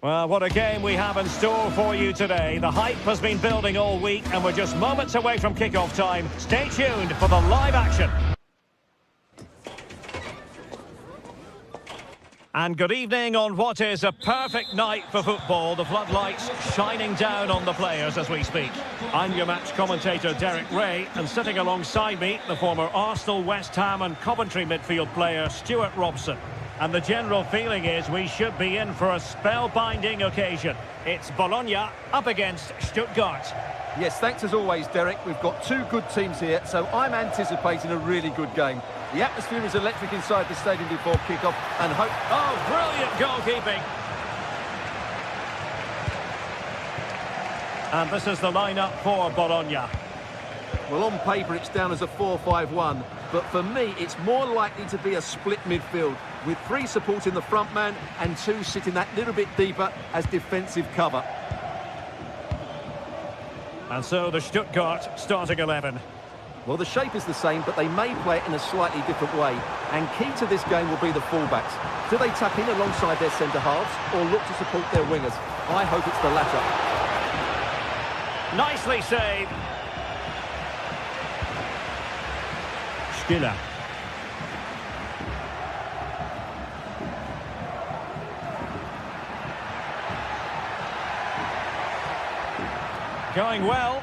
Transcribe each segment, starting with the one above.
Well, what a game we have in store for you today. The hype has been building all week and we're just moments away from kick-off time. Stay tuned for the live action. And good evening on what is a perfect night for football. The floodlights shining down on the players as we speak. I'm your match commentator Derek Ray, and sitting alongside me, the former Arsenal, West Ham and Coventry midfield player Stuart Robson. And the general feeling is we should be in for a spellbinding occasion. It's Bologna up against Stuttgart. Yes, thanks as always, Derek. We've got two good teams here, so I'm anticipating a really good game. The atmosphere is electric inside the stadium before kick-off, and hope... Oh, brilliant goalkeeping. And this is the lineup for Bologna. Well, on paper, it's down as a 4-5-1, but for me, it's more likely to be a split midfield, with three supporting the front man and two sitting that little bit deeper as defensive cover. And so the Stuttgart starting 11. Well, the shape is the same, but they may play it in a slightly different way. And key to this game will be the fullbacks. Do they tuck in alongside their centre-halves or look to support their wingers? I hope it's the latter. Nicely saved. Stiller. Going well,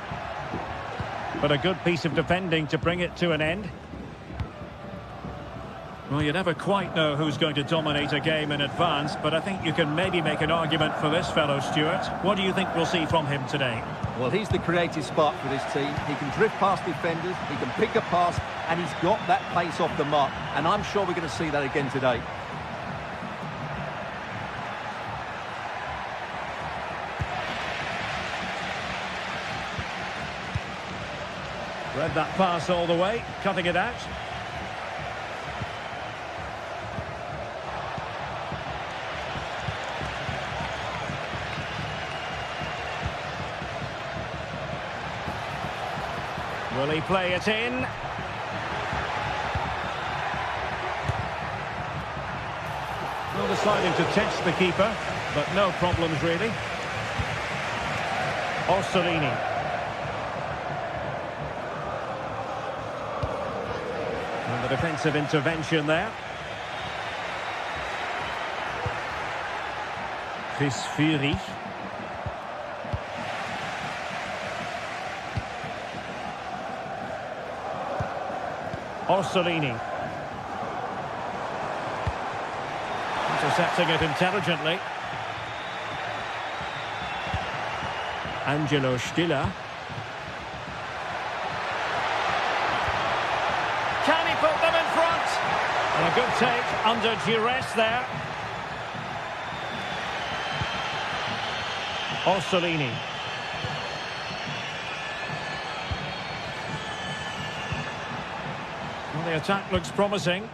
but a good piece of defending to bring it to an end. Well, you never quite know who's going to dominate a game in advance, but I think you can maybe make an argument for this fellow, Stuart. What do you think we'll see from him today? Well, he's the creative spark for this team. He can drift past defenders, he can pick a pass, and he's got that pace off the mark. And I'm sure we're going to see that again today. Read that pass all the way, cutting it out. Will he play it in? Well, deciding to test the keeper, but no problems really. Orsolini. And the defensive intervention there. Chris Fury. Orsolini. Intercepting it intelligently. Angelo Stiller. Can he put them in front? And a good take under duress there. Orsolini. Well, the attack looks promising.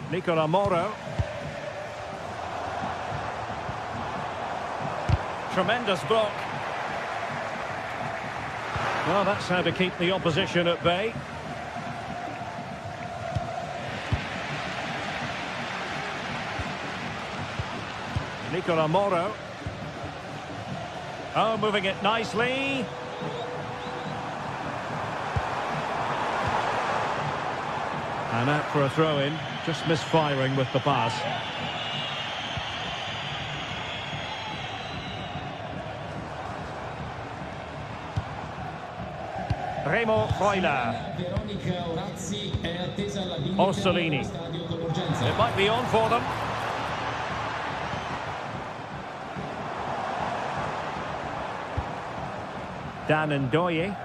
Nicola Moro. Tremendous block. Well, that's how to keep the opposition at bay. Nicola Moro. Oh, moving it nicely. And out for a throw-in. Just misfiring with the pass. Remo Freuler. Orsolini. It might be on for them. Dan Ndoye.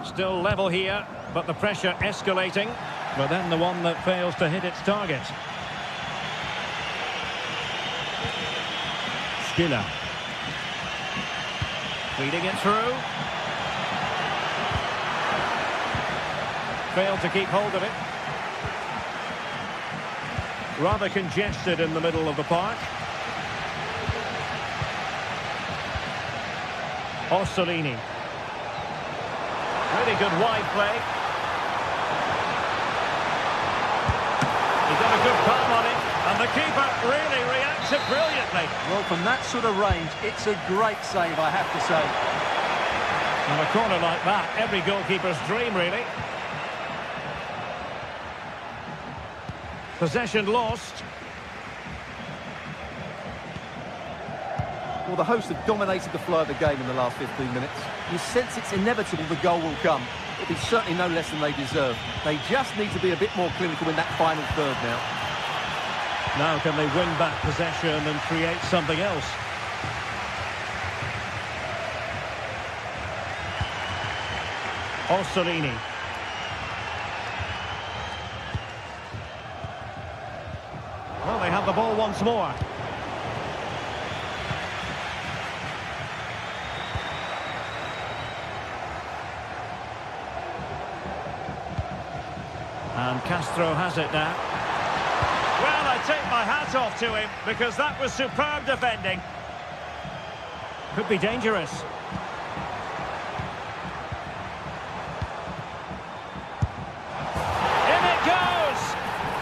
Still level here, but the pressure escalating. But then the one that fails to hit its target. Stiller. Feeding it through. Failed to keep hold of it. Rather congested in the middle of the park. Orsolini. Really good wide play. And the keeper really reacted brilliantly. Well, from that sort of range, it's a great save, I have to say. And a corner like that, every goalkeeper's dream, really. Possession lost. Well, the hosts have dominated the flow of the game in the last 15 minutes. You sense it's inevitable the goal will come. It'll be certainly no less than they deserve. They just need to be a bit more clinical in that final third now. Now can they win back possession and create something else? Orsolini. Well, they have the ball once more. And Castro has it now. Well, I take my hat off to him because that was superb defending. Could be dangerous. In it goes!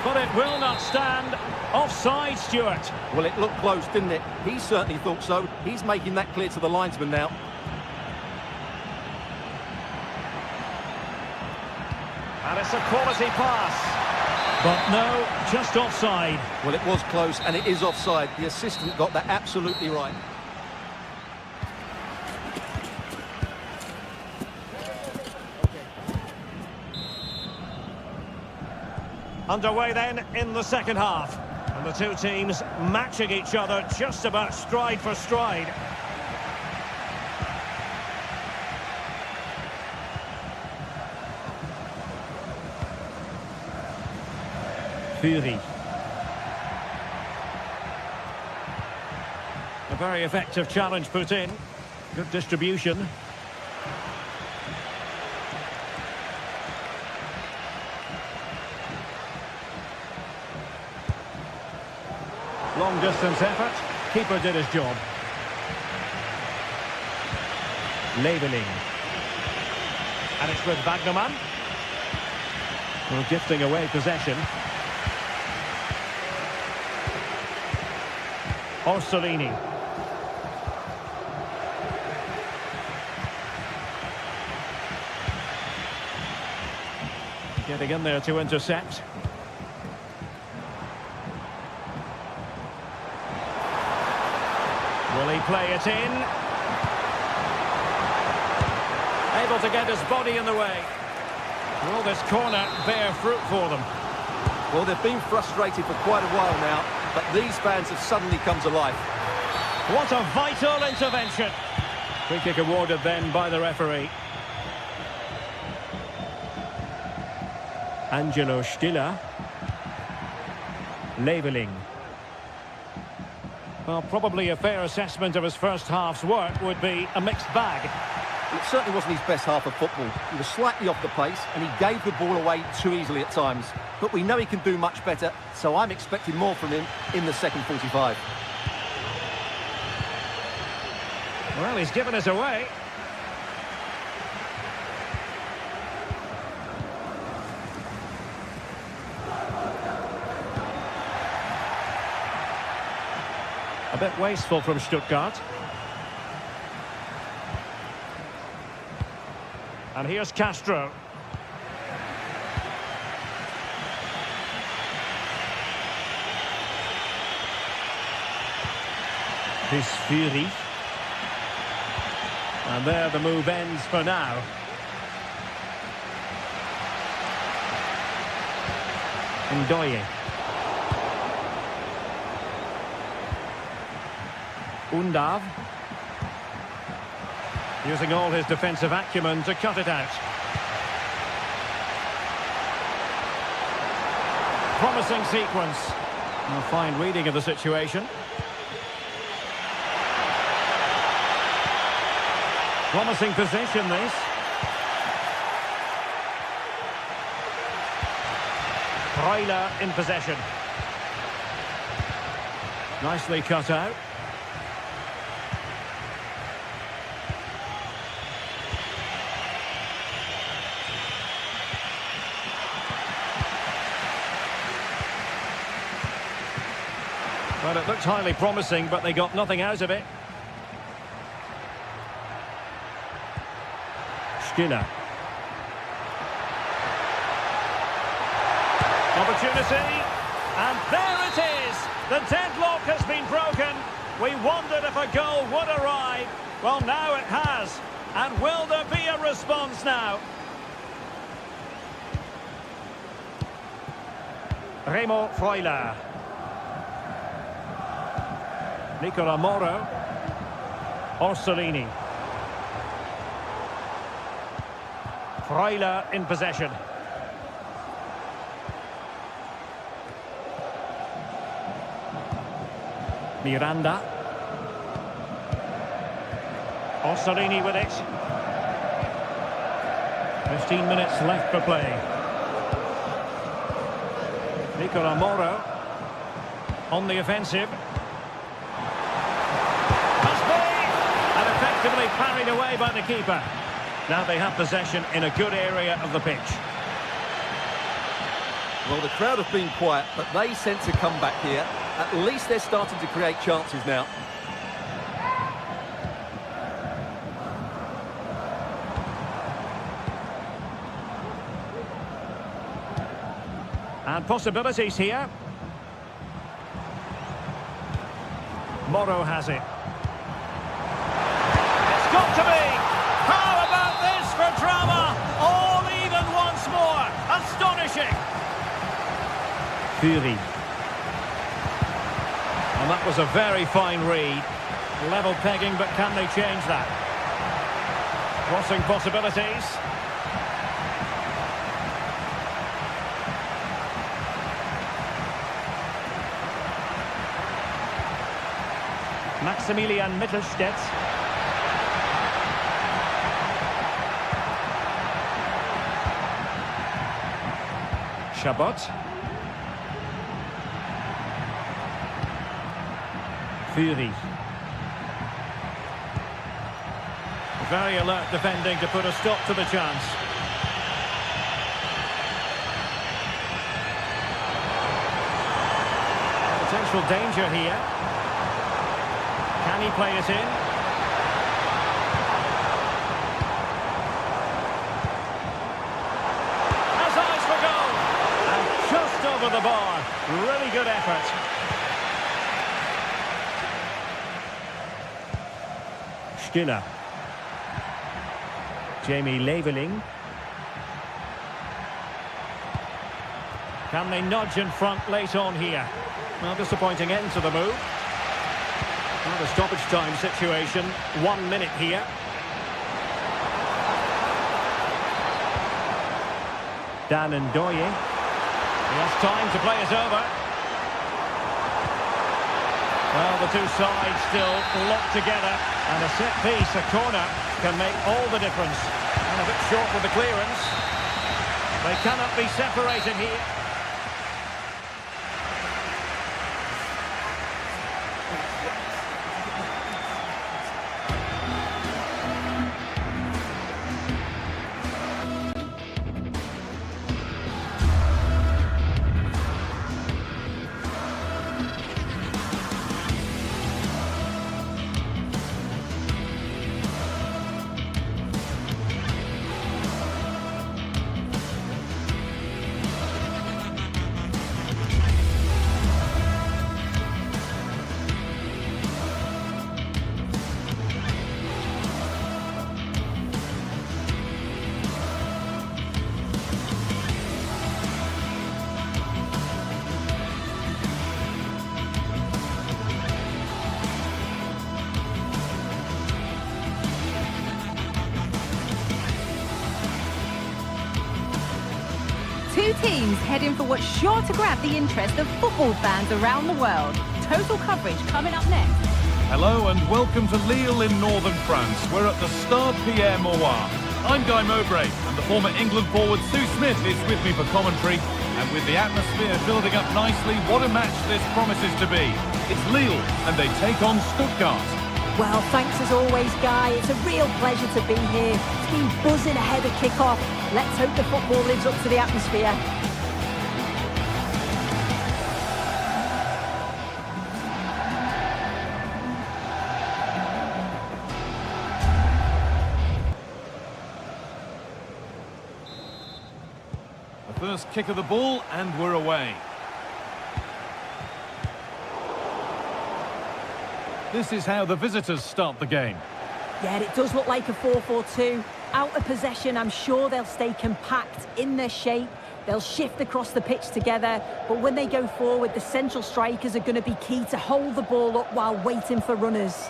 But it will not stand. Offside, Stuart. Well, it looked close, didn't it? He certainly thought so. He's making that clear to the linesman now. And it's a quality pass. But no, just offside. Well, it was close, and it is offside. The assistant got that absolutely right. Underway then in the second half. And the two teams matching each other just about stride for stride. Fury. A very effective challenge put in. Good distribution. Long distance effort. Keeper did his job. Leveling. And it's with Wagnerman. Well, gifting away possession. Orsolini. Getting in there to intercept. Will he play it in? Able to get his body in the way. Will this corner bear fruit for them? Well, they've been frustrated for quite a while now, but these fans have suddenly come to life. What a vital intervention. Free kick awarded then by the referee. Angelo Stiller. Leveling. Well, probably a fair assessment of his first half's work would be a mixed bag. It certainly wasn't his best half of football. He was slightly off the pace, and he gave the ball away too easily at times. But we know he can do much better, so I'm expecting more from him in the second 45. Well, he's given us away. A bit wasteful from Stuttgart. And here's Castro. This Fury. And there the move ends for now. Ndoye. Undav. Using all his defensive acumen to cut it out. Promising sequence. A fine reading of the situation. Promising position, this. Freuler in possession. Nicely cut out. Well, it looked highly promising, but they got nothing out of it. Skinner. Opportunity. And there it is. The deadlock has been broken. We wondered if a goal would arrive. Well, now it has. And will there be a response now? Remo Freuler. Nicola Moro. Orsolini. Freuler in possession. Miranda. Orsolini with it. 15 minutes left for play. Nicola Moro on the offensive. Must be! And effectively parried away by the keeper. Now they have possession in a good area of the pitch. Well, the crowd have been quiet, but they sense a comeback here. At least they're starting to create chances now. And possibilities here. Moro has it. It's got to be! How about this for drama? All even once more. Astonishing. Fury. And that was a very fine read. Level pegging, but can they change that? Crossing possibilities. Maximilian Mittelstädt. Chabot. Fury. Very alert defending to put a stop to the chance. Potential danger here. Can he play it in? Has eyes for goal! And just over the bar. Really good effort. Skinner. Jamie Leveling. Can they nudge in front late on here? Well, disappointing end to the move. Well, the stoppage time situation, 1 minute here. Dan Ndoye. He has time to play it over. Well, the two sides still locked together, and a set piece, a corner, can make all the difference. And a bit short with the clearance. They cannot be separated here. Two teams heading for what's sure to grab the interest of football fans around the world. Total coverage coming up next. Hello and welcome to Lille in northern France. We're at the Stade Pierre Mauroy. I'm Guy Mowbray and the former England forward Sue Smith is with me for commentary. And with the atmosphere building up nicely, what a match this promises to be. It's Lille and they take on Stuttgart. Well, thanks as always, Guy. It's a real pleasure to be here. It's been buzzing ahead of kick-off. Let's hope the football lives up to the atmosphere. First kick of the ball, and we're away. This is how the visitors start the game. Yeah, it does look like a 4-4-2. Out of possession, I'm sure they'll stay compact in their shape. They'll shift across the pitch together, but when they go forward, the central strikers are going to be key to hold the ball up while waiting for runners.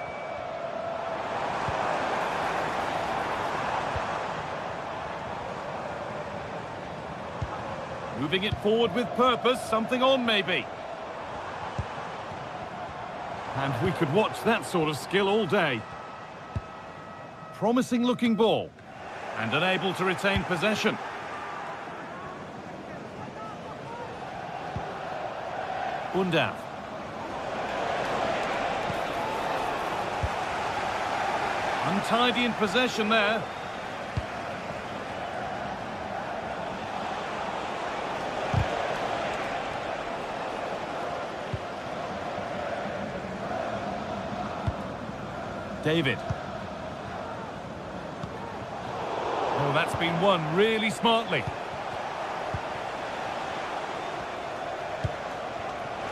Moving it forward with purpose, something on maybe. And we could watch that sort of skill all day. Promising looking ball. And unable to retain possession. Undav. Untidy in possession there. David. Oh, that's been won really smartly.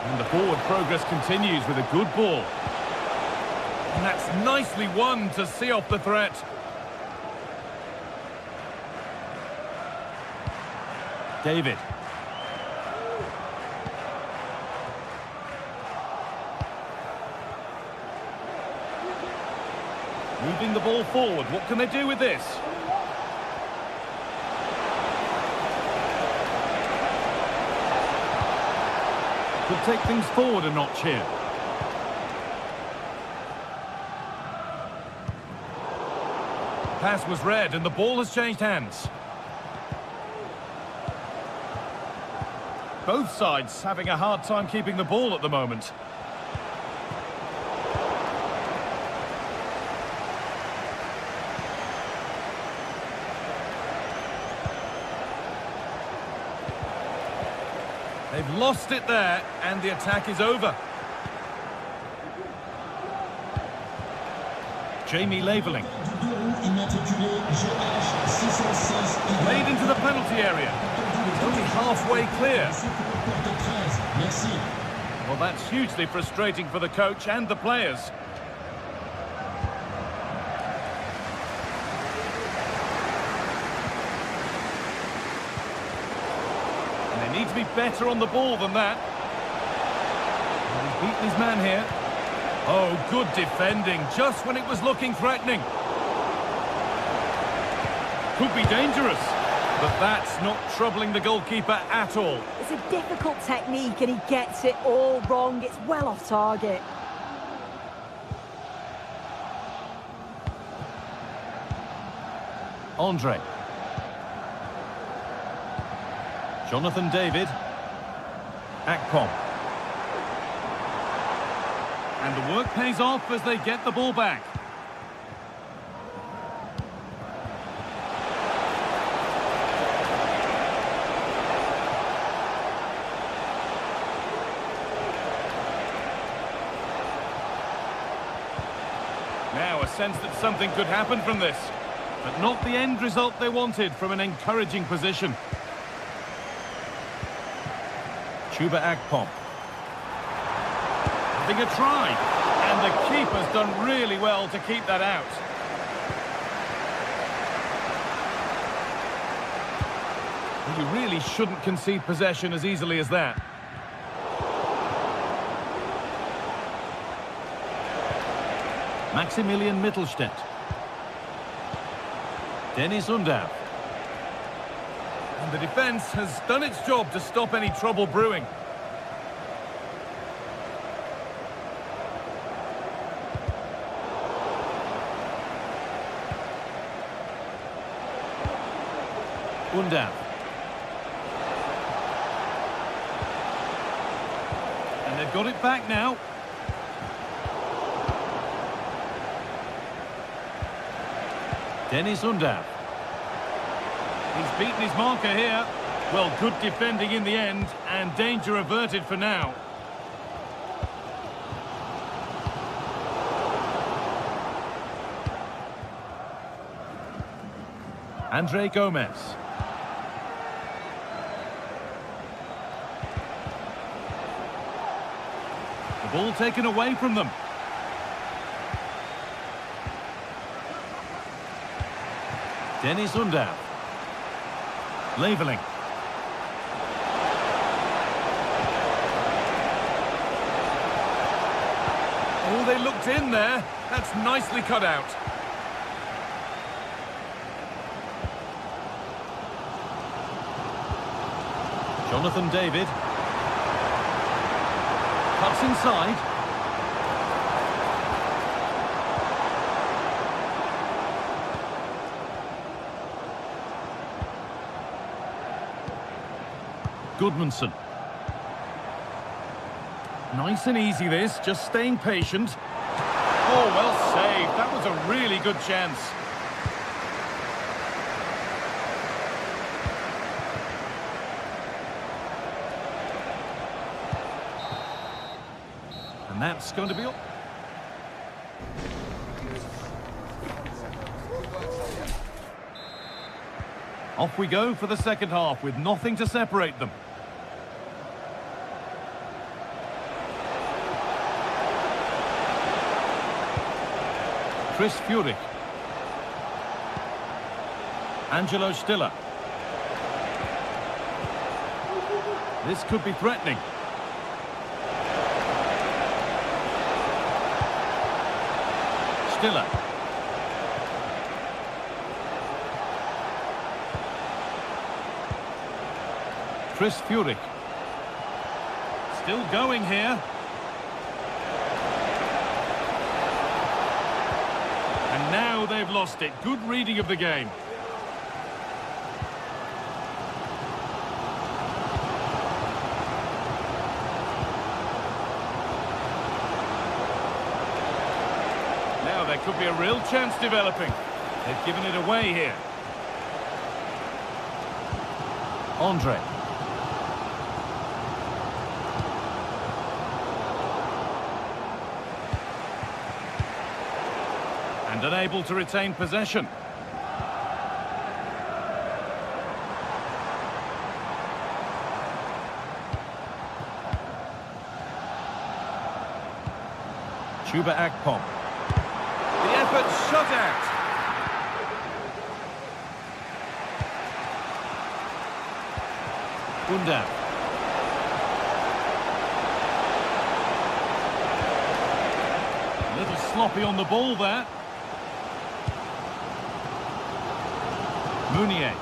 And the forward progress continues with a good ball. And that's nicely won to see off the threat. David. Moving the ball forward. What can they do with this? Could take things forward a notch here. Pass was read and the ball has changed hands. Both sides having a hard time keeping the ball at the moment. They've lost it there, and the attack is over. Jamie Laveling. Played into the penalty area. Only halfway clear. Well, that's hugely frustrating for the coach and the players. Need to be better on the ball than that. And he's beaten his man here. Oh, good defending, just when it was looking threatening. Could be dangerous, but that's not troubling the goalkeeper at all. It's a difficult technique and he gets it all wrong. It's well off target. Andre. Jonathan David. Akpom. And the work pays off as they get the ball back. Now a sense that something could happen from this, but not the end result they wanted from an encouraging position. Chuba Akpom. Having a try. And the keeper's done really well to keep that out. You really shouldn't concede possession as easily as that. Maximilian Mittelstädt. Dennis Undav. And the defence has done its job to stop any trouble brewing. Undav. And they've got it back now. Dennis Undav. He's beaten his marker here. Well, good defending in the end, and danger averted for now. Andre Gomez. Ball taken away from them. Dennis Undav. Leveling. Oh, they looked in there. That's nicely cut out. Jonathan David. Cuts inside. Goodmanson. Nice and easy this, just staying patient. Oh, well saved. That was a really good chance. And that's going to be all. Off we go for the second half with nothing to separate them. Chris Furyk. Angelo Stiller. This could be threatening. Stiller. Chris Furyk. Still going here. And now they've lost it. Good reading of the game. Now there could be a real chance developing. They've given it away here. Andre. And unable to retain possession. Chuba Akpom. The effort shut out. Undav. A little sloppy on the ball there. Mounier.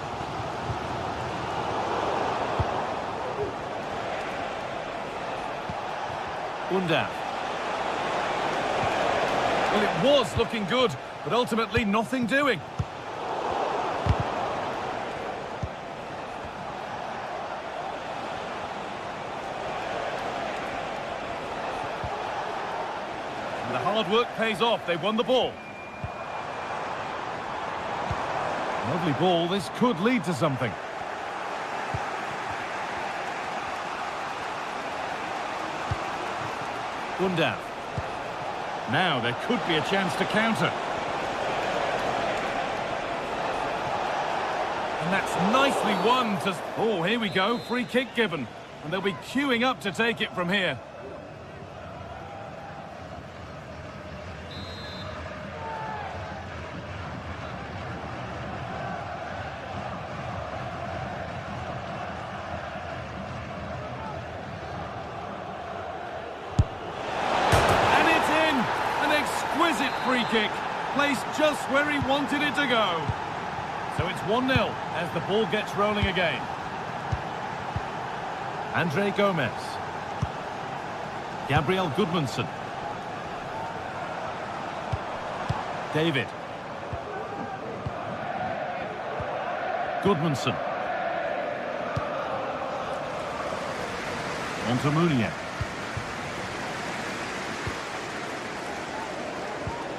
Undav. Well, it was looking good, but ultimately nothing doing. And the hard work pays off. They won the ball. Lovely ball. This could lead to something. Undav. Now there could be a chance to counter. And that's nicely won to... Oh, here we go. Free kick given. And they'll be queuing up to take it from here. Free kick, placed just where he wanted it to go. So it's 1-0 as the ball gets rolling again. Andre Gomez. Gabriel Goodmanson. David. Goodmanson. On to Mounier.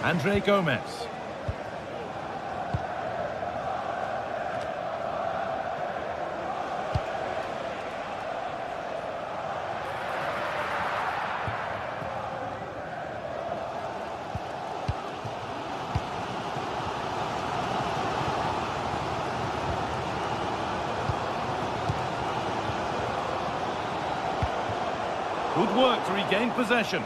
Andre Gomez. Good work to regain possession.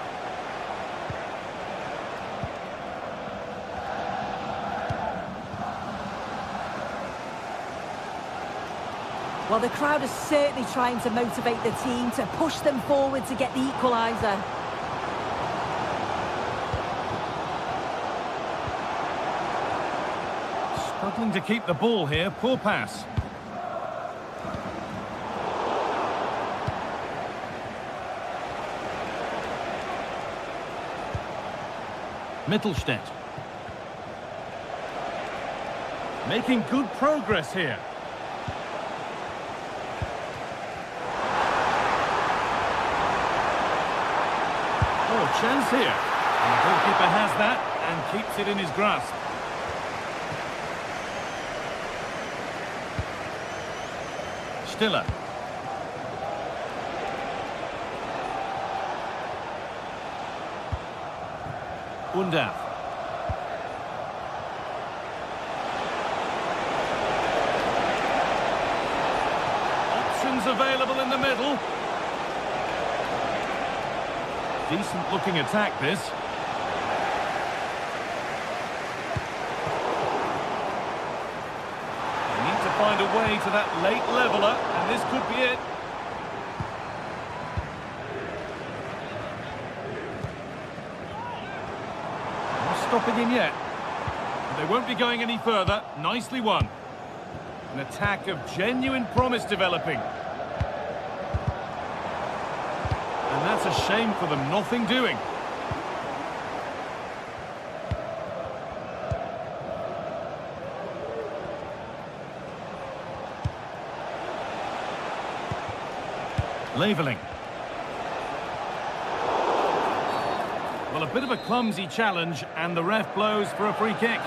Well, the crowd is certainly trying to motivate the team to push them forward to get the equaliser. Struggling to keep the ball here. Poor pass. Mittelstädt. Making good progress here. Oh, chance here. And the goalkeeper has that and keeps it in his grasp. Stiller. Undav. Options available in the middle. Decent looking attack this. They need to find a way to that late leveller, and this could be it. Stopping him yet. They won't be going any further. Nicely won. An attack of genuine promise developing. And that's a shame for them. Nothing doing. Leveling. Well, a bit of a clumsy challenge, and the ref blows for a free kick.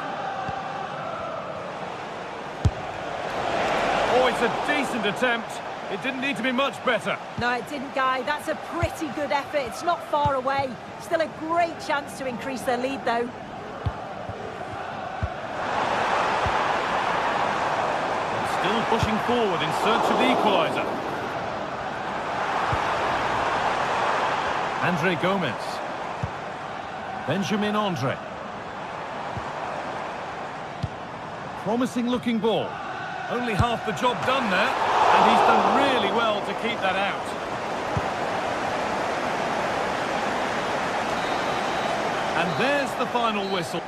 Oh, it's a decent attempt. It didn't need to be much better. No, it didn't, Guy. That's a pretty good effort. It's not far away. Still a great chance to increase their lead, though. Still pushing forward in search of the equaliser. Andre Gomez. Benjamin Andre. Promising looking ball. Only half the job done there, and he's done really well to keep that out. And there's the final whistle.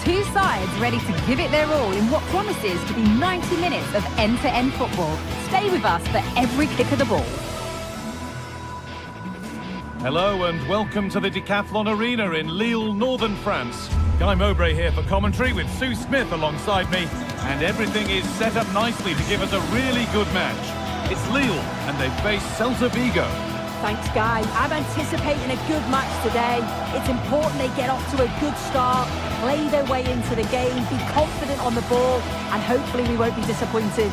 Two sides ready to give it their all in what promises to be 90 minutes of end-to-end football. Stay with us for every kick of the ball. Hello and welcome to the Decathlon Arena in Lille, northern France. Guy Mowbray here for commentary with Sue Smith alongside me, and everything is set up nicely to give us a really good match. It's Lille and they face Celta Vigo. Thanks, Guy. I'm anticipating a good match today. It's important they get off to a good start, play their way into the game, be confident on the ball, and hopefully we won't be disappointed.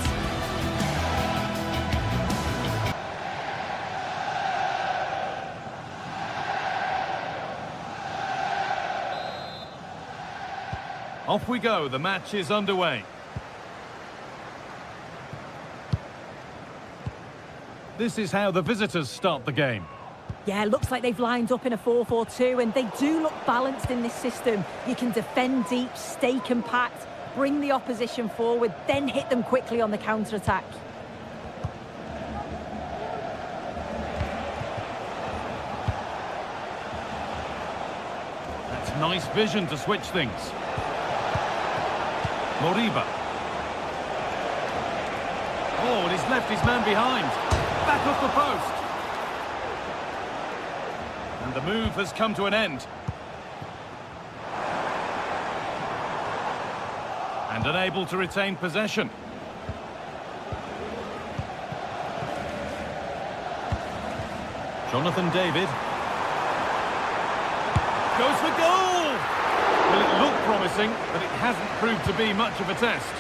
Off we go, the match is underway. This is how the visitors start the game. Yeah, looks like they've lined up in a 4-4-2, and they do look balanced in this system. You can defend deep, stay compact, bring the opposition forward, then hit them quickly on the counter-attack. That's nice vision to switch things. Moriba. Oh, and he's left his man behind. Back off the post. And the move has come to an end. And unable to retain possession. Jonathan David. Goes for goal! Well, it looked promising, but it hasn't proved to be much of a test.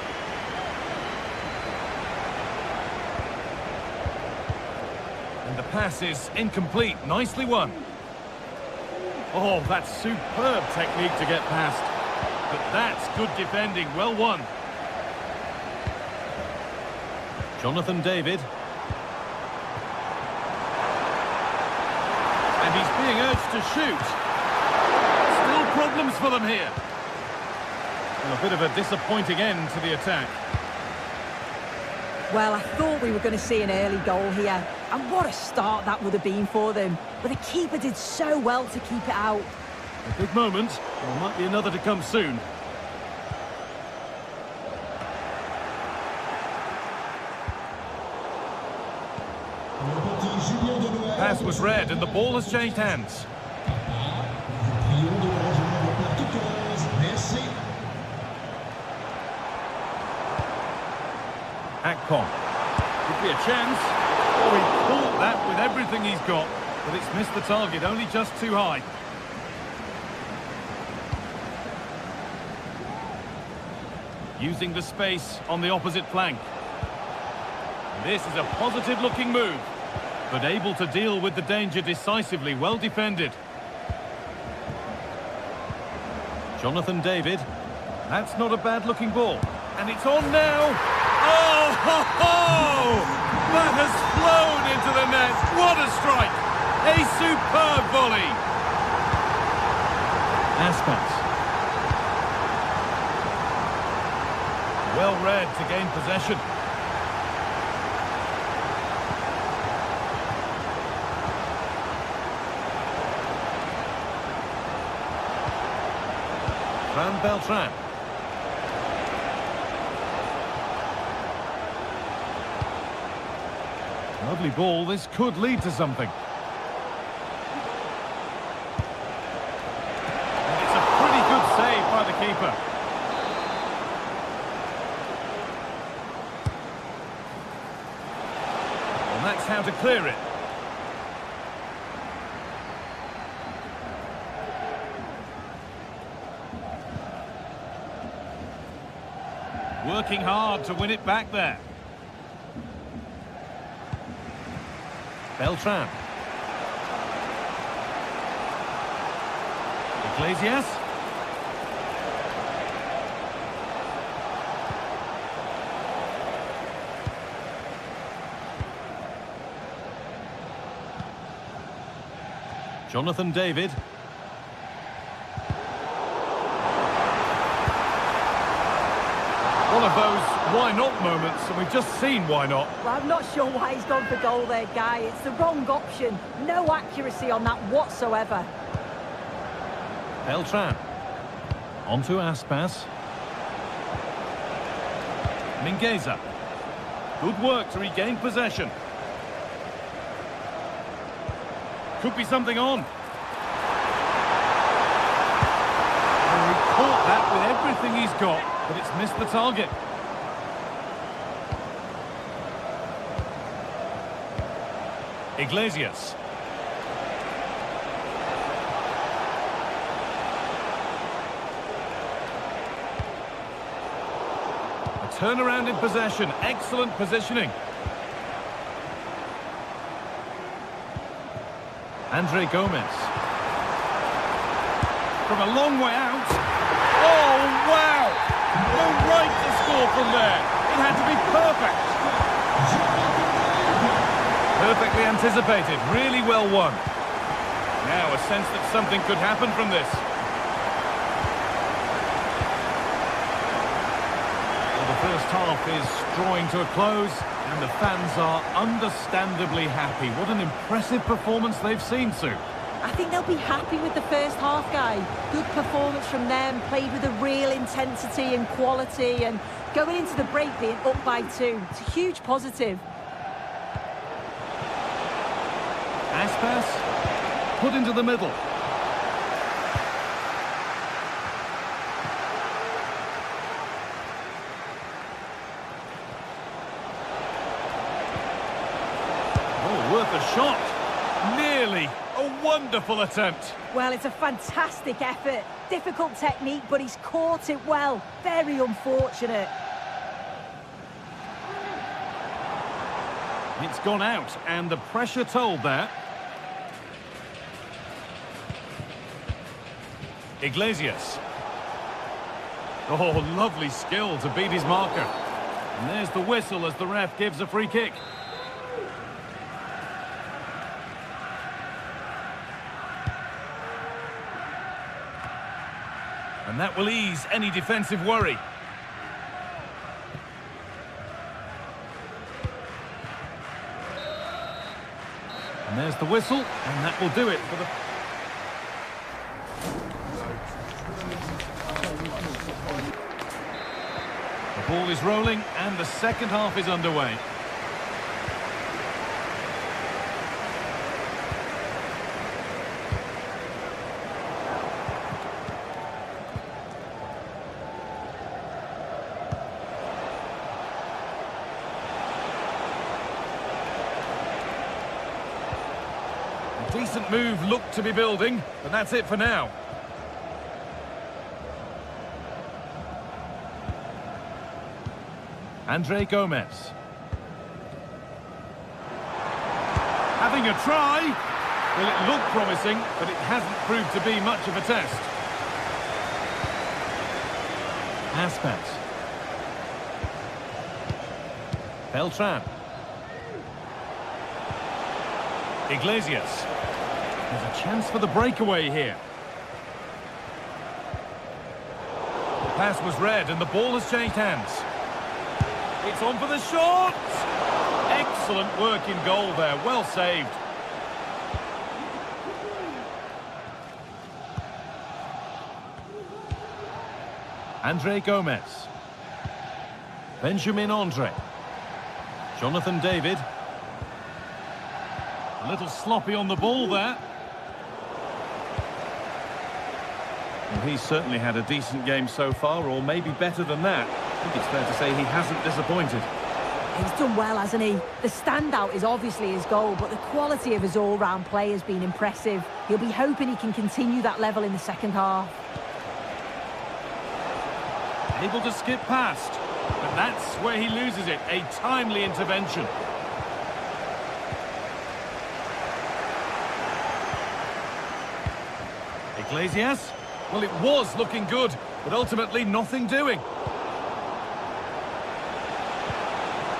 And the pass is incomplete. Nicely won. Oh, that's superb technique to get past. But that's good defending. Well won. Jonathan David. And he's being urged to shoot. Still problems for them here. And a bit of a disappointing end to the attack. Well, I thought we were going to see an early goal here. And what a start that would have been for them. But the keeper did so well to keep it out. A big moment. There might be another to come soon. Pass was read and the ball has changed hands. Akpom. Could be a chance. Oh, he caught that with everything he's got, but it's missed the target, only just too high. Using the space on the opposite flank. This is a positive-looking move, but able to deal with the danger decisively. Well defended. Jonathan David. That's not a bad-looking ball. And it's on now. Oh, ho, ho! That has flown into the net. What a strike! A superb volley. Aspas. Well read to gain possession. Van Beltran. Lovely ball. This could lead to something. And it's a pretty good save by the keeper. And that's how to clear it. Working hard to win it back there. Beltran. Iglesias. Jonathan David. One of those why not moments, and we've just seen why not. Well, I'm not sure why he's gone for goal there, Guy. It's the wrong option. No accuracy on that whatsoever. Beltran. On to Aspas. Mingueza. Good work to regain possession. Could be something on. And he caught that with everything he's got, but it's missed the target. Iglesias. A turnaround in possession. Excellent positioning. Andre Gomez. From a long way out. Oh, wow! No right to score from there. It had to be perfect. Perfectly anticipated. Really well won. Now a sense that something could happen from this. Well, the first half is drawing to a close, and the fans are understandably happy. What an impressive performance they've seen, Sue. I think they'll be happy with the first half, Guy. Good performance from them, played with a real intensity and quality, and going into the break being up by 2. It's a huge positive. Aspas, put into the middle. Oh, worth a shot. Nearly. A wonderful attempt. Well, it's a fantastic effort. Difficult technique, but he's caught it well. Very unfortunate. It's gone out, and the pressure told there. Iglesias. Oh, lovely skill to beat his marker. And there's the whistle as the ref gives a free kick. And that will ease any defensive worry. And there's the whistle, and that will do it for the... The ball is rolling, and the second half is underway. Decent move looked to be building, but that's it for now. Andre Gomez. Having a try. Well, it looked promising, but it hasn't proved to be much of a test. Aspas. Beltran. Iglesias. There's a chance for the breakaway here. The pass was read and the ball has changed hands. It's on for the shot! Excellent work in goal there, well saved. Andre Gomez. Benjamin Andre. Jonathan David. A little sloppy on the ball there. Well, he's certainly had a decent game so far, or maybe better than that. I think it's fair to say he hasn't disappointed. He's done well, hasn't he? The standout is obviously his goal, but the quality of his all-round play has been impressive. He'll be hoping he can continue that level in the second half. Able to skip past, but that's where he loses it. A timely intervention. Iglesias. Well, it was looking good, but ultimately nothing doing.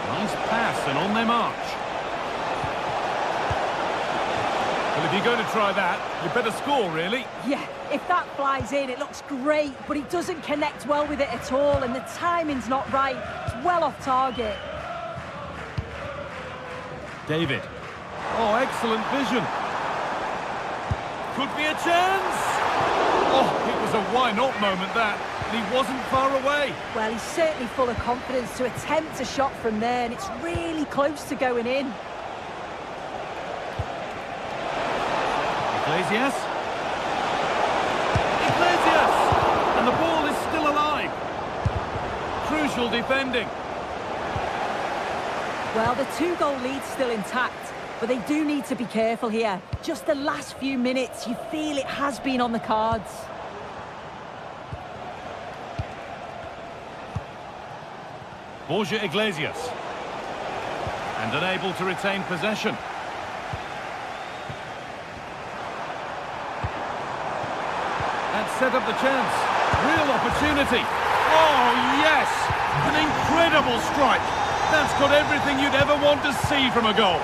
Nice pass, and on they march. Well, if you're going to try that, you better score, really. Yeah, if that flies in, it looks great, but he doesn't connect well with it at all, and the timing's not right. It's well off target. David. Oh, excellent vision. Could be a chance. Oh, it was a why-not moment, that. And he wasn't far away. Well, he's certainly full of confidence to attempt a shot from there, and it's really close to going in. Iglesias. Iglesias! And the ball is still alive. Crucial defending. Well, the 2-goal lead's still intact, but they do need to be careful here. Just the last few minutes, you feel it has been on the cards. Borja Iglesias. And unable to retain possession. That set up the chance. Real opportunity. Oh, yes! An incredible strike. That's got everything you'd ever want to see from a goal.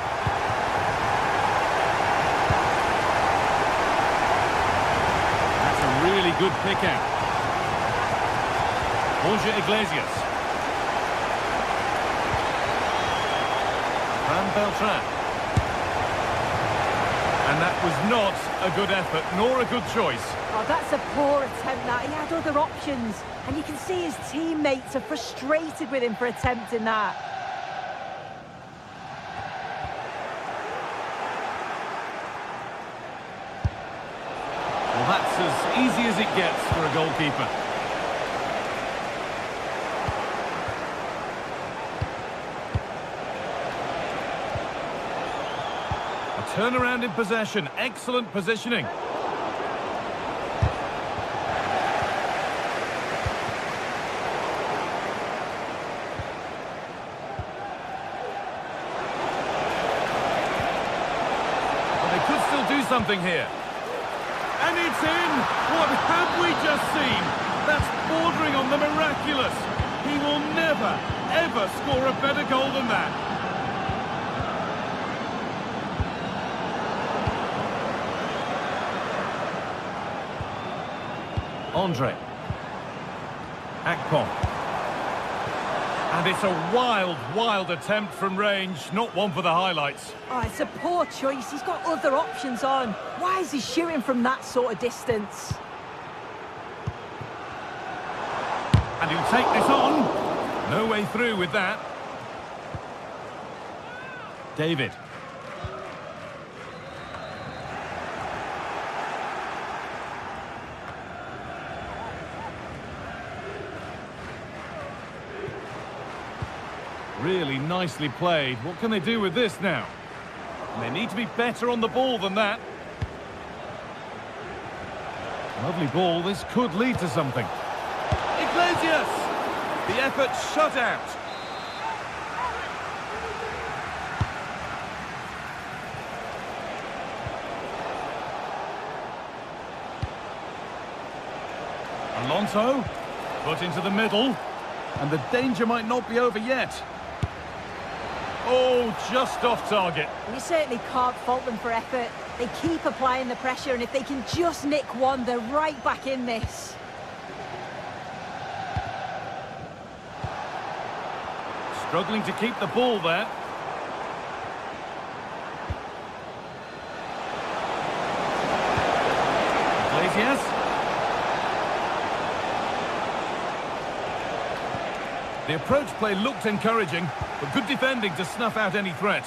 really good pick out. Borja Iglesias. Fran Beltran. And that was not a good effort, nor a good choice. Oh, that's a poor attempt, that. He had other options. And you can see his teammates are frustrated with him for attempting that. Well, that's as easy as it gets for a goalkeeper. Turnaround in possession, excellent positioning. Well, they could still do something here. And it's in! What have we just seen? That's bordering on the miraculous. He will never, ever score a better goal than that. Andre. Akpom. And it's a wild, wild attempt from range. Not one for the highlights. Oh, it's a poor choice. He's got other options on. Why is he shooting from that sort of distance? And he'll take this on. No way through with that. David. Really nicely played. What can they do with this now? And they need to be better on the ball than that. Lovely ball. This could lead to something. Iglesias! The effort shut out. Alonso. Put into the middle. And the danger might not be over yet. Oh, just off target. You certainly can't fault them for effort. They keep applying the pressure, and if they can just nick one, they're right back in this. Struggling to keep the ball there. Iglesias. The approach play looked encouraging, but good defending to snuff out any threat.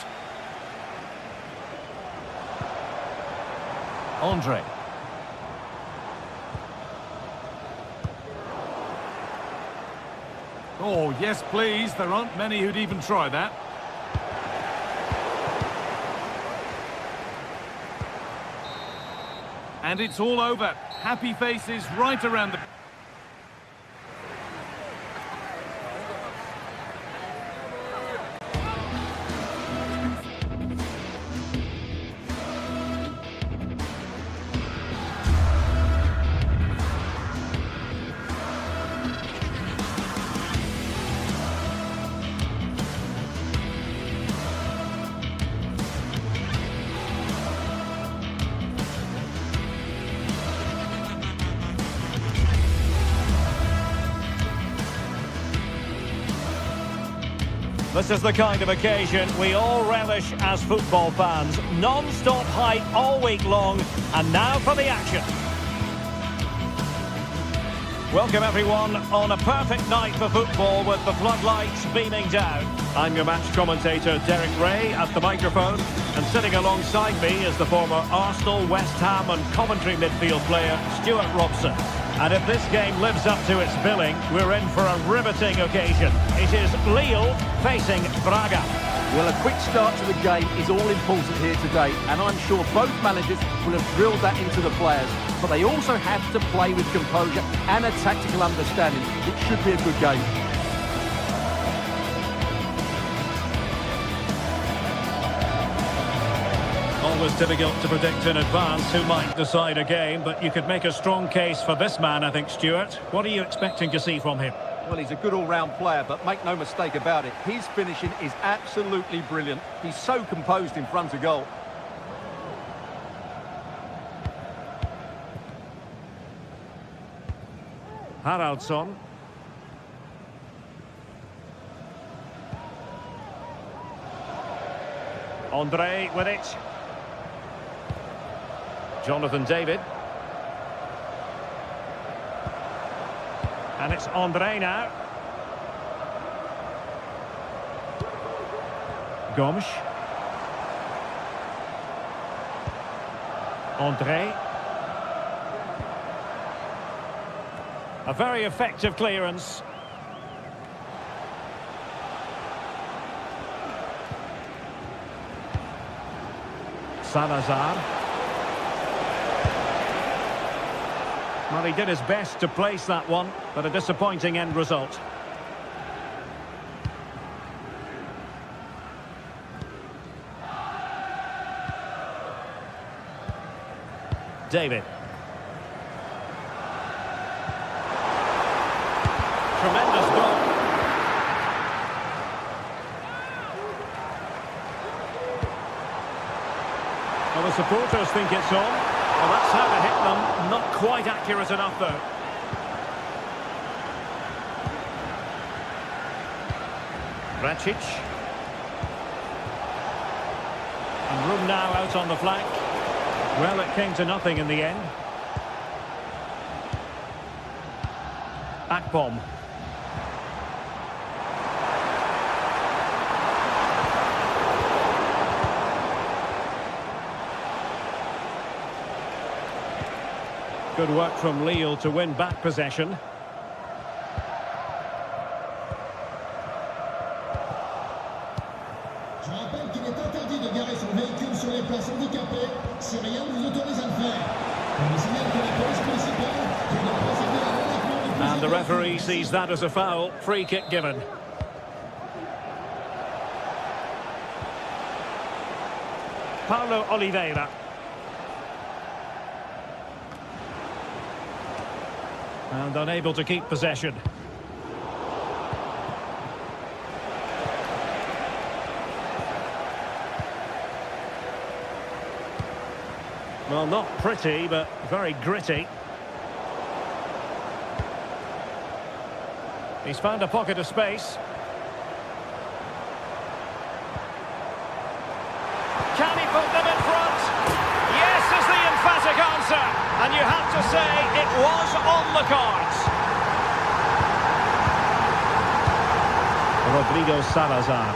Andre. Oh, yes, please. There aren't many who'd even try that. And it's all over. Happy faces right around the... This is the kind of occasion we all relish as football fans. Non-stop hype all week long, and now for the action. Welcome everyone on a perfect night for football with the floodlights beaming down. I'm your match commentator Derek Ray at the microphone, and sitting alongside me is the former Arsenal, West Ham and Coventry midfield player Stuart Robson. And if this game lives up to its billing, we're in for a riveting occasion. It is Lille facing Braga. Well, a quick start to the game is all important here today, and I'm sure both managers will have drilled that into the players. But they also have to play with composure and a tactical understanding. It should be a good game. Always difficult to predict in advance who might decide a game, but you could make a strong case for this man, I think, Stuart. What are you expecting to see from him? Well, he's a good all-round player, but make no mistake about it, his finishing is absolutely brilliant. He's so composed in front of goal. Haraldsson. Andre with it. Jonathan David. And it's Andre now. Gomes. Andre. A very effective clearance. Salazar. Well, he did his best to place that one, but a disappointing end result. David. Tremendous goal. Well, the supporters think it's on. Well, that's how to hit them. Not quite accurate enough, though. Racic. And room now out on the flank. Well, it came to nothing in the end. Akpom. Good work from Lille to win back possession. Je rappelle qu'il est interdit de garer son véhicule sur les places handicapées si rien ne vous autorise à le faire. On vous signale que la police municipale doit procéder à l'enlèvement du And the referee sees that as a foul. Free kick given. Paulo Oliveira. And unable to keep possession. Well, not pretty, but very gritty. He's found a pocket of space. Can he put them in front? Yes is the emphatic answer. And you have to say it was on the cards. Rodrigo Salazar.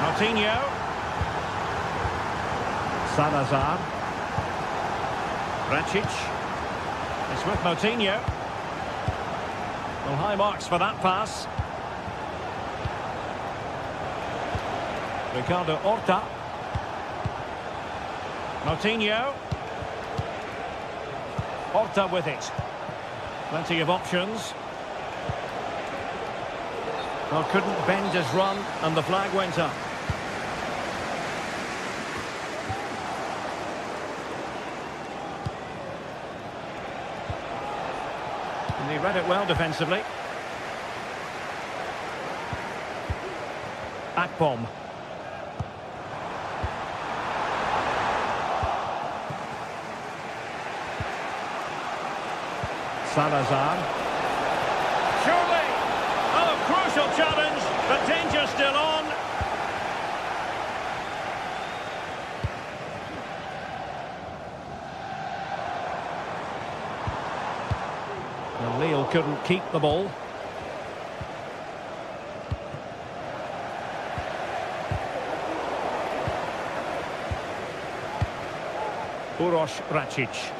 Martinho. Salazar. Racic. It's with Moutinho. Well, high marks for that pass. Ricardo Horta. Moutinho. Horta with it. Plenty of options. Well, couldn't bend his run, and the flag went up. And he read it well defensively. Akpom. Salazar. Surely! Oh, crucial challenge, but danger still on. And Lille couldn't keep the ball. Uroš Racic.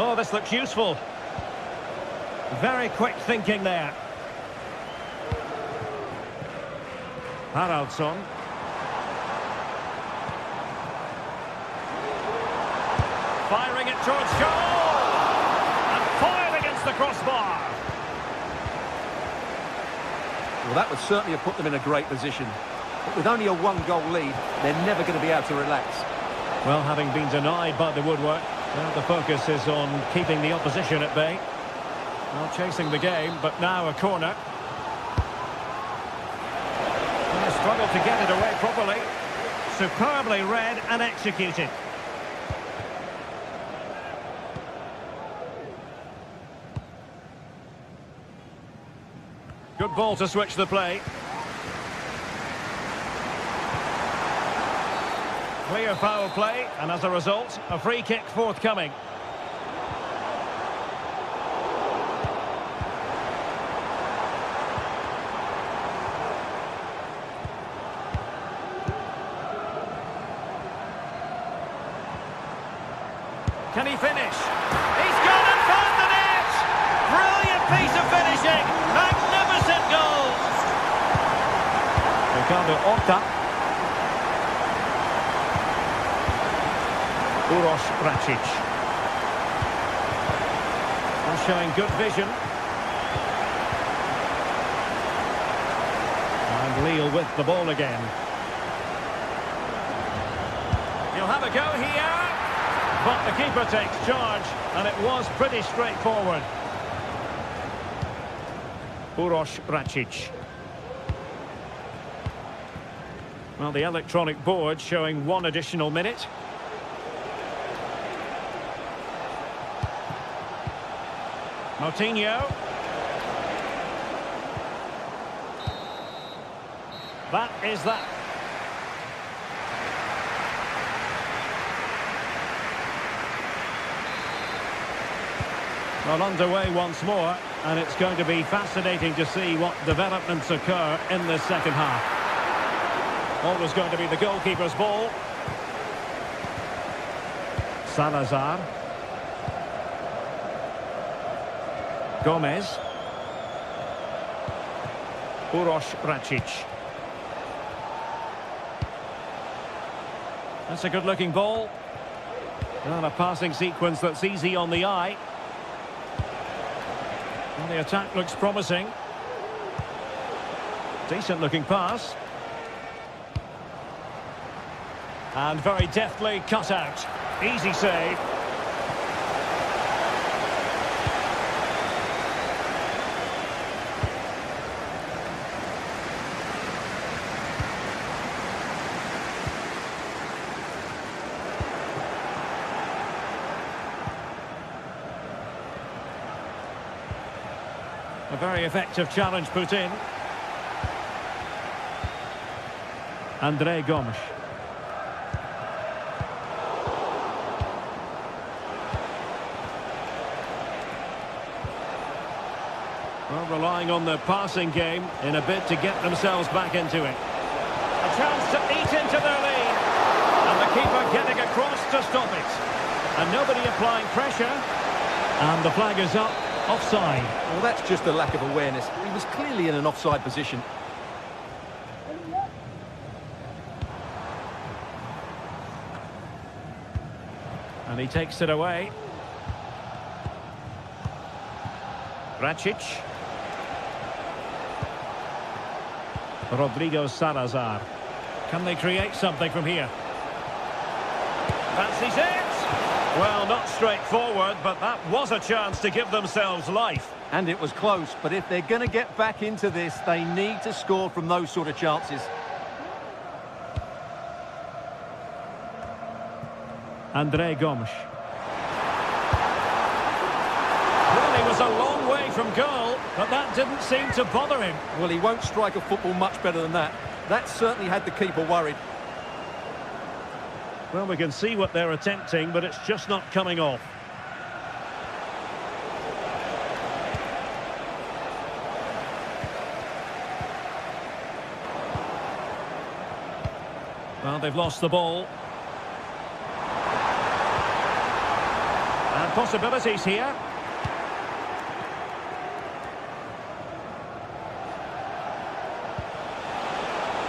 Oh, this looks useful. Very quick thinking there. Haraldsson. Firing it towards goal! And fired against the crossbar. Well, that would certainly have put them in a great position. But with only a one-goal lead, they're never going to be able to relax. Well, having been denied by the woodwork, well, the focus is on keeping the opposition at bay. Well, chasing the game, but now a corner. And they struggled to get it away properly. Superbly read and executed. Good ball to switch the play. Clear foul play, and as a result, a free kick forthcoming. Can he finish? He's gone and found the net! Brilliant piece of finishing! Magnificent goal! Ricardo Horta. Uroš Račić. Well, showing good vision. And Lille with the ball again. He'll have a go here. But the keeper takes charge, and it was pretty straightforward. Uroš Račić. Well, the electronic board showing 1 additional minute. Moutinho. That is that. Well, underway once more, and it's going to be fascinating to see what developments occur in this second half. Always going to be the goalkeeper's ball. Salazar. Gomez. Uroš Račić. That's a good-looking ball. And a passing sequence that's easy on the eye. Well, the attack looks promising. Decent-looking pass. And very deftly cut out. Easy save. A very effective challenge put in. André Gomes. Well, relying on the passing game in a bid to get themselves back into it. A chance to eat into their lead. And the keeper getting across to stop it. And nobody applying pressure. And the flag is up. Offside. Well, that's just a lack of awareness. He was clearly in an offside position. And he takes it away. Račić. Rodrigo Salazar. Can they create something from here? Fancies it! Well, not straightforward, but that was a chance to give themselves life. And it was close, but if they're going to get back into this, they need to score from those sort of chances. André Gomes. Well, he was a long way from goal, but that didn't seem to bother him. Well, he won't strike a football much better than that. That certainly had the keeper worried. Well, we can see what they're attempting, but it's just not coming off. Well, they've lost the ball. And possibilities here.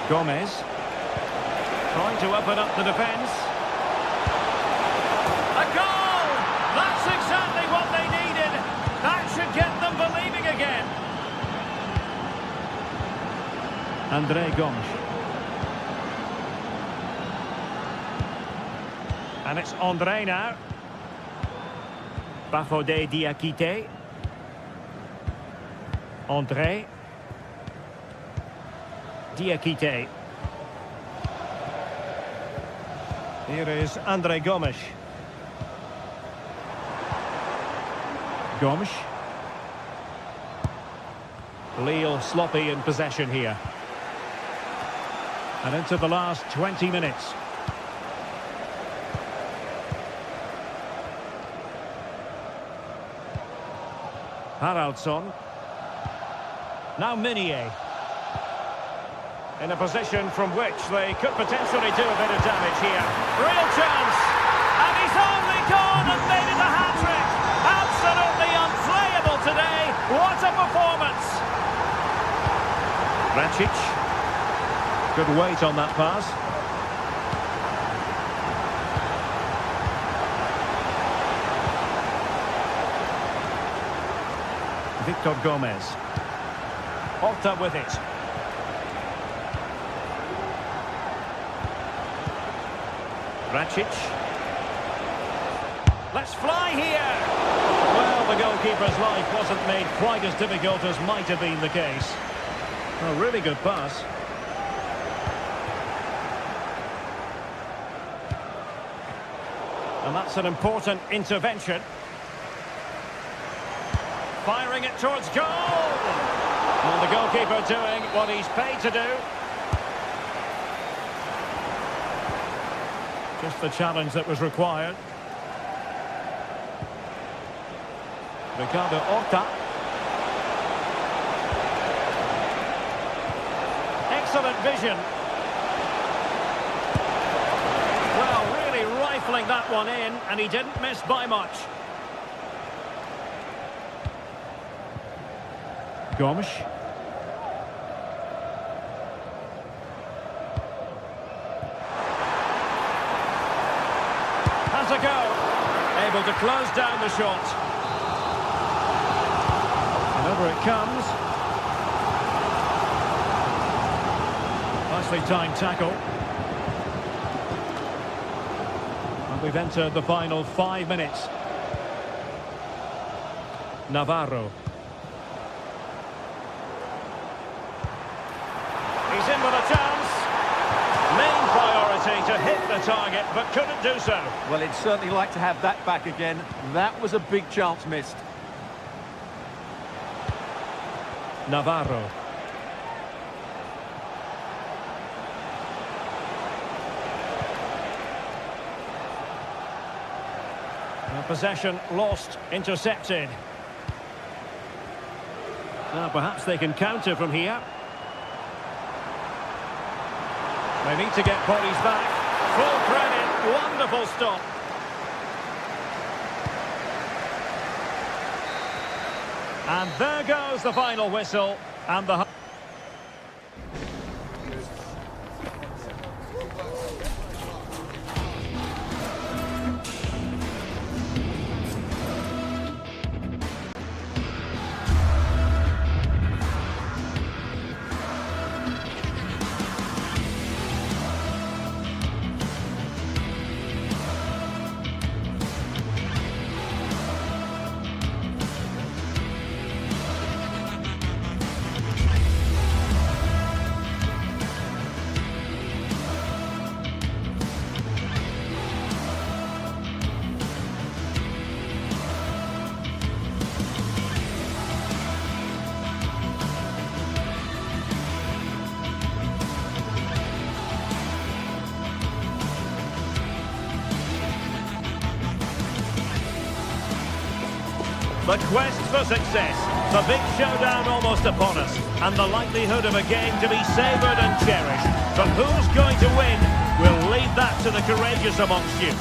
Gomez. Trying to open up the defence. A goal! That's exactly what they needed. That should get them believing again. André Gomes. And it's André now. Bafodé Diakité. André. Diakité. Here is André Gomes. Gomes. Lille sloppy in possession here. And into the last 20 minutes. Haraldsson. Now Meunier. In a position from which they could potentially do a bit of damage here. Real chance! And he's only gone and made it a hat-trick! Absolutely unplayable today! What a performance! Racic. Good weight on that pass. Victor Gomez. Horta with it. Racic. Let's fly here! Well, the goalkeeper's life wasn't made quite as difficult as might have been the case. A really good pass. And that's an important intervention. Firing it towards goal! And the goalkeeper doing what he's paid to do. Just the challenge that was required. Ricardo Horta. Excellent vision. Well, really rifling that one in, and he didn't miss by much. Gomes. Has a go. Able to close down the shot. And over it comes. Nicely timed tackle. And we've entered the final 5 minutes. Navarro. He's in with a chance. Main priority to hit the target, but couldn't do so. Well, he'd certainly like to have that back again. That was a big chance missed. Navarro. And possession lost, intercepted. Now perhaps they can counter from here. They need to get bodies back. Full credit. Wonderful stop. And there goes the final whistle. And the... The quest for success, the big showdown almost upon us, and the likelihood of a game to be savoured and cherished. But who's going to win? We'll leave that to the courageous amongst you.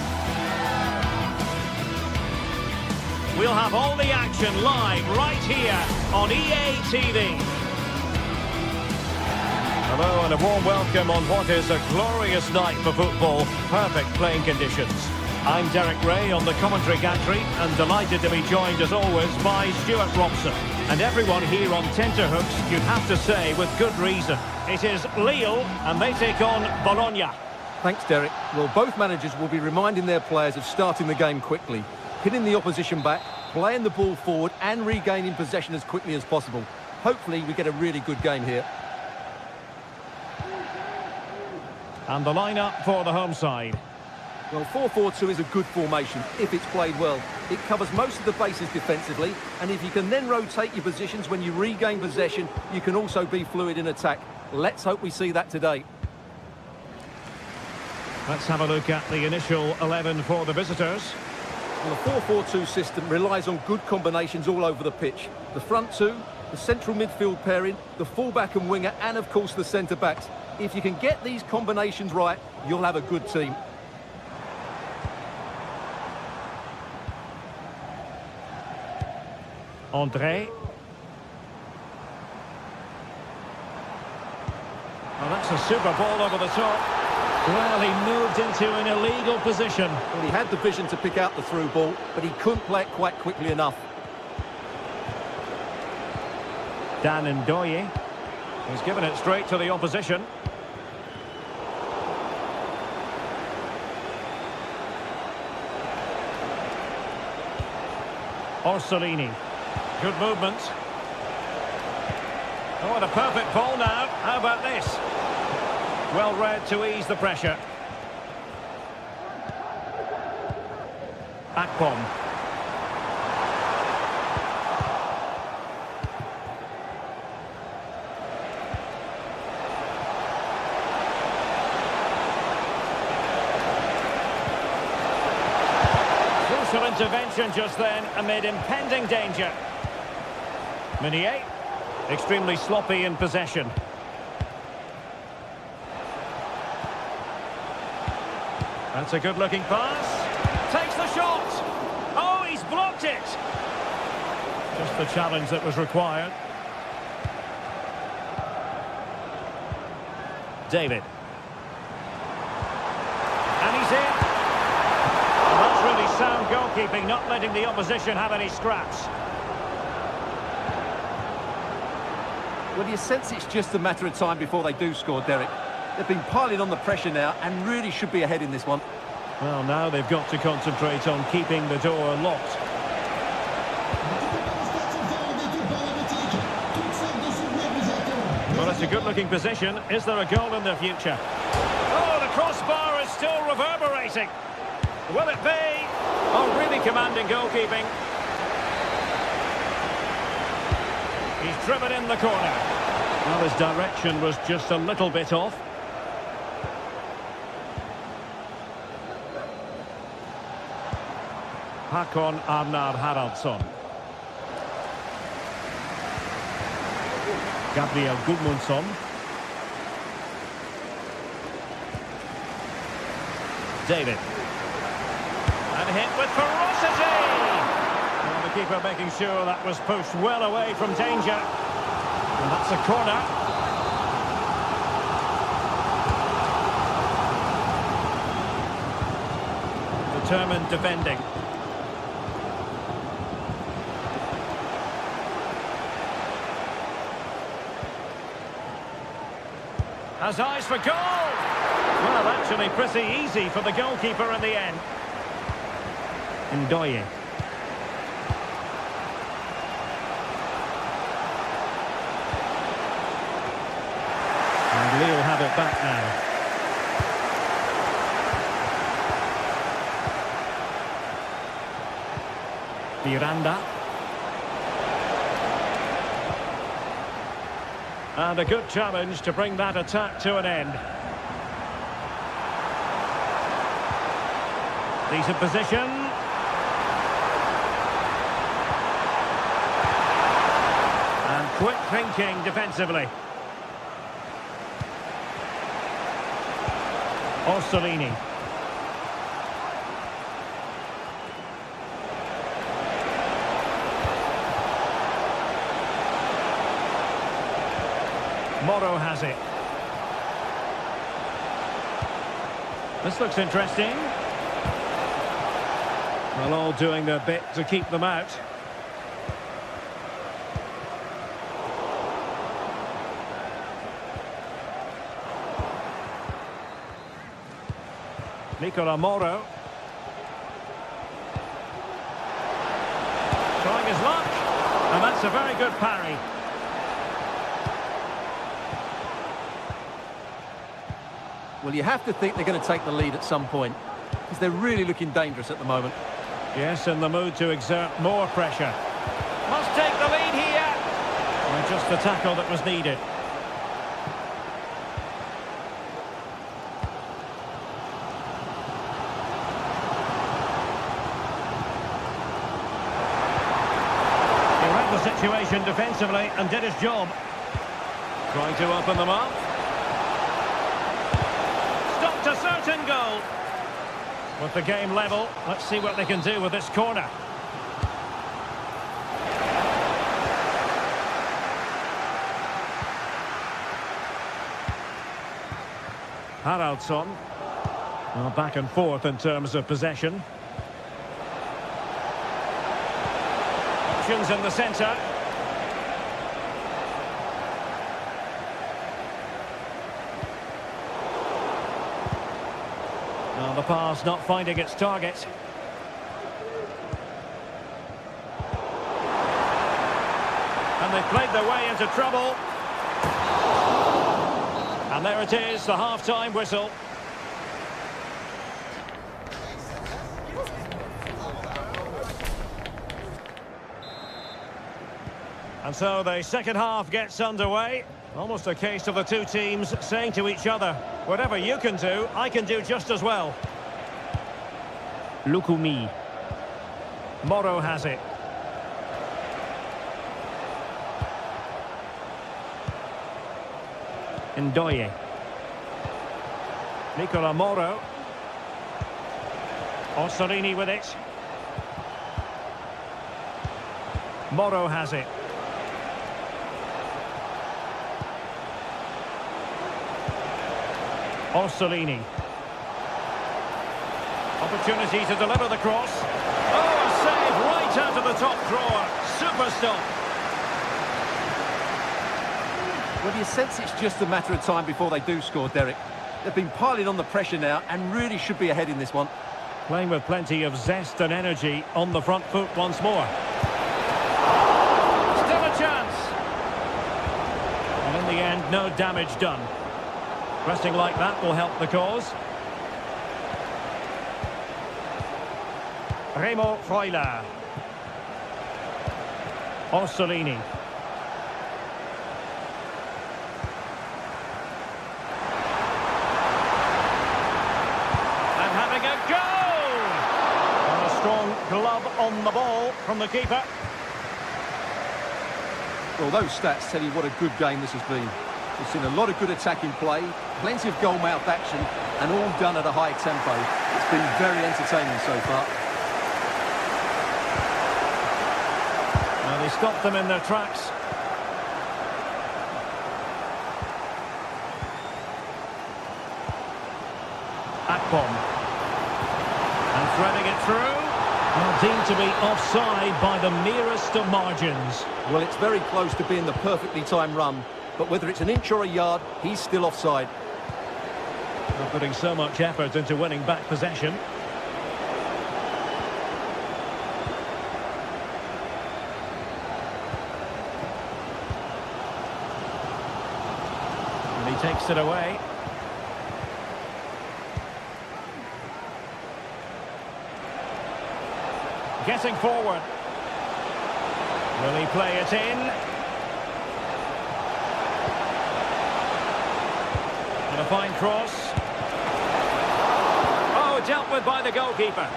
We'll have all the action live right here on EA TV. Hello and a warm welcome on what is a glorious night for football. Perfect playing conditions. I'm Derek Ray on the commentary gantry and delighted to be joined as always by Stuart Robson. And everyone here on tenterhooks, you'd have to say with good reason. It is Lille and they take on Bologna. Thanks, Derek. Well, both managers will be reminding their players of starting the game quickly, hitting the opposition back, playing the ball forward and regaining possession as quickly as possible. Hopefully we get a really good game here. And the lineup for the home side. Well, 4-4-2 is a good formation if it's played well. It covers most of the bases defensively, and if you can then rotate your positions when you regain possession, you can also be fluid in attack. Let's hope we see that today. Let's have a look at the initial 11 for the visitors. Well, the 4-4-2 system relies on good combinations all over the pitch. The front two, the central midfield pairing, the fullback and winger, and of course the centre-backs. If you can get these combinations right, you'll have a good team. André. Well, that's a super ball over the top. Well, he moved into an illegal position. Well, he had the vision to pick out the through ball, but he couldn't play it quite quickly enough. Dan Ndoye. He's given it straight to the opposition. Orsolini. Good movement. Oh, and a perfect ball now. How about this? Well read to ease the pressure. Akpom. Crucial intervention just then amid impending danger. Meunier, extremely sloppy in possession. That's a good-looking pass. Takes the shot. Oh, he's blocked it. Just the challenge that was required. David. And he's in. And that's really sound goalkeeping, not letting the opposition have any scraps. Well, you sense it's just a matter of time before they do score, Derek. They've been piling on the pressure now and really should be ahead in this one. Well, now they've got to concentrate on keeping the door locked. Well, it's a good-looking position. Is there a goal in the future? Oh, the crossbar is still reverberating. Will it be? Oh, really commanding goalkeeping. He's driven in the corner. Well, his direction was just a little bit off. Håkon Arnar Haraldsson. Gabriel Gudmundsson. David. And hit with ferocity! And the keeper making sure that was pushed well away from danger. And that's a corner. Determined defending. Has eyes for goal! Well, actually pretty easy for the goalkeeper in the end. Ndoye. And Lille have it back now. Miranda. And a good challenge to bring that attack to an end. Decent position. And quick thinking defensively. Orsolini. Moro has it. This looks interesting. Well, all doing their bit to keep them out. Nicola Moro. Trying his luck. And that's a very good parry. Well, you have to think they're going to take the lead at some point. because they're really looking dangerous at the moment. Yes, in the mood to exert more pressure. Must take the lead here. And just the tackle that was needed. He read the situation defensively and did his job. Trying to open them up. Stopped a certain goal. With the game level, let's see what they can do with this corner. Haraldsson. Well, back and forth in terms of possession. Options in the centre. Well, the pass not finding its target. And they've played their way into trouble. And there it is, the half-time whistle. And so the second half gets underway. Almost a case of the two teams saying to each other, whatever you can do, I can do just as well. Lukumi. Moro has it. Ndoye. Nicola Moro. Ossorini with it. Moro has it. Orsolini. Opportunity to deliver the cross. Oh, a save right out of the top drawer. Super stop. Well, you sense it's just a matter of time before they do score, Derek. They've been piling on the pressure now and really should be ahead in this one. Playing with plenty of zest and energy on the front foot once more. Still a chance. And in the end, no damage done. Pressing like that will help the cause. Remo Freuler. Orsolini. And having a go! And a strong glove on the ball from the keeper. Well, those stats tell you what a good game this has been. We've seen a lot of good attacking play, plenty of goal-mouth action, and all done at a high tempo. It's been very entertaining so far. Well, they stopped them in their tracks. Akpom. And threading it through. Well, deemed to be offside by the merest of margins. Well, it's very close to being the perfectly timed run. But whether it's an inch or a yard, he's still offside. They're putting so much effort into winning back possession. And he takes it away. Getting forward. Will he play it in? A fine cross. Oh, dealt with by the goalkeeper.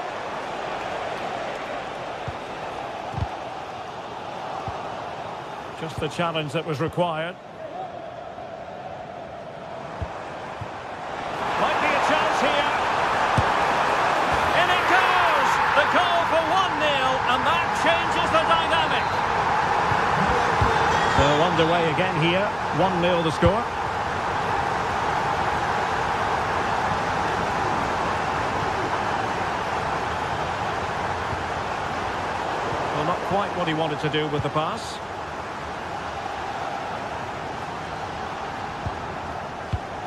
Just the challenge that was required. Might be a chance here. In it goes! The goal for 1-0, and that changes the dynamic. So underway again here. 1-0 the score. Not quite what he wanted to do with the pass.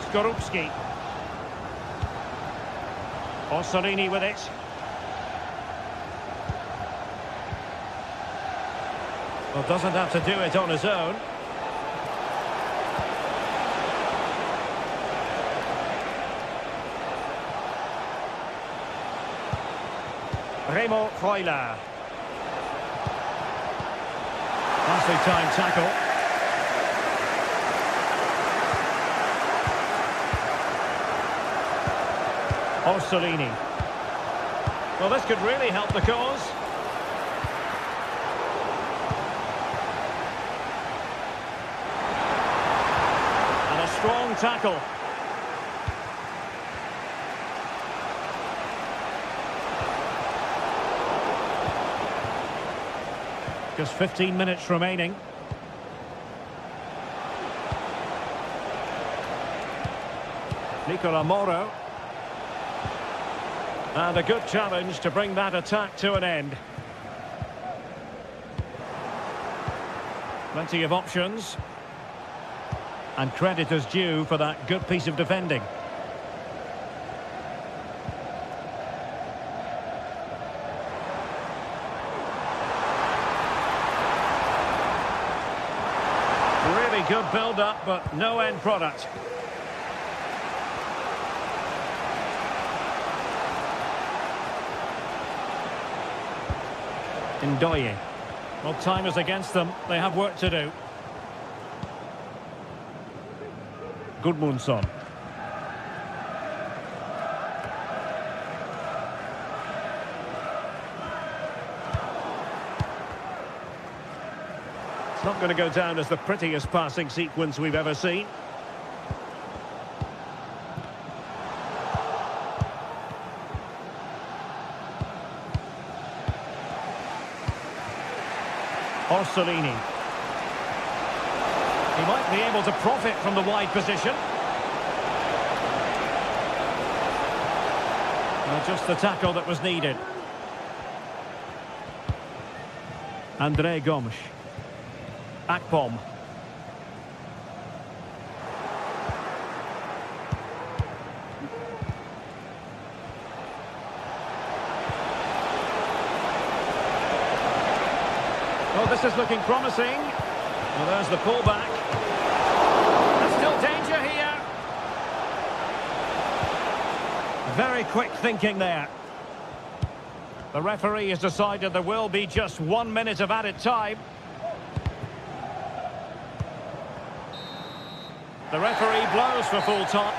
Skorupski. Ossorini with it. Well, doesn't have to do it on his own. Remo Freuler. Nicely timed tackle. Orsolini. Well, this could really help the cause. And a strong tackle. Just 15 minutes remaining. Nicola Moro. And a good challenge to bring that attack to an end. Plenty of options. And credit is due for that good piece of defending. Really good build-up, but no end product. Ndoye. Well, time is against them. They have work to do. Gudmundsson. It's not going to go down as the prettiest passing sequence we've ever seen. Orsolini. He might be able to profit from the wide position. Well, just the tackle that was needed. Andre Gomes. Akpom. Well, this is looking promising. Well, there's the pullback. There's still danger here. Very quick thinking there. The referee has decided there will be just 1 minute of added time. The referee blows for full time.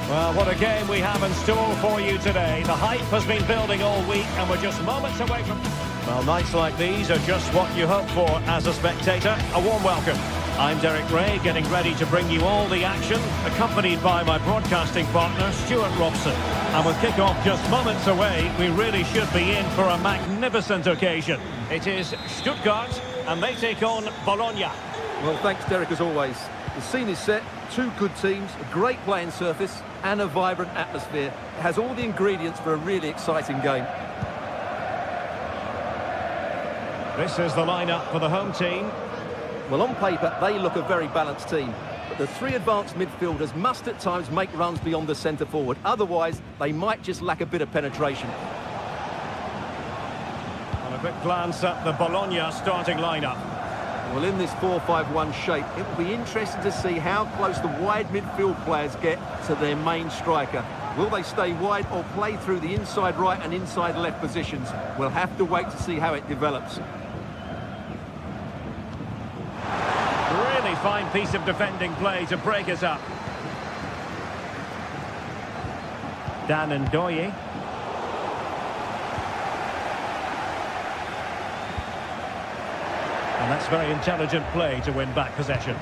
Well, what a game we have in store for you today. The hype has been building all week and we're just moments away from... Well, nights like these are just what you hope for as a spectator. A warm welcome. I'm Derek Ray, getting ready to bring you all the action, accompanied by my broadcasting partner, Stuart Robson. And with kick-off just moments away, we really should be in for a magnificent occasion. It is Stuttgart, and they take on Bologna. Well, thanks, Derek, as always. The scene is set, two good teams, a great playing surface, and a vibrant atmosphere. It has all the ingredients for a really exciting game. This is the lineup for the home team. Well, on paper, they look a very balanced team. But the three advanced midfielders must at times make runs beyond the centre forward. Otherwise, they might just lack a bit of penetration. And a quick glance at the Bologna starting lineup. Well, in this 4-5-1 shape, it will be interesting to see how close the wide midfield players get to their main striker. Will they stay wide or play through the inside right and inside left positions? We'll have to wait to see how it develops. Really fine piece of defending play to break us up. Dan and Ndoye. And that's very intelligent play to win back possession.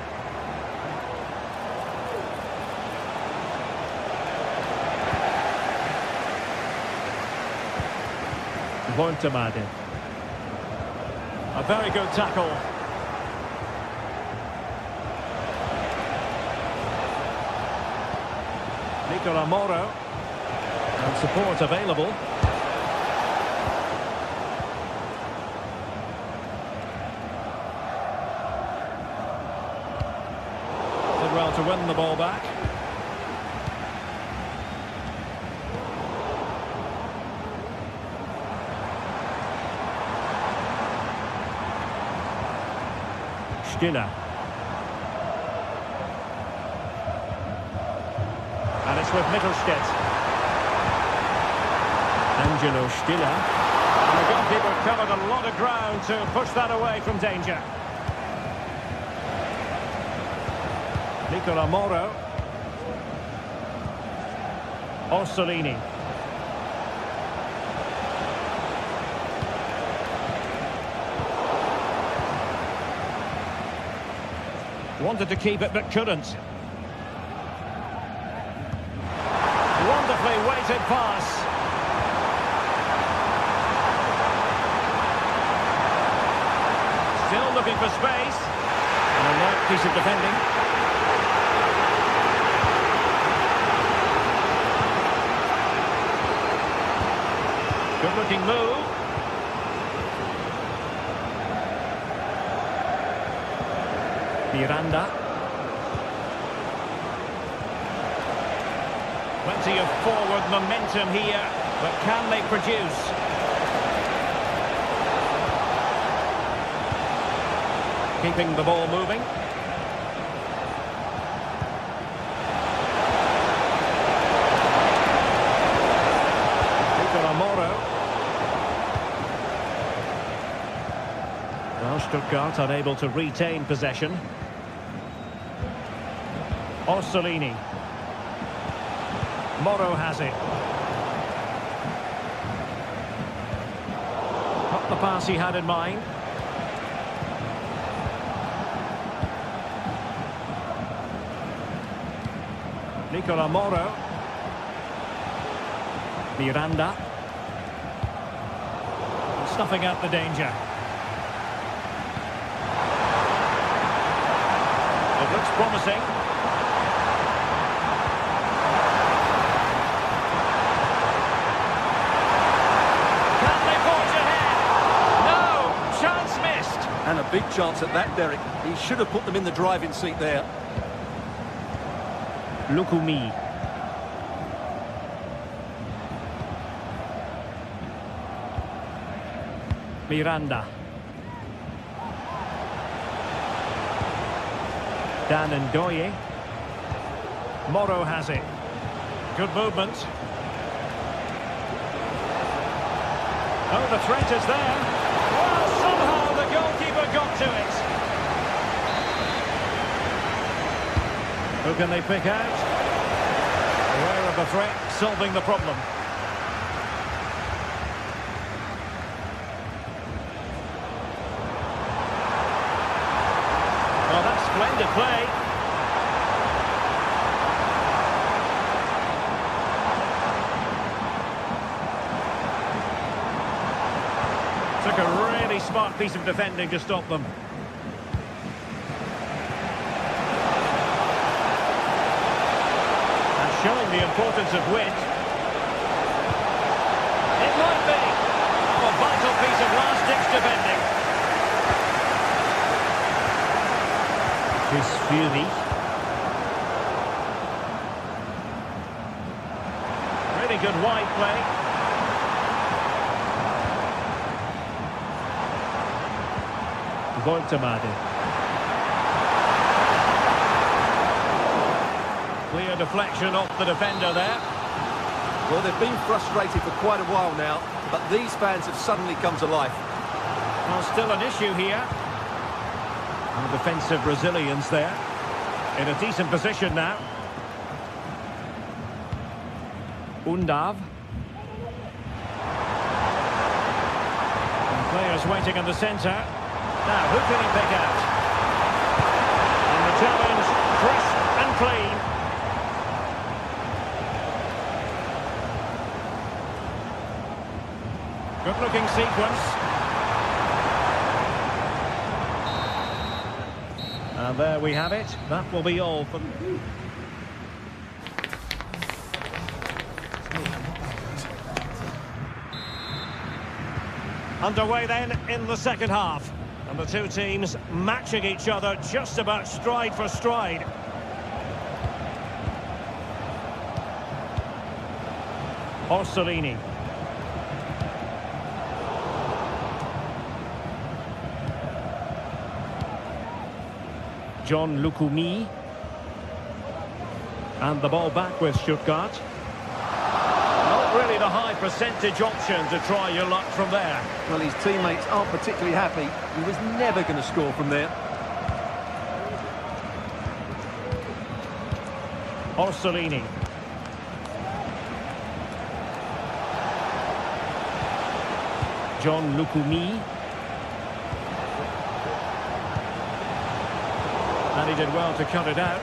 Bontamade. A very good tackle. Nicola Moro. And support available. Did well to win the ball back. Stiller. And it's with Mittelstädt. Angelo Stiller. And the goalkeeper covered a lot of ground to push that away from danger. Nicola Moro. Orsolini. Wanted to keep it but couldn't. Wonderfully weighted pass. Still looking for space. And a nice piece of defending. Good looking move. Miranda. Plenty of forward momentum here, but can they produce? Keeping the ball moving. Nicola Moro. Well, Stuttgart unable to retain possession. Orsolini. Moro has it. Not the pass he had in mind. Nicola Moro. Miranda. Snuffing out the danger. It looks promising. And a big chance at that, Derek. He should have put them in the driving seat there. Lukumi. Miranda. Dan and Ndoye. Moro has it. Good movement. Oh, the threat is there. Well, somehow the goalkeeper got to it. Who can they pick out? Aware of the threat, solving the problem. Well, that's splendid play. Took a really smart piece of defending to stop them. And showing the importance of wit. It might be a vital piece of last-ditch defending. Chris Fury. Really good wide play. Voltemade. Clear deflection off the defender there. Well, they've been frustrated for quite a while now, but these fans have suddenly come to life. Well, still an issue here. And defensive Brazilians there. In a decent position now. Undav. And players waiting in the centre. Now, who can he pick out? And the challenge, crisp and clean. Good-looking sequence. And there we have it. That will be all for... Underway then in the second half. And the two teams matching each other just about stride for stride. Orsolini. John Lukumi. And the ball back with Stuttgart. Not really the high percentage option to try your luck from there. Well, his teammates aren't particularly happy. He was never going to score from there. Orsolini. John Lukumi. And he did well to cut it out.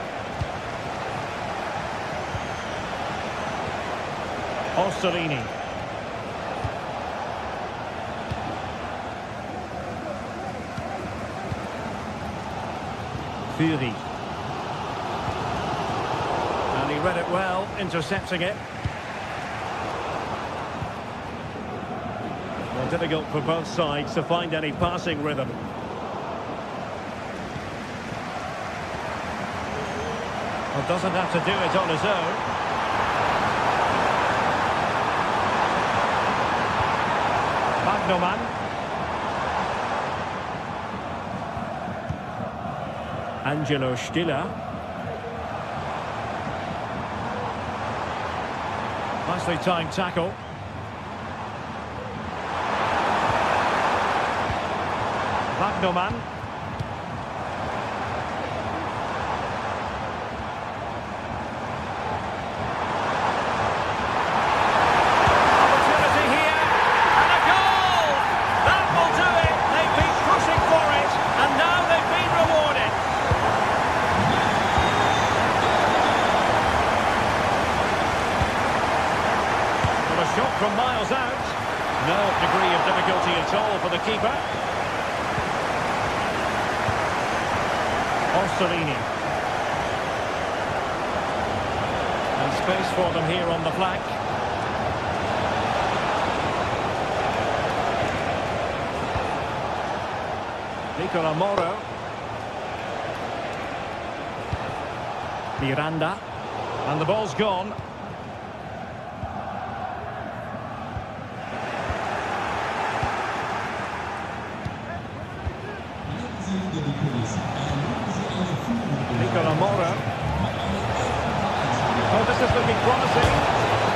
Orsolini. Fury. And he read it well, intercepting it. Well, difficult for both sides to find any passing rhythm. Well, doesn't have to do it on his own. Magnoman. Angelo Stiller. Nicely timed tackle. Magnoman. Shot from miles out. No degree of difficulty at all for the keeper. Orsolini. And space for them here on the flank. Nicola Moro. Miranda. And the ball's gone. Nicola Moro. Oh, this is looking promising.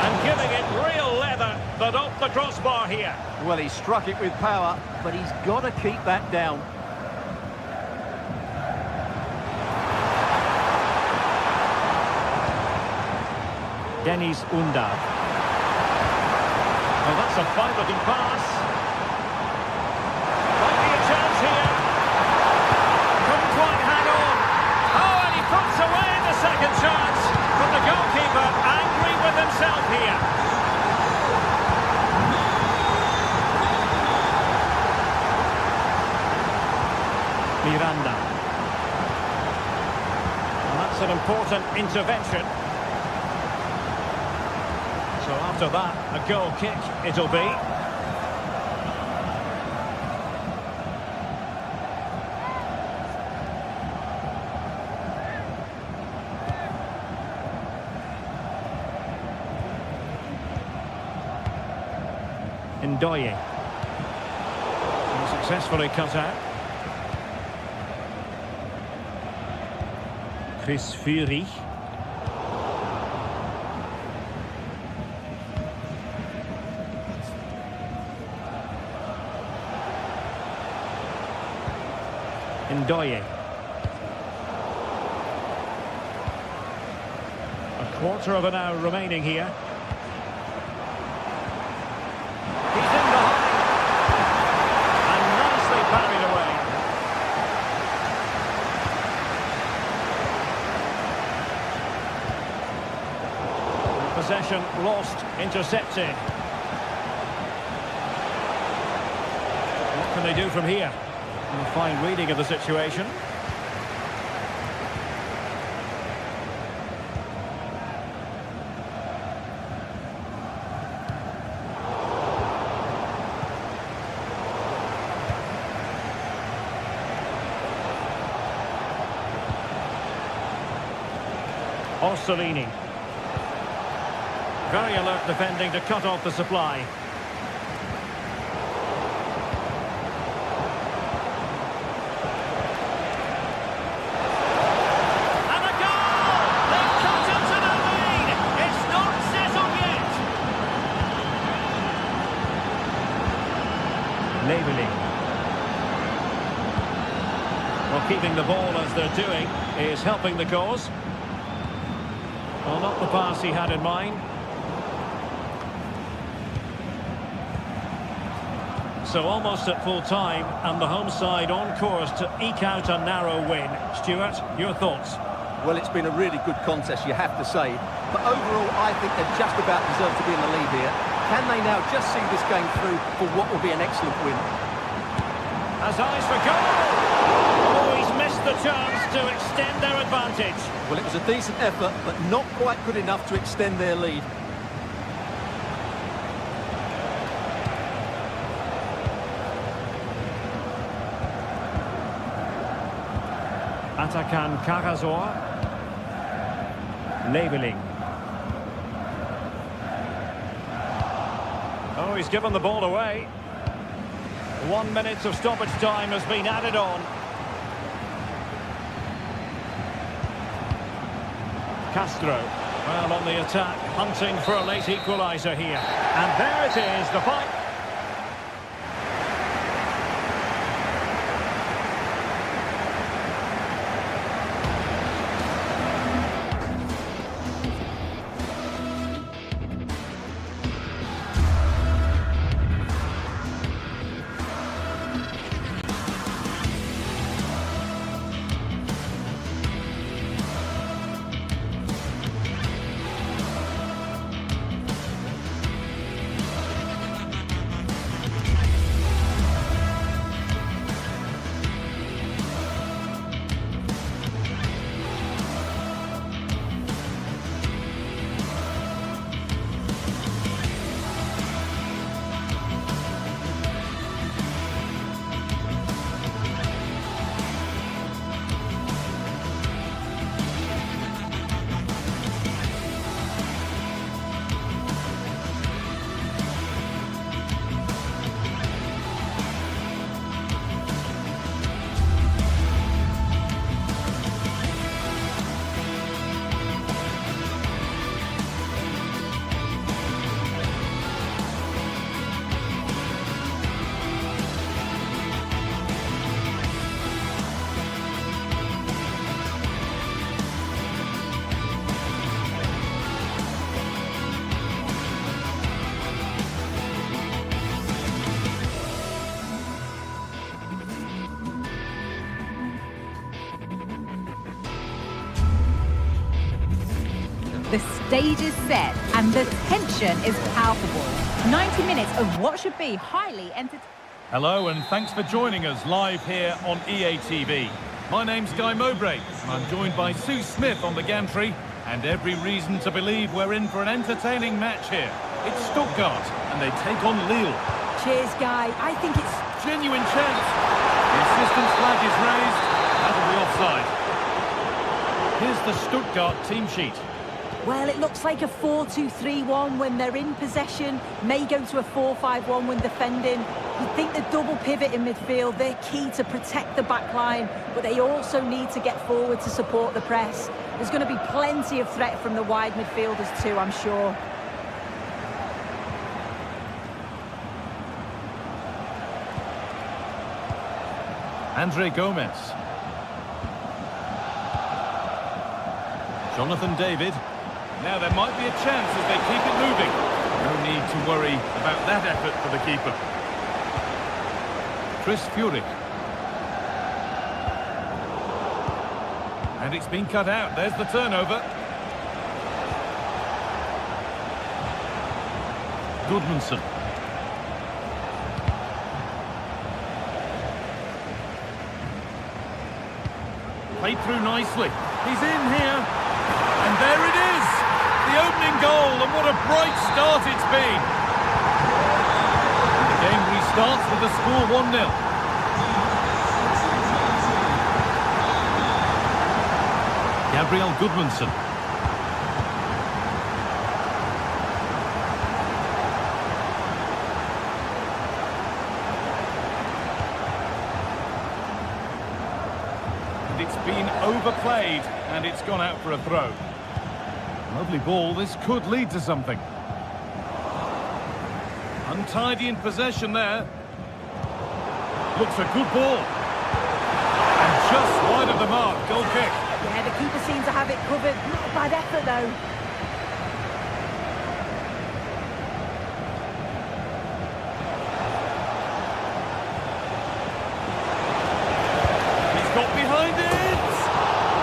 And giving it real leather, but off the crossbar here. Well, he struck it with power, but he's got to keep that down. Dennis Undav. Oh, that's a fine-looking pass. Might be a chance here. Couldn't quite hang on. Oh, and he puts away the second chance. But the goalkeeper angry with himself here. Miranda. And that's an important intervention. So after that, a goal kick it'll be. Ndoye. Successfully cut out. Chris Fury. Ndoye. A quarter of an hour remaining here. He's in behind. And nicely parried away. Possession lost, intercepted. What can they do from here? A fine reading of the situation. Orsolini. Very alert defending to cut off the supply. And a goal! They've cut into the lead! It's not settled yet! Leveling. Well, keeping the ball as they're doing is helping the cause. Well, not the pass he had in mind. So almost at full time, and the home side on course to eke out a narrow win. Stuart, your thoughts? Well, it's been a really good contest, you have to say. But overall, I think they just about deserve to be in the lead here. Can they now just see this game through for what will be an excellent win? Has eyes for goal! Oh, he's missed the chance to extend their advantage. Well, it was a decent effort, but not quite good enough to extend their lead. Atakan Karazor. Leveling. Oh, he's given the ball away. 1 minute of stoppage time has been added on. Castro, well, on the attack, hunting for a late equaliser here. And there it is, the fight. The stage is set and the tension is palpable. 90 minutes of what should be highly entertaining. Hello and thanks for joining us live here on EA TV. My name's Guy Mowbray and I'm joined by Sue Smith on the gantry, and every reason to believe we're in for an entertaining match here. It's Stuttgart and they take on Lille. Cheers, Guy. I think it's... Genuine chance. The assistant's flag is raised. That'll be offside. Here's the Stuttgart team sheet. Well, it looks like a 4-2-3-1 when they're in possession, may go to a 4-5-1 when defending. You think the double pivot in midfield, they're key to protect the back line, but they also need to get forward to support the press. There's going to be plenty of threat from the wide midfielders too, I'm sure. Andre Gomez. Jonathan David. Now there might be a chance as they keep it moving. No need to worry about that effort for the keeper. Chris Furyk. And it's been cut out. There's the turnover. Goodmanson. Played through nicely. He's in here. And there it is. The opening goal, and what a bright start it's been. The game restarts with the score 1-0. Gabriel Goodmanson. And it's been overplayed, and it's gone out for a throw. Lovely ball, this could lead to something. Untidy in possession there. Looks a good ball. And just wide of the mark, goal kick. Yeah, the keeper seems to have it covered. Not a bad effort though. He's got behind it.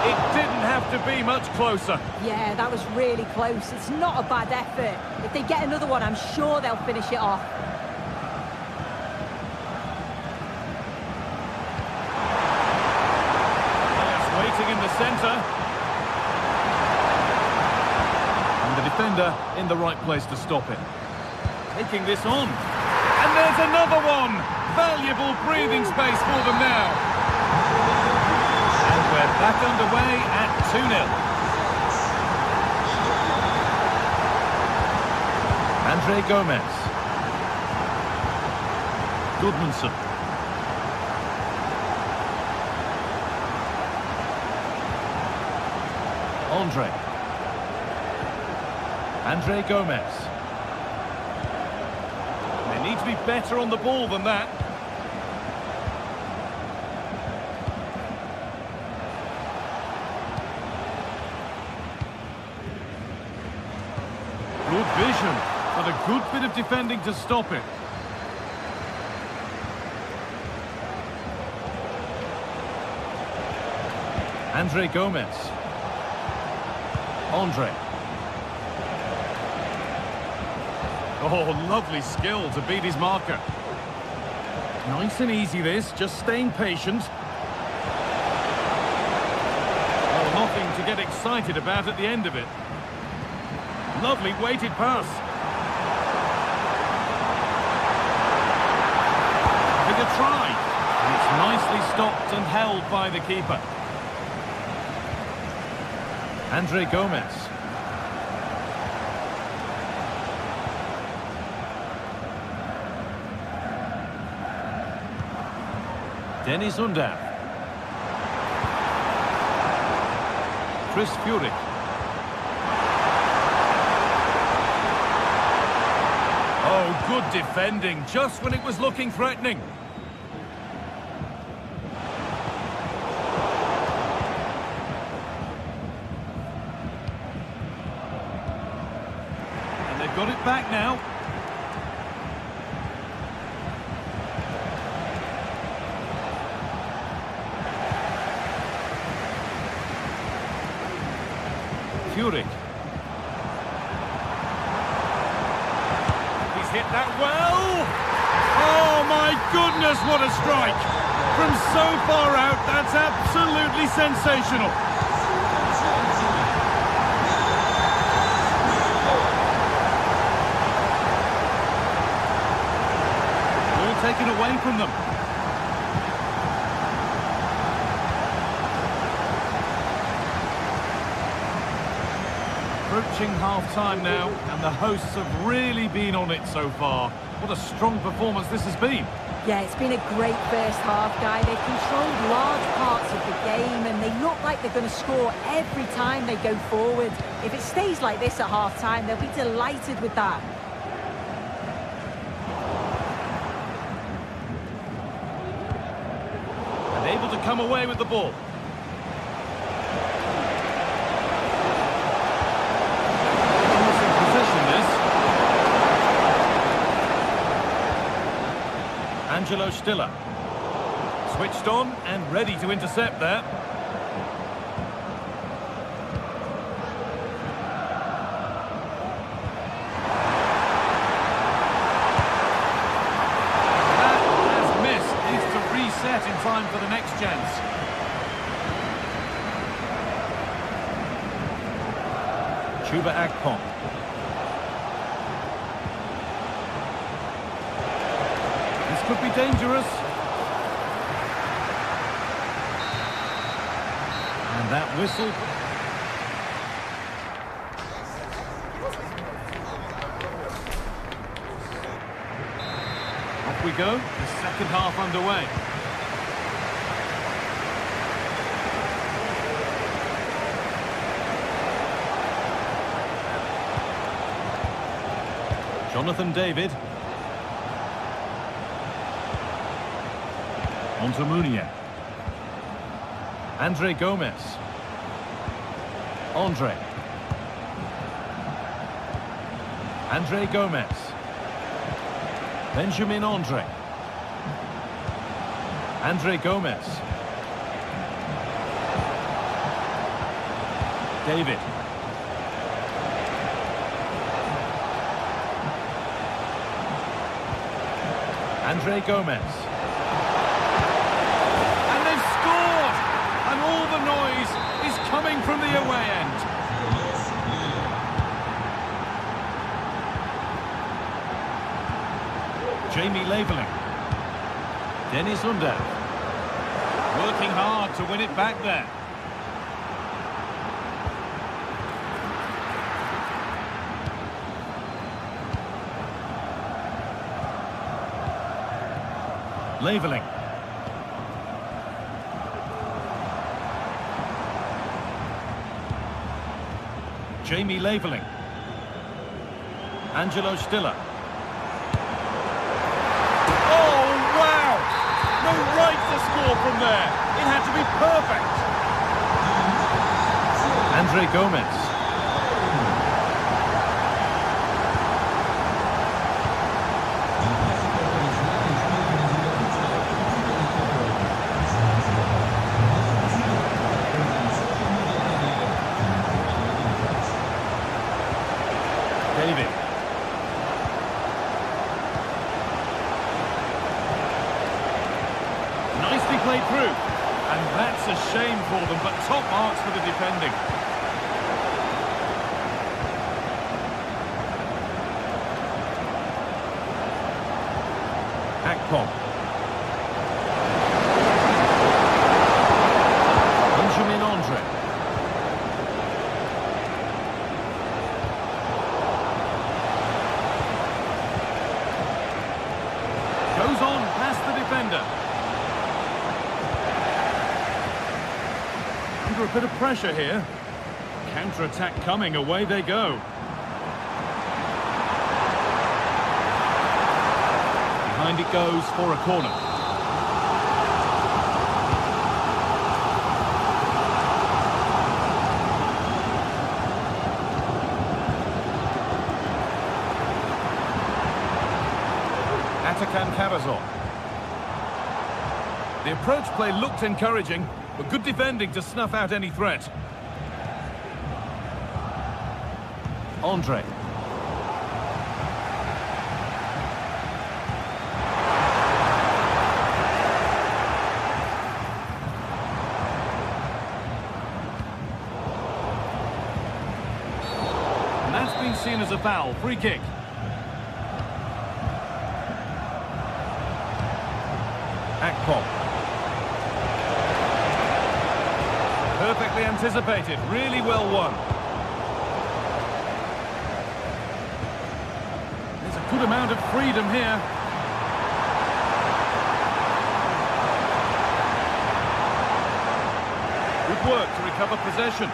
It didn't have to be much closer. Yeah, that was really close. It's not a bad effort. If they get another one, I'm sure they'll finish it off. That's waiting in the centre. And the defender in the right place to stop it. Taking this on. And there's another one. Valuable breathing space for them now. And we're back underway at 2-0. Andre Gomez. Goodmanson. Andre Gomez. They need to be better on the ball than that. Good vision, but a good bit of defending to stop it. Andre Gomez. Andre. Oh, lovely skill to beat his marker. Nice and easy this, just staying patient. Well, nothing to get excited about at the end of it. Lovely weighted pass. Having a try. And it's nicely stopped and held by the keeper. Andre Gomez. Dennis Undav. Chris Furyk. Oh, good defending, just when it was looking threatening. And they've got it back now. Furyk. He's hit that well. Oh my goodness, what a strike. From so far out, that's absolutely sensational. Ball taken away from them. Approaching half-time now, and the hosts have really been on it so far. What a strong performance this has been. Yeah, it's been a great first half, Guy. They've controlled large parts of the game, and they look like they're going to score every time they go forward. If it stays like this at half-time, they'll be delighted with that. And able to come away with the ball. Angelo Stiller. Switched on and ready to intercept there. That has missed. Needs to reset in time for the next chance. Chuba Akpom. Could be dangerous. And that whistle. Off we go. The second half underway. Jonathan David. Montemunier. Andre Gomez. Andre Gomez. Benjamin Andre Gomez. David. Andre Gomez. And all the noise is coming from the away end. Jamie Laveling. Dennis Under. Working hard to win it back there. Laveling. Jamie Laveling. Angelo Stiller. Oh, wow! No right to score from there. It had to be perfect. Andre Gomez. David. Nicely played through. And that's a shame for them, but top marks for the defending. Akpom. Benjamin Andre. Goes on past the defender. Under a bit of pressure here. Counter-attack coming, away they go. Behind it goes for a corner. Atakan Karazor. The approach play looked encouraging, but good defending to snuff out any threat. Andre. And that's been seen as a foul. Free kick. Akpom. Perfectly anticipated, really well won. Good amount of freedom here. Good work to recover possession.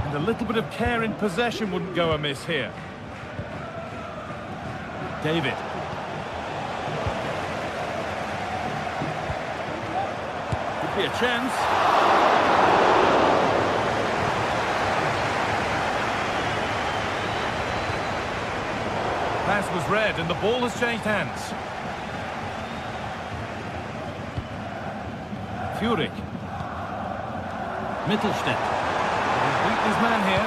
And a little bit of care in possession wouldn't go amiss here. David. Could be a chance. Pass was read and the ball has changed hands. Furyk. Mittelstädt. He's beaten his man here.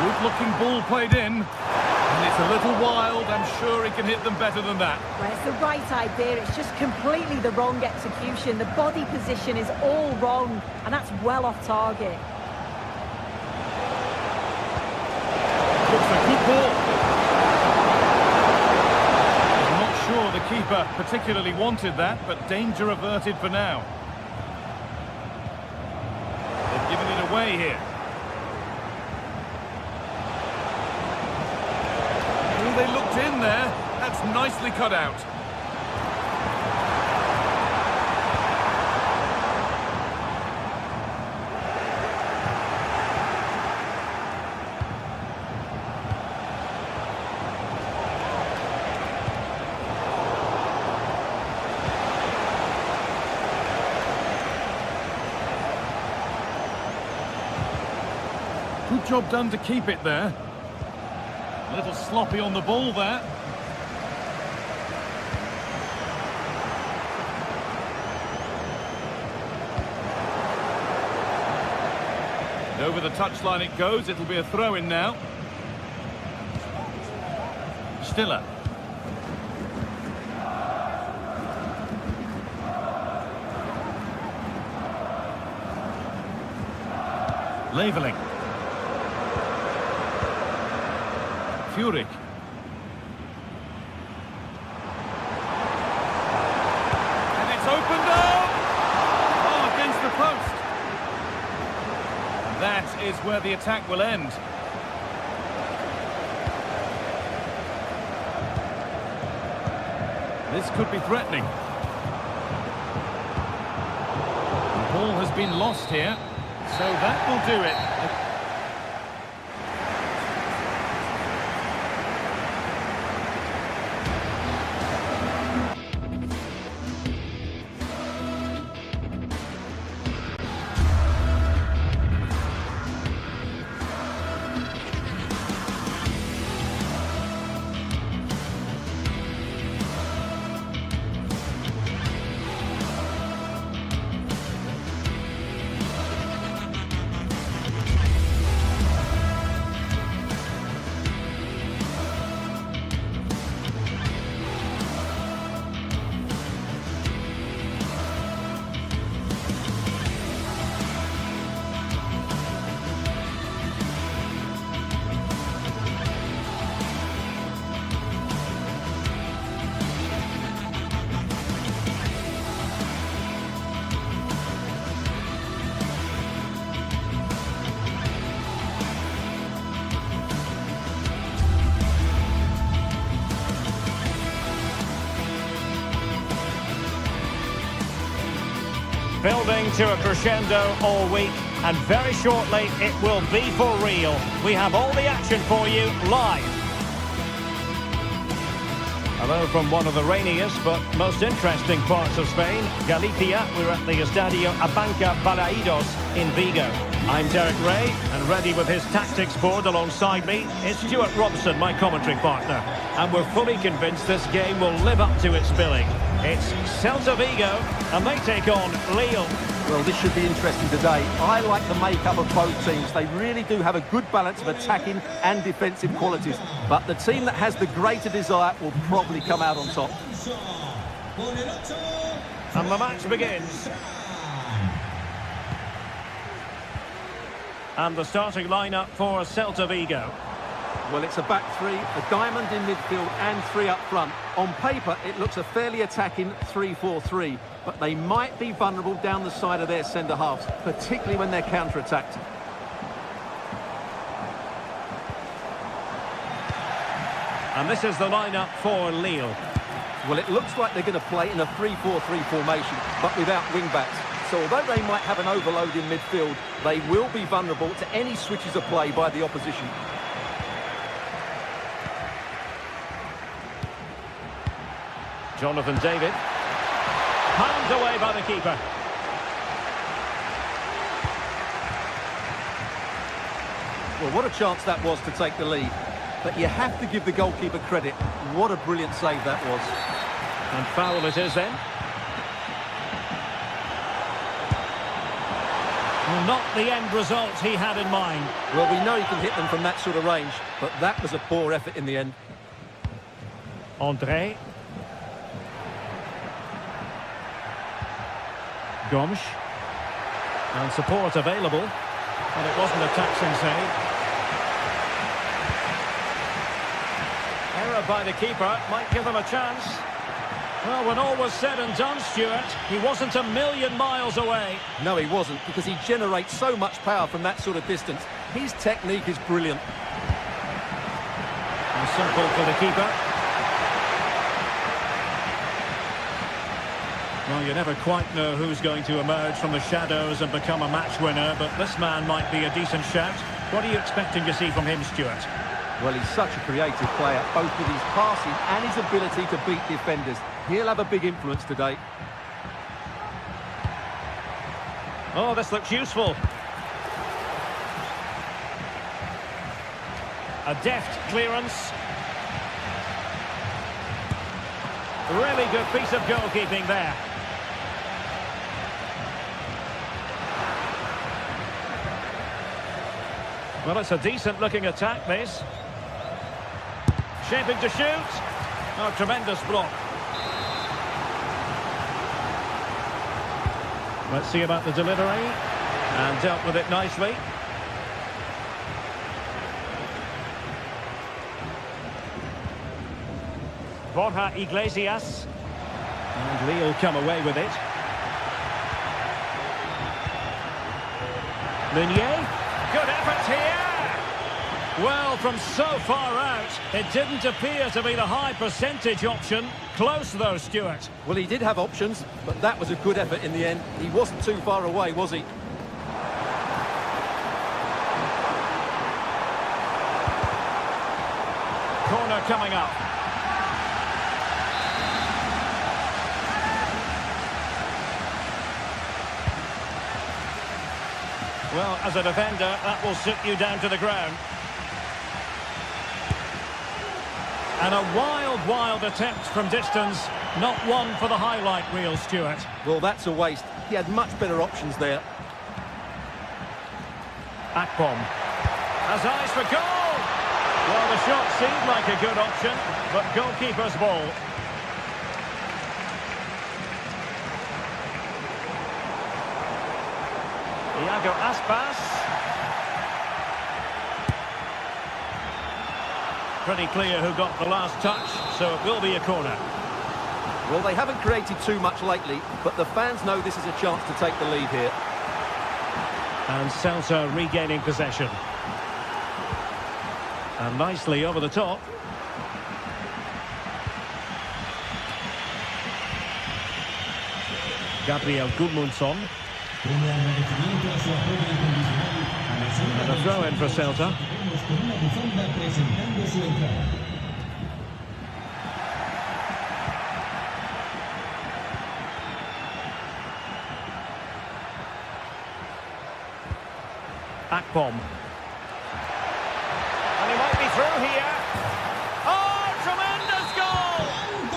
Good looking ball played in. And it's a little wild. I'm sure he can hit them better than that. Well, it's the right idea. It's just completely the wrong execution. The body position is all wrong. And that's well off target. Looks a good ball. I'm not sure the keeper particularly wanted that, but danger averted for now. They've given it away here. Oh, they looked in there. That's nicely cut out. Good job done to keep it there. A little sloppy on the ball there. And over the touchline it goes. It'll be a throw-in now. Stiller. Leveling. Furyk. And it's opened up! Oh, against the post. That is where the attack will end. This could be threatening. The ball has been lost here, so that will do it. Building to a crescendo all week, and very shortly it will be for real. We have all the action for you live. Hello from one of the rainiest but most interesting parts of Spain, Galicia. We're at the Estadio Abanca Balaidos in Vigo. I'm Derek Ray, and ready with his tactics board alongside me is Stuart Robson, my commentary partner. And we're fully convinced this game will live up to its billing. It's Celta Vigo, and they take on Lille. Well, this should be interesting today. I like the makeup of both teams. They really do have a good balance of attacking and defensive qualities. But the team that has the greater desire will probably come out on top. And the match begins. And the starting lineup for Celta Vigo. Well, it's a back three, a diamond in midfield and three up front. On paper, it looks a fairly attacking 3-4-3, but they might be vulnerable down the side of their centre-halves, particularly when they're counter-attacked. And this is the lineup for Lille. Well, it looks like they're going to play in a 3-4-3 formation, but without wing-backs. So although they might have an overload in midfield, they will be vulnerable to any switches of play by the opposition. Jonathan David. Pounded away by the keeper. Well, what a chance that was to take the lead. But you have to give the goalkeeper credit. What a brilliant save that was. And foul it is then. Well, not the end result he had in mind. Well, we know he can hit them from that sort of range, but that was a poor effort in the end. André. Gomes. And support available. And it wasn't a taxing save. Error by the keeper might give them a chance. Well, when all was said and done, Stuart, he wasn't a million miles away. No, he wasn't, because he generates so much power from that sort of distance. His technique is brilliant. And simple for the keeper. Well, you never quite know who's going to emerge from the shadows and become a match winner, but this man might be a decent shout. What are you expecting to see from him, Stuart? Well, he's such a creative player, both with his passing and his ability to beat defenders. He'll have a big influence today. Oh, this looks useful. A deft clearance. Really good piece of goalkeeping there. Well, it's a decent-looking attack, this. Shaping to shoot. Oh, tremendous block. Let's see about the delivery. And dealt with it nicely. Borja Iglesias. And Lille come away with it. Meunier. Good effort here. Well, from so far out, it didn't appear to be the high percentage option. Close, though, Stuart. Well, he did have options, but that was a good effort in the end. He wasn't too far away, was he? Corner coming up. Well, as a defender, that will sit you down to the ground. And a wild attempt from distance. Not one for the highlight reel, Stuart. Well, that's a waste. He had much better options there. Akpom has eyes for goal. Well, the shot seemed like a good option, but goalkeeper's ball. Iago Aspas. Pretty clear who got the last touch, so it will be a corner. Well, they haven't created too much lately, but the fans know this is a chance to take the lead here. And Celta regaining possession. And nicely over the top. Gabriel Gudmundsson. And a throw in for Celta. Akpom. And he might be through here. Oh, tremendous goal!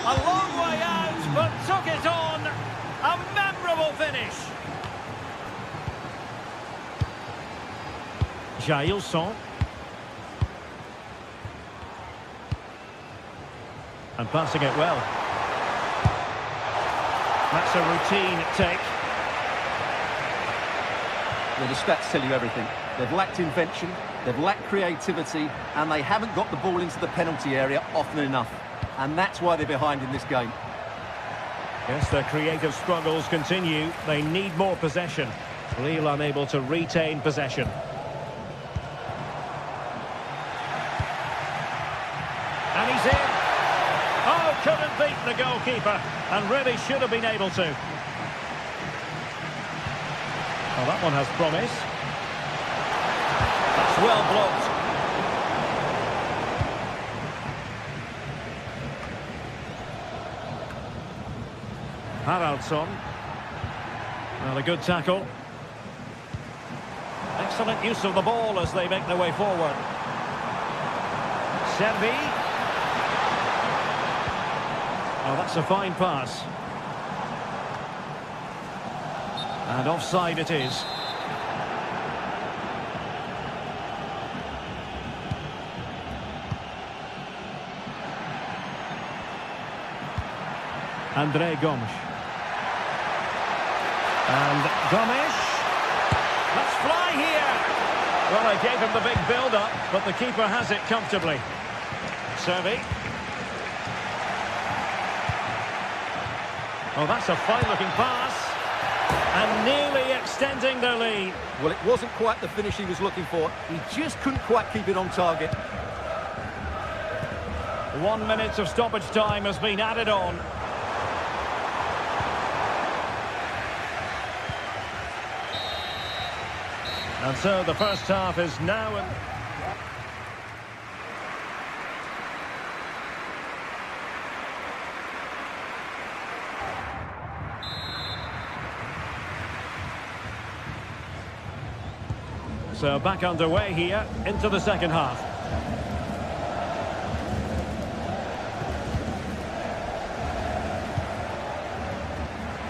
A long way out, but took it on. A memorable finish. Jailson. And passing it well. That's a routine take. Well, the stats tell you everything. They've lacked invention, they've lacked creativity, and they haven't got the ball into the penalty area often enough. And that's why they're behind in this game. Yes, their creative struggles continue. They need more possession. Lille unable to retain possession. And he's in. goalkeeper, and really should have been able to. Well, that one has promise. That's well blocked. Haraldsson. Well, a good tackle. Excellent use of the ball as they make their way forward. Servi. Oh, that's a fine pass. And offside it is. Andre Gomes. And Gomes. Let's fly here. Well, they gave him the big build-up, but the keeper has it comfortably. Servi. Oh, that's a fine-looking pass. And nearly extending their lead. Well, it wasn't quite the finish he was looking for. He just couldn't quite keep it on target. 1 minute of stoppage time has been added on. And so the first half is now... So back underway here into the second half.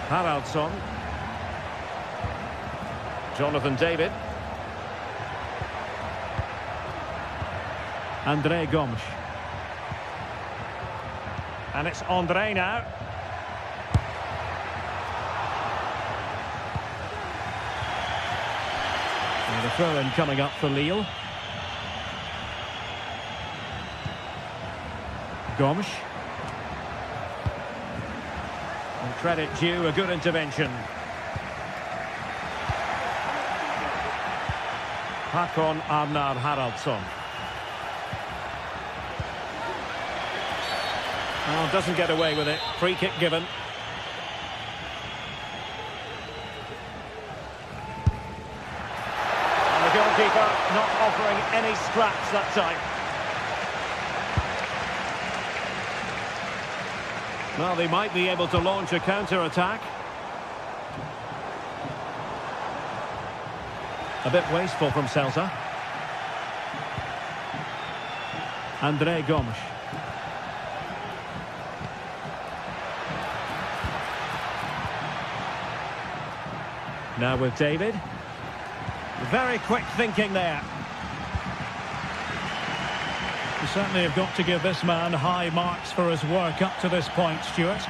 Haraldsson. Jonathan David. Andre Gomes. And it's Andre now. And the throw-in coming up for Lille. Gomes. And credit due, a good intervention. Hakon Arnar Haraldsson. Oh, doesn't get away with it. Free kick given. And the goalkeeper not offering any scraps that time. Well, they might be able to launch a counter-attack. A bit wasteful from Celta. Andre Gomes. Now with David. Very quick thinking there. You certainly have got to give this man high marks for his work up to this point, Stuart.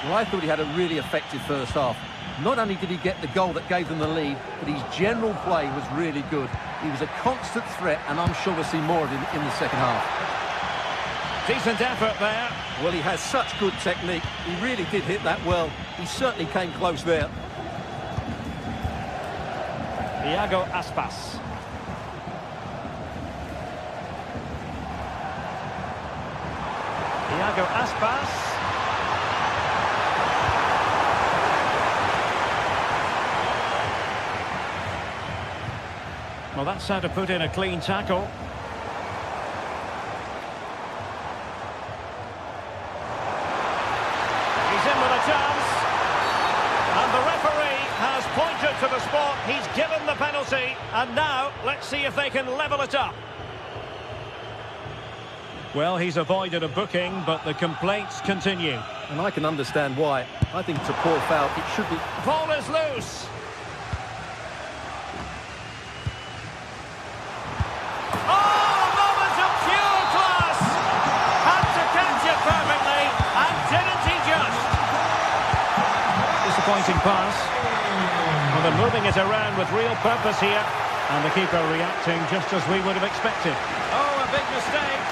Well, I thought he had a really effective first half. Not only did he get the goal that gave them the lead, but his general play was really good. He was a constant threat, and I'm sure we'll see more of him in the second half. Decent effort there. Well, he has such good technique. He really did hit that well. He certainly came close there. Iago Aspas. Iago Aspas. Well, that's how to put in a clean tackle. He's in with a chance. And the referee has pointed to the spot. He's given the penalty. And now, let's see if they can level it up. Well, he's avoided a booking, but the complaints continue. And I can understand why. I think it's a poor foul. It should be... Ball is loose. Oh, moment of pure class. Had to catch it perfectly, and didn't he just? Disappointing pass. Well, they're moving it around with real purpose here. And the keeper reacting just as we would have expected. Oh, a big mistake.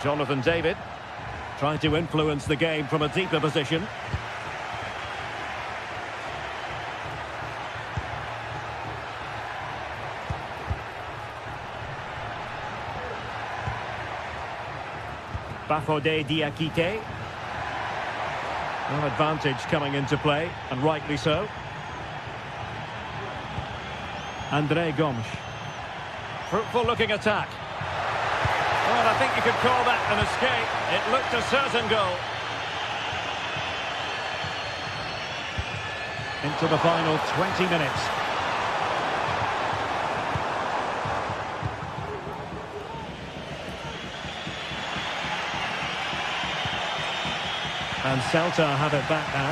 Jonathan David trying to influence the game from a deeper position. Bafodé Diakité. An advantage coming into play, and rightly so. André Gomes. Fruitful looking attack. Well, I think you could call that an escape. It looked a certain goal. Into the final 20 minutes. And Celta have it back now.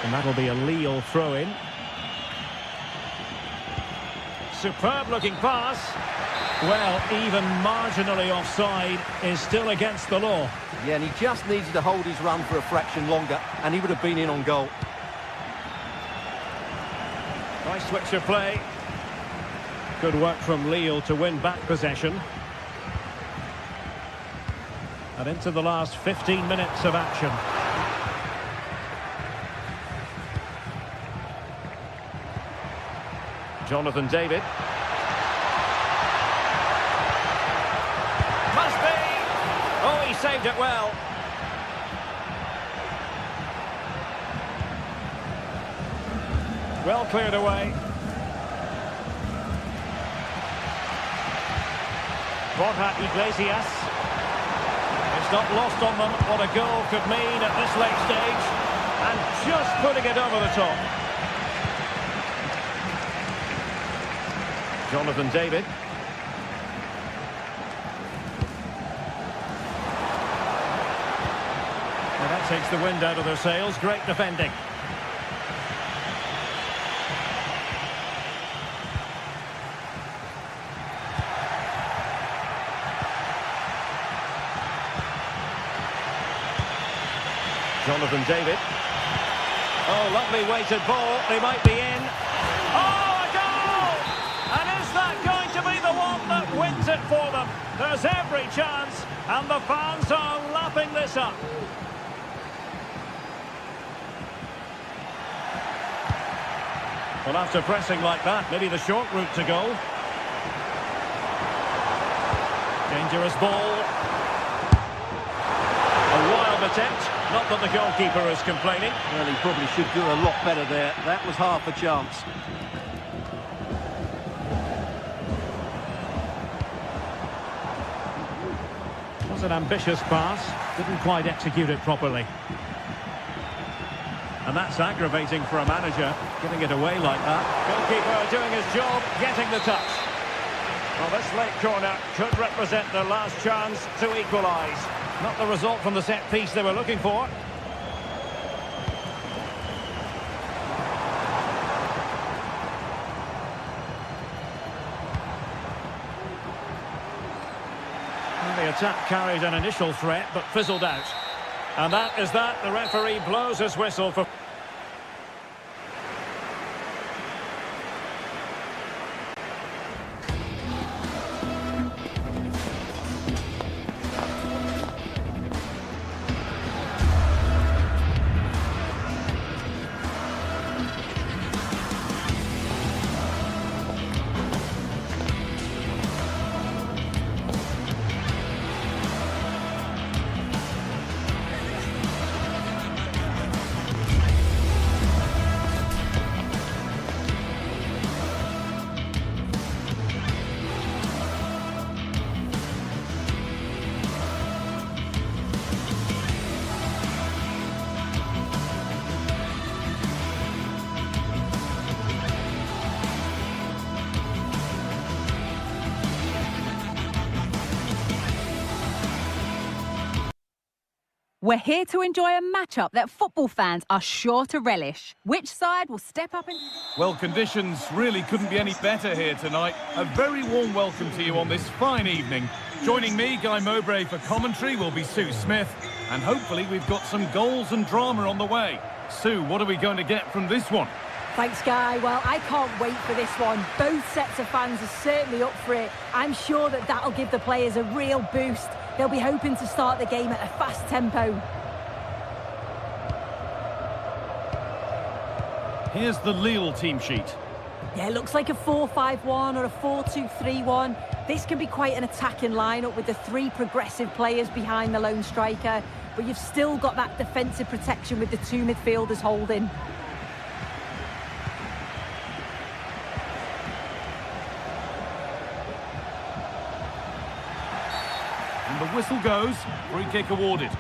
And that'll be a Lille throw-in. Superb looking pass. Well, even marginally offside is still against the law. Yeah, and he just needed to hold his run for a fraction longer, and he would have been in on goal. Nice switch of play. Good work from Lille to win back possession. And into the last 15 minutes of action. Jonathan David. Must be! Oh, he saved it well. Well cleared away. Borja Iglesias. It's not lost on them what a goal could mean at this late stage. And just putting it over the top. Jonathan David. Well, that takes the wind out of their sails. Great defending. Jonathan David. Oh, lovely weighted ball. They might be in. Oh, a goal! And is that going to be the one that wins it for them? There's every chance, and the fans are lapping this up. Well, after pressing like that, maybe the short route to goal. Dangerous ball. A wild attempt. Not that the goalkeeper is complaining. Well, he probably should do a lot better there. That was half a chance. It was an ambitious pass. Didn't quite execute it properly. And that's aggravating for a manager, giving it away like that. Goalkeeper doing his job, getting the touch. Well, this late corner could represent their last chance to equalise. Not the result from the set piece they were looking for. Well, the attack carried an initial threat, but fizzled out. And that is that. The referee blows his whistle for... We're here to enjoy a matchup that football fans are sure to relish. Which side will step up and... Well, conditions really couldn't be any better here tonight. A very warm welcome to you on this fine evening. Joining me, Guy Mowbray, for commentary will be Sue Smith. And hopefully we've got some goals and drama on the way. Sue, what are we going to get from this one? Thanks, Guy. Well, I can't wait for this one. Both sets of fans are certainly up for it. I'm sure that that'll give the players a real boost. They'll be hoping to start the game at a fast tempo. Here's the Lille team sheet. Yeah, it looks like a 4-5-1 or a 4-2-3-1. This can be quite an attacking lineup with the 3 progressive players behind the lone striker, but you've still got that defensive protection with the 2 midfielders holding. And the whistle goes. Free kick awarded.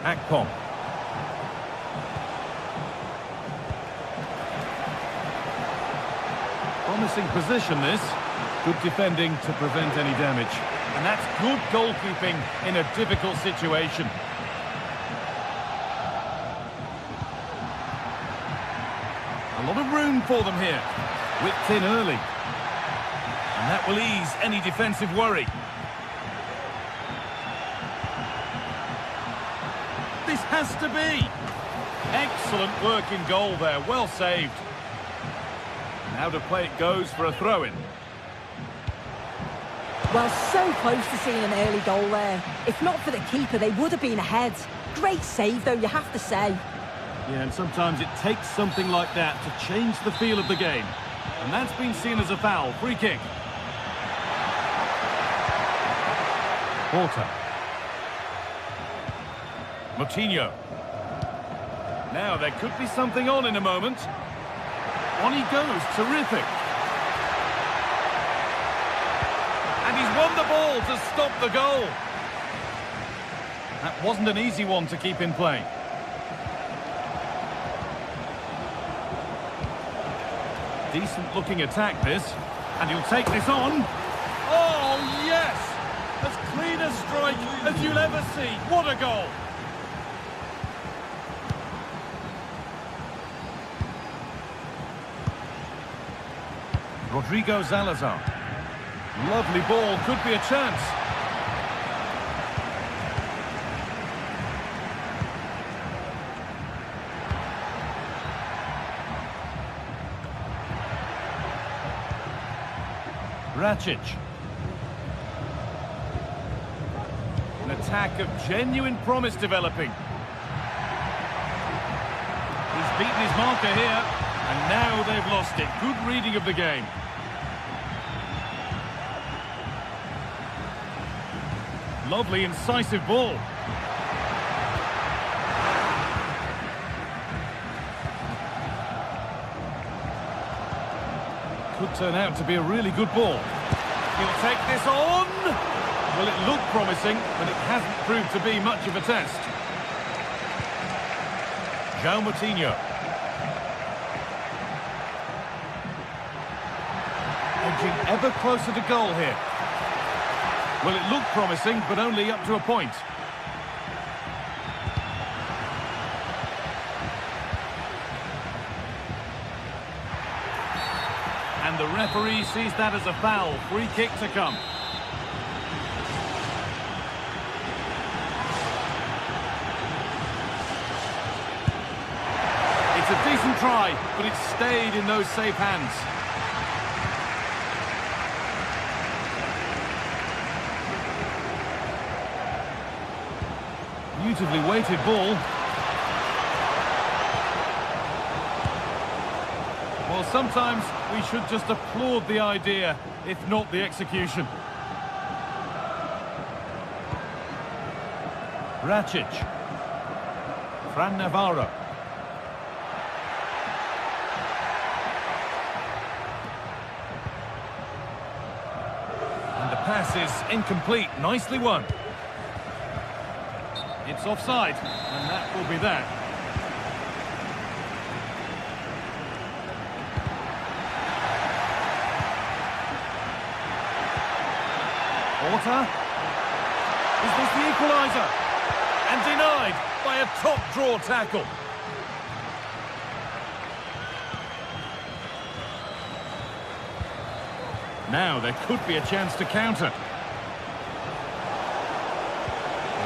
Akpom. Promising position, this. Good defending to prevent any damage. And that's good goalkeeping in a difficult situation. A lot of room for them here. Whipped in early. And that will ease any defensive worry. This has to be. Excellent work in goal there. Well saved. Out of play it goes for a throw-in. Well, so close to seeing an early goal there. If not for the keeper, they would have been ahead. Great save, though, you have to say. Yeah, and sometimes it takes something like that to change the feel of the game. And that's been seen as a foul. Free kick. Porter. Moutinho. Now, there could be something on in a moment. On he goes, terrific. And he's won the ball to stop the goal. That wasn't an easy one to keep in play. Decent looking attack this. And he'll take this on. Oh, yes! As clean a strike as you'll ever see. What a goal! Rodrigo Salazar. Lovely ball, could be a chance. Rakic. An attack of genuine promise developing. He's beaten his marker here, and now they've lost it. Good reading of the game. Lovely, incisive ball. Could turn out to be a really good ball. He'll take this on. Well, it looked promising, but it hasn't proved to be much of a test. João Moutinho. Edging ever closer to goal here. Well, it looked promising, but only up to a point. And the referee sees that as a foul. Free kick to come. It's a decent try, but it stayed in those safe hands. Beautifully weighted ball. Well, sometimes we should just applaud the idea, if not the execution. Rakic. Fran Navarro. And the pass is incomplete. Nicely won. It's offside, and that will be that. Porter. Is this the equaliser? And denied by a top draw tackle. Now there could be a chance to counter.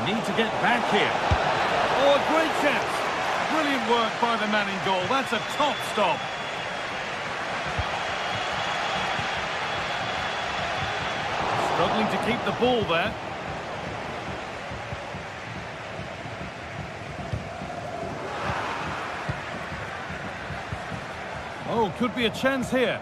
Need to get back here. Oh, a great chance. Brilliant work by the man in goal. That's a top stop. Struggling to keep the ball there. Oh, could be a chance here.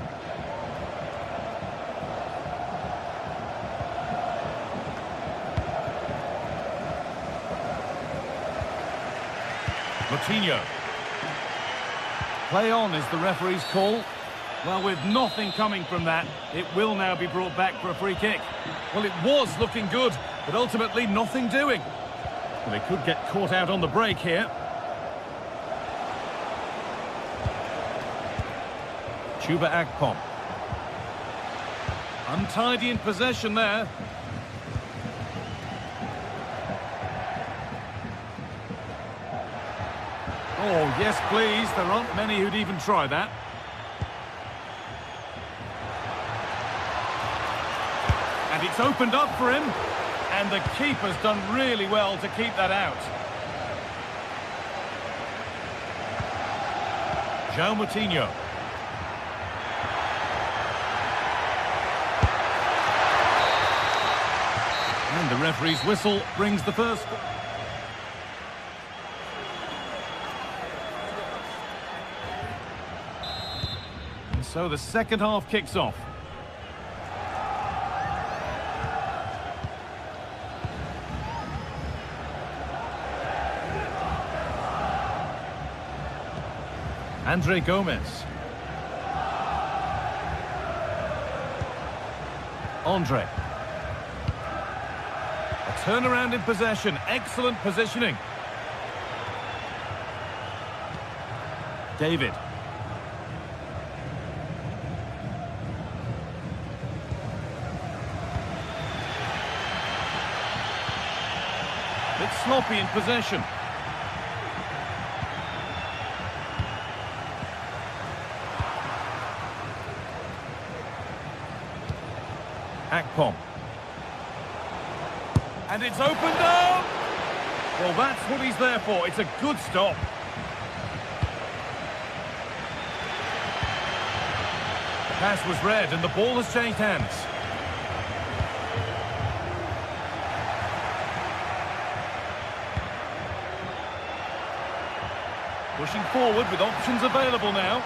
Coutinho. Play on is the referee's call. Well, with nothing coming from that, it will now be brought back for a free kick. Well, it was looking good, but ultimately nothing doing. Well, they could get caught out on the break here. Chuba Akpom. Untidy in possession there. Oh, yes, please. There aren't many who'd even try that. And it's opened up for him. And the keeper's done really well to keep that out. João Moutinho. And the referee's whistle brings the first. And so the second half kicks off. Andre Gomez. Andre. A turnaround in possession. Excellent positioning. David. Bit sloppy in possession. Akpom. And it's opened up! Well, that's what he's there for. It's a good stop. The pass was read and the ball has changed hands. Pushing forward with options available now.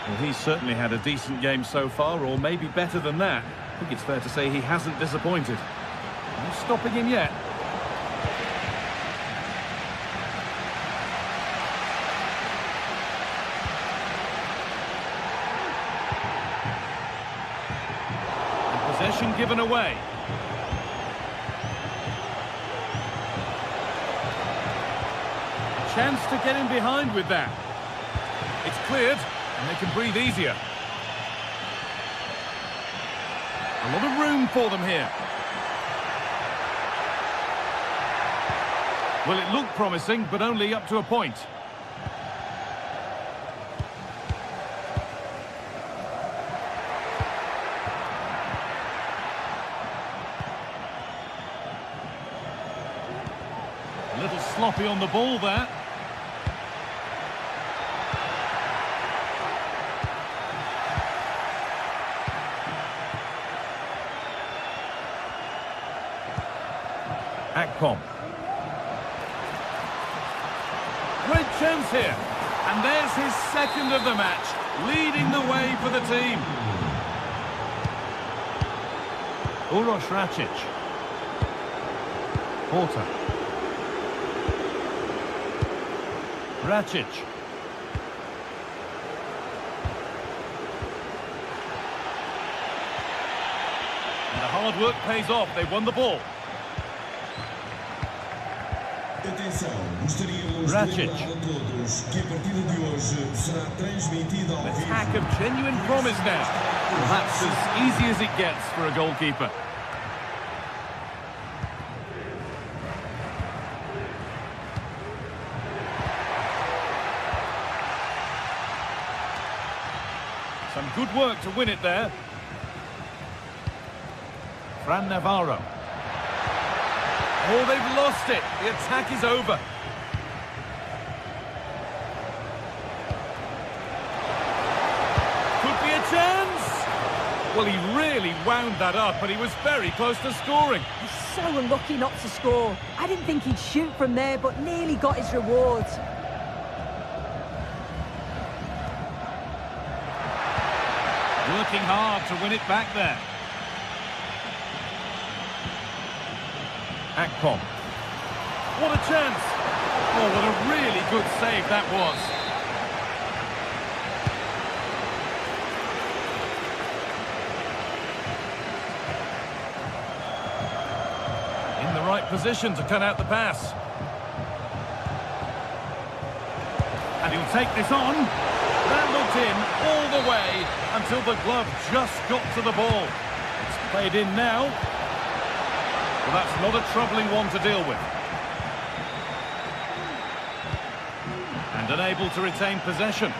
Well, he's certainly had a decent game so far, or maybe better than that. I think it's fair to say he hasn't disappointed. No stopping him yet. And possession given away. A chance to get in behind with that. It's cleared. And they can breathe easier. A lot of room for them here. Well, it looked promising, but only up to a point. A little sloppy on the ball there. Akpom. Great chance here. And there's his second of the match, leading the way for the team. Uroš Račić. Porter. Račić. And the hard work pays off. They won the ball. Račić. Attack of genuine promise now. Well, that's as easy as it gets for a goalkeeper. Some good work to win it there. Fran Navarro. Oh, they've lost it. The attack is over. Could be a chance. Well, he really wound that up, and he was very close to scoring. He's so unlucky not to score. I didn't think he'd shoot from there, but nearly got his reward. Working hard to win it back there. Akpom. What a chance! Oh, what a really good save that was. In the right position to cut out the pass. And he'll take this on. That looked in all the way until the glove just got to the ball. It's played in now. Well, that's not a troubling one to deal with. And unable to retain possession.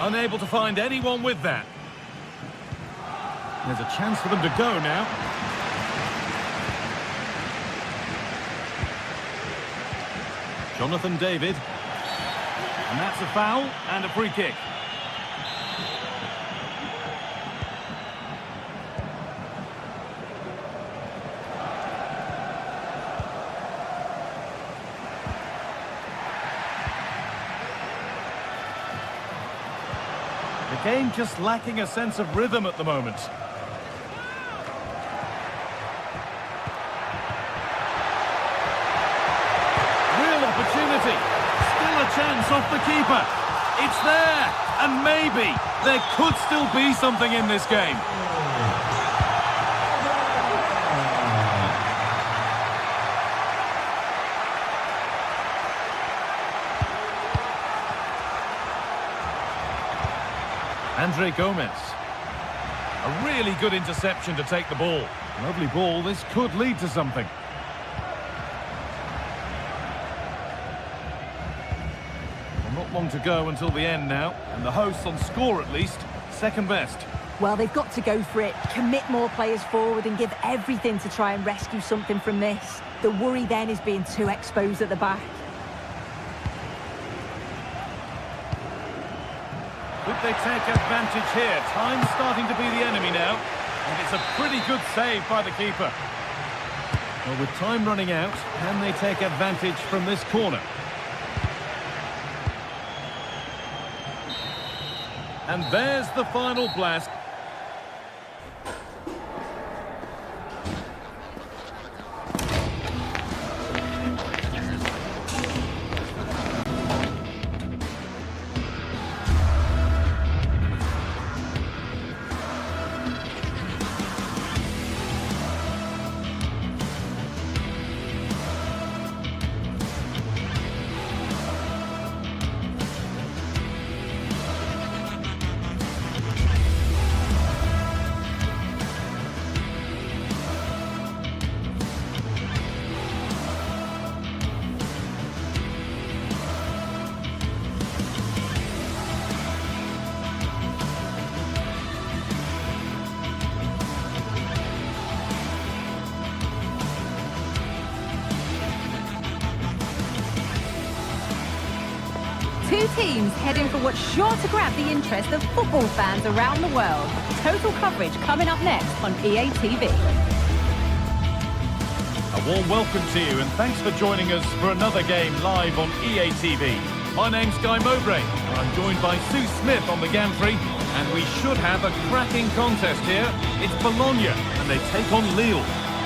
Unable to find anyone with that. There's a chance for them to go now. Jonathan David. And that's a foul and a free kick. The game just lacking a sense of rhythm at the moment. Opportunity, still a chance off the keeper. It's there, and maybe there could still be something in this game. Andre Gomez. A really good interception to take the ball. Lovely ball, this could lead to something. Not long to go until the end now, and the hosts on score at least, second best. Well, they've got to go for it, commit more players forward and give everything to try and rescue something from this. The worry then is being too exposed at the back. Could they take advantage here? Time's starting to be the enemy now, and it's a pretty good save by the keeper. Well, with time running out, can they take advantage from this corner? And there's the final blast. Two teams heading for what's sure to grab the interest of football fans around the world. Total coverage coming up next on EA TV. A warm welcome to you and thanks for joining us for another game live on EA TV. My name's Guy Mowbray. I'm joined by Sue Smith on the gantry, and we should have a cracking contest here. It's Bologna and they take on Lille.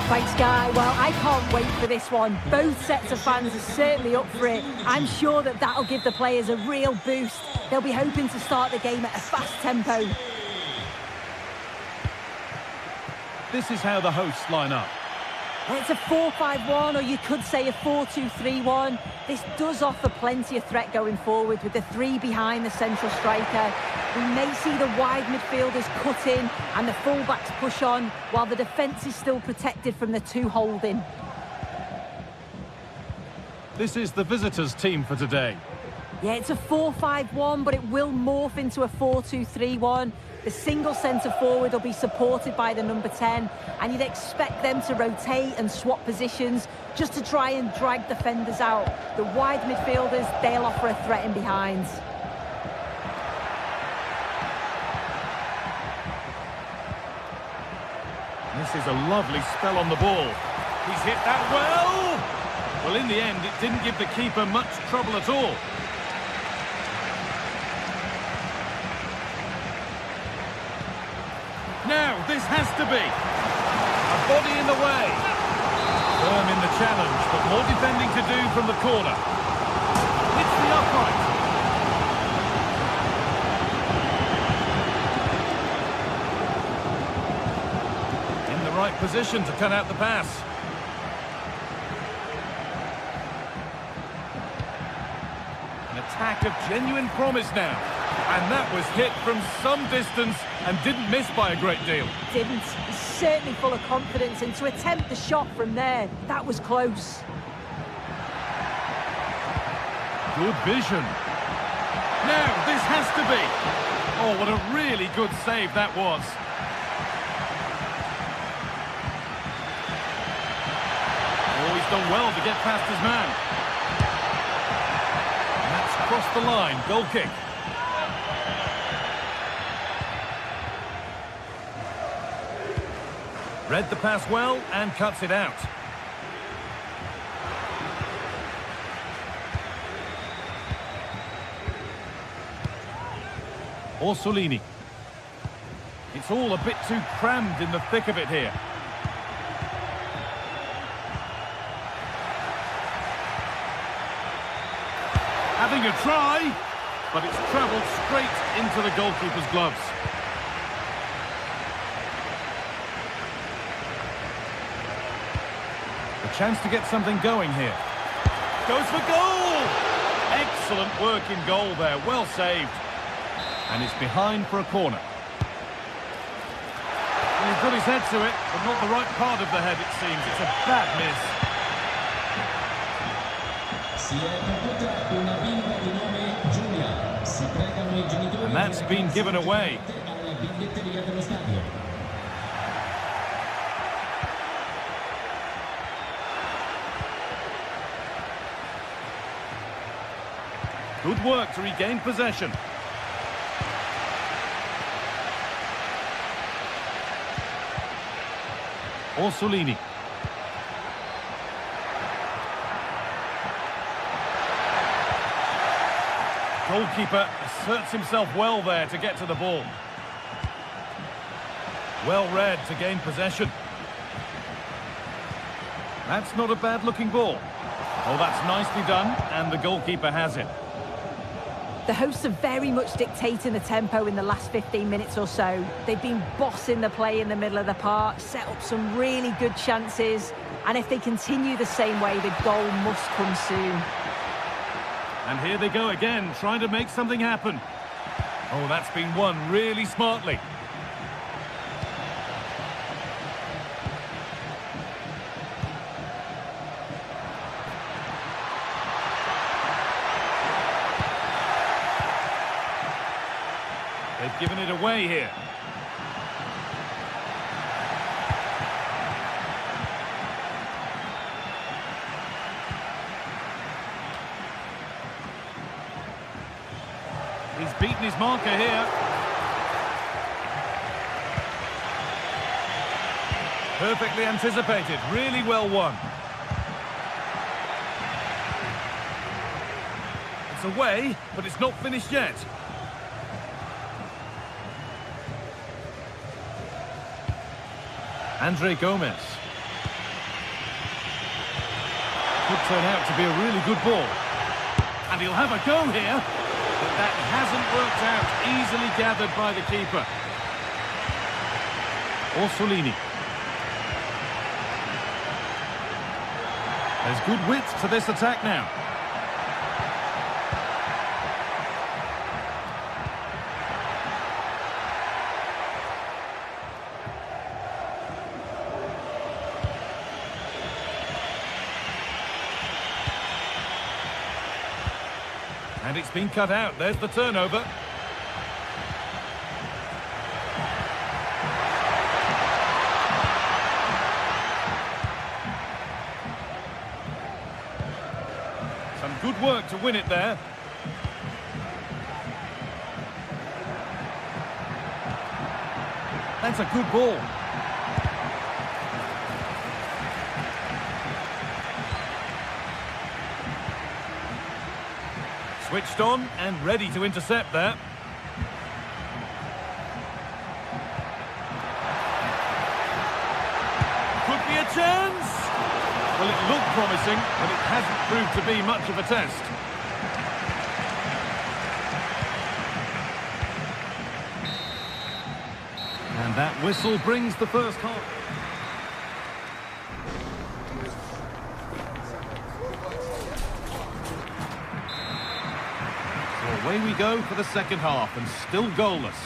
Thanks, Guy. Well, I can't wait for this one. Both sets of fans are certainly up for it. I'm sure that that'll give the players a real boost. They'll be hoping to start the game at a fast tempo. This is how the hosts line up. It's a 4-5-1, or you could say a 4-2-3-1. This does offer plenty of threat going forward with the three behind the central striker. We may see the wide midfielders cut in and the fullbacks push on, while the defence is still protected from the two holding. This is the visitors' team for today. Yeah, it's a 4-5-1, but it will morph into a 4-2-3-1. The single centre-forward will be supported by the number 10, and you'd expect them to rotate and swap positions just to try and drag defenders out. The wide midfielders, they'll offer a threat in behind. This is a lovely spell on the ball. He's hit that well! Well, in the end, it didn't give the keeper much trouble at all. Now, this has to be. A body in the way. Firm in the challenge, but more defending to do from the corner. Hits the upright. In the right position to cut out the pass. An attack of genuine promise now. And that was hit from some distance and didn't miss by a great deal. Didn't. He's certainly full of confidence, and to attempt the shot from there, that was close. Good vision. Now, this has to be. Oh, what a really good save that was. Oh, he's done well to get past his man. And that's crossed the line. Goal kick. Read the pass well and cuts it out. Orsolini. It's all a bit too crammed in the thick of it here. Having a try, but it's travelled straight into the goalkeeper's gloves. Chance to get something going here. Goes for goal! Excellent work in goal there, well saved. And it's behind for a corner. Well, he's got his head to it, but not the right part of the head, it seems. It's a bad miss. And that's been given away. Good work to regain possession. Orsolini. Goalkeeper asserts himself well there to get to the ball. Well read to gain possession. That's not a bad looking ball. Oh, that's nicely done, and the goalkeeper has it. The hosts are very much dictating the tempo in the last 15 minutes or so. They've been bossing the play in the middle of the park, set up some really good chances, and if they continue the same way, the goal must come soon. And here they go again, trying to make something happen. Oh, that's been won really smartly. They've given it away here. He's beaten his marker here. Perfectly anticipated, really well won. It's away, but it's not finished yet. Andre Gomez. Could turn out to be a really good ball. And he'll have a go here. But that hasn't worked out. Easily gathered by the keeper. Orsolini. There's good width to this attack now. And it's been cut out. There's the turnover. Some good work to win it there. That's a good ball. Switched on and ready to intercept there. Could be a chance. Well, it looked promising, but it hasn't proved to be much of a test. And that whistle brings the first half. So away we go for the second half, and still goalless.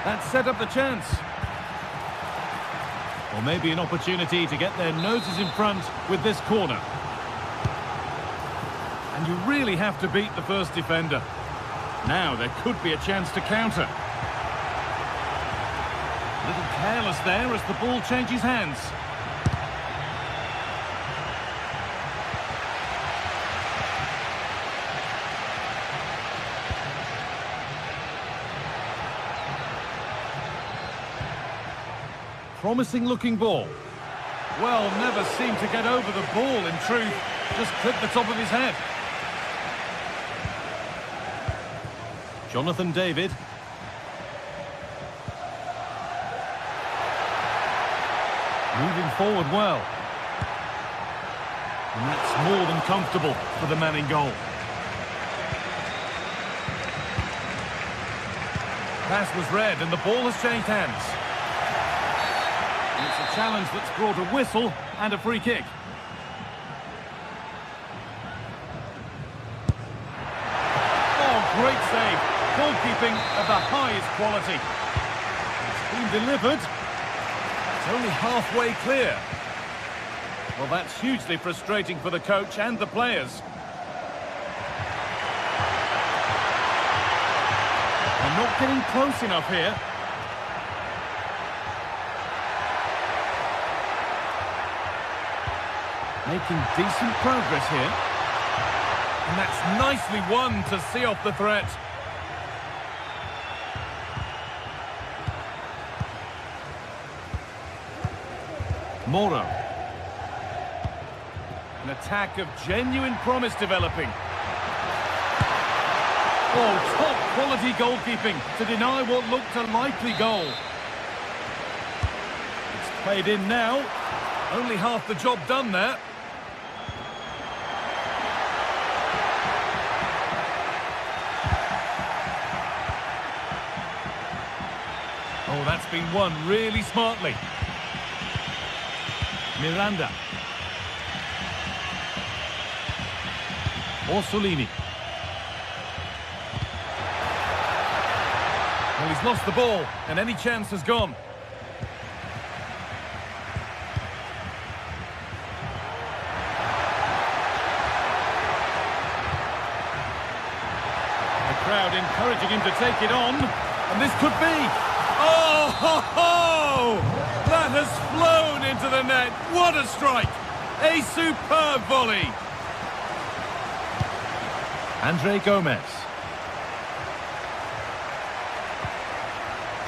That set up the chance. Or maybe an opportunity to get their noses in front with this corner. And you really have to beat the first defender. Now there could be a chance to counter. A little careless there as the ball changes hands. Promising looking ball. Well, never seemed to get over the ball in truth. Just clipped the top of his head. Jonathan David. Moving forward well. And that's more than comfortable for the man in goal. Pass was read and the ball has changed hands. It's a challenge that's brought a whistle and a free kick. Oh, great save. Goalkeeping of the highest quality. It's been delivered. It's only halfway clear. Well, that's hugely frustrating for the coach and the players. They're not getting close enough here. Making decent progress here. And that's nicely won to see off the threat. Moro. An attack of genuine promise developing. Oh, top quality goalkeeping to deny what looked a likely goal. It's played in now. Only half the job done there. Oh, that's been won really smartly. Miranda. Orsolini. Well, he's lost the ball, and any chance has gone. The crowd encouraging him to take it on, and this could be... Oh, ho, ho! That has flown into the net. What a strike! A superb volley. Andre Gomez.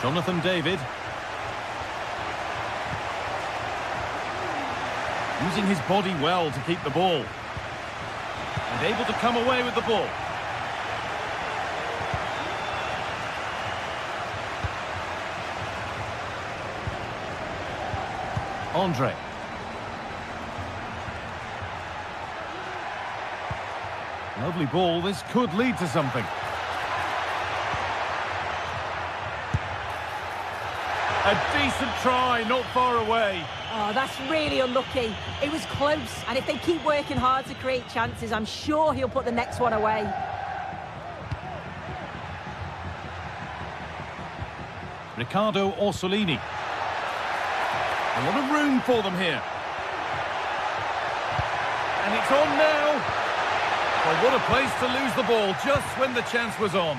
Jonathan David. Using his body well to keep the ball. And able to come away with the ball. Andre. Lovely ball. This could lead to something. A decent try, not far away. Oh, that's really unlucky. It was close, and if they keep working hard to create chances, I'm sure he'll put the next one away. Ricardo Orsolini. A lot of room for them here. And it's on now. Well, what a place to lose the ball just when the chance was on.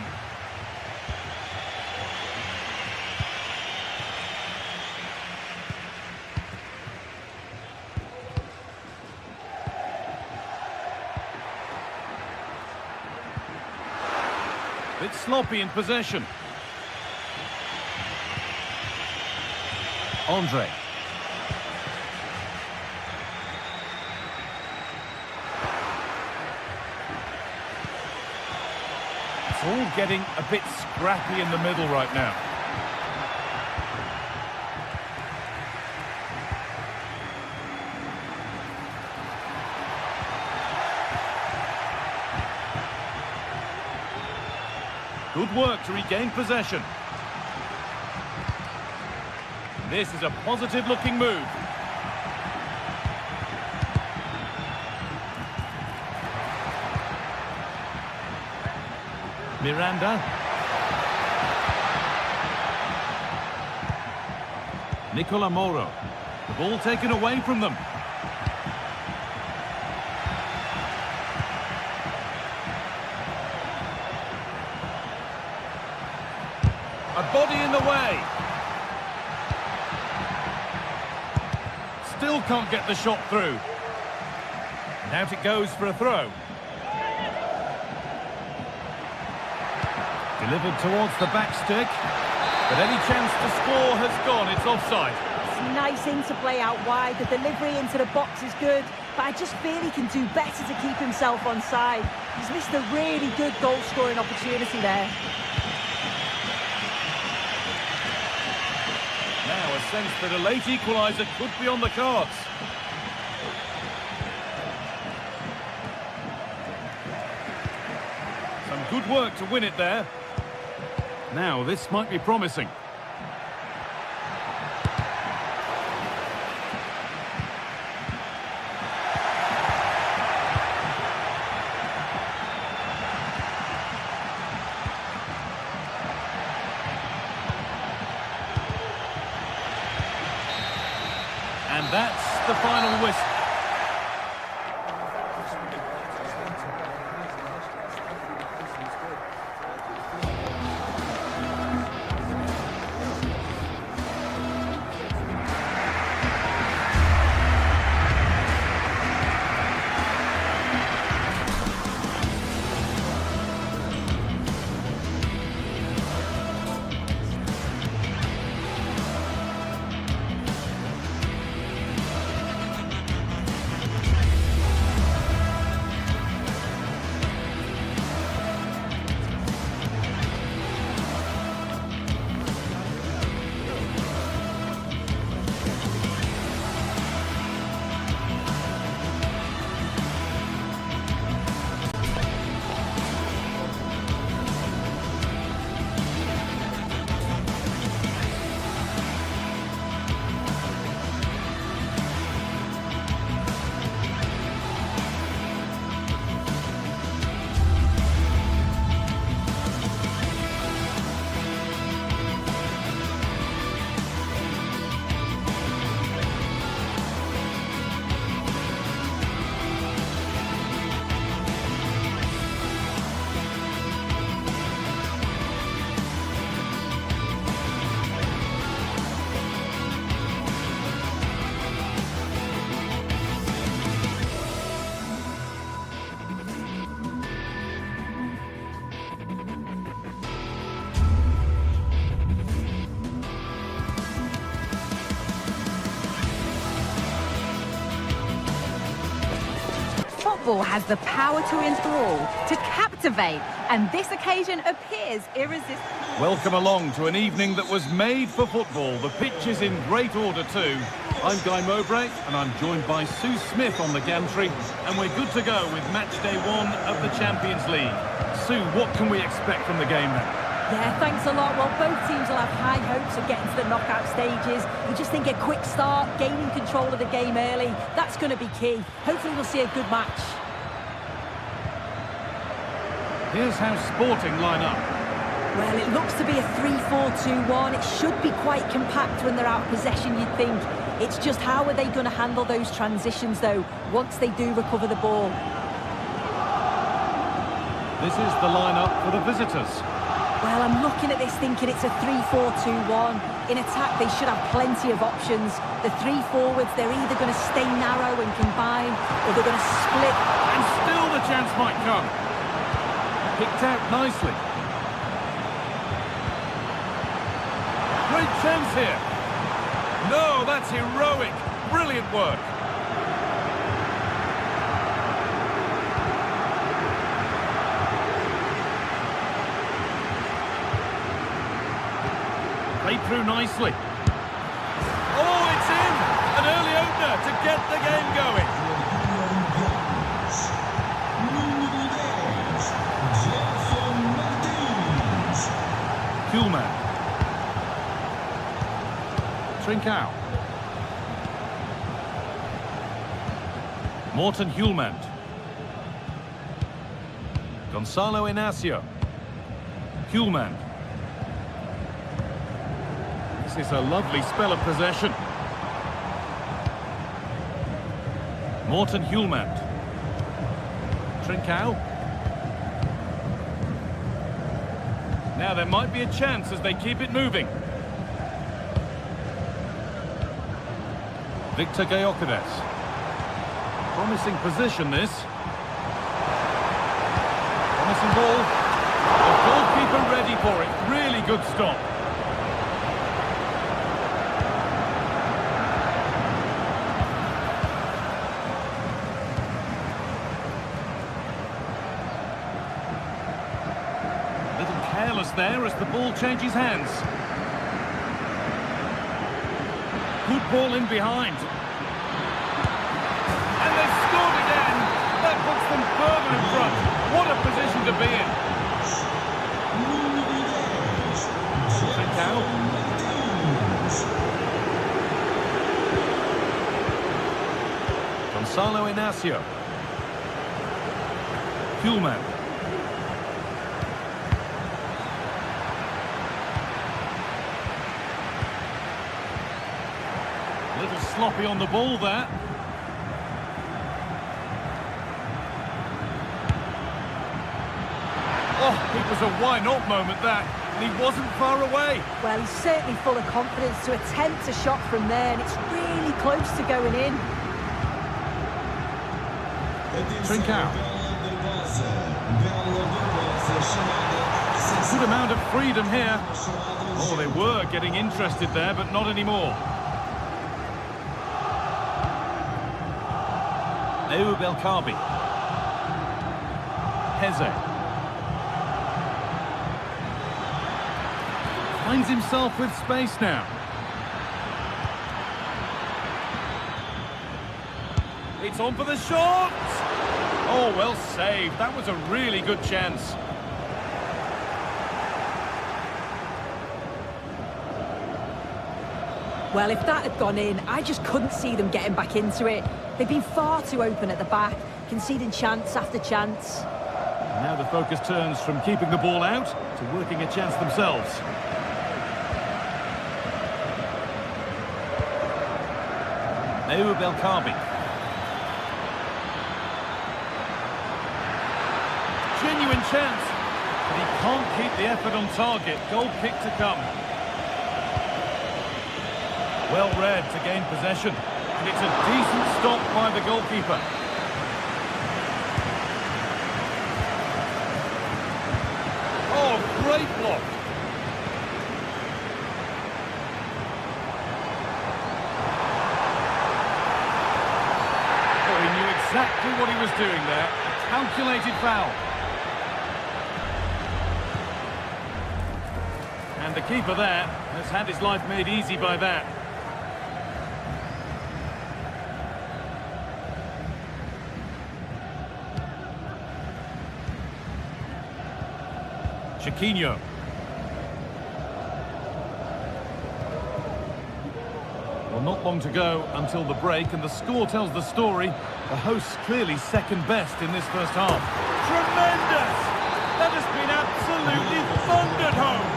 Bit sloppy in possession. Andre. It's all getting a bit scrappy in the middle right now. Good work to regain possession. This is a positive-looking move. Miranda. Nicola Moro. The ball taken away from them. A body in the way. Still can't get the shot through. And out it goes for a throw. Delivered towards the back stick. But any chance to score has gone. It's offside. It's a nice interplay out wide. The delivery into the box is good. But I just feel he can do better to keep himself on side. He's missed a really good goal-scoring opportunity there. Now a sense that a late equaliser could be on the cards. Some good work to win it there. Now this might be promising. And that's the final whistle. Football has the power to enthrall, to captivate, and this occasion appears irresistible. Welcome along to an evening that was made for football. The pitch is in great order too. I'm Guy Mowbray and I'm joined by Sue Smith on the gantry, and we're good to go with match day 1 of the Champions League. Sue, what can we expect from the game then? Yeah, thanks a lot. Well, both teams will have high hopes of getting to the knockout stages. You just think a quick start, gaining control of the game early, that's going to be key. Hopefully we'll see a good match. Here's how Sporting line up. Well, it looks to be a 3-4-2-1. It should be quite compact when they're out of possession, you'd think. It's just how are they going to handle those transitions, though, once they do recover the ball. This is the line-up for the visitors. Well, I'm looking at this thinking it's a 3-4-2-1. In attack, they should have plenty of options. The three forwards, they're either going to stay narrow and combine, or they're going to split. And still the chance might come. Picked out nicely. great chance here. No, that's heroic. Brilliant work. Played through nicely. Oh, it's in! An early opener to get the game going. Kuhlman. Trincao. Morten Hjulmand. Gonzalo Inacio. Hjulmand. This is a lovely spell of possession. Morten Hjulmand. Trincao. Now there might be a chance as they keep it moving. Victor Gyökeres. Promising position this. Promising ball. The goalkeeper ready for it. Really good stop. Careless there as the ball changes hands. Good ball in behind. And they've scored again. That puts them further in front. What a position to be in. Trincao. Gonzalo Inacio. Hjulmand. Little sloppy on the ball there. Oh, it was a why-not moment, that. And he wasn't far away. Well, he's certainly full of confidence to attempt a shot from there, and it's really close to going in. Trincao. Good amount of freedom here. Oh, they were getting interested there, but not anymore. Eub El-Kabi. Heze. Finds himself with space now. It's on for the shot! Oh, well saved. That was a really good chance. Well, if that had gone in, I just couldn't see them getting back into it. They've been far too open at the back, conceding chance after chance. And now the focus turns from keeping the ball out to working a chance themselves. Eub El-Kabi. Genuine chance, but he can't keep the effort on target. Goal kick to come. Well read to gain possession, and it's a decent stop by the goalkeeper. Oh, great block. Oh, he knew exactly what he was doing there. A calculated foul. And the keeper there has had his life made easy by that. Chiquinho. Well, not long to go until the break, and the score tells the story. The hosts clearly second best in this first half. Tremendous! That has been absolutely thundered home.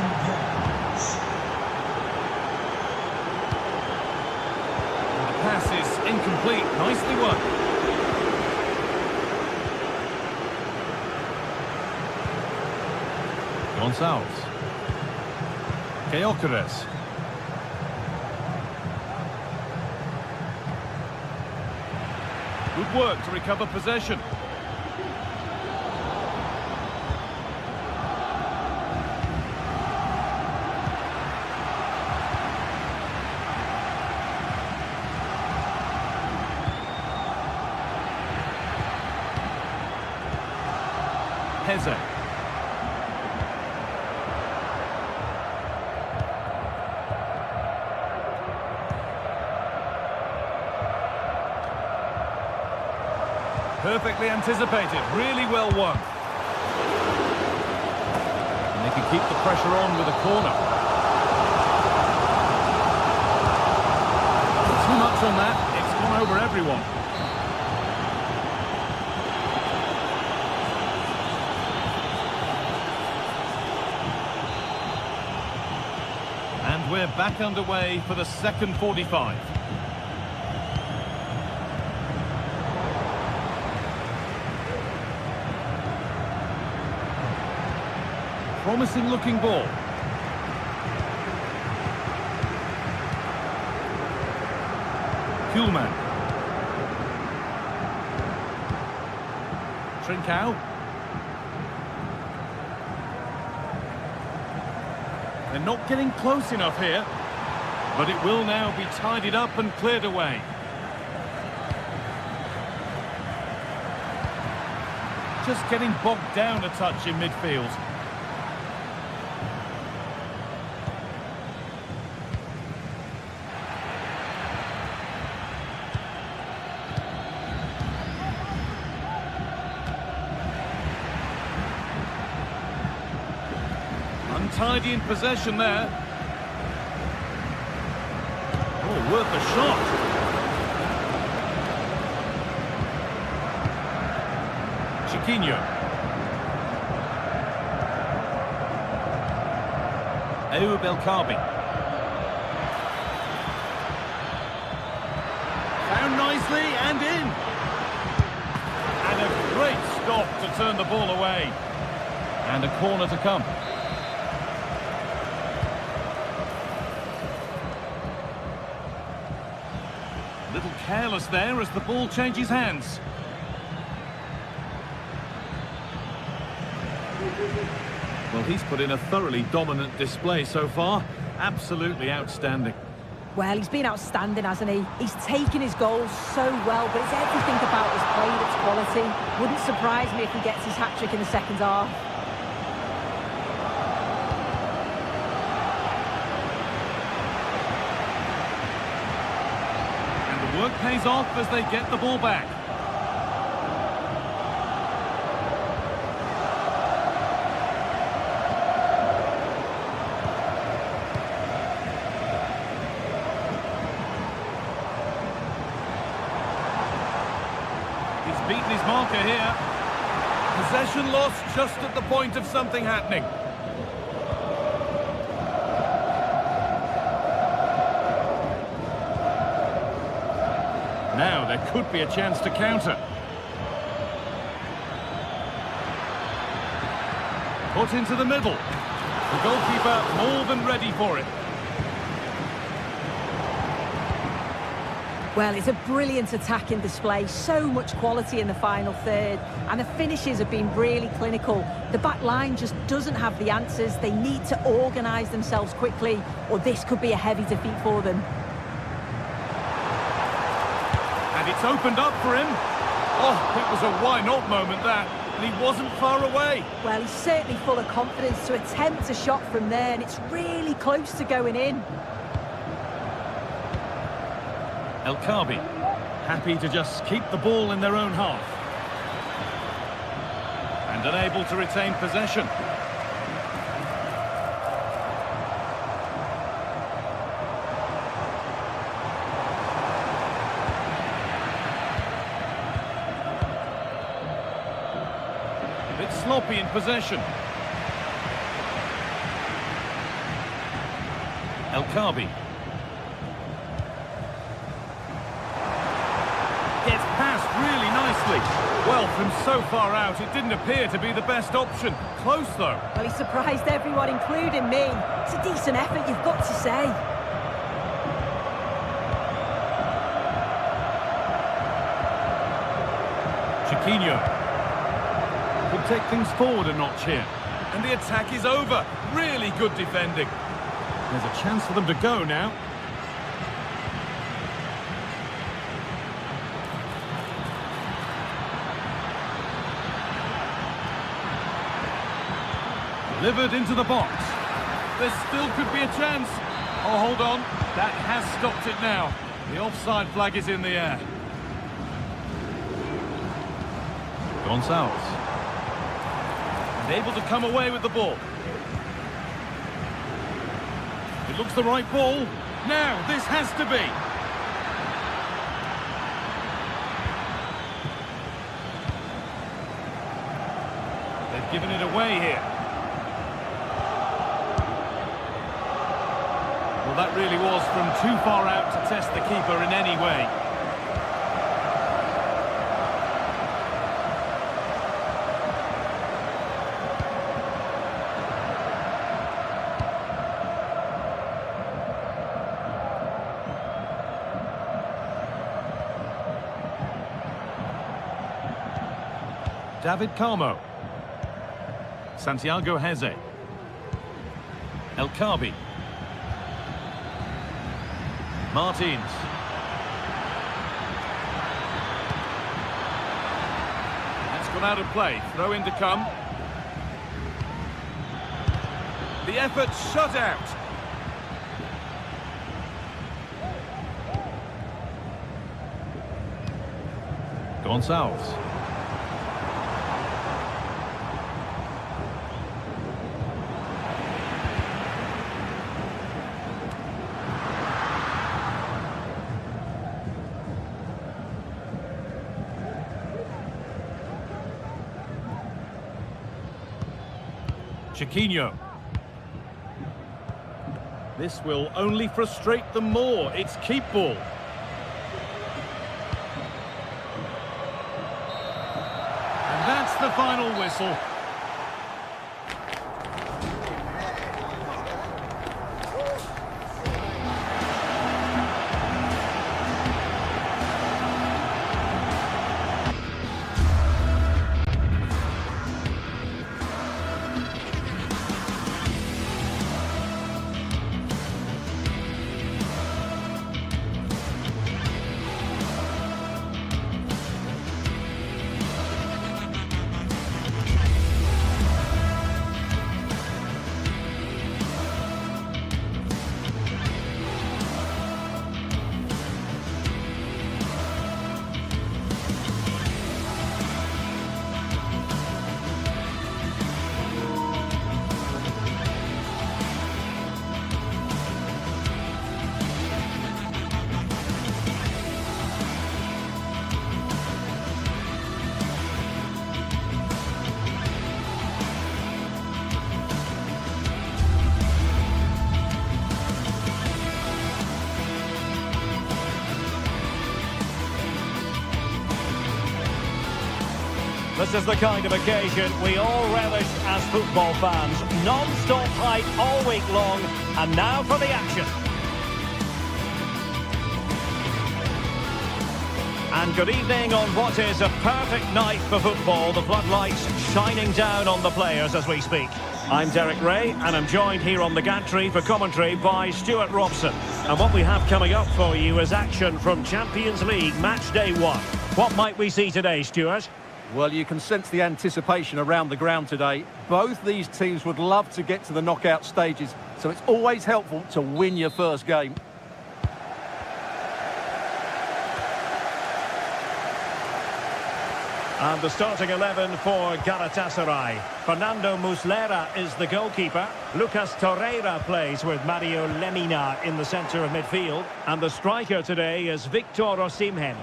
And the pass is incomplete. Nicely won. Gonçalves. Gyökeres. Good work to recover possession. Eze. Perfectly anticipated, really well won. And they can keep the pressure on with a corner. Too much on that, it's gone over everyone. And we're back underway for the second 45. Promising looking ball. Kuhlmann. Trincao. They're not getting close enough here, but it will now be tidied up and cleared away. Just getting bogged down a touch in midfield. Untidy in possession there. Oh, worth a shot. Chiquinho. Ayoub El Kaabi. Found nicely and in. And a great stop to turn the ball away. And a corner to come. Little careless there as the ball changes hands. Well, he's put in a thoroughly dominant display so far. Absolutely outstanding. Well, he's been outstanding, hasn't he? He's taken his goals so well, but it's everything about his play that's quality. Wouldn't surprise me if he gets his hat-trick in the second half. Work pays off as they get the ball back. He's beaten his marker here. Possession lost just at the point of something happening. Now there could be a chance to counter. Put into the middle. The goalkeeper more than ready for it. Well, it's a brilliant attacking display. So much quality in the final third. And the finishes have been really clinical. The back line just doesn't have the answers. They need to organise themselves quickly, or this could be a heavy defeat for them. And it's opened up for him. Oh, it was a why-not moment, that. And he wasn't far away. Well, he's certainly full of confidence to attempt a shot from there, and it's really close to going in. El Kaabi, happy to just keep the ball in their own half. And unable to retain possession. Sloppy in possession. El Kaabi. Gets past really nicely. Well, from so far out, it didn't appear to be the best option. Close, though. Well, he surprised everyone, including me. It's a decent effort, you've got to say. Chiquinho. Could take things forward a notch here. And the attack is over. Really good defending. There's a chance for them to go now. Delivered into the box. There still could be a chance. Oh, hold on. That has stopped it now. The offside flag is in the air. Gonçalves. And able to come away with the ball. It looks the right ball. Now, this has to be. They've given it away here. Well, that really was from too far out to test the keeper in any way. David Carmo. Santiago Heze. El Khabi. Martins. That's gone out of play. Throw in to come. The effort shut out. Gonçalves. Chiquinho. This will only frustrate them more. It's keep ball. And that's the final whistle. This is the kind of occasion we all relish as football fans. Non-stop hype all week long, and now for the action. And good evening on what is a perfect night for football. The floodlights shining down on the players as we speak. I'm Derek Ray, and I'm joined here on the gantry for commentary by Stuart Robson. And what we have coming up for you is action from Champions League Match Day 1. What might we see today, Stuart? Well, you can sense the anticipation around the ground today. Both these teams would love to get to the knockout stages, so it's always helpful to win your first game. And the starting 11 for Galatasaray. Fernando Muslera is the goalkeeper. Lucas Torreira plays with Mario Lemina in the centre of midfield. And the striker today is Victor Osimhen.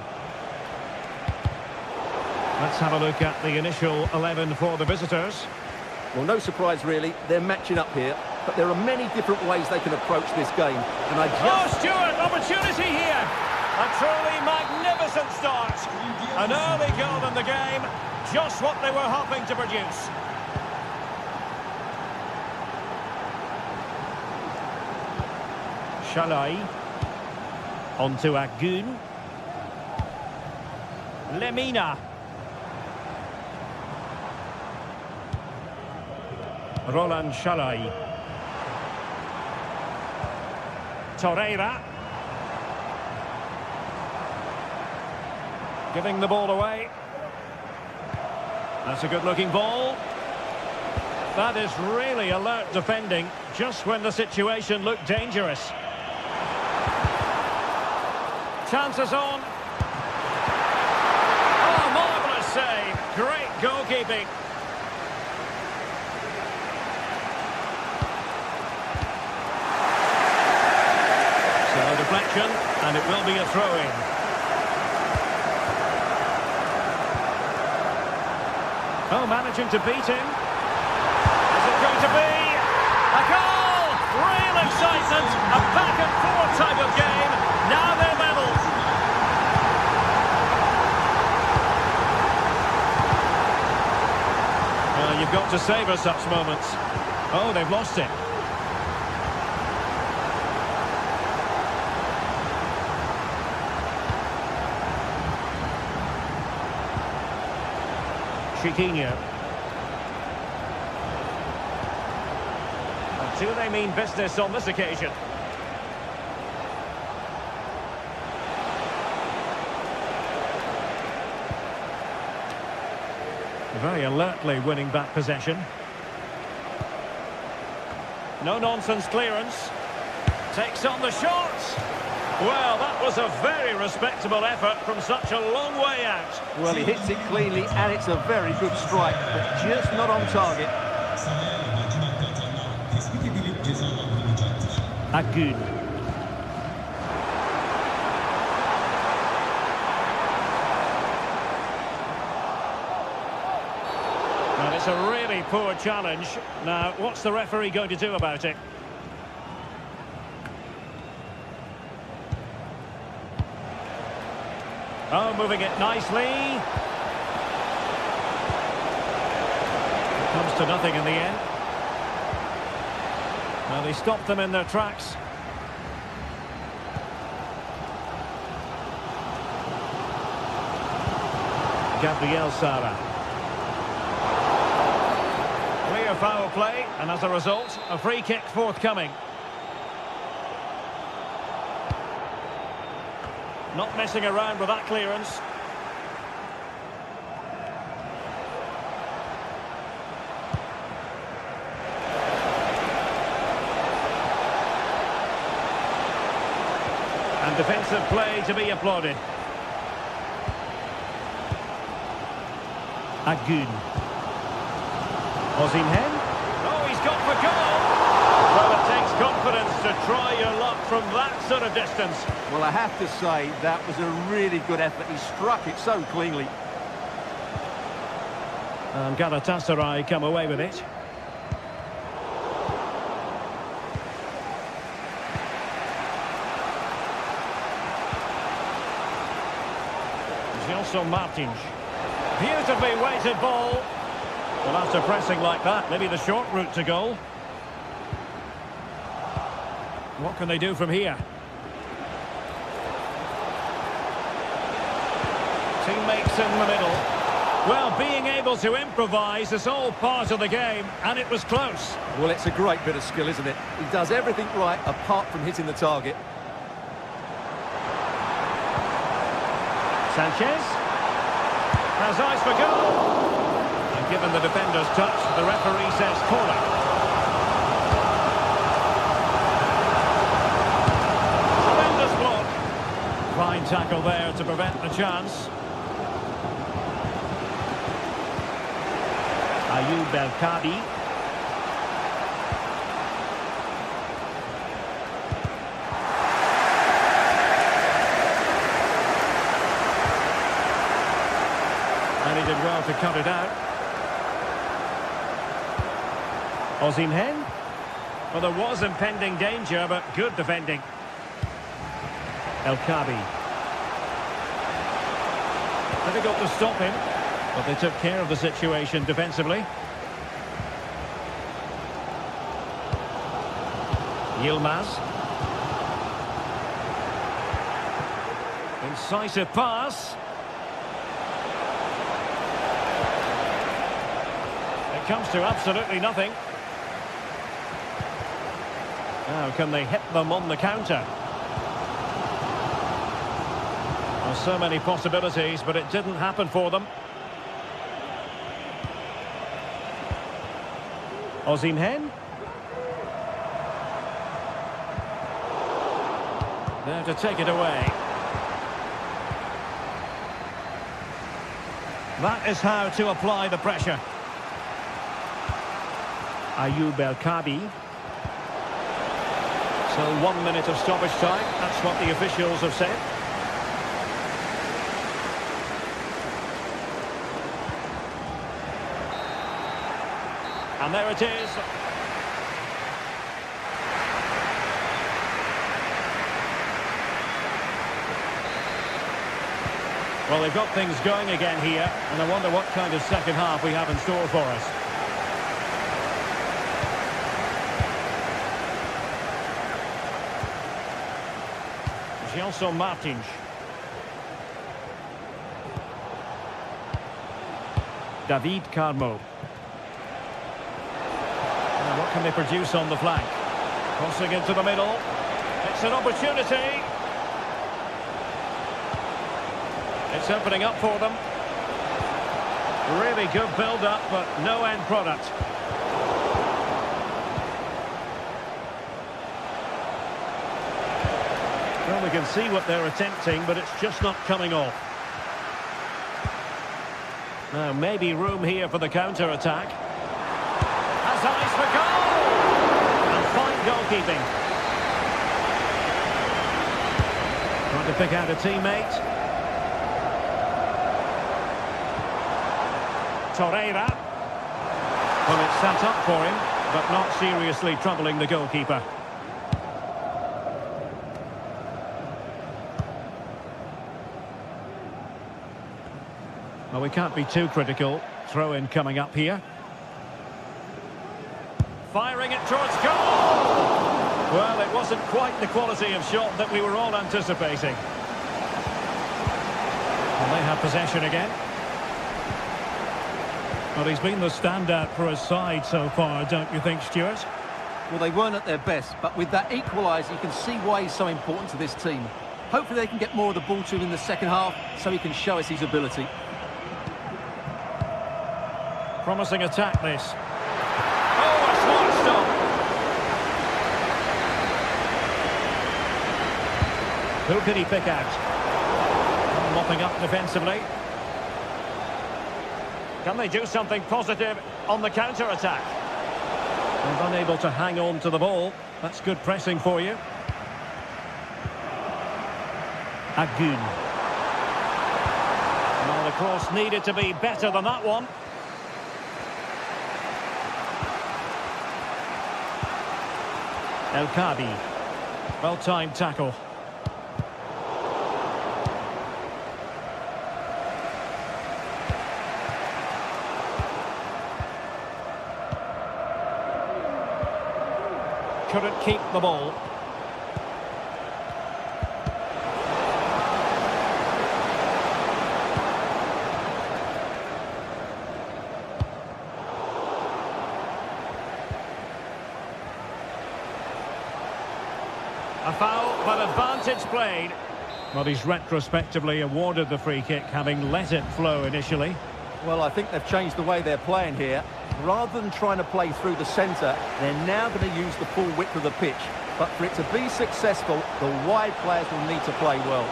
Let's have a look at the initial 11 for the visitors. Well, no surprise really, they're matching up here, but there are many different ways they can approach this game. And Oh, Stuart, opportunity here! A truly magnificent start. An early goal in the game, just what they were hoping to produce. Shalai. On to Agun. Lemina. Roland Shalai. Torreira. Giving the ball away. That's a good-looking ball. That is really alert defending, just when the situation looked dangerous. Chances on. Oh, marvellous save. Great goalkeeping. So deflection, and it will be a throw-in. Oh, managing to beat him. Is it going to be a goal? Real excitement. A back and forth type of game. Now they're level. Well, you've got to savour such moments. Oh, they've lost it. Chiquinho. Do they mean business on this occasion? Very alertly winning back possession. No-nonsense clearance. Takes on the shot. Well, that was a very respectable effort from such a long way out. Well, he hits it cleanly, and it's a very good strike, but just not on target. Agun. And it's a really poor challenge. Now, what's the referee going to do about it? Oh, moving it nicely. It comes to nothing in the end. Well, he stopped them in their tracks. Gabriel Sara. Clear foul play, and as a result, a free kick forthcoming. Not messing around with that clearance. And defensive play to be applauded. Agun. Osimhen. Oh, he's got for goal. Well, it takes confidence to try your luck from that sort of distance. Well, I have to say, that was a really good effort. He struck it so cleanly. And Galatasaray come away with it. Gelson Martins. Beautifully weighted ball. Well, after pressing like that, maybe the short route to goal. What can they do from here? Teammates in the middle. Well, being able to improvise is all part of the game, and it was close. Well, it's a great bit of skill, isn't it? He does everything right apart from hitting the target. Sanchez has eyes for goal. And given the defender's touch, the referee says corner. Tremendous block. Fine tackle there to prevent the chance. Ayoub El-Kadi. And he did well to cut it out. Osimhen. Well, there was impending danger, but good defending. El-Kadi. Difficult to stop him, but they took care of the situation defensively. Yilmaz. Incisive pass. It comes to absolutely nothing. Now, can they hit them on the counter? Well, so many possibilities, but it didn't happen for them. Osimhen. There to take it away. That is how to apply the pressure. Ayoub El Kabi. So 1 minute of stoppage time. That's what the officials have said. And there it is. Well, they've got things going again here, and I wonder what kind of second half we have in store for us. Gelson Martins. David Carmo. And what can they produce on the flank? Crossing into the middle. It's an opportunity. It's opening up for them. Really good build-up, but no end product. Well, we can see what they're attempting, but it's just not coming off. Now, maybe room here for the counter-attack. Has eyes for goal! And fine goalkeeping. Trying to pick out a teammate. Torreira. Well, it's set up for him, but not seriously troubling the goalkeeper. Well, we can't be too critical. Throw-in coming up here. Firing it towards goal! Well, it wasn't quite the quality of shot that we were all anticipating. And they have possession again. Well, he's been the standout for his side so far, don't you think, Stuart? Well, they weren't at their best, but with that equaliser, you can see why he's so important to this team. Hopefully they can get more of the ball to him in the second half, so he can show us his ability. Promising attack, this. Oh, a smart stop. Who can he pick out? Mopping up defensively. Can they do something positive on the counter-attack? And unable to hang on to the ball. That's good pressing for you. Agun. Well, the cross needed to be better than that one. El Kabi. Well-timed tackle. Couldn't keep the ball. A foul, but advantage played. Well, he's retrospectively awarded the free kick, having let it flow initially. Well, I think they've changed the way they're playing here. Rather than trying to play through the centre, they're now going to use the full width of the pitch. But for it to be successful, the wide players will need to play well.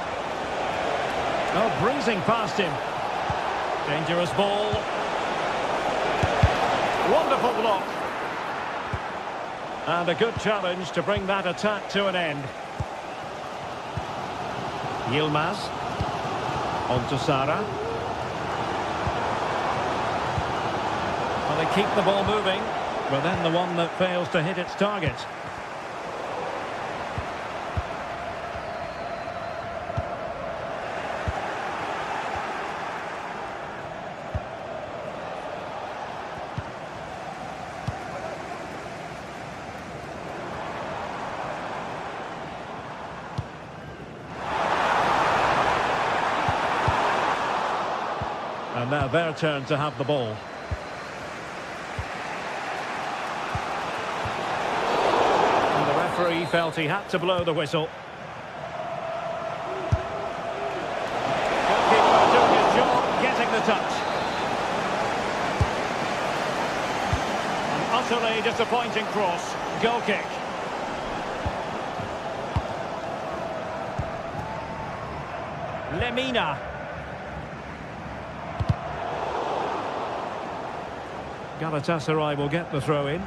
Oh, breezing past him. Dangerous ball. Wonderful block. And a good challenge to bring that attack to an end. Yilmaz. On to Sara. Well, they keep the ball moving, but then the one that fails to hit its target. And now their turn to have the ball. And the referee felt he had to blow the whistle. Goalkeeper doing his job, getting the touch. And Utterly disappointing cross. Goal kick. Lemina. Galatasaray will get the throw in.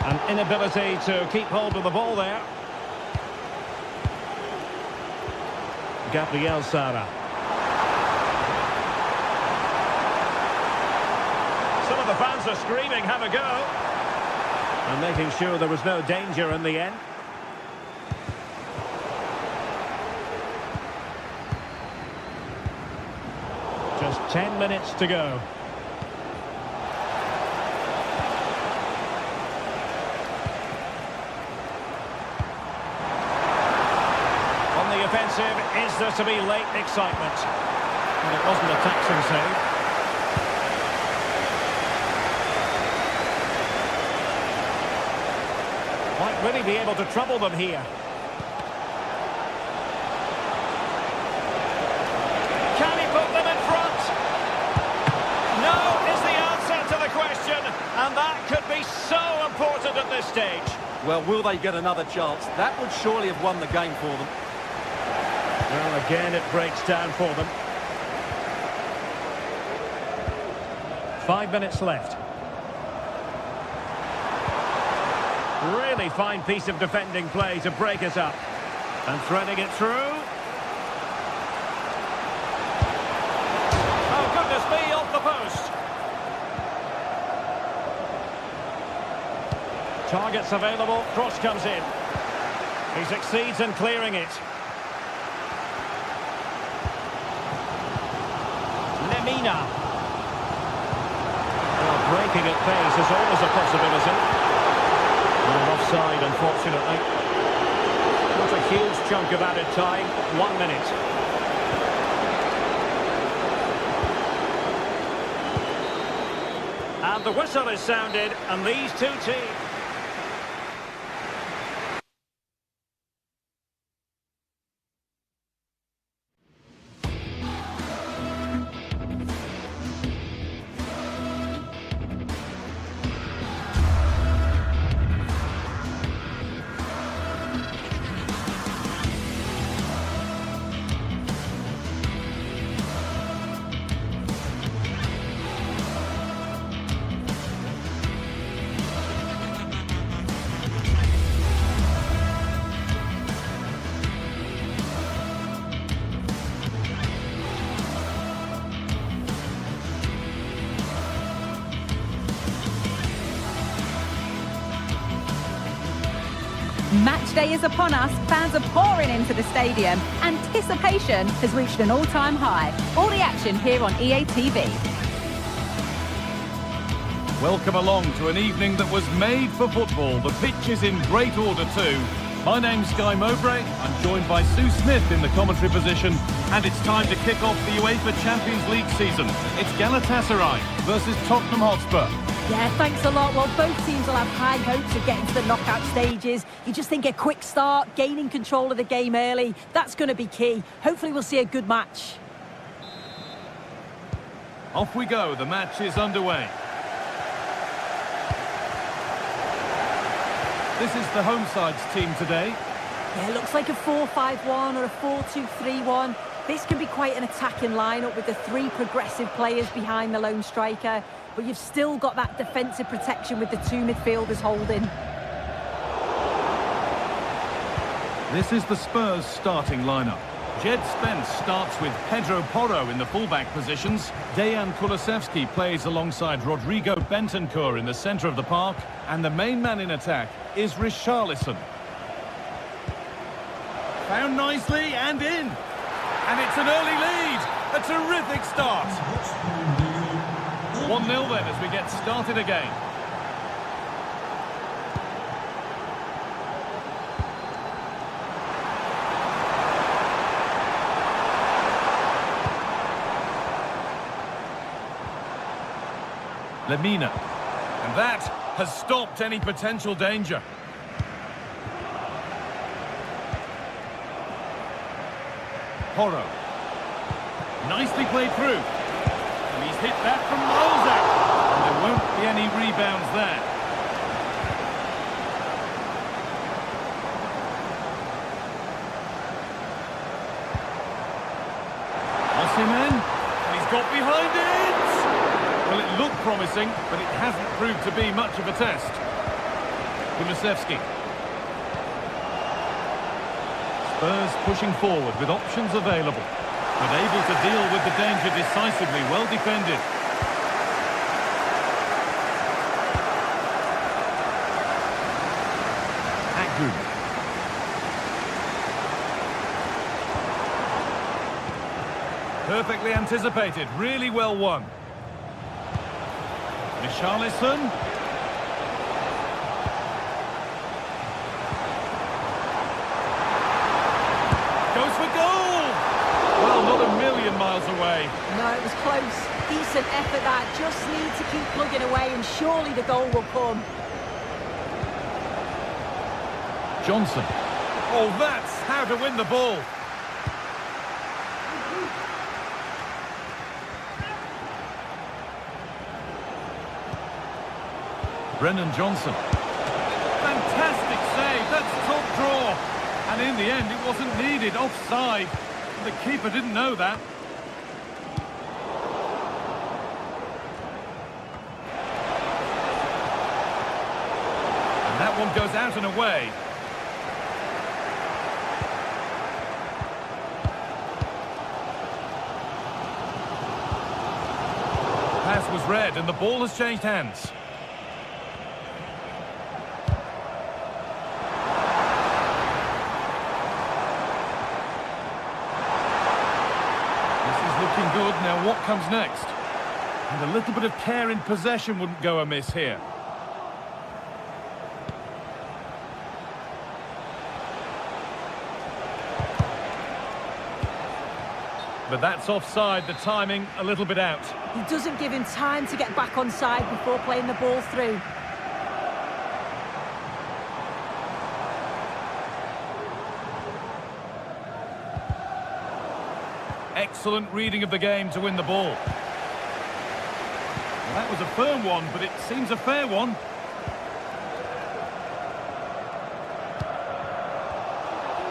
An inability to keep hold of the ball there. Gabriel Sara. Some of the fans are screaming, have a go. And making sure there was no danger in the end. Just 10 minutes to go. On the offensive, is there to be late excitement? And it wasn't a taxing save. Might really be able to trouble them here. Can he put them in front? No is the answer to the question, and that could be so important at this stage. Well, will they get another chance? That would surely have won the game for them. Well, again, it breaks down for them. 5 minutes left. Really fine piece of defending play to break us up. And threading it through. Oh, goodness me, off the post. Targets available, cross comes in. He succeeds in clearing it. Lemina. Well, breaking at pace is always a possibility. And offside, unfortunately. Not a huge chunk of added time. 1 minute. And the whistle is sounded, and these two teams... Match day is upon us, fans are pouring into the stadium. Anticipation has reached an all-time high. All the action here on EA TV. Welcome along to an evening that was made for football. The pitch is in great order too. My name's Guy Mowbray. I'm joined by Sue Smith in the commentary position. And it's time to kick off the UEFA Champions League season. It's Galatasaray versus Tottenham Hotspur. Yeah, thanks a lot. Well, both teams will have high hopes of getting to the knockout stages. You just think a quick start, gaining control of the game early, that's going to be key. Hopefully we'll see a good match. Off we go, the match is underway. This is the home side's team today. Yeah, it looks like a 4-5-1 or a 4-2-3-1. This can be quite an attacking lineup with the three progressive players behind the lone striker. But you've still got that defensive protection with the two midfielders holding. This is the Spurs starting lineup. Jed Spence starts with Pedro Porro in the fullback positions. Dejan Kulusevski plays alongside Rodrigo Bentancur in the centre of the park. And the main man in attack is Richarlison. Found nicely and in. And it's an early lead. A terrific start. 1-0 then as we get started again. Lemina. And that has stopped any potential danger. Porro. Nicely played through. And he's hit that from miles out. And there won't be any rebounds there. Osimhen, and he's got behind it! Well, it looked promising, but it hasn't proved to be much of a test. Kulusevski. Spurs pushing forward with options available, but able to deal with the danger decisively. Well defended. Akgün. Perfectly anticipated, really well won. Richarlison. Goes for goal! Well, not a million miles away. No, it was close. Decent effort that. Just need to keep plugging away and surely the goal will come. Johnson. Oh, that's how to win the ball. Brennan Johnson. Fantastic save, that's top draw. And in the end, it wasn't needed, offside. The keeper didn't know that. And that one goes out and away. Pass was read and the ball has changed hands. Good. Now what comes next? And a little bit of care in possession wouldn't go amiss here. But that's offside, the timing a little bit out. He doesn't give him time to get back on side before playing the ball through. Excellent reading of the game to win the ball. Well, that was a firm one, but it seems a fair one.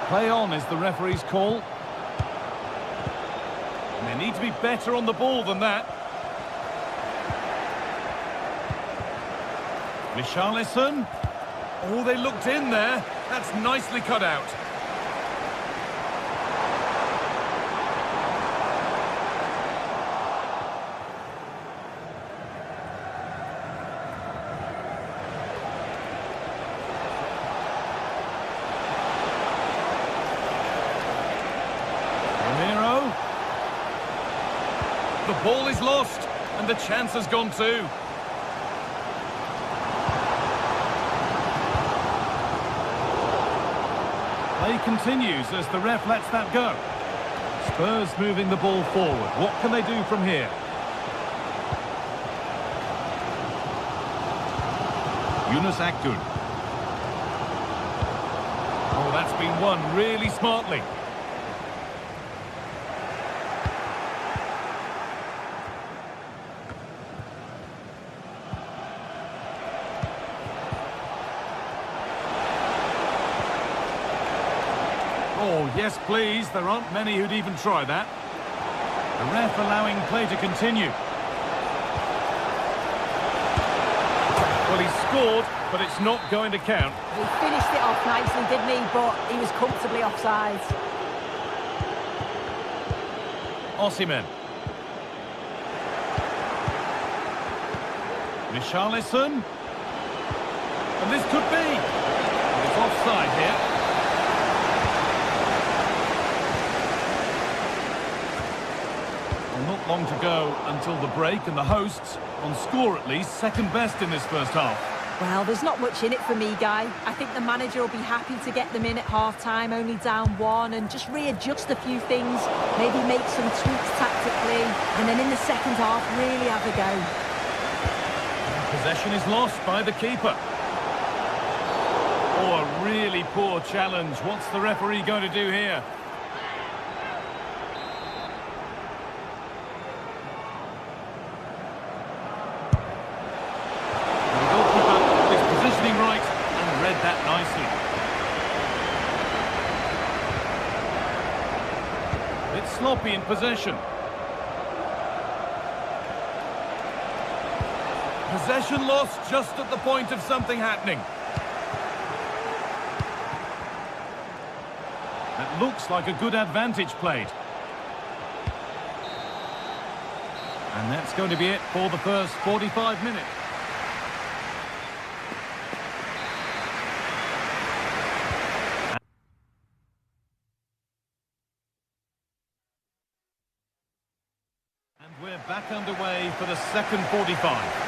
Play on is the referee's call. And they need to be better on the ball than that. Richarlison. Oh, they looked in there. That's nicely cut out. The ball is lost, and the chance has gone too. Play continues as the ref lets that go. Spurs moving the ball forward. What can they do from here? Yunus Akgün. Oh, that's been won really smartly. Oh, yes, please. There aren't many who'd even try that. The ref allowing play to continue. Well, he scored, but it's not going to count. He finished it off nicely, didn't he? But he was comfortably offside. Osimhen. Richarlison. And this could be. It's offside here. Not long to go until the break, and the hosts, on score at least, second best in this first half. Well, there's not much in it for me, Guy. I think the manager will be happy to get them in at half-time, only down one, and just readjust a few things, maybe make some tweaks tactically, and then in the second half, really have a go. Possession is lost by the keeper. Oh, a really poor challenge. What's the referee going to do here? sloppy in possession. Possession lost just at the point of something happening. That looks like a good advantage played. And that's going to be it for the first 45 minutes. And we're back underway for the second 45.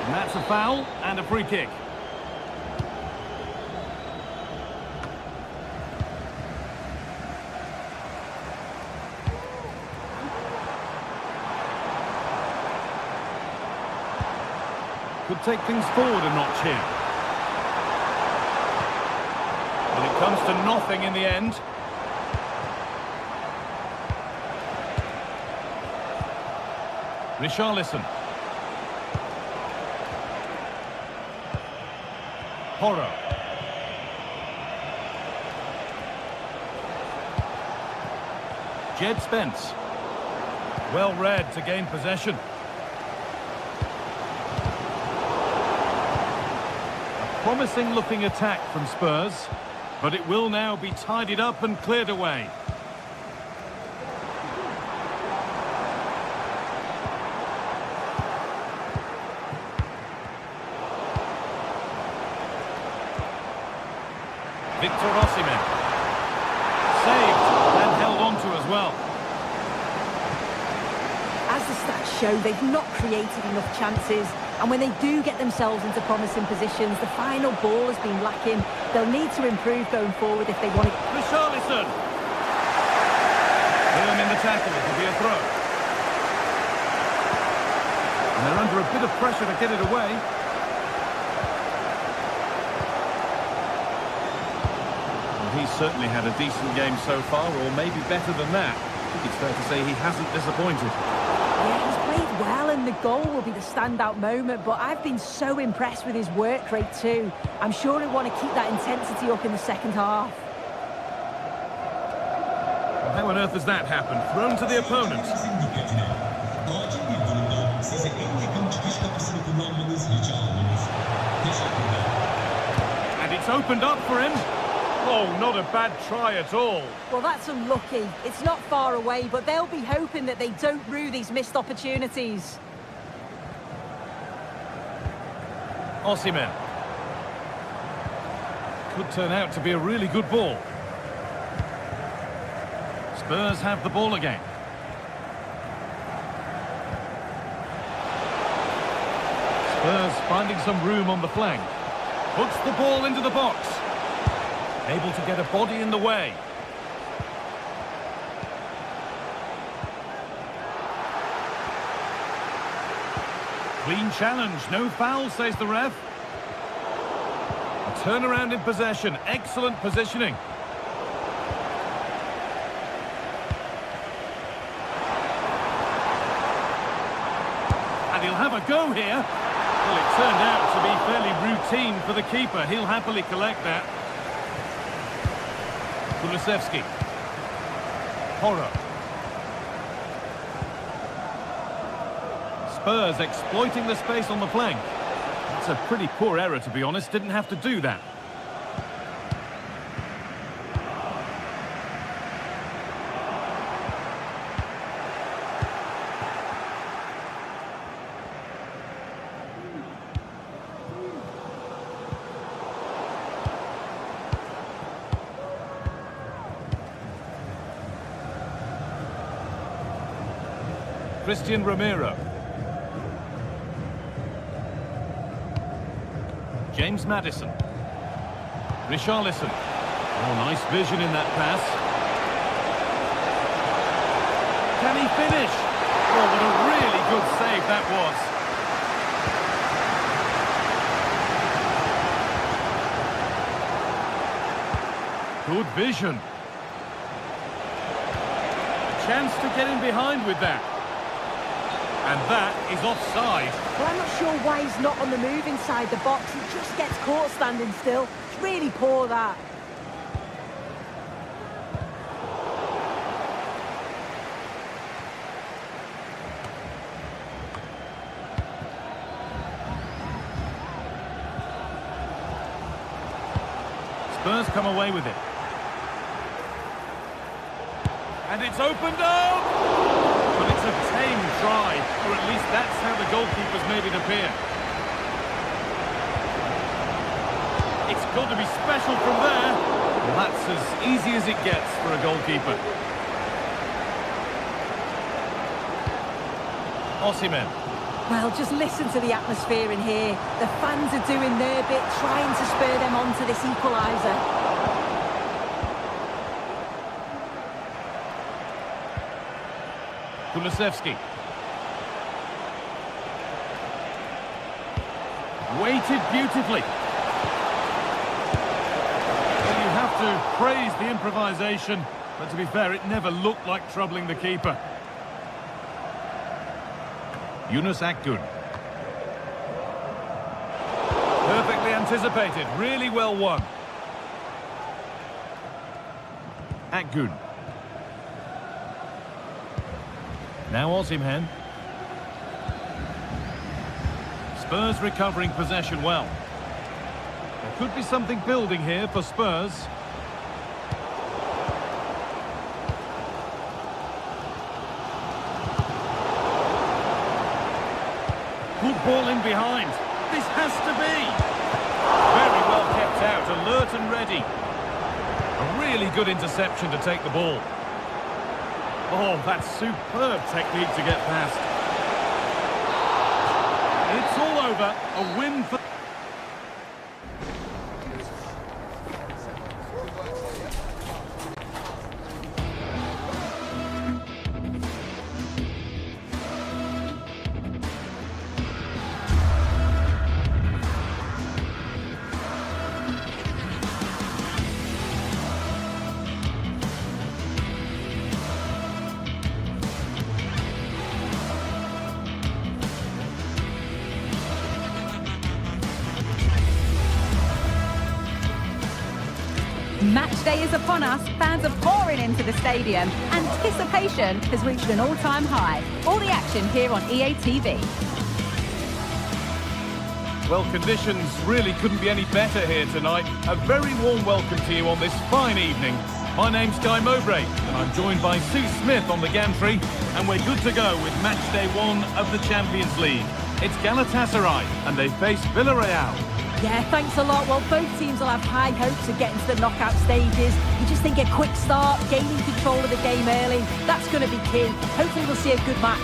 And that's a foul and a free kick. Could take things forward a notch here. Well, it comes to nothing in the end. Richarlison. Porro. Jed Spence. Well read to gain possession. A promising looking attack from Spurs, but it will now be tidied up and cleared away. Victor Osimhen. Saved and held on to as well. As the stats show, they've not created enough chances, and when they do get themselves into promising positions, the final ball has been lacking. They'll need to improve going forward if they want to... Richarlison! Firm in the tackle, it'll be a throw. And they're under a bit of pressure to get it away. He's certainly had a decent game so far, or maybe better than that. I think it's fair to say he hasn't disappointed. Yeah, he's played well, and the goal will be the standout moment, but I've been so impressed with his work rate too. I'm sure he'll want to keep that intensity up in the second half. Well, how on earth has that happened? Thrown to the opponent. And it's opened up for him. Oh, not a bad try at all. Well, that's unlucky. It's not far away, but they'll be hoping that they don't rue these missed opportunities. Osimhen. Could turn out to be a really good ball. Spurs have the ball again. Spurs finding some room on the flank. Puts the ball into the box. Able to get a body in the way. Clean challenge, no foul, says the ref. A turnaround in possession, excellent positioning. And he'll have a go here. Well, it turned out to be fairly routine for the keeper. He'll happily collect that. Kulusevski. Porro. Spurs exploiting the space on the flank. It's a pretty poor error, to be honest. Didn't have to do that. Christian Romero. James Maddison. Richarlison. Oh, nice vision in that pass. Can he finish? Oh, what a really good save that was. Good vision. Chance to get in behind with that. And that is offside. Well, I'm not sure why he's not on the move inside the box. He just gets caught standing still. It's really poor, that. Spurs come away with it. And it's opened up! But it's a tame try, or at least that's how the goalkeepers made it appear. It's got to be special from there. Well, that's as easy as it gets for a goalkeeper. Osimhen. Well, just listen to the atmosphere in here. The fans are doing their bit, trying to spur them on to this equaliser. Kulusevski. Weighted beautifully. Well, you have to praise the improvisation, but to be fair, it never looked like troubling the keeper. Yunus Akgün. Perfectly anticipated, really well won. Akgün. Now Osimhen. Spurs recovering possession well. There could be something building here for Spurs. Good ball in behind. This has to be. Very well kept out, alert and ready. A really good interception to take the ball. Oh, that's superb technique to get past. It's all over. A win for... Match day is upon us, fans are pouring into the stadium. Anticipation has reached an all-time high. All the action here on EA TV. Well, conditions really couldn't be any better here tonight. A very warm welcome to you on this fine evening. My name's Guy Mowbray, and I'm joined by Sue Smith on the gantry, and we're good to go with match day 1 of the Champions League. It's Galatasaray, and they face Villarreal. Yeah, thanks a lot. Well, both teams will have high hopes of getting to the knockout stages. You just think a quick start, gaining control of the game early, that's going to be key. Hopefully we'll see a good match.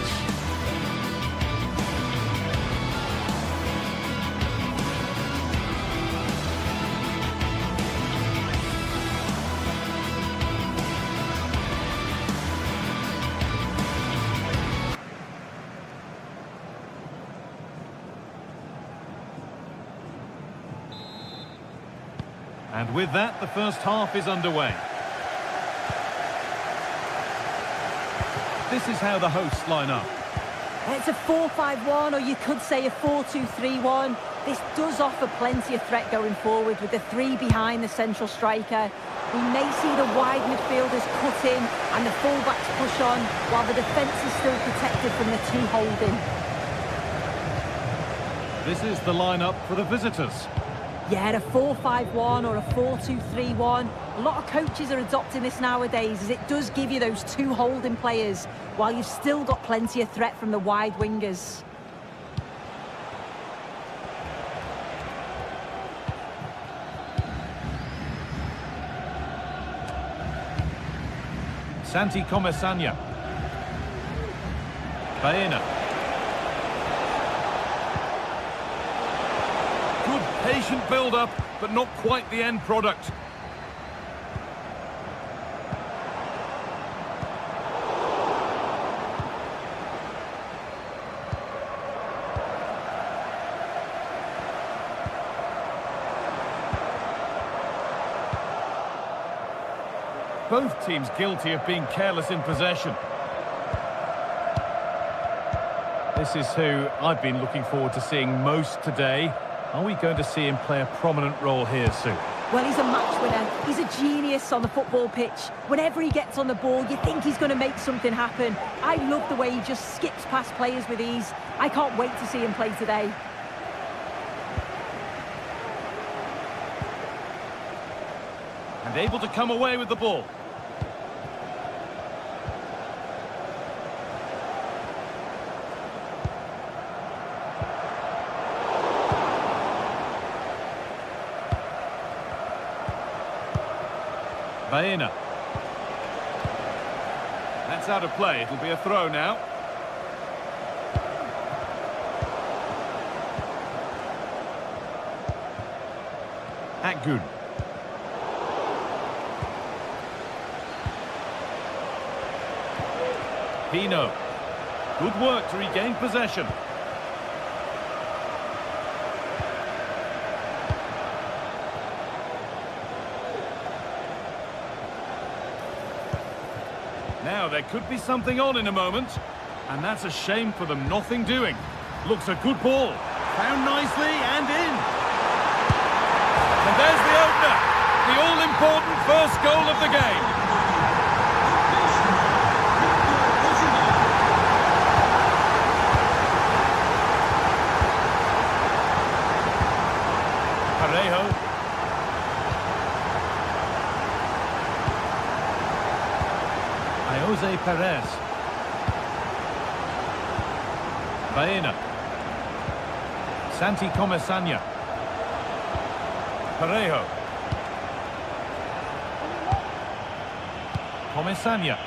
And with that, the first half is underway. This is how the hosts line up. It's a 4-5-1, or you could say a 4-2-3-1. This does offer plenty of threat going forward with the 3 behind the central striker. We may see the wide midfielders cut in and the fullbacks push on, while the defence is still protected from the 2 holding. This is the lineup for the visitors. Yeah, a 4-5-1 or a 4-2-3-1. A lot of coaches are adopting this nowadays, as it does give you those 2 holding players, while you've still got plenty of threat from the wide wingers. Santi Comesanya. Baena. Good patient build-up, but not quite the end product. Both teams guilty of being careless in possession. This is who I've been looking forward to seeing most today. Are we going to see him play a prominent role here soon? Well, he's a match winner. He's a genius on the football pitch. Whenever he gets on the ball, you think he's going to make something happen. I love the way he just skips past players with ease. I can't wait to see him play today. And able to come away with the ball. Baena. That's out of play. It'll be a throw now. Akgun. Pino. Good work to regain possession. Now, there could be something on in a moment, and that's a shame for them. Nothing doing. Looks a good ball. Found nicely and in. And there's the opener. The all-important first goal of the game. Parejo. Jose Perez. Baena. Santi Comesaña. Parejo. Comesaña.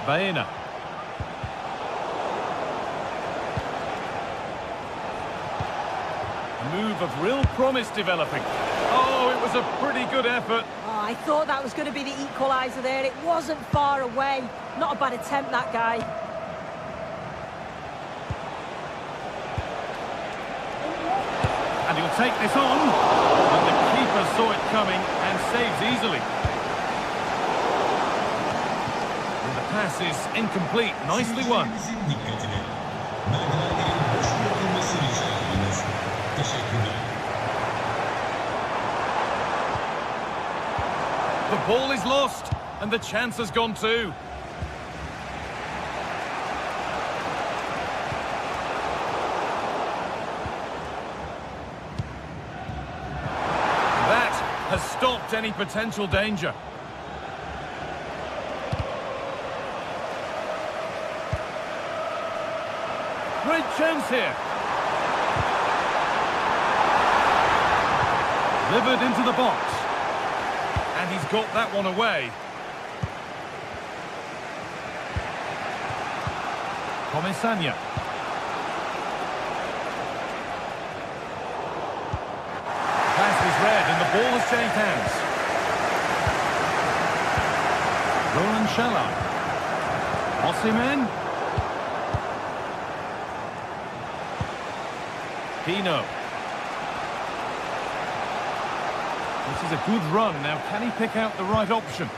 Baena. A move of real promise developing. Oh, it was a pretty good effort. I thought that was going to be the equaliser there. It wasn't far away. Not a bad attempt, that guy. And he'll take this on. And the keeper saw it coming and saves easily. And the pass is incomplete. Nicely won. The ball is lost, and the chance has gone too. That has stopped any potential danger. Great chance here. Delivered into the box. And he's got that one away. Comesaña. Pass was read and the ball has changed hands. Roland Schalla. Osimhen. Pino. This is a good run. Now, can he pick out the right option?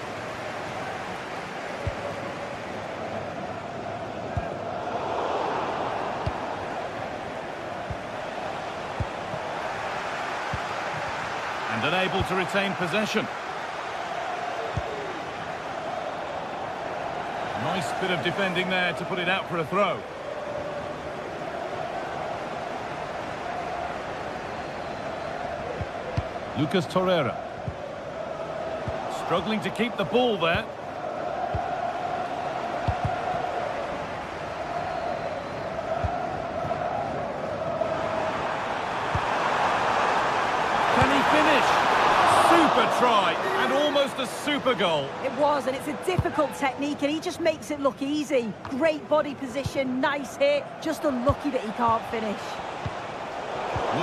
And unable to retain possession. Nice bit of defending there to put it out for a throw. Lucas Torreira. Struggling to keep the ball there. Can he finish? Super try and almost a super goal. It was, and it's a difficult technique, and he just makes it look easy. Great body position, nice hit, just unlucky that he can't finish.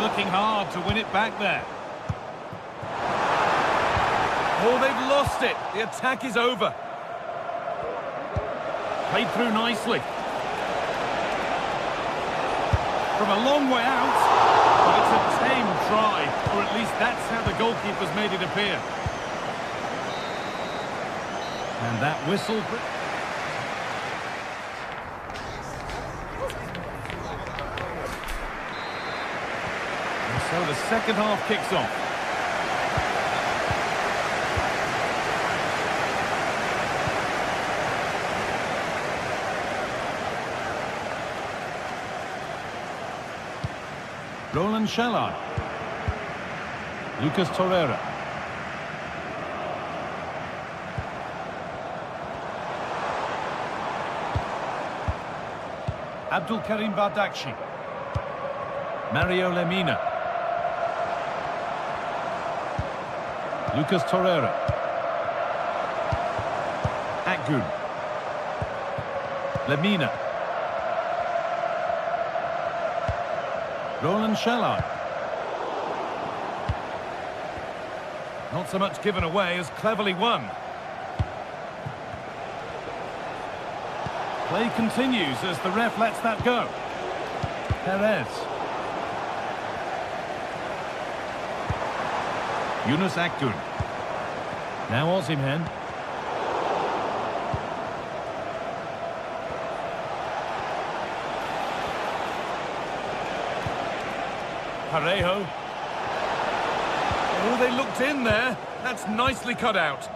Working hard to win it back there. Oh, they've lost it. The attack is over. Played through nicely. From a long way out, but it's a tame try, or at least that's how the goalkeeper's made it appear. And that whistle... So the second half kicks off. Roland Shalai. Lucas Torreira. Abdul Karim Bardakshi. Mario Lemina. Lucas Torreira. Akgun. Lemina. Roland Shalai. Not so much given away as cleverly won. Play continues as the ref lets that go. Perez. Yunus Akgun. Now Osimhen. Parejo. Oh, they looked in there. That's nicely cut out.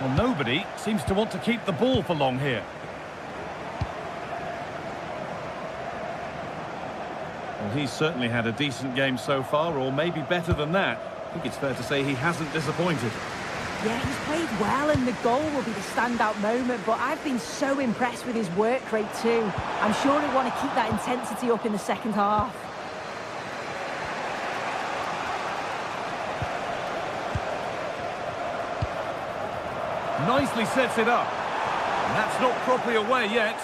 Well, nobody seems to want to keep the ball for long here. Well, he's certainly had a decent game so far, or maybe better than that. I think it's fair to say he hasn't disappointed. Yeah, he's played well, and the goal will be the standout moment, but I've been so impressed with his work rate too. I'm sure he'll want to keep that intensity up in the second half. Nicely sets it up. And that's not properly away yet.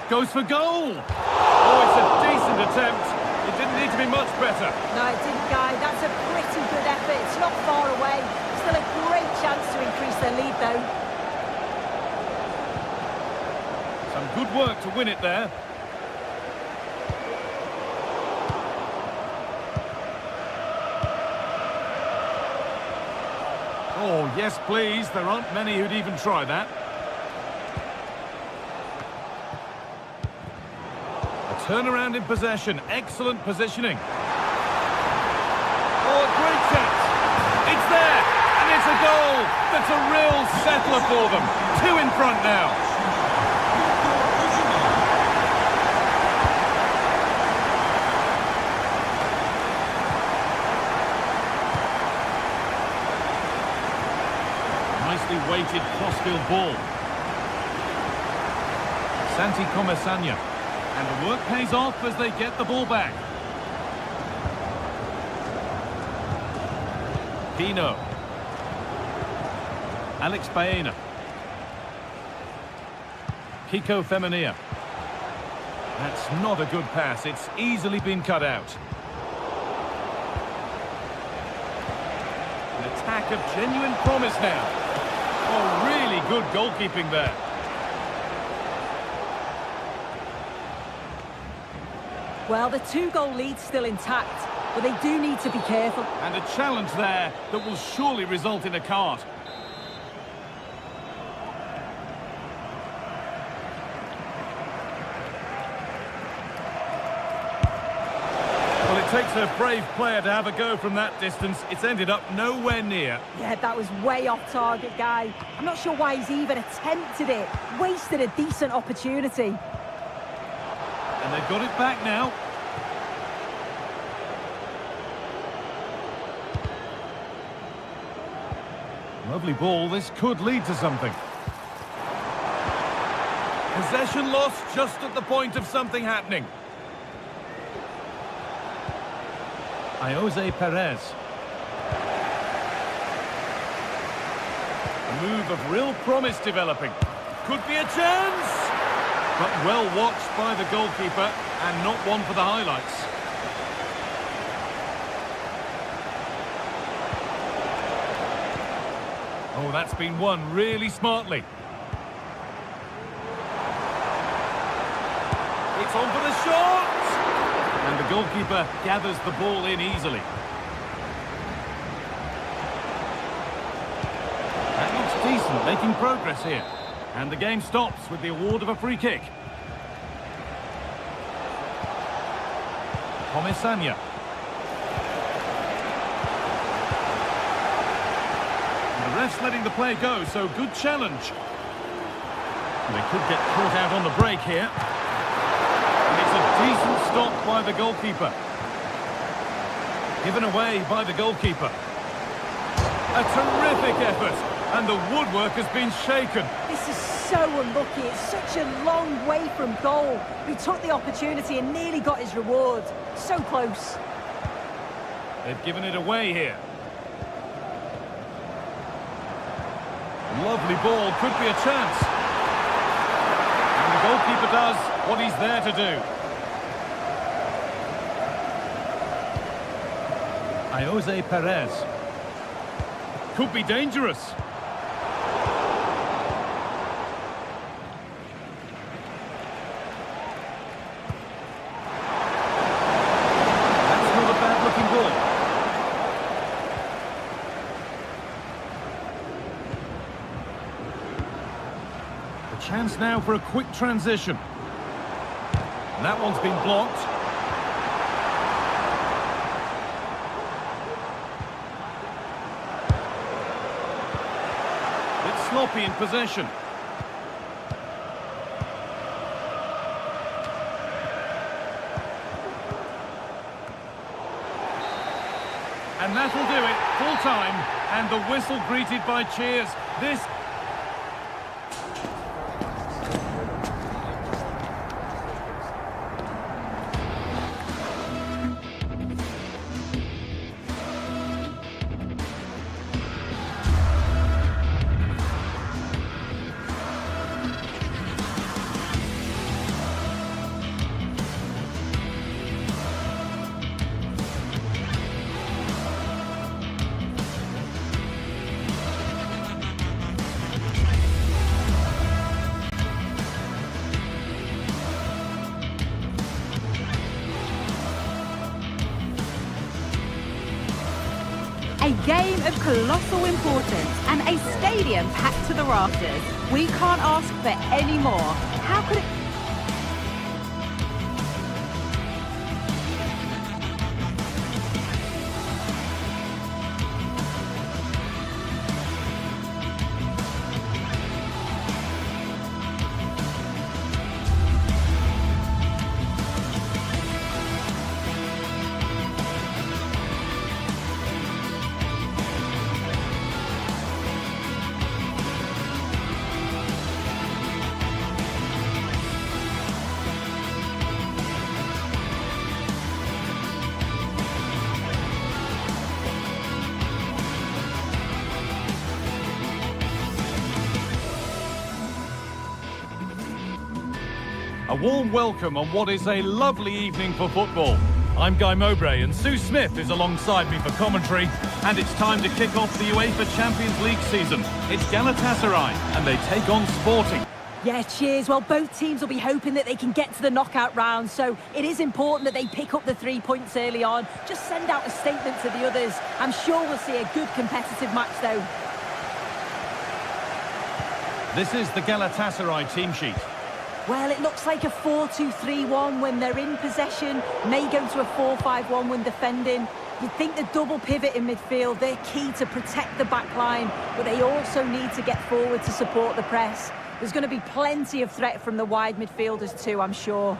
Goes for goal. Oh, it's a decent attempt. It didn't need to be much better. No, it didn't, Guy. That's a pretty good effort. It's not far away. Still a great chance to increase their lead, though. Some good work to win it there. Oh, yes, please. There aren't many who'd even try that. A turnaround in possession. Excellent positioning. Oh, a great chance. It's there. And it's a goal. That's a real settler for them. 2 in front now. Nicely weighted crossfield ball. Santi Comesanya. And the work pays off as they get the ball back. Pino. Alex Baena. Kiko Femenia. That's not a good pass. It's easily been cut out. An attack of genuine promise now. Oh, really good goalkeeping there. Well, the 2-goal lead's still intact, but they do need to be careful. And a challenge there that will surely result in a card. Well, it takes a brave player to have a go from that distance. It's ended up nowhere near. Yeah, that was way off target, Guy. I'm not sure why he's even attempted it. Wasted a decent opportunity. And they've got it back now. Lovely ball. This could lead to something. Possession lost just at the point of something happening. Jose Perez. A move of real promise developing. Could be a chance! But well watched by the goalkeeper, and not one for the highlights. Oh, that's been won really smartly. It's on for the shot! And the goalkeeper gathers the ball in easily. That looks decent, making progress here. And the game stops with the award of a free kick. Comisania. The ref's letting the play go, so good challenge. They could get caught out on the break here. And it's a decent stop by the goalkeeper. Given away by the goalkeeper. A terrific effort, and the woodwork has been shaken. This is so unlucky. It's such a long way from goal. He took the opportunity and nearly got his reward. So close. They've given it away here. Lovely ball, could be a chance. And the goalkeeper does what he's there to do. Jose Perez. Could be dangerous. That's not a bad-looking ball. A chance now for a quick transition. And that one's been blocked. Sloppy in possession. And that'll do it, full time, and the whistle greeted by cheers. This... A game of colossal importance and a stadium packed to the rafters. We can't ask for any more. How could it... A warm welcome on what is a lovely evening for football. I'm Guy Mowbray and Sue Smith is alongside me for commentary, and it's time to kick off the UEFA Champions League season. It's Galatasaray and they take on Sporting. Yeah, cheers. Well, both teams will be hoping that they can get to the knockout round, so it is important that they pick up the 3 points early on. Just send out a statement to the others. I'm sure we'll see a good competitive match though. This is the Galatasaray team sheet. Well, it looks like a 4-2-3-1 when they're in possession, may go to a 4-5-1 when defending. You'd think the double pivot in midfield, they're key to protect the back line, but they also need to get forward to support the press. There's going to be plenty of threat from the wide midfielders too, I'm sure.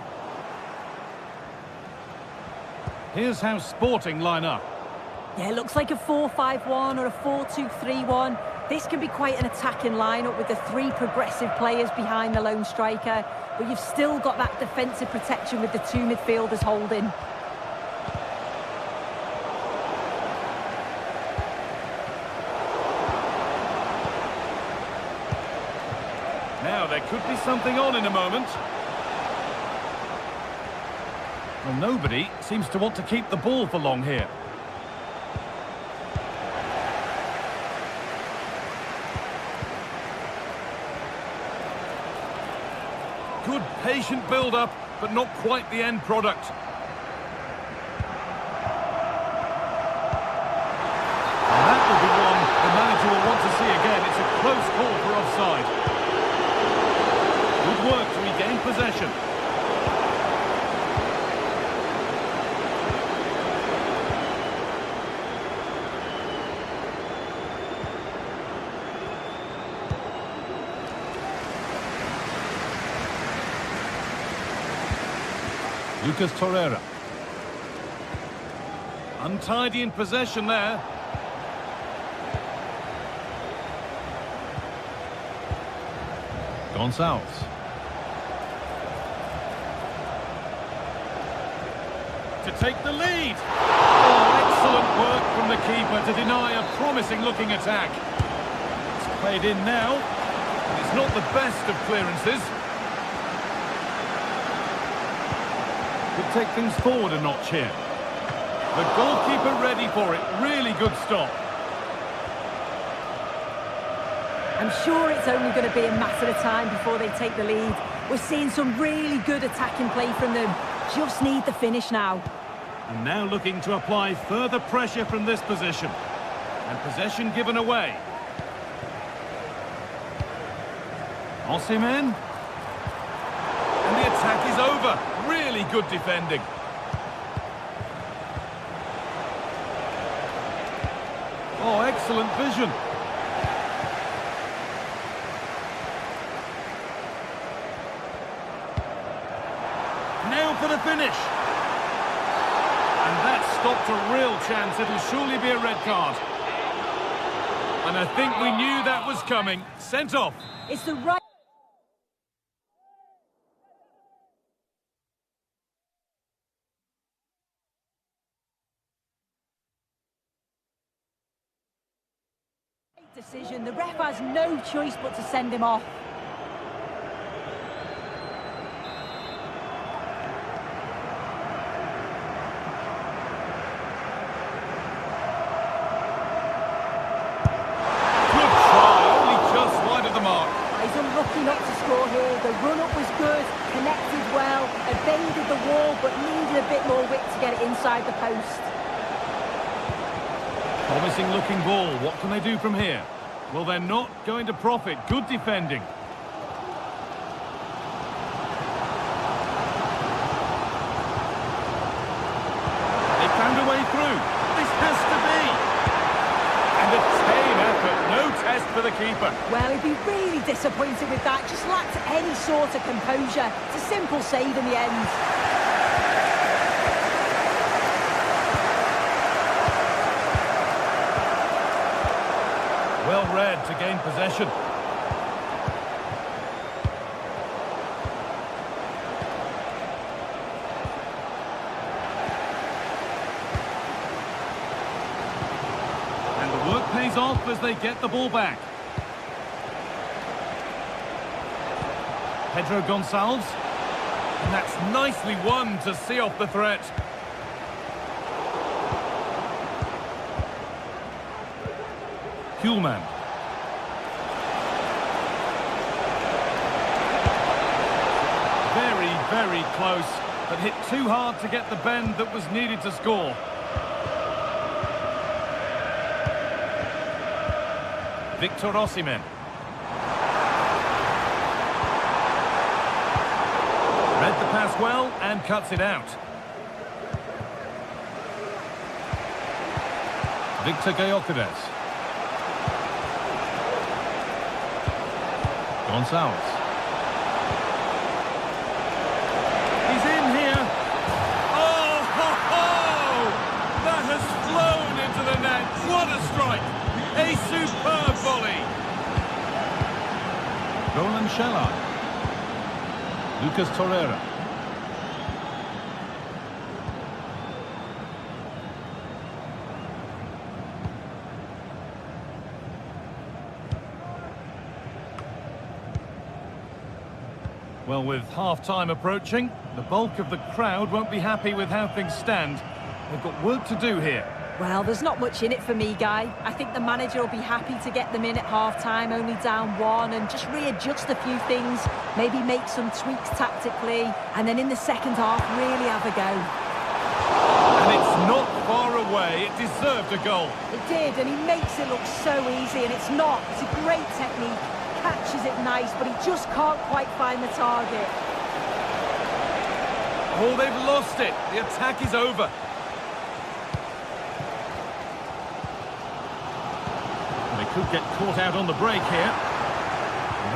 Here's how Sporting line up. Yeah, it looks like a 4-5-1 or a 4-2-3-1. This can be quite an attacking lineup with the 3 progressive players behind the lone striker, but you've still got that defensive protection with the 2 midfielders holding. Now there could be something on in a moment. Well, nobody seems to want to keep the ball for long here. Good patient build-up, but not quite the end product. And that will be one the manager will want to see again. It's a close call for offside. Good work to regain possession. Lucas Torreira. Untidy in possession there. Gonçalves. To take the lead. Oh, excellent work from the keeper to deny a promising-looking attack. It's played in now. It's not the best of clearances. Could take things forward a notch here. The goalkeeper ready for it. Really good stop. I'm sure it's only going to be a matter of time before they take the lead. We're seeing some really good attacking play from them. Just need the finish now. And now looking to apply further pressure from this position. And possession given away. Osimhen. And the attack is over. Really good defending. Oh, excellent vision. Now for the finish. And that stopped a real chance. It'll surely be a red card. And I think we knew that was coming. Sent off. It's the right decision. The ref has no choice but to send him off. Good try, only just wide of the mark. He's unlucky not to score here. The run-up was good, connected well, evaded the wall, but needed a bit more width to get it inside the post. Promising looking ball. What can they do from here? Well, they're not going to profit. Good defending. They found a way through. This has to be. And a tame effort. No test for the keeper. Well, he'd be really disappointed with that. Just lacked any sort of composure. It's a simple save in the end. Well read to gain possession. And the work pays off as they get the ball back. Pedro Gonçalves. And that's nicely won to see off the threat. Kuhlmann. Very, very close, but hit too hard to get the bend that was needed to score. Victor Osimhen. Read the pass well and cuts it out. Victor Gyökeres. Gonçalves. He's in here. Oh, ho, ho! That has flown into the net. What a strike! A superb volley. Roland Scheller. Lucas Torreira. Well, with half-time approaching, the bulk of the crowd won't be happy with how things stand. They've got work to do here. Well, there's not much in it for me, Guy. I think the manager will be happy to get them in at half-time, only down one, and just readjust a few things, maybe make some tweaks tactically, and then in the second half, really have a go. And it's not far away. It deserved a goal. It did, and he makes it look so easy, and it's not. It's a great technique. Catches it nice, but he just can't quite find the target. Oh, they've lost it. The attack is over. They could get caught out on the break here.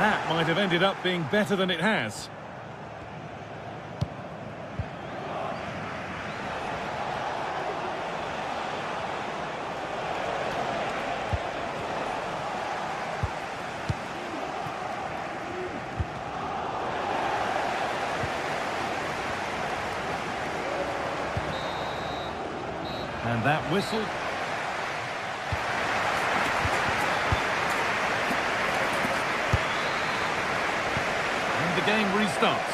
That might have ended up being better than it has. And that whistle. And the game restarts.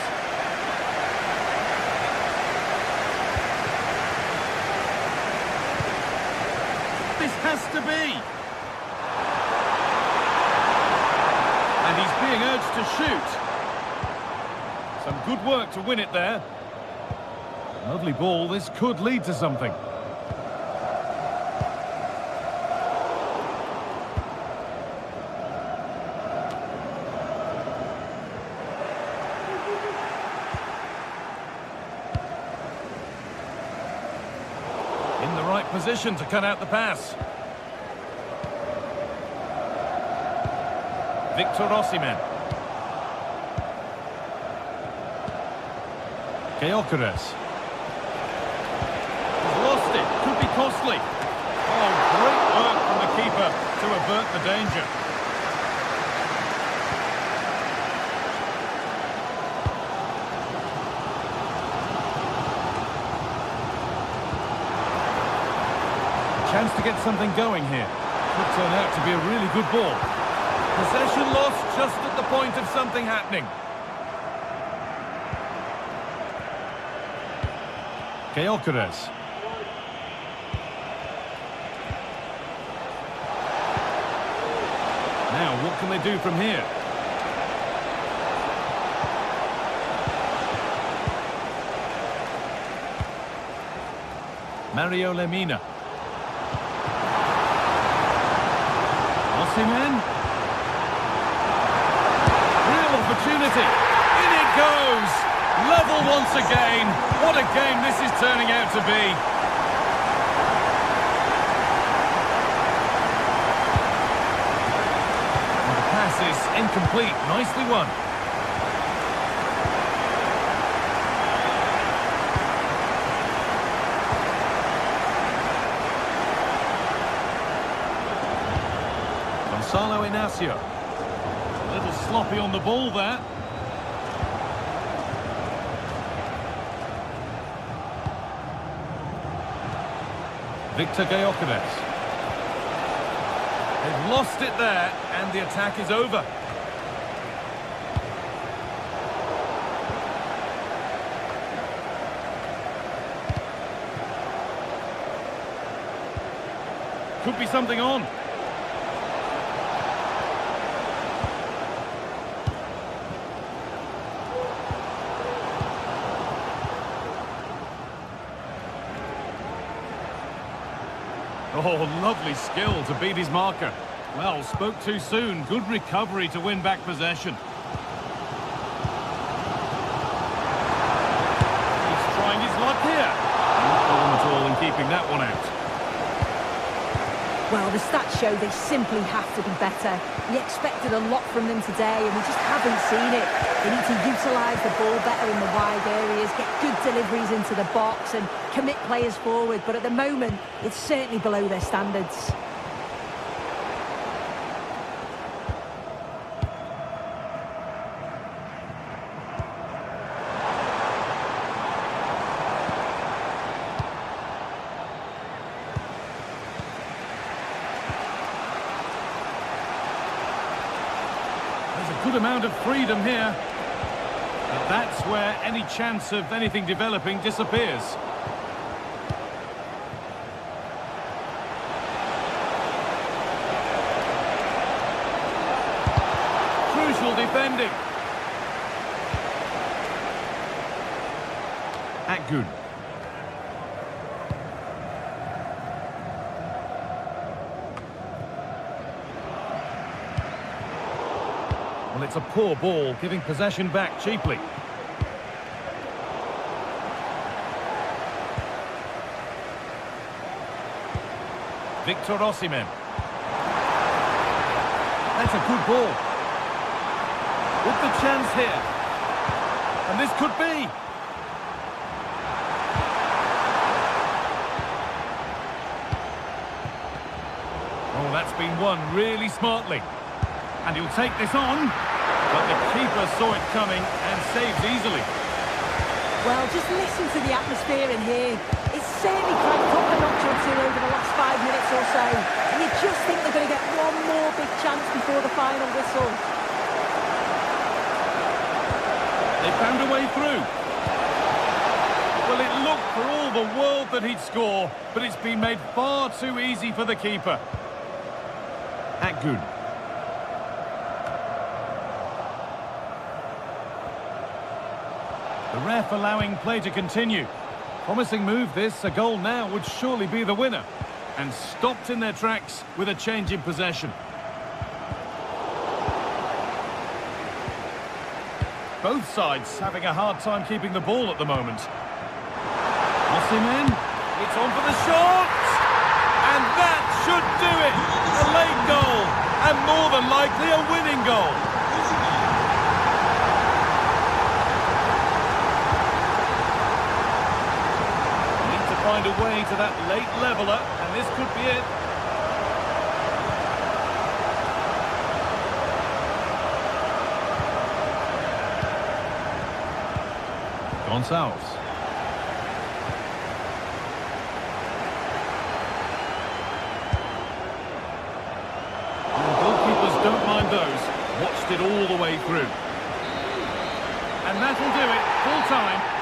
This has to be. And he's being urged to shoot. Some good work to win it there. Lovely ball. This could lead to something. In the right position to cut out the pass. Victor Osimhen. Gyökeres. He's lost it. Could be costly. Oh, great work from the keeper to avert the danger. Chance to get something going here. Could turn out to be a really good ball. Possession lost just at the point of something happening. Gyökeres. Now, what can they do from here? Mario Lemina. Osimhen. Real opportunity. In it goes. Level once again. What a game this is turning out to be. And the pass is incomplete. Nicely won. Gonzalo Inacio. A little sloppy on the ball there. Victor Gyökeres. They've lost it there, and the attack is over. Could be something on. Oh, lovely skill to beat his marker. Well, spoke too soon. Good recovery to win back possession. He's trying his luck here. No problem at all in keeping that one out. Well, the stats show they simply have to be better. We expected a lot from them today, and we just haven't seen it. They need to utilise the ball better in the wide areas, get good deliveries into the box, and commit players forward. But at the moment, it's certainly below their standards. Good amount of freedom here, but that's where any chance of anything developing disappears. Crucial defending. Akgün. Well, it's a poor ball, giving possession back cheaply. Victor Osimhen. That's a good ball. With the chance here. And this could be. Oh, that's been won really smartly. And he'll take this on, but the keeper saw it coming and saves easily. Well, just listen to the atmosphere in here. It's certainly cranked up a notch or two over the last 5 minutes or so. And you just think they're going to get one more big chance before the final whistle. They found a way through. Well, it looked for all the world that he'd score, but it's been made far too easy for the keeper. Akgun. The ref allowing play to continue. Promising move this, a goal now would surely be the winner. And stopped in their tracks with a change in possession. Both sides having a hard time keeping the ball at the moment. Osimhen, it's on for the shot! And that should do it! A late goal, and more than likely a winning goal. Need to find a way to that late leveller, and this could be it. Gonçalves. Goalkeepers don't mind those. Watched it all the way through. And that'll do it. Full time.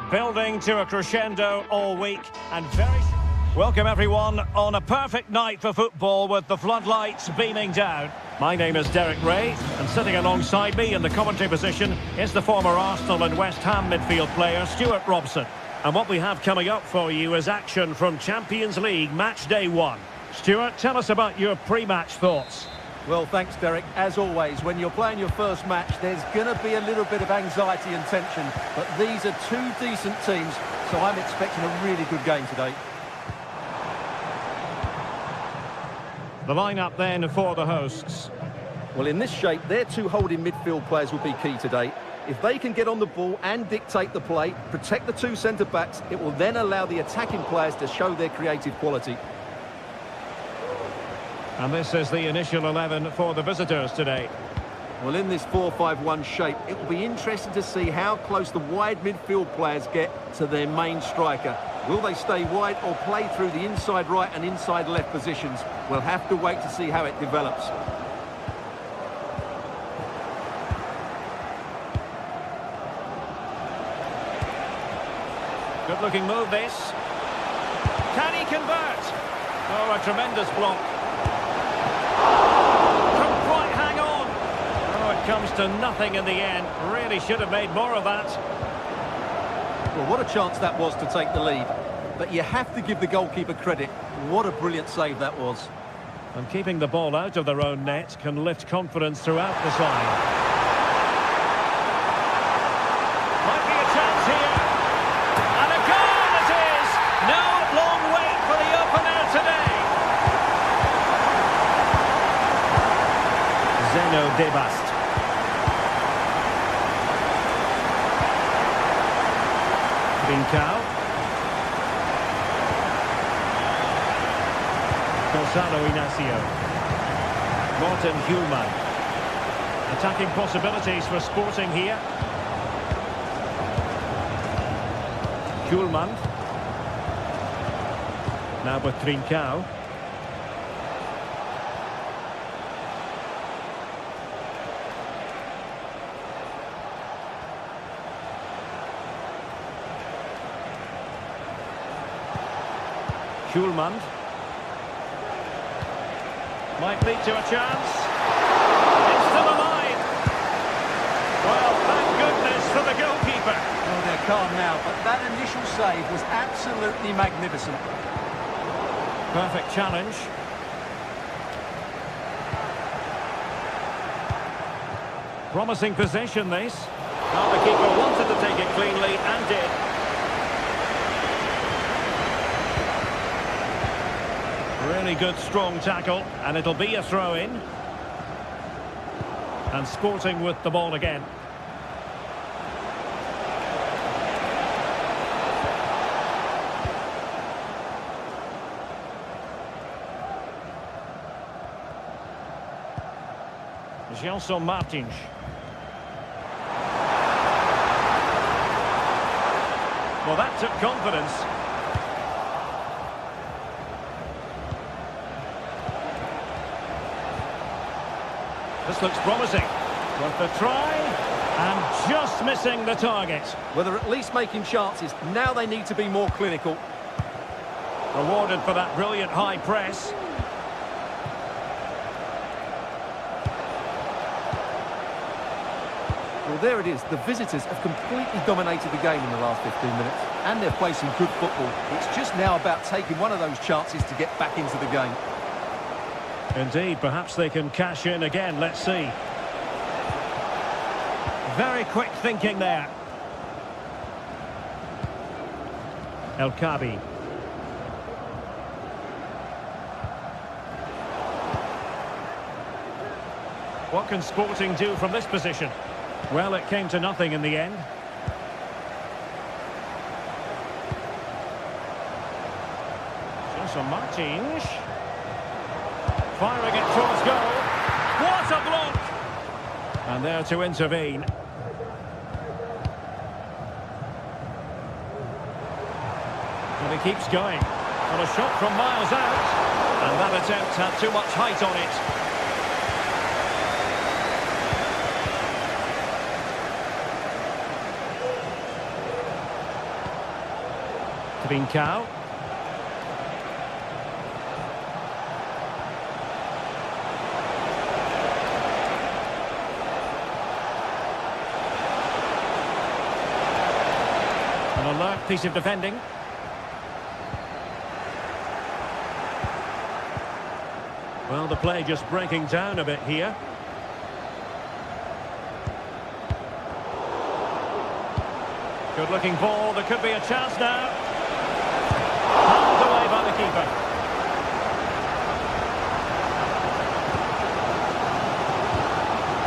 building to a crescendo all week and very... Welcome everyone on a perfect night for football with the floodlights beaming down. My name is Derek Ray, and sitting alongside me in the commentary position is the former Arsenal and West Ham midfield player Stuart Robson. And what we have coming up for you is action from Champions League match day 1. Stuart, tell us about your pre-match thoughts. Well, thanks, Derek. As always, when you're playing your first match, there's going to be a little bit of anxiety and tension. But these are two decent teams, so I'm expecting a really good game today. The lineup then for the hosts. Well, in this shape, their two holding midfield players will be key today. If they can get on the ball and dictate the play, protect the two centre-backs, it will then allow the attacking players to show their creative quality. And this is the initial 11 for the visitors today. Well, in this 4-5-1 shape, it will be interesting to see how close the wide midfield players get to their main striker. Will they stay wide or play through the inside right and inside left positions? We'll have to wait to see how it develops. Good-looking move, this. Can he convert? Oh, a tremendous block. Couldn't quite hang on. Oh, it comes to nothing in the end. Really should have made more of that. Well, what a chance that was to take the lead. But you have to give the goalkeeper credit. What a brilliant save that was. And keeping the ball out of their own net can lift confidence throughout the side. Might be a chance here. And a goal it is! No long wait for the opener today. Zeno Debast. Trincao. Gonzalo Inacio. Martin Human. Attacking possibilities for Sporting here. Hjulmand. Now with Trincao. Hjulmand. Might lead to a chance. It's still alive. Well, thank goodness for the goalkeeper. Oh, they're calm now, but that initial save was absolutely magnificent. Perfect challenge. Promising possession, this. Now the keeper wanted to take it cleanly and did. Really good, strong tackle, and it'll be a throw-in. And Sporting with the ball again. Gelson Martins. Well, that took confidence. This looks promising. Worth the try, and just missing the target. Well, they're at least making chances. Now they need to be more clinical. Rewarded for that brilliant high press. Well, there it is. The visitors have completely dominated the game in the last 15 minutes. And they're playing some good football. It's just now about taking one of those chances to get back into the game. Indeed, perhaps they can cash in again. Let's see. Very quick thinking there. El Kabi. What can Sporting do from this position? Well, it came to nothing in the end. Gelson Martins. Firing it towards goal. What a block! And there to intervene. And he keeps going. On a shot from miles out. And that attempt had too much height on it. Trincao. An alert piece of defending. Well, the play just breaking down a bit here. Good looking ball, there could be a chance now. Handled away by the keeper.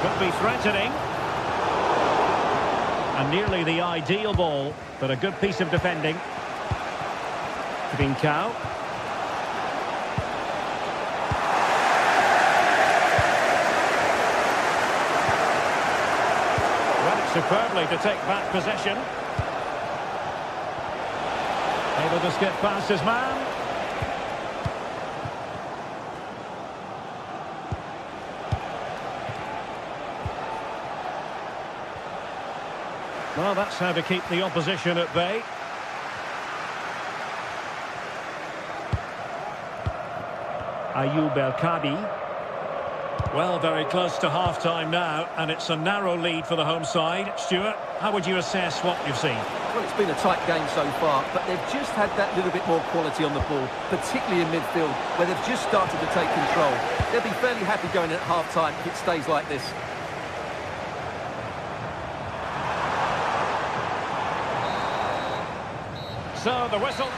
Could be threatening. And nearly the ideal ball, but a good piece of defending. Trincao. Superbly to take back possession. Able to skip past his man. Well, that's how to keep the opposition at bay. Ayoub El-Kadi. Well, very close to half-time now, and it's a narrow lead for the home side. Stuart, how would you assess what you've seen? Well, it's been a tight game so far, but they've just had that little bit more quality on the ball, particularly in midfield, where they've just started to take control. They'll be fairly happy going at half-time if it stays like this. So, the whistle.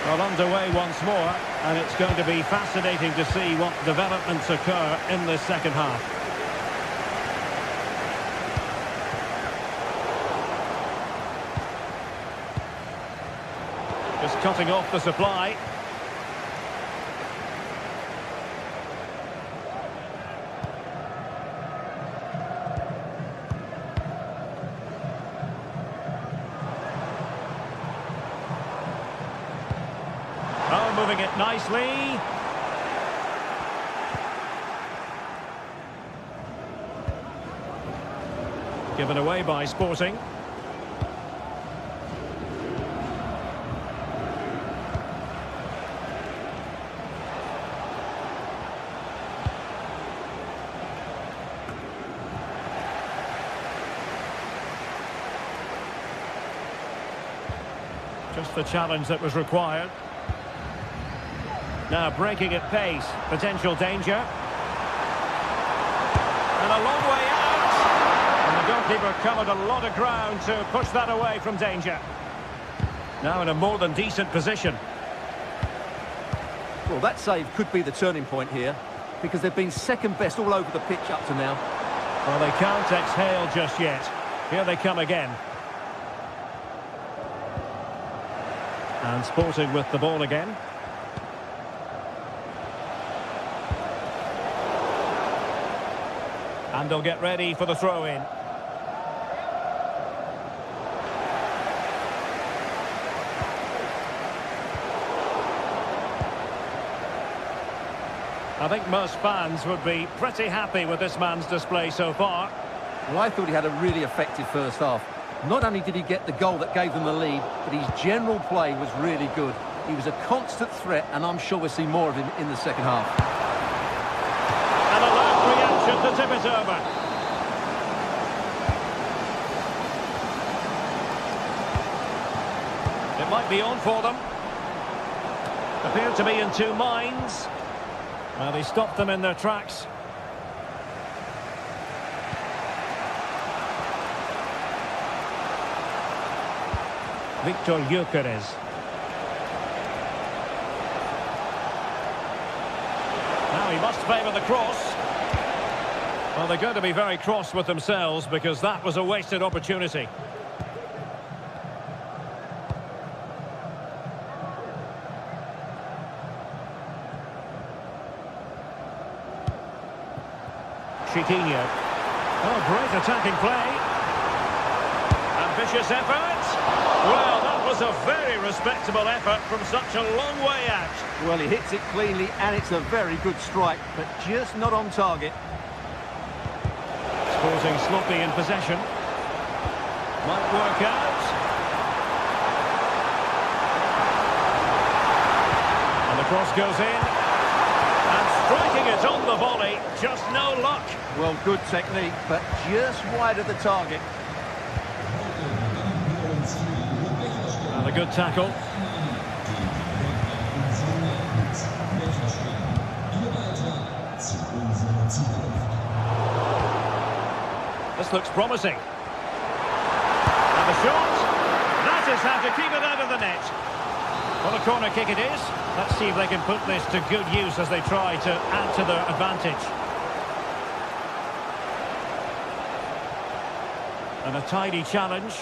Well, underway once more, and it's going to be fascinating to see what developments occur in the second half. Just cutting off the supply. Moving it nicely. Given away by Sporting. Just the challenge that was required. Now breaking at pace, potential danger. And a long way out. And the goalkeeper covered a lot of ground to push that away from danger. Now in a more than decent position. Well, that save could be the turning point here, because they've been second best all over the pitch up to now. Well, they can't exhale just yet. Here they come again. And Sporting with the ball again. And they'll get ready for the throw-in. I think most fans would be pretty happy with this man's display so far. Well, I thought he had a really effective first half. Not only did he get the goal that gave them the lead, but his general play was really good. He was a constant threat, and I'm sure we'll see more of him in the second half. To tip it over. It might be on for them. Appeared to be in two minds. Well, they stopped them in their tracks. Victor Gyökeres. Now he must favour the cross. Well, they're going to be very cross with themselves because that was a wasted opportunity. Chiquinho. Oh, great attacking play. Ambitious effort. Well, that was a very respectable effort from such a long way out. Well, he hits it cleanly and it's a very good strike, but just not on target. losing sloppy in possession. Might work out. And the cross goes in. And striking it on the volley, just no luck. Well, good technique, but just wide of the target. And a good tackle. This looks promising. And the shot. That is how to keep it out of the net. Well, a corner kick it is. Let's see if they can put this to good use as they try to add to their advantage. And a tidy challenge.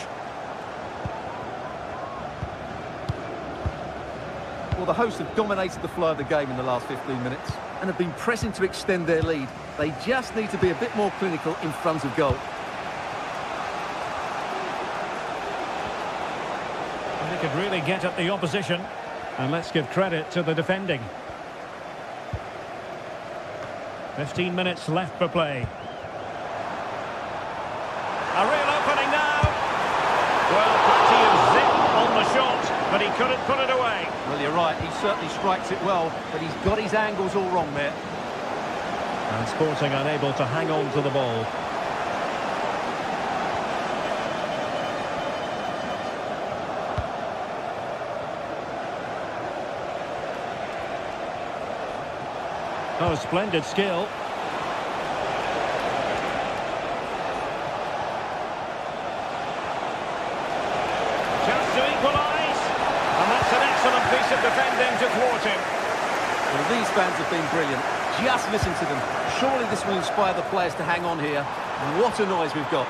Well, the hosts have dominated the flow of the game in the last 15 minutes and have been pressing to extend their lead. They just need to be a bit more clinical in front of goal. And they could really get at the opposition. And let's give credit to the defending. 15 minutes left for play. A real opening now. Well, plenty of zip on the shot, but he couldn't put it away. Well, you're right, he certainly strikes it well, but he's got his angles all wrong there. And Sporting unable to hang on to the ball. Oh, splendid skill. Chance to equalise. And that's an excellent piece of defending to thwart him. Well, these fans have been brilliant. Just listen to them. Surely this will inspire the players to hang on here. What a noise we've got.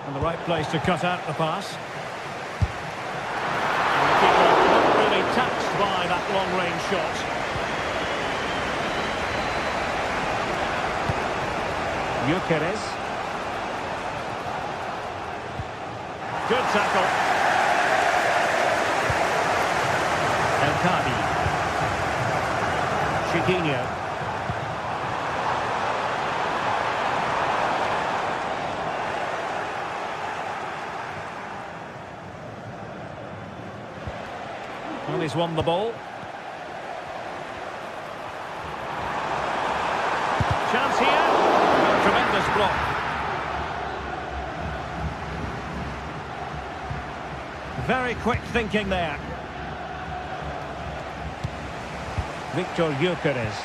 And the right place to cut out the pass. And the keeper not really taxed by that long-range shot. Gyökeres. Good tackle. El Kadi. Chiquinho. Well, he's won the ball. Chance here. Tremendous block. Very quick thinking there. Victor Gyökeres.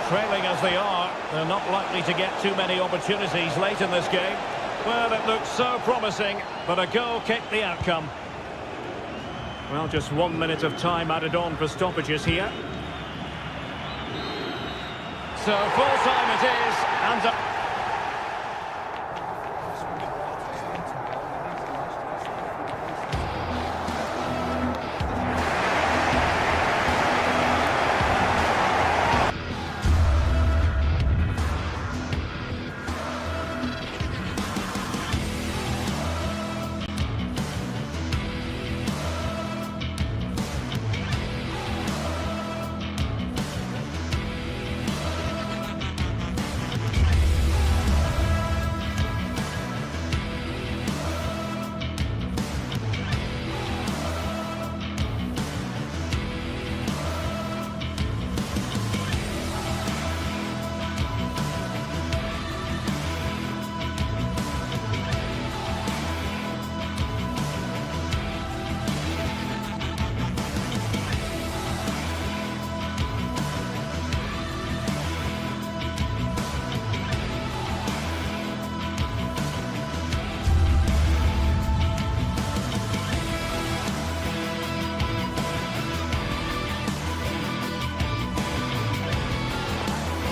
Trailing as they are, they're not likely to get too many opportunities late in this game. Well, it looks so promising, but a goal kicked the outcome. Well, just 1 minute of time added on for stoppages here. So full time it is, and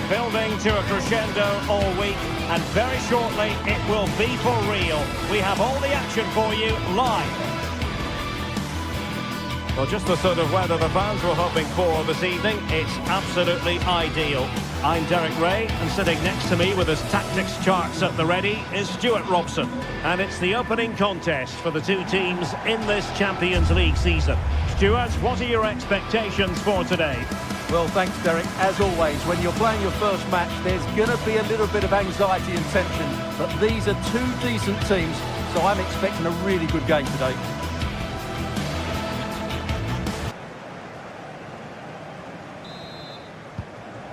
building to a crescendo all week, and very shortly it will be for real. We have all the action for you live. Well, just the sort of weather the fans were hoping for this evening. It's absolutely ideal. I'm Derek Ray, and sitting next to me with his tactics charts at the ready is Stuart Robson. And it's the opening contest for the two teams in this Champions League season. Stuart, what are your expectations for today? Well, thanks, Derek. As always, when you're playing your first match, there's going to be a little bit of anxiety and tension. But these are two decent teams, so I'm expecting a really good game today.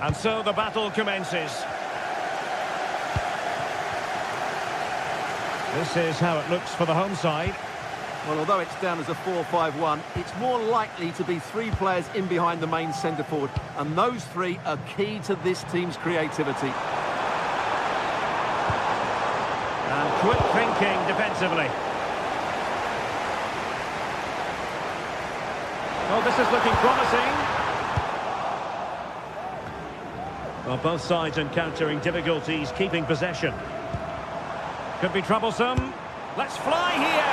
And so the battle commences. This is how it looks for the home side. Well, although it's down as a 4-5-1, it's more likely to be three players in behind the main centre forward. And those three are key to this team's creativity. And quick thinking defensively. Oh, this is looking promising. Well, both sides encountering difficulties keeping possession. Could be troublesome. Let's fly here!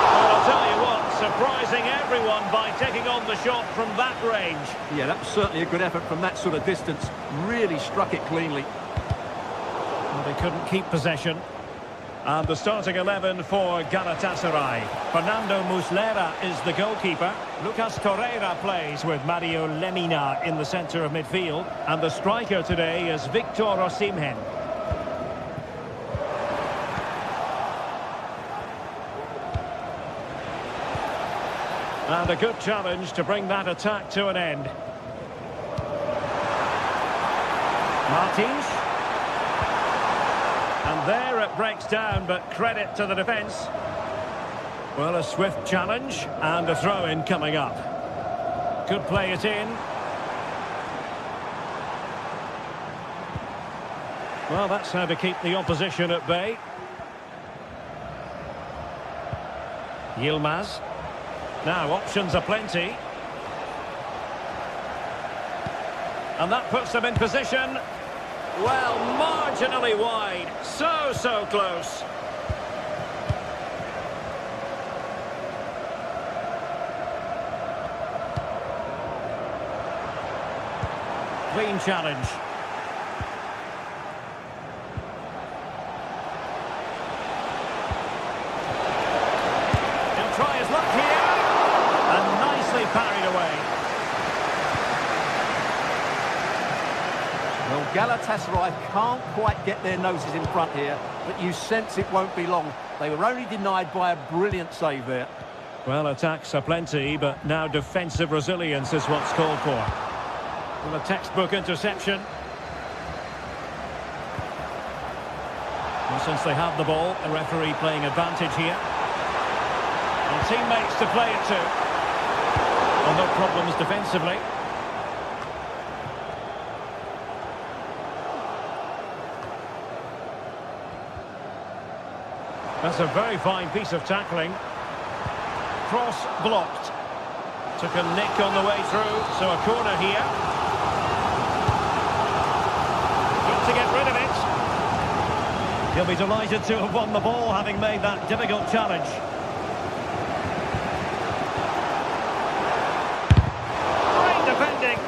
Well, I'll tell you what, surprising everyone by taking on the shot from that range. Yeah, that was certainly a good effort from that sort of distance. Really struck it cleanly. Well, they couldn't keep possession. And the starting 11 for Galatasaray. Fernando Muslera is the goalkeeper. Lucas Torreira plays with Mario Lemina in the centre of midfield. And the striker today is Victor Osimhen. And a good challenge to bring that attack to an end. Martins. And there it breaks down, but credit to the defence. Well, a swift challenge and a throw-in coming up. Could play it in. Well, that's how to keep the opposition at bay. Yilmaz. Now, options are plenty. And that puts them in position. Well, marginally wide. So close. Clean challenge. He'll try his luck here. And nicely parried away. Well, Galatasaray can't quite get their noses in front here, but you sense it won't be long. They were only denied by a brilliant save there. Well, attacks are plenty, but now defensive resilience is what's called for. Well, a textbook interception. And since they have the ball, the referee playing advantage here. And teammates to play it to. Well, no problems defensively. That's a very fine piece of tackling. Cross blocked. Took a nick on the way through, so a corner here. Good to get rid of it. He'll be delighted to have won the ball, having made that difficult challenge. Great defending.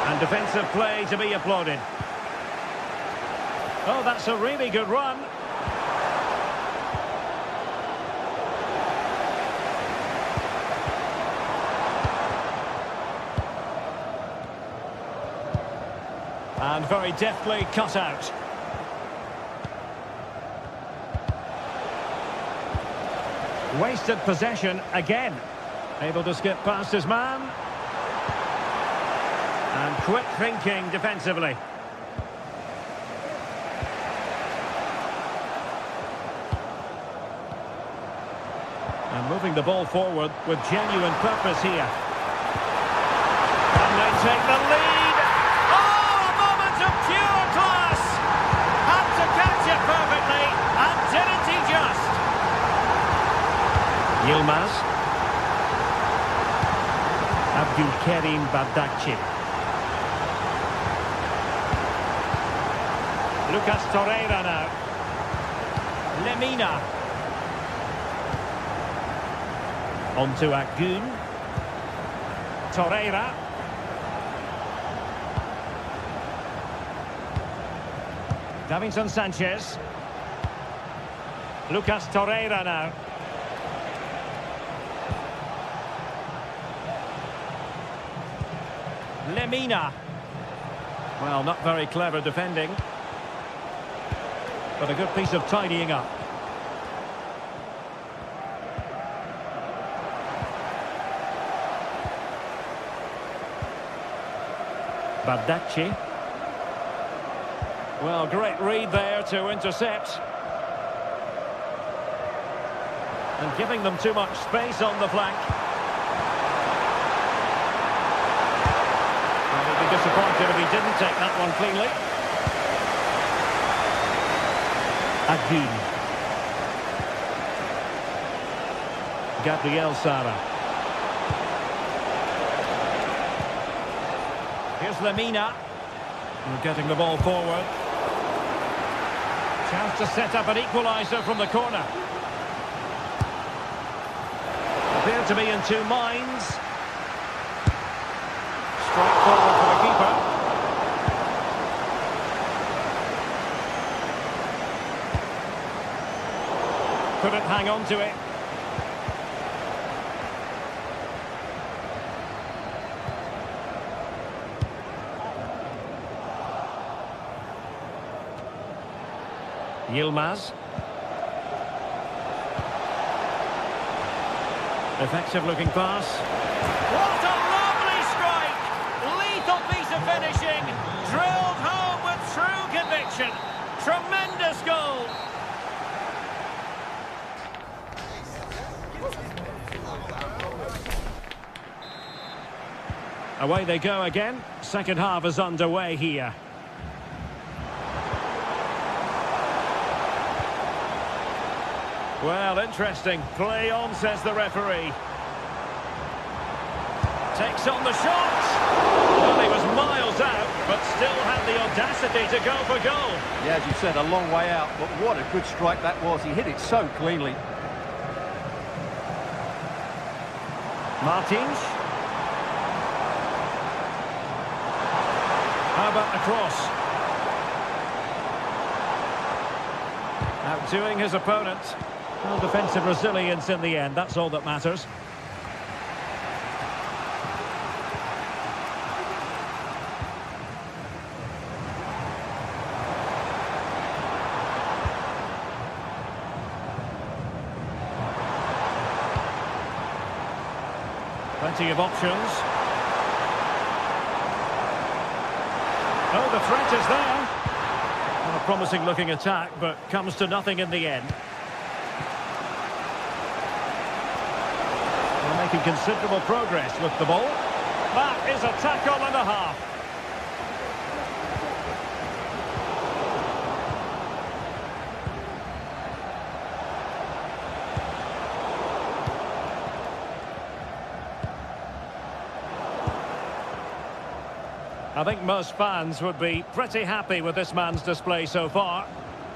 And defensive play to be applauded. Oh, that's a really good run. And very deftly cut out. Wasted possession again. Able to skip past his man. And quick thinking defensively. And moving the ball forward with genuine purpose here. And they take the lead. Oh, a moment of pure class. Had to catch it perfectly, and didn't he just? Yilmaz. Abdulkarim Bardakci. Lucas Torreira now. Lemina. On to Agun. Torreira. Davinson Sanchez. Lucas Torreira now. Lemina. Well, not very clever defending, but a good piece of tidying up. Bardacci. Well, great read there to intercept. And giving them too much space on the flank. Well, he'd be disappointed if he didn't take that one cleanly. Aguin. Gabriel Sara. Here's Lemina. We're getting the ball forward. Chance to set up an equaliser from the corner. Appear to be in two minds. Strike forward for the keeper. Couldn't hang on to it. Yilmaz. Effective looking pass. What a lovely strike! Lethal piece of finishing. Drilled home with true conviction. Tremendous goal. Away they go again. Second half is underway here. Well, interesting. Play on, says the referee. Takes on the shot. Well, he was miles out, but still had the audacity to go for goal. Yeah, as you said, a long way out, but what a good strike that was. He hit it so cleanly. Martins. How about the cross? Outdoing his opponent. Well, defensive resilience in the end, that's all that matters. Plenty of options. Oh, the threat is there. Well, a promising looking attack, but comes to nothing in the end. Making considerable progress with the ball. That is a tackle and a half. I think most fans would be pretty happy with this man's display so far.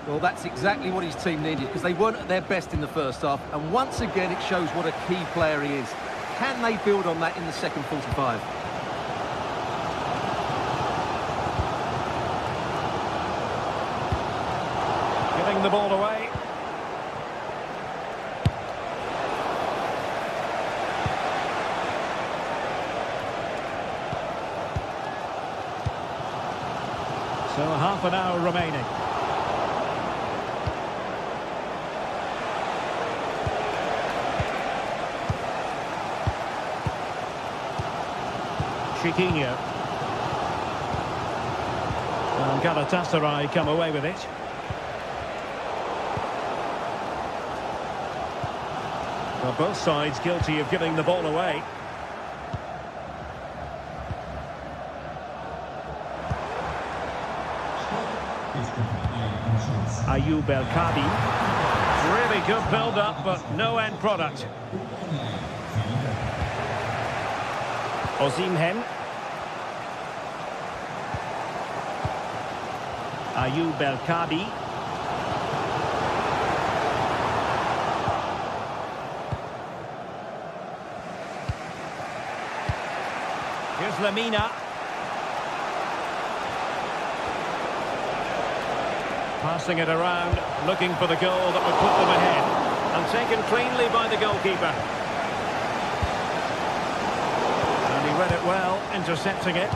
Well, that's exactly what his team needed, because they weren't at their best in the first half, and once again it shows what a key player he is. Can they build on that in the second 45? Giving the ball away. So half an hour remaining. Chiquinho. And Galatasaray come away with it. Well, both sides guilty of giving the ball away. Ayoub El Kadi. Really good build-up, but no end product. Osimhen. Ayoub El Kadi. Here's Lemina. Passing it around, looking for the goal that would put them ahead. And taken cleanly by the goalkeeper. And he read it well, intercepting it.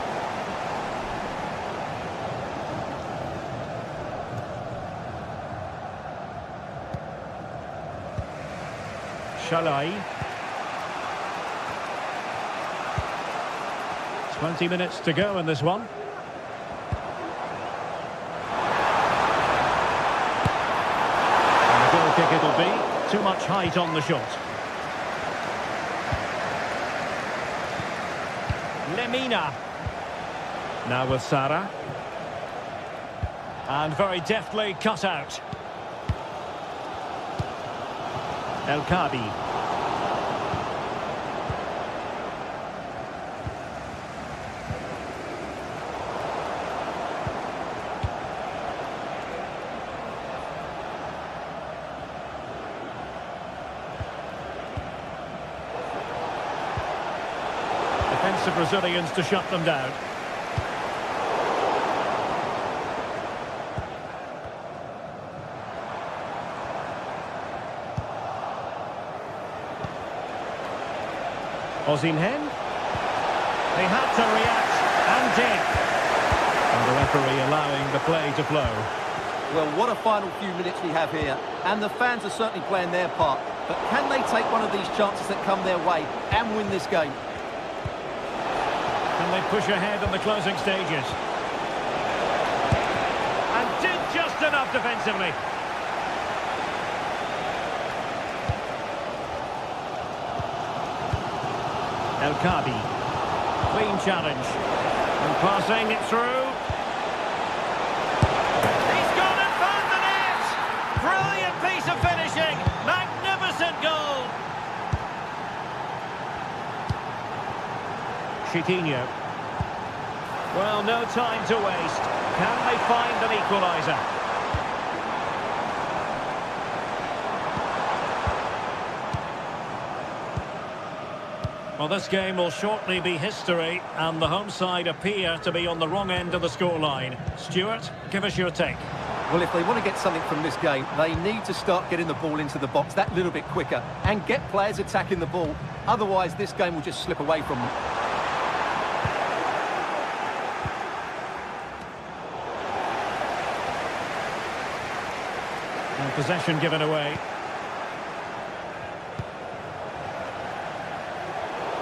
Shalai. 20 minutes to go in this one. And the goal kick it'll be. Too much height on the shot. Lemina. Now with Sarah. And very deftly cut out. El Kabi. Defensive Brazilians to shut them down. Osimhen. They had to react and did. And the referee allowing the play to flow. Well, what a final few minutes we have here. And the fans are certainly playing their part. But can they take one of these chances that come their way and win this game? Can they push ahead in the closing stages? And did just enough defensively. El Kabi. Clean challenge. And passing it through. He's gone and found the net! Brilliant piece of finishing. Magnificent goal. Chiquinho. Well, no time to waste. Can they find an equaliser? Well, this game will shortly be history, and the home side appear to be on the wrong end of the scoreline. Stuart, give us your take. Well, if they want to get something from this game, they need to start getting the ball into the box that little bit quicker and get players attacking the ball. Otherwise, this game will just slip away from them. And possession given away.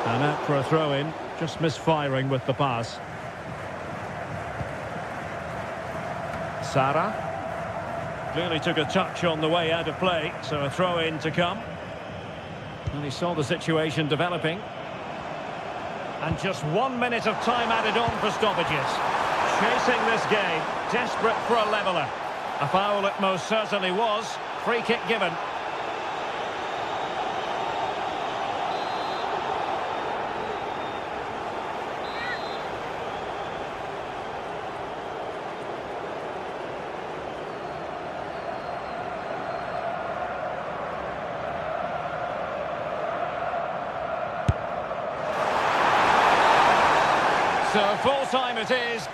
And out for a throw-in, just misfiring with the pass. Sarah. Clearly took a touch on the way out of play, so a throw-in to come. And he saw the situation developing. And just 1 minute of time added on for stoppages. Chasing this game, desperate for a leveller. A foul it most certainly was. Free kick given. So full time it is.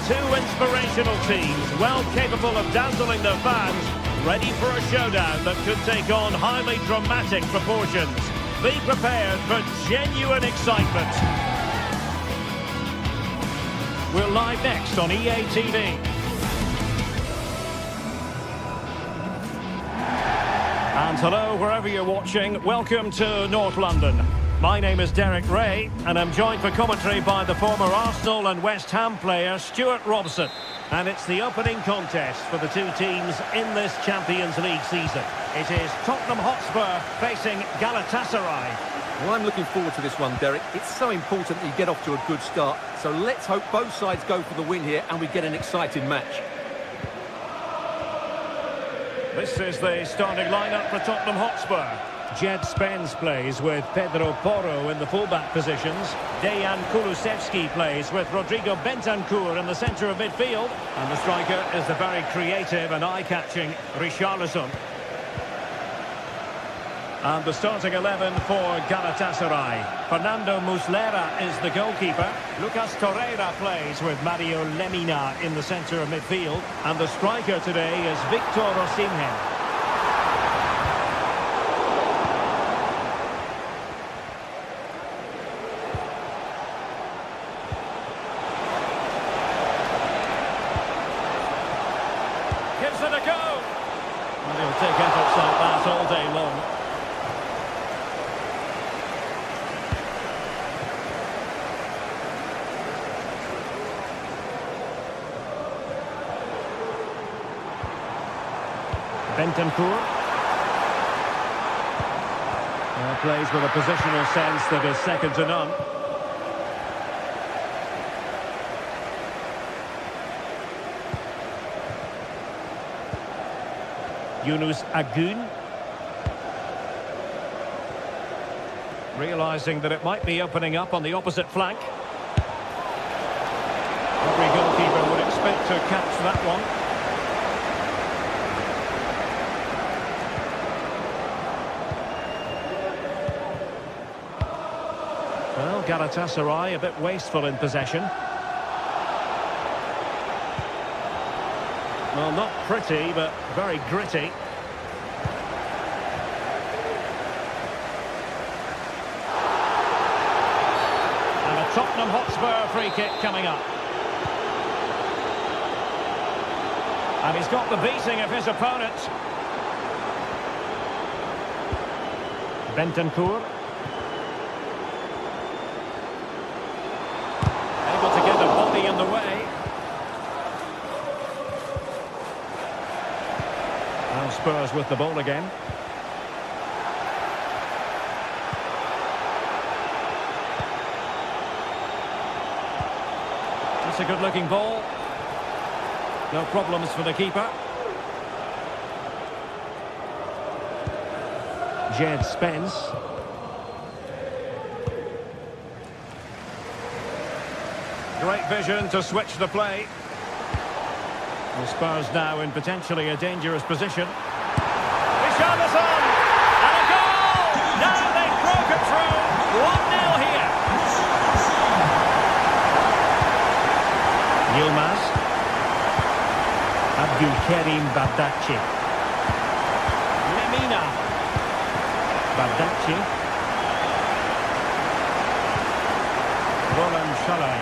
two inspirational teams, well capable of dazzling their fans, ready for a showdown that could take on highly dramatic proportions. Be prepared for genuine excitement. We're live next on EA TV. And hello, wherever you're watching, welcome to North London. My name is Derek Ray, and I'm joined for commentary by the former Arsenal and West Ham player Stuart Robson. And it's the opening contest for the two teams in this Champions League season. It is Tottenham Hotspur facing Galatasaray. Well, I'm looking forward to this one, Derek. It's so important that you get off to a good start. So let's hope both sides go for the win here and we get an exciting match. This is the starting lineup for Tottenham Hotspur. Jed Spence plays with Pedro Porro in the fullback positions. Dejan Kulusevski plays with Rodrigo Bentancur in the centre of midfield. And the striker is the very creative and eye-catching Richarlison. And the starting 11 for Galatasaray. Fernando Muslera is the goalkeeper. Lucas Torreira plays with Mario Lemina in the centre of midfield. And the striker today is Victor Osimhen. Gives it a go. And he'll take efforts like that all day long. Bentancur. Plays with a positional sense that is second to none. Yunus Agun. Realising that it might be opening up on the opposite flank. Every goalkeeper would expect to catch that one. Well, Galatasaray a bit wasteful in possession. Well, not pretty, but very gritty. And a Tottenham Hotspur free kick coming up. And he's got the beating of his opponent. Bentancur. Able to get a body in the way. Now Spurs with the ball again. It's a good-looking ball. No problems for the keeper. Jed Spence. Great vision to switch the play. The Spurs now in potentially a dangerous position. Richarlison! And a goal! Now they've broken through. 1-0 here. Yilmaz. Abdulkarim Badaci. Lemina. Badaci. Roland Shalai.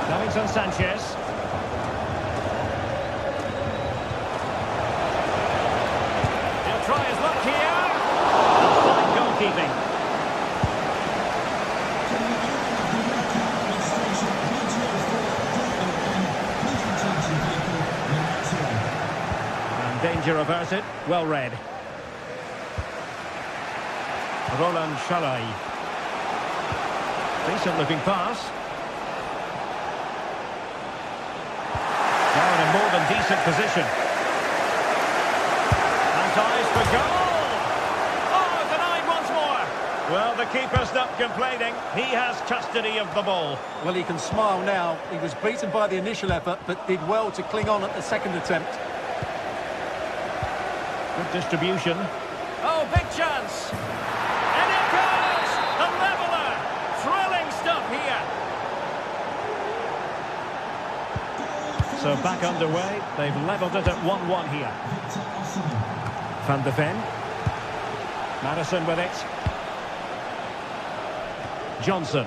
Davinson Sanchez. He'll try his luck here. Fine goalkeeping. And danger averted. Well read. Roland Shalai. Decent looking pass. Now in a more than decent position. And ties for goal! Oh, denied once more! Well, the keeper's not complaining. He has custody of the ball. Well, he can smile now. He was beaten by the initial effort, but did well to cling on at the second attempt. Good distribution. Oh, big chance! And it goes! A leveller! Thrilling stuff So back underway. They've levelled it at 1-1 here. Van de Ven. Madison with it. Johnson.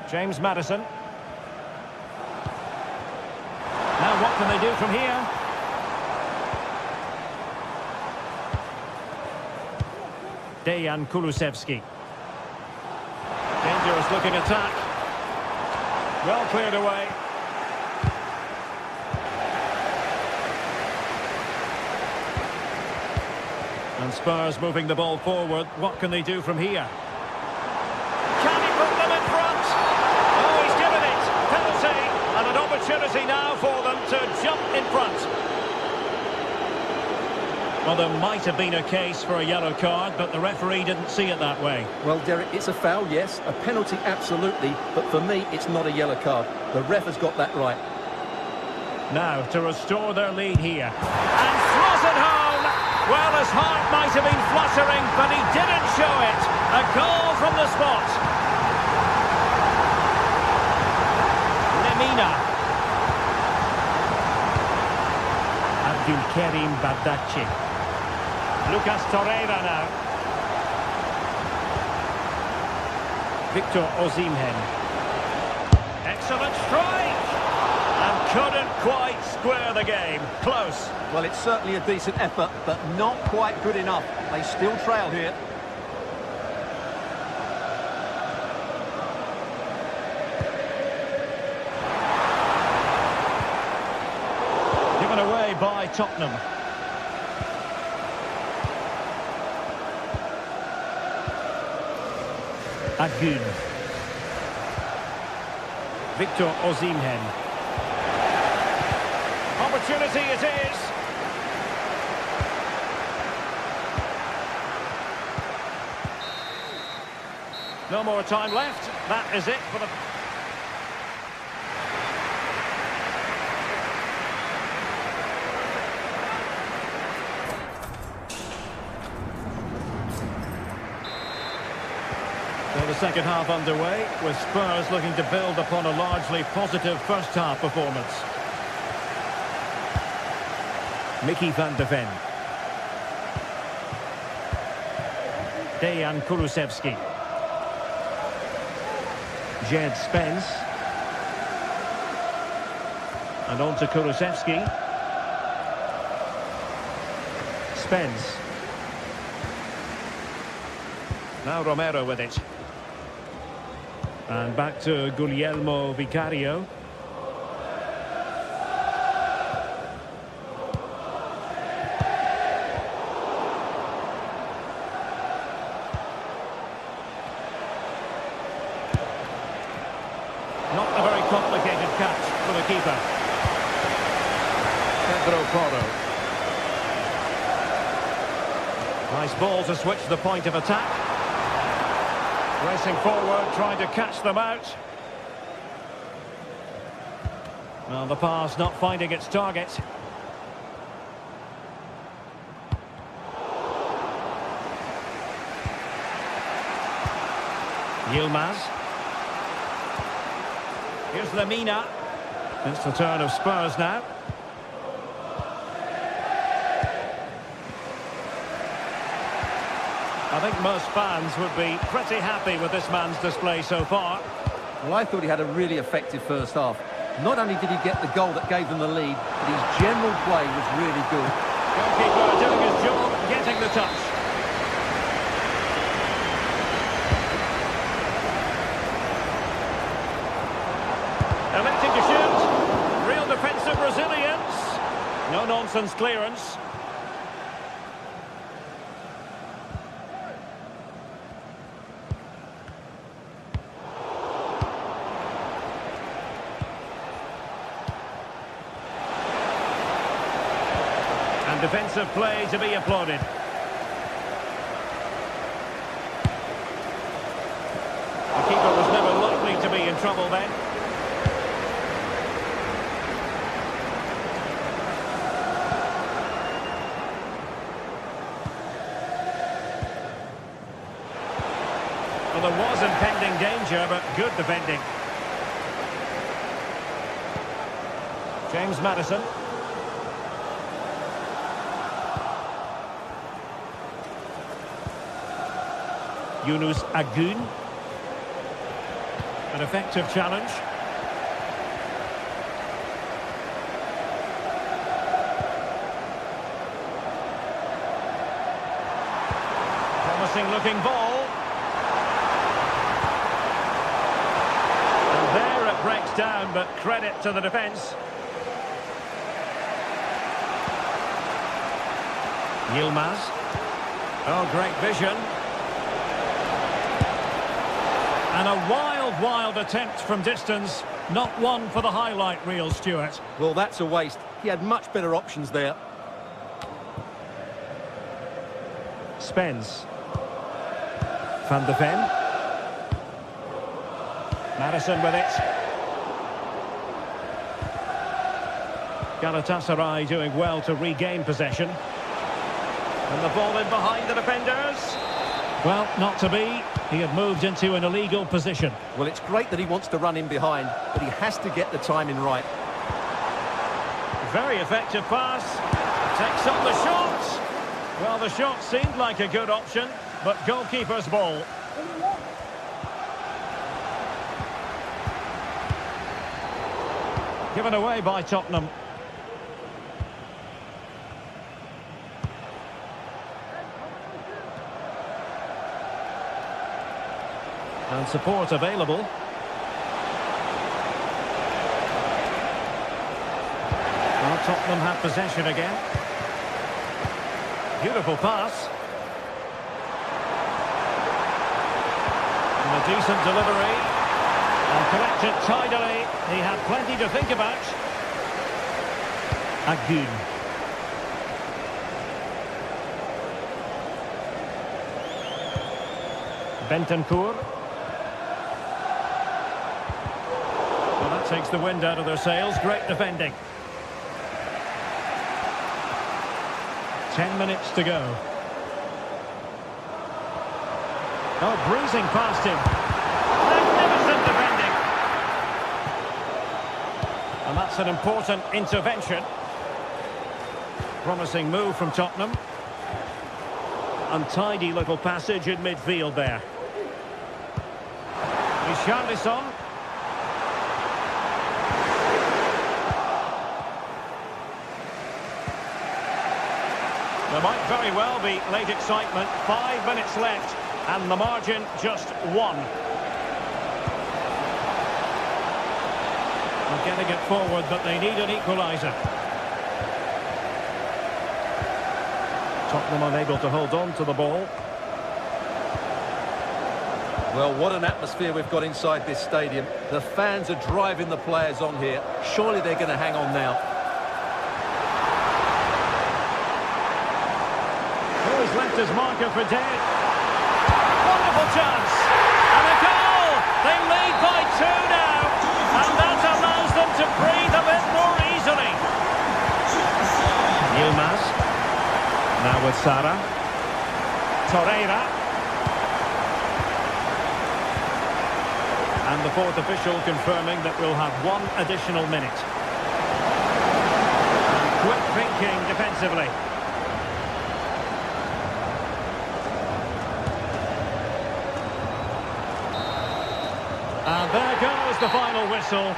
James Madison. Now what can they do from here? Dejan Kulusevski. Dangerous looking attack. Well cleared away. And Spurs moving the ball forward. What can they do from here? Can he put them in front? Oh, he's given it. Penalty. And an opportunity now for them to jump in front. Well, there might have been a case for a yellow card, but the referee didn't see it that way. Well, Derek, it's a foul, yes. A penalty, absolutely. But for me, it's not a yellow card. The ref has got that right. Now, to restore their lead here. And throws it home! Well, his heart might have been fluttering, but he didn't show it. A goal from the spot. Lemina. Abdulkarim Bardakci. Lucas Torreira now. Victor Osimhen. Excellent strike! And couldn't quite square the game. Close. Well, it's certainly a decent effort, but not quite good enough. They still trail here. Given away by Tottenham. Agun. Victor Osimhen. Opportunity it is. No more time left. That is it for the... So the second half underway, with Spurs looking to build upon a largely positive first half performance. Mickey van de Ven. Dejan Kulusevski. Jed Spence. And on to Kulusevski. Spence. Now Romero with it. And back to Guglielmo Vicario. Not a very complicated catch for the keeper. Pedro Porro. Nice ball to switch the point of attack. Racing forward, trying to catch them out. Well, the pass not finding its target. Yilmaz. Here's Lemina. It's the turn of Spurs now. I think most fans would be pretty happy with this man's display so far. Well, I thought he had a really effective first half. Not only did he get the goal that gave them the lead, but his general play was really good. Goalkeeper doing his job, getting the touch. Electing to shoot. Real defensive resilience. No-nonsense clearance. And defensive play to be applauded. The keeper was never likely to be in trouble then. Well, there was impending danger, but good defending. James Maddison. Yunus Agun. An effective challenge. Promising looking ball. And there it breaks down, but credit to the defence. Yilmaz. Oh, great vision. And a wild attempt from distance. Not one for the highlight reel, Stuart. Well, that's a waste. He had much better options there. Spence. Van de Ven. Maddison with it. Galatasaray doing well to regain possession. And the ball in behind the defenders. Well, not to be. He had moved into an illegal position. Well, it's great that he wants to run in behind, but he has to get the timing right. Very effective pass. Takes on the shot. Well, the shot seemed like a good option, but goalkeeper's ball. Given away by Tottenham. And support available. Well, Tottenham have possession again. Beautiful pass. And a decent delivery. And collected tidily. He had plenty to think about. Agun. Bentancur. Well, that takes the wind out of their sails. Great defending. 10 minutes to go. Oh, breezing past him. Magnificent defending. And that's an important intervention. Promising move from Tottenham. Untidy little passage in midfield there. Richarlison. There might very well be late excitement. 5 minutes left, and the margin just 1. They're getting it forward, but they need an equaliser. Tottenham unable to hold on to the ball. Well, what an atmosphere we've got inside this stadium. The fans are driving the players on here. Surely they're going to hang on now. Oh, he's left his marker for dead. Wonderful chance. And a goal! They lead by 2 now. And that allows them to breathe a bit more easily. Yilmaz. Now with Sara. Torreira. And the fourth official confirming that we'll have 1 additional minute. And quick thinking defensively. And there goes the final whistle.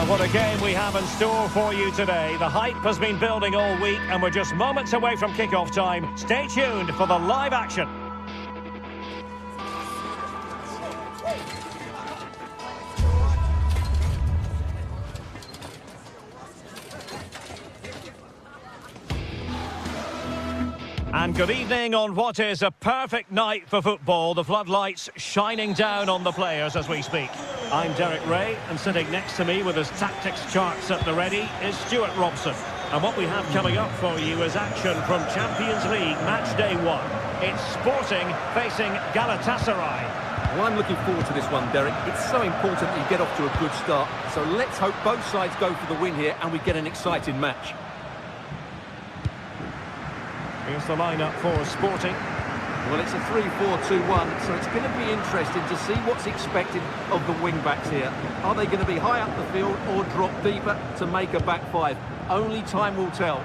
Well, what a game we have in store for you today. The hype has been building all week and we're just moments away from kick-off time. Stay tuned for the live action. And good evening on what is a perfect night for football. The floodlights shining down on the players as we speak. I'm Derek Ray, and sitting next to me with his tactics charts at the ready is Stuart Robson. And what we have coming up for you is action from Champions League match day 1. It's Sporting facing Galatasaray. Well, I'm looking forward to this one, Derek. It's so important that you get off to a good start. So let's hope both sides go for the win here and we get an exciting match. Here's the lineup for Sporting. Well, it's a 3-4-2-1, so it's going to be interesting to see what's expected of the wing-backs here. Are they going to be high up the field or drop deeper to make a back five? Only time will tell.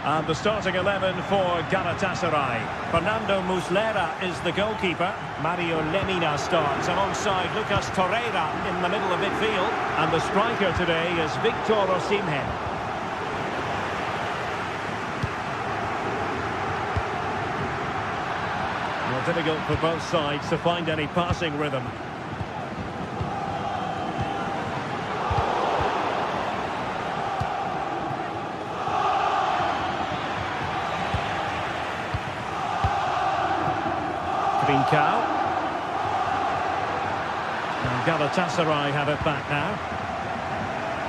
And the starting 11 for Galatasaray. Fernando Muslera is the goalkeeper. Mario Lemina starts alongside Lucas Torreira in the middle of midfield. And the striker today is Victor Osimhen. Difficult for both sides to find any passing rhythm. Trincao. And Galatasaray have it back now.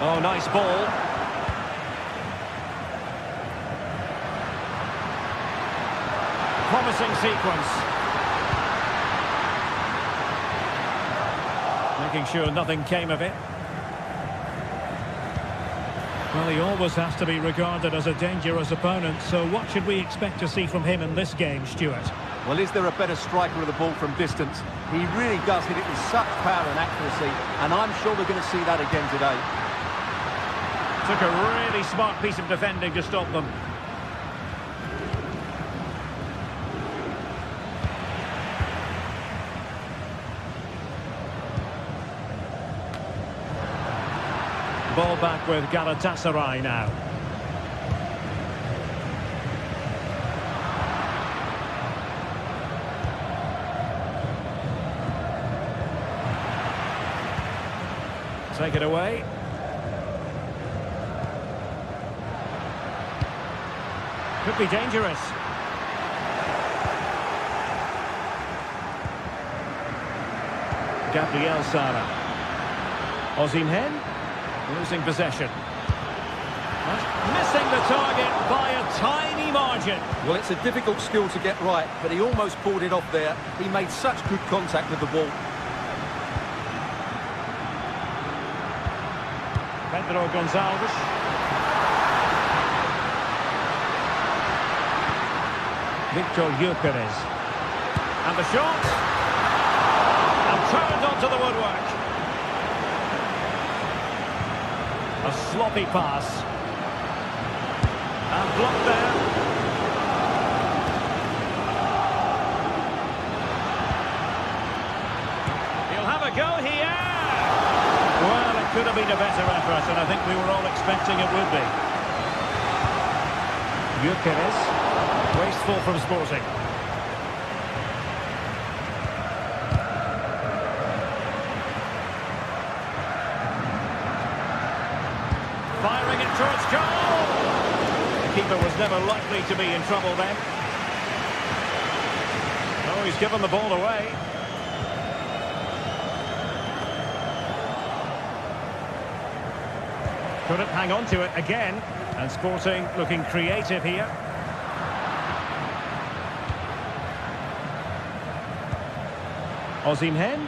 Oh, nice ball. Promising sequence. Making sure nothing came of it. Well, he always has to be regarded as a dangerous opponent, so what should we expect to see from him in this game, Stuart? Well, is there a better striker of the ball from distance? He really does hit it with such power and accuracy, and I'm sure we're going to see that again today. Took a really smart piece of defending to stop them. Ball back with Galatasaray now. Take it away. Could be dangerous. Gabriel Sara. Osimhen. Losing possession. Missing the target by a tiny margin. Well, it's a difficult skill to get right, but he almost pulled it off there. He made such good contact with the ball. Pedro Gonçalves. Victor Gyökeres. And the shot. And turned onto the woodwork. A sloppy pass. And blocked there. He'll have a go here. Well, it could have been a better effort, and I think we were all expecting it would be. Gyökeres. Wasteful from Sporting. Firing it towards goal! The keeper was never likely to be in trouble then. Oh, he's given the ball away. Couldn't hang on to it again. And Sporting looking creative here. Osimhen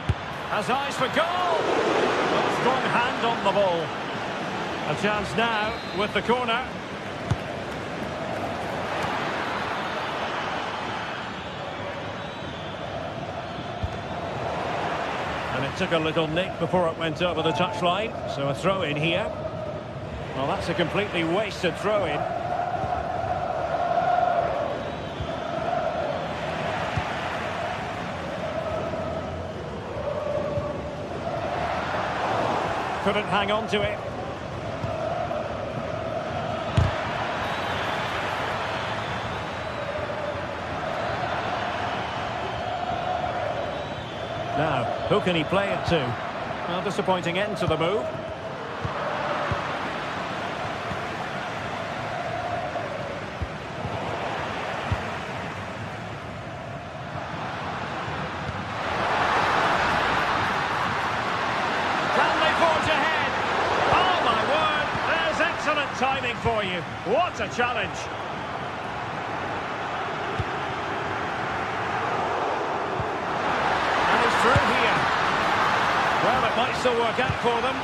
has eyes for goal! A strong hand on the ball. A chance now with the corner. And it took a little nick before it went over the touchline. So a throw in here. Well, that's a completely wasted throw in. couldn't hang on to it. Now, who can he play it to? Well, disappointing end to the move. Can they forge ahead? Oh, my word! There's excellent timing for you. What a challenge! Through here. Well, it might still work out for them.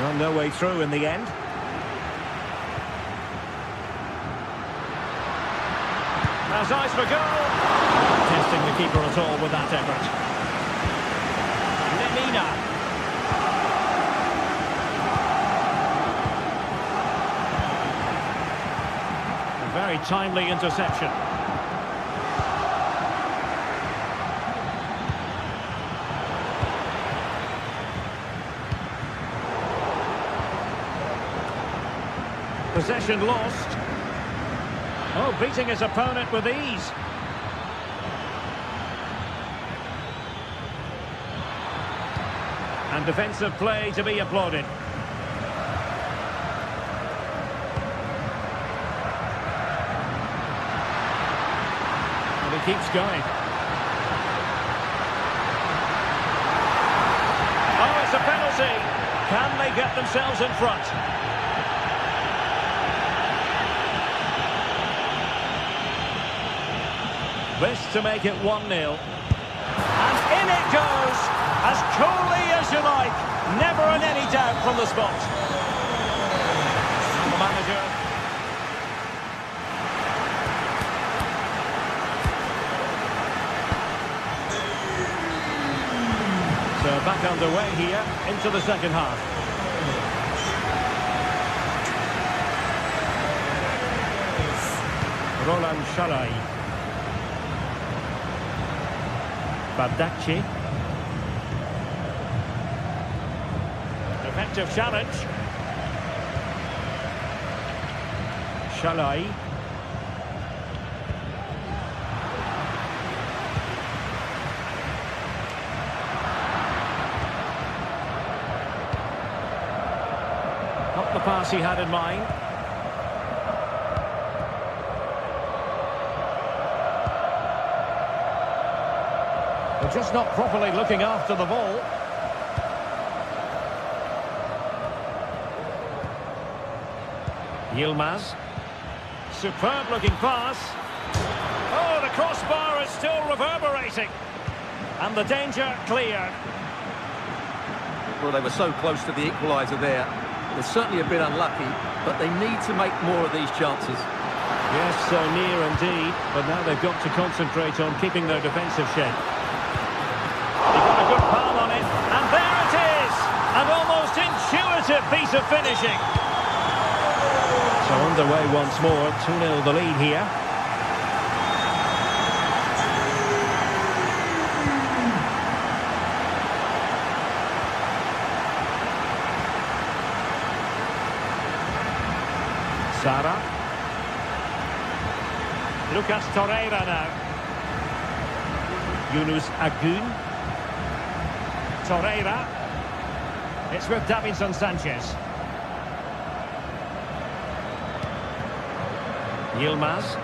Well, no way through in the end. Has eyes for goal. Not testing the keeper at all with that effort. Lemina. A very timely interception. Possession lost. Oh, beating his opponent with ease. And defensive play to be applauded. And he keeps going. Oh, it's a penalty. Can they get themselves in front? This to make it 1-0. And in it goes, as coolly as you like. Never in any doubt from the spot. And the manager. So back underway here into the second half. Roland Shalai. Bardacci. Effective challenge. Shalai. Not the pass he had in mind. Just not properly looking after the ball. Yilmaz. Superb looking pass. Oh, the crossbar is still reverberating. And the danger cleared. Well, they were so close to the equaliser there. They're certainly a bit unlucky, but they need to make more of these chances. Yes, so near indeed. But now they've got to concentrate on keeping their defensive shape. A good palm on it, and there it is! An almost intuitive piece of finishing. So underway once more, 2-0 the lead here. Sara. Lucas Torreira now. Yunus Agun. Torreira. It's with Davinson Sanchez. Yilmaz.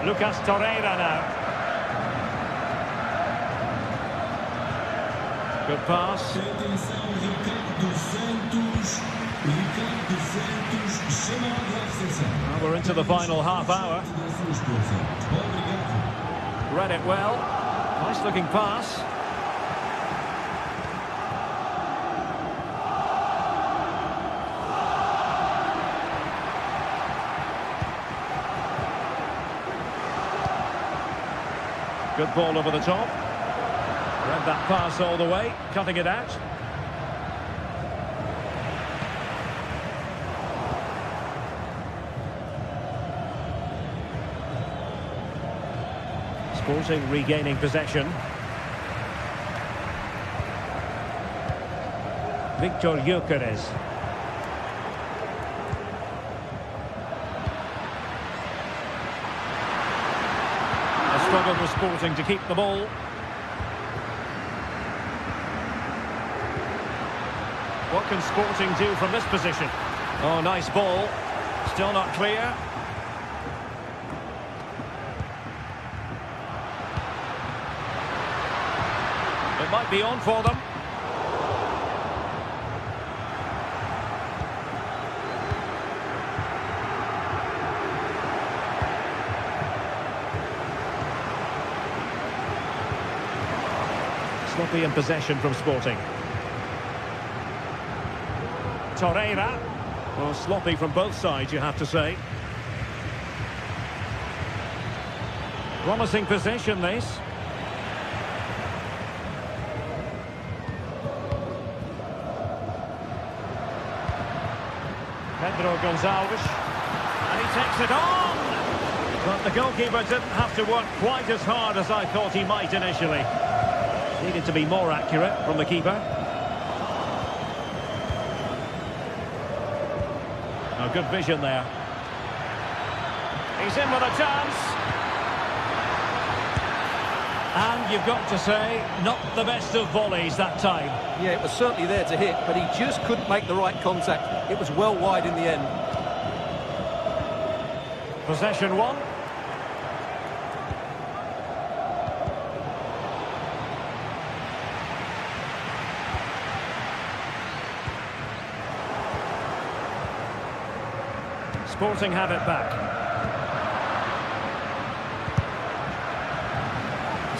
Lucas Torreira now. Good pass. Well, we're into the final half hour. Read it well. Nice looking pass. Good ball over the top. Read that pass all the way, cutting it out. Sporting regaining possession. Victor Gyökeres. A struggle for Sporting to keep the ball. What can Sporting do from this position? Oh, nice ball. Still not clear. It might be on for them. Sloppy in possession from Sporting. Torreira. Well, sloppy from both sides, you have to say. Promising possession, this. Pedro Gonçalves. And he takes it on! But the goalkeeper didn't have to work quite as hard as I thought he might initially. Needed to be more accurate from the keeper. Oh, good vision there. He's in with a chance. And you've got to say, not the best of volleys that time. Yeah, it was certainly there to hit, but he just couldn't make the right contact. It was well wide in the end. Possession one. Sporting have it back.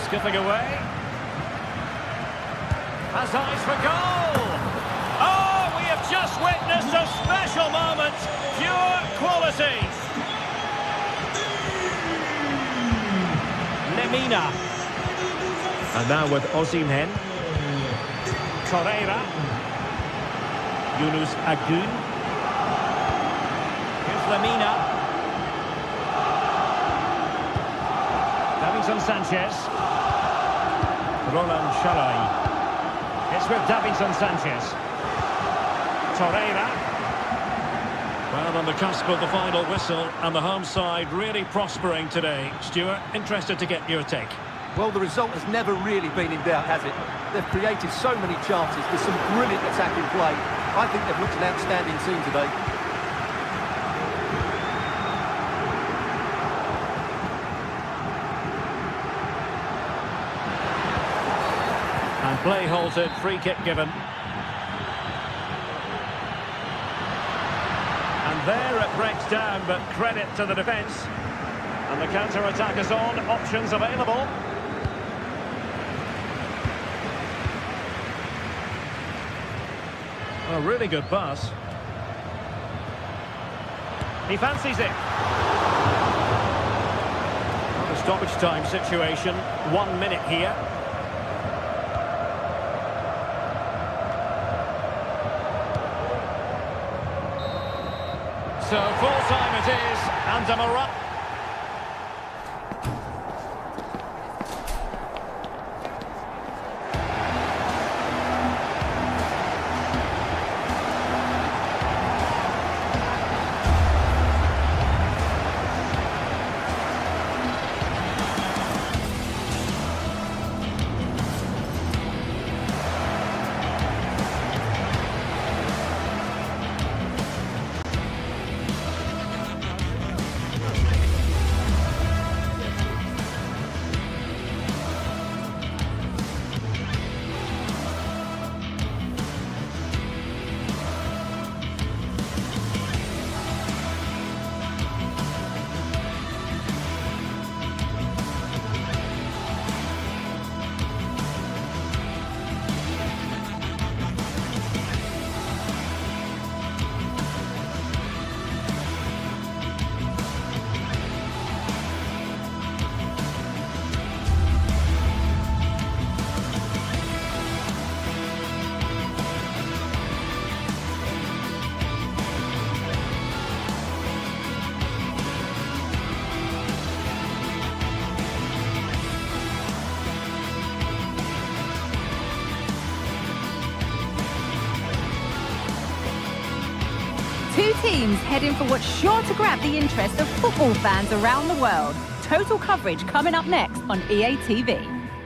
Skipping away. Has eyes for goal. Oh, we have just witnessed a special moment. Pure quality. Lemina. And now with Osimhen. Torreira. Yunus Agun. Lemina. Davinson Sanchez. Roland Shalai. It's with Davinson Sanchez. Torreira. Well, on the cusp of the final whistle, and the home side really prospering today. Stuart, interested to get your take. Well, the result has never really been in doubt, has it? They've created so many chances. There's some brilliant attacking play. I think they've looked an outstanding team today. And play halted, free kick given. And there it breaks down, but credit to the defence. And the counter-attack is on, options available. A really good pass. He fancies it. A stoppage time situation, 1 minute here. So full time it is, and Amara. teams heading for what's sure to grab the interest of football fans around the world. Total coverage coming up next on EA TV.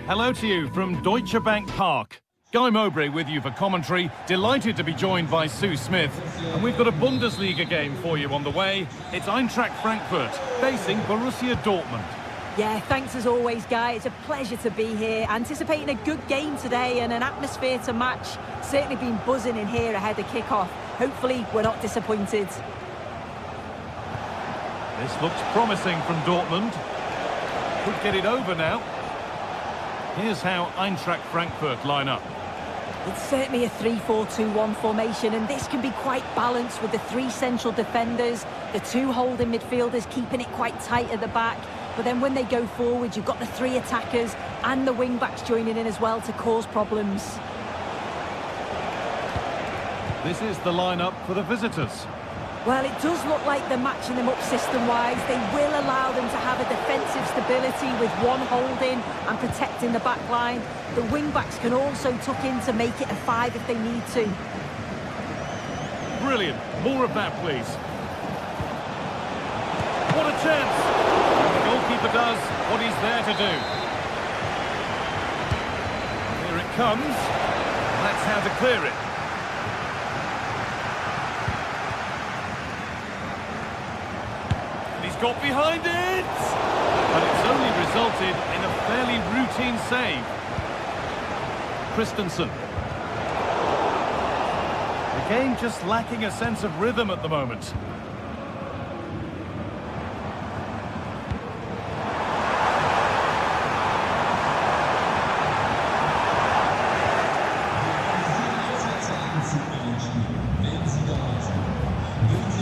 Hello to you from Deutsche Bank Park. Guy Mowbray with you for commentary. Delighted to be joined by Sue Smith. And we've got a Bundesliga game for you on the way. It's Eintracht Frankfurt facing Borussia Dortmund. Yeah, thanks as always, Guy. It's a pleasure to be here. Anticipating a good game today and an atmosphere to match. Certainly been buzzing in here ahead of kick-off. Hopefully, we're not disappointed. This looks promising from Dortmund. Could get it over now. Here's how Eintracht Frankfurt line up. It's certainly a 3-4-2-1 formation, and this can be quite balanced with the three central defenders, the two holding midfielders keeping it quite tight at the back. But then when they go forward, you've got the three attackers and the wing-backs joining in as well to cause problems. This is the lineup for the visitors. Well, it does look like they're matching them up system-wise. They will allow them to have a defensive stability with one holding and protecting the back line. The wing-backs can also tuck in to make it a 5 if they need to. Brilliant. More of that, please. What a chance. The goalkeeper does what he's there to do. Here it comes. That's how to clear it. Got behind it! But it's only resulted in a fairly routine save. Christensen. The game just lacking a sense of rhythm at the moment.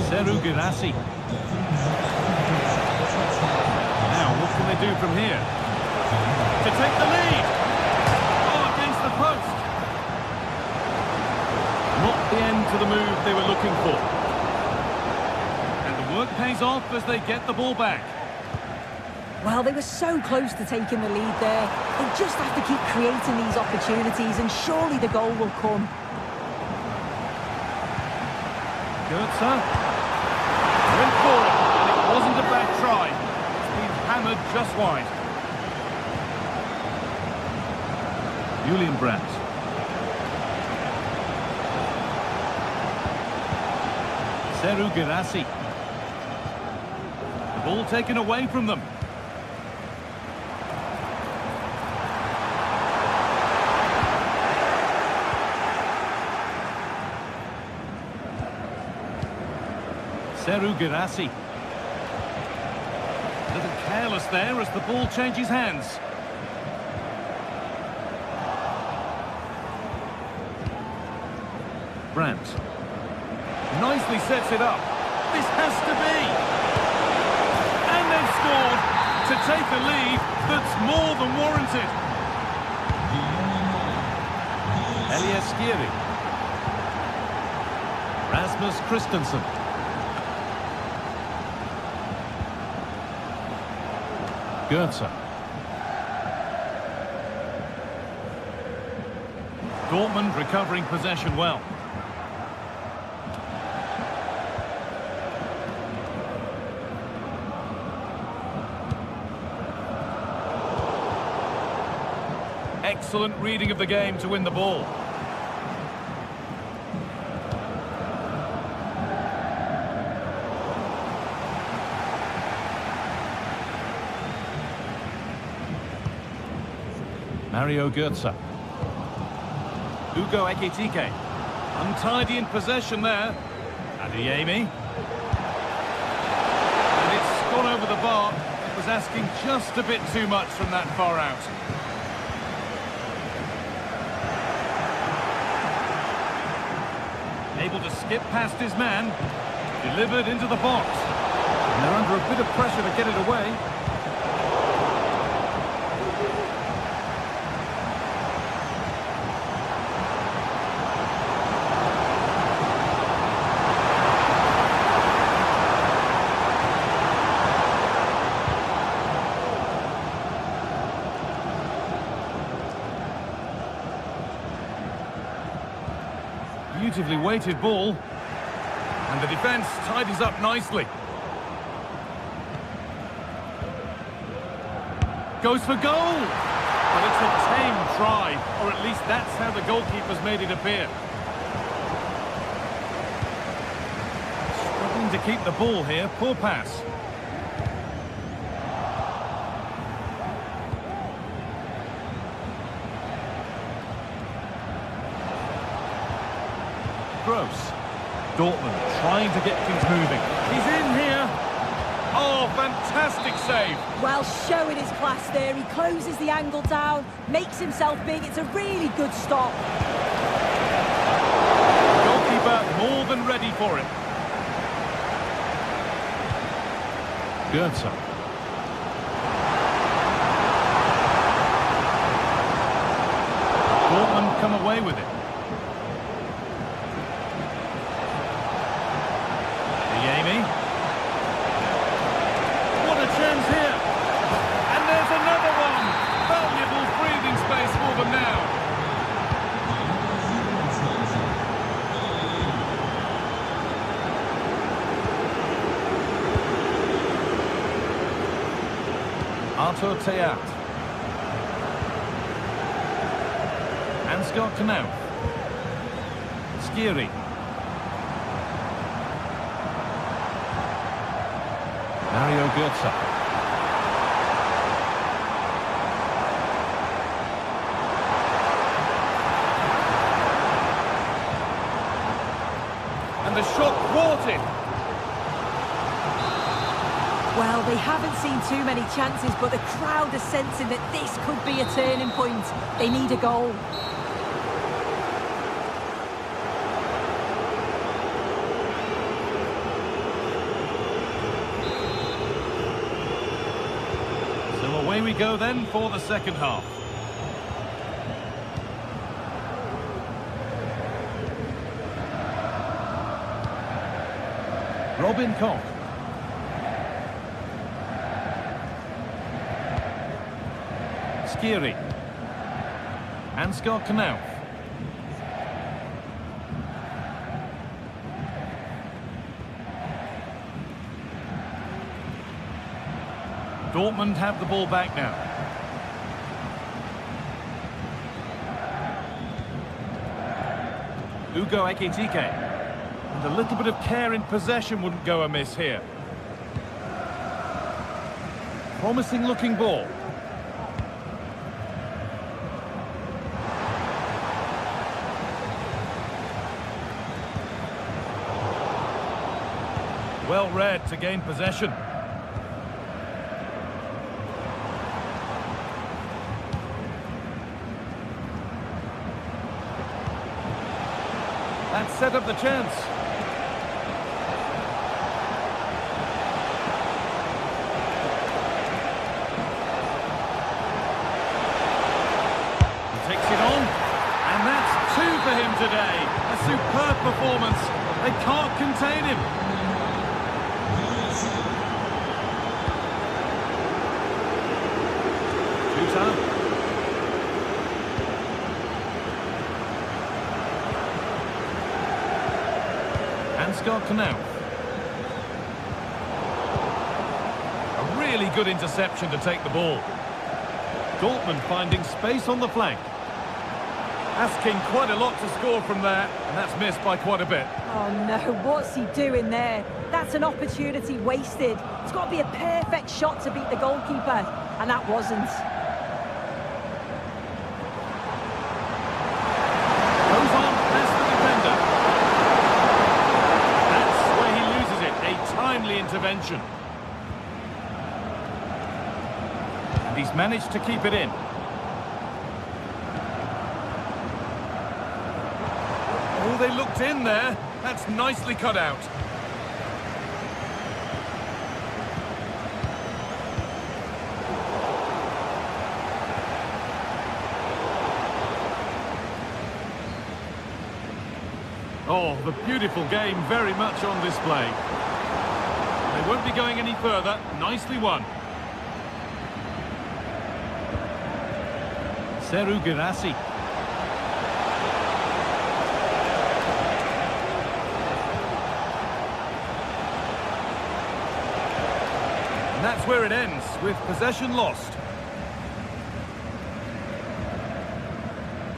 Seru Girassi. Do from here to take the lead. Oh, against the post. Not the end to the move they were looking for. And the work pays off as they get the ball back. Well, they were so close to taking the lead there. They just have to keep creating these opportunities and surely the goal will come. Goetze went for it, and it wasn't a bad try. Hammered just wide. Julian Brandt. Seru Girassi. The ball taken away from them. Seru Girassi. A little careless there as the ball changes hands. Brandt. Nicely sets it up. This has to be. And they've scored to take a lead that's more than warranted. Elias Skiri. Rasmus Christensen. Goetze. Dortmund recovering possession well. Excellent reading of the game to win the ball. Mario Goetze. Ugo Ekitike. Untidy in possession there. Adeyemi. And it's gone over the bar. It was asking just a bit too much from that far out. Able to skip past his man. Delivered into the box. And they're under a bit of pressure to get it away. Beautifully weighted ball. And the defence tidies up nicely. Goes for goal! But it's a tame try, or at least that's how the goalkeeper's made it appear. Struggling to keep the ball here, poor pass. Gross. Dortmund trying to get things moving. He's in here. Oh, fantastic save. Well, showing his class there. He closes the angle down, makes himself big. It's a really good stop. Goalkeeper more than ready for it. Goetze. Dortmund come away with it. What a chance here. And there's another one. Valuable breathing space for them now. Arthur Theat. Ansgar Knauf. Skiri. Mario Götze. And the shot thwarted. Well, they haven't seen too many chances, but the crowd are sensing that this could be a turning point. They need a goal. Away we go then for the second half. Robin Koch. Skiri. Ansgar Knauf. Dortmund have the ball back now. Ugo Ekitike. And a little bit of care in possession wouldn't go amiss here. Promising looking ball. Well read to gain possession. That set up the chance. He takes it on, and that's two for him today. A superb performance. They can't contain him. Shooter. Ansgar Knauf. A really good interception to take the ball. Dortmund finding space on the flank. Asking quite a lot to score from there, and that's missed by quite a bit. Oh no, what's he doing there? That's an opportunity wasted. It's got to be a perfect shot to beat the goalkeeper, and that wasn't. Goes on past the defender. That's where he loses it. A timely intervention. And he's managed to keep it in. Oh, they looked in there. That's nicely cut out. Oh, the beautiful game very much on display. They won't be going any further. Nicely won. Seru Girassi. And that's where it ends, with possession lost.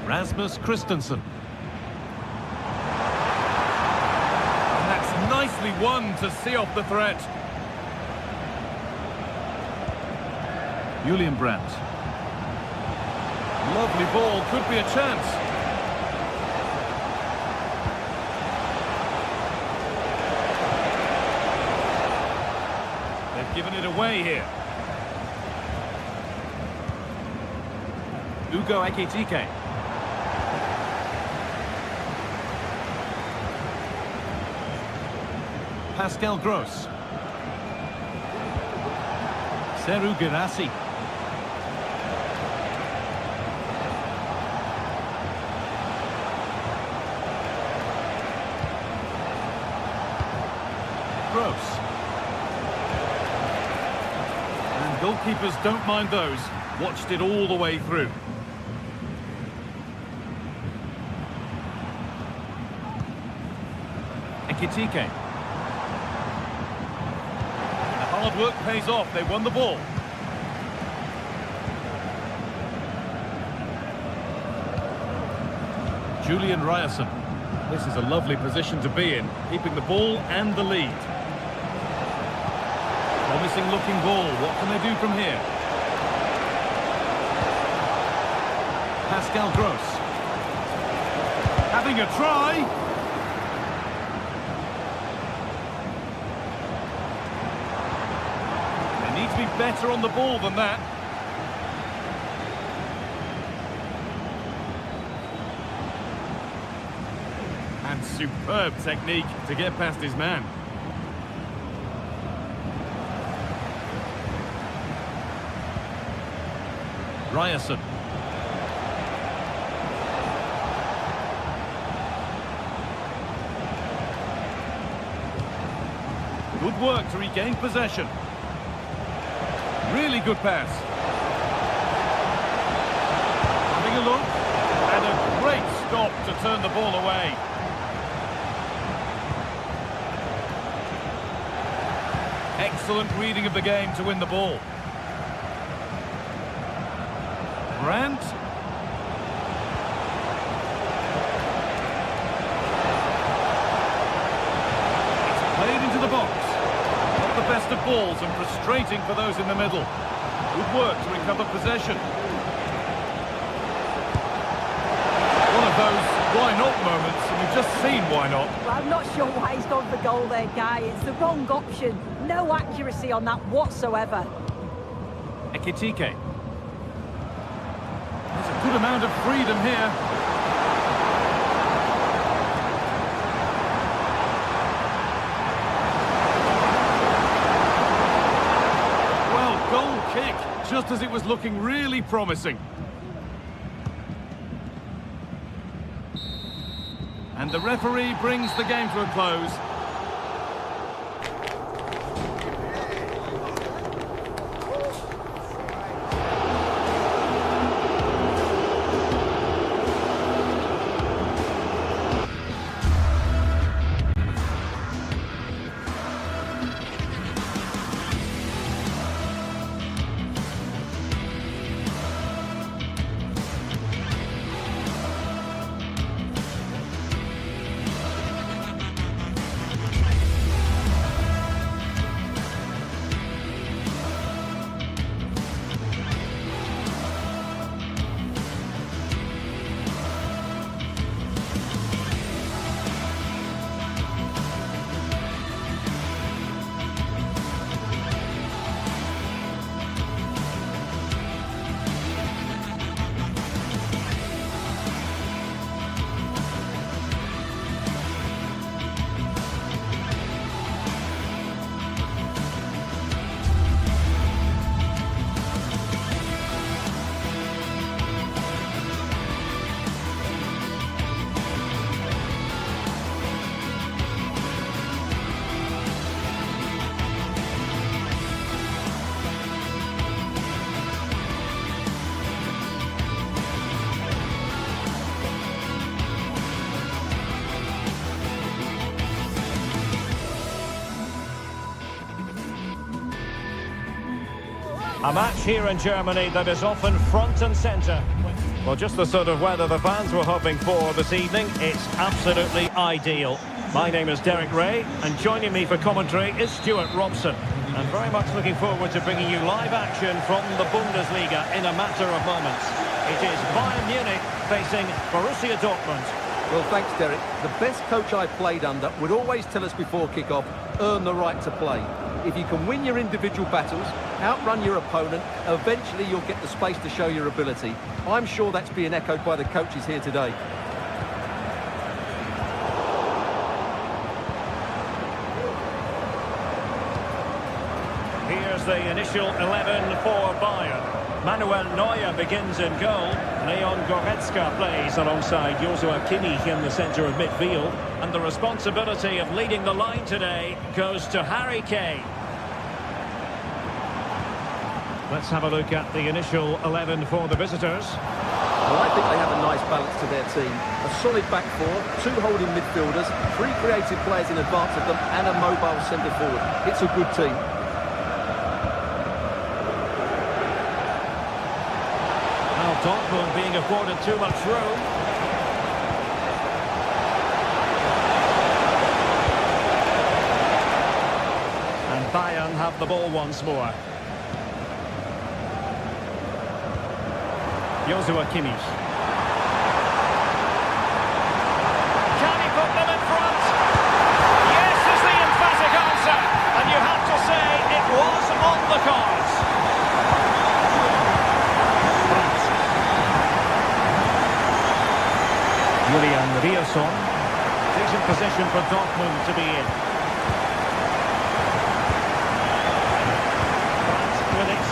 Rasmus Christensen. And that's nicely won to see off the threat. Julian Brandt. Lovely ball, could be a chance. They've given it away here. Ugo Ekitike. Pascal Gross. Serhou Guirassy. Gross. And goalkeepers don't mind those. Watched it all the way through. Ekitike. The hard work pays off. They won the ball. Julian Ryerson. This is a lovely position to be in, keeping the ball and the lead. Promising looking ball. What can they do from here? Pascal Gross. Having a try. They need to be better on the ball than that. And superb technique to get past his man. Ryerson. Good work to regain possession. Really good pass. Having a look. And a great stop to turn the ball away. Excellent reading of the game to win the ball. Brandt. It's played into the box. Not the best of balls and frustrating for those in the middle. Good work to recover possession. One of those why not moments, and we've just seen why not. Well, I'm not sure why he's gone for goal there, Guy. It's the wrong option. No accuracy on that whatsoever. Ekitike. There's a good amount of freedom here. Well, goal kick, just as it was looking really promising. And the referee brings the game to a close. A match here in Germany that is often front and centre. Well, just the sort of weather the fans were hoping for this evening. It's absolutely ideal. My name is Derek Ray, and joining me for commentary is Stuart Robson. And very much looking forward to bringing you live action from the Bundesliga in a matter of moments. It is Bayern Munich facing Borussia Dortmund. Well, thanks, Derek. The best coach I played under would always tell us before kick-off, earn the right to play. If you can win your individual battles, outrun your opponent, eventually you'll get the space to show your ability. I'm sure that's being echoed by the coaches here today. Here's the initial 11 for Bayern. Manuel Neuer begins in goal. Leon Goretzka plays alongside Joshua Kimmich in the centre of midfield. And the responsibility of leading the line today goes to Harry Kane. Let's have a look at the initial 11 for the visitors. Well, I think they have a nice balance to their team. A solid back four, 2 holding midfielders, 3 creative players in advance of them, and a mobile centre forward. It's a good team. Dortmund being afforded too much room. And Bayern have the ball once more. Joshua Kimmich. Can he put them in front? Yes is the emphatic answer. And you have to say it was on the cards. Julian Rierson. Decent position for Dortmund to be in. France with it.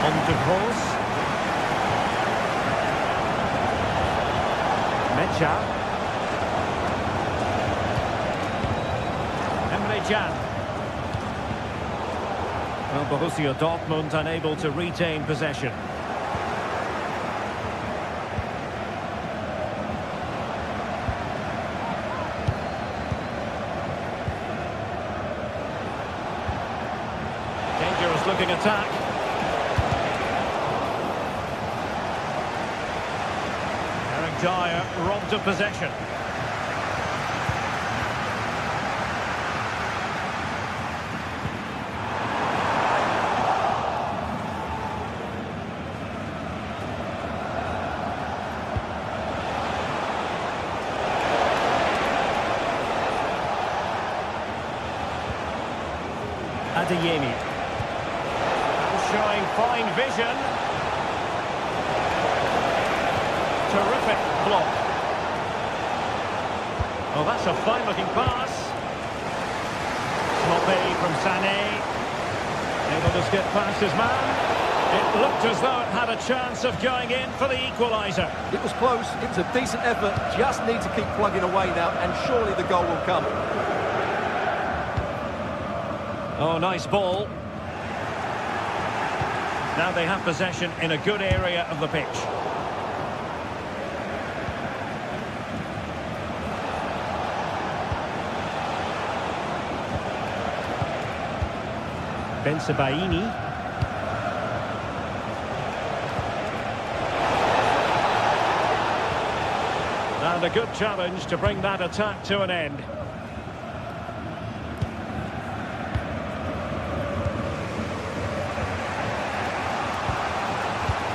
On to Kroos. Mecha. Emre Can. Well, Borussia Dortmund unable to retain possession. Looking attack. Eric Dyer robbed of possession. Adeyemi. Showing fine vision. Terrific block. Oh, that's a fine-looking pass. Sloppy from Sané. Able to skip past his man. It looked as though it had a chance of going in for the equaliser. It was close. It's a decent effort. Just need to keep plugging away now, and surely the goal will come. Oh, nice ball. Now they have possession in a good area of the pitch. Bensebaini. And a good challenge to bring that attack to an end.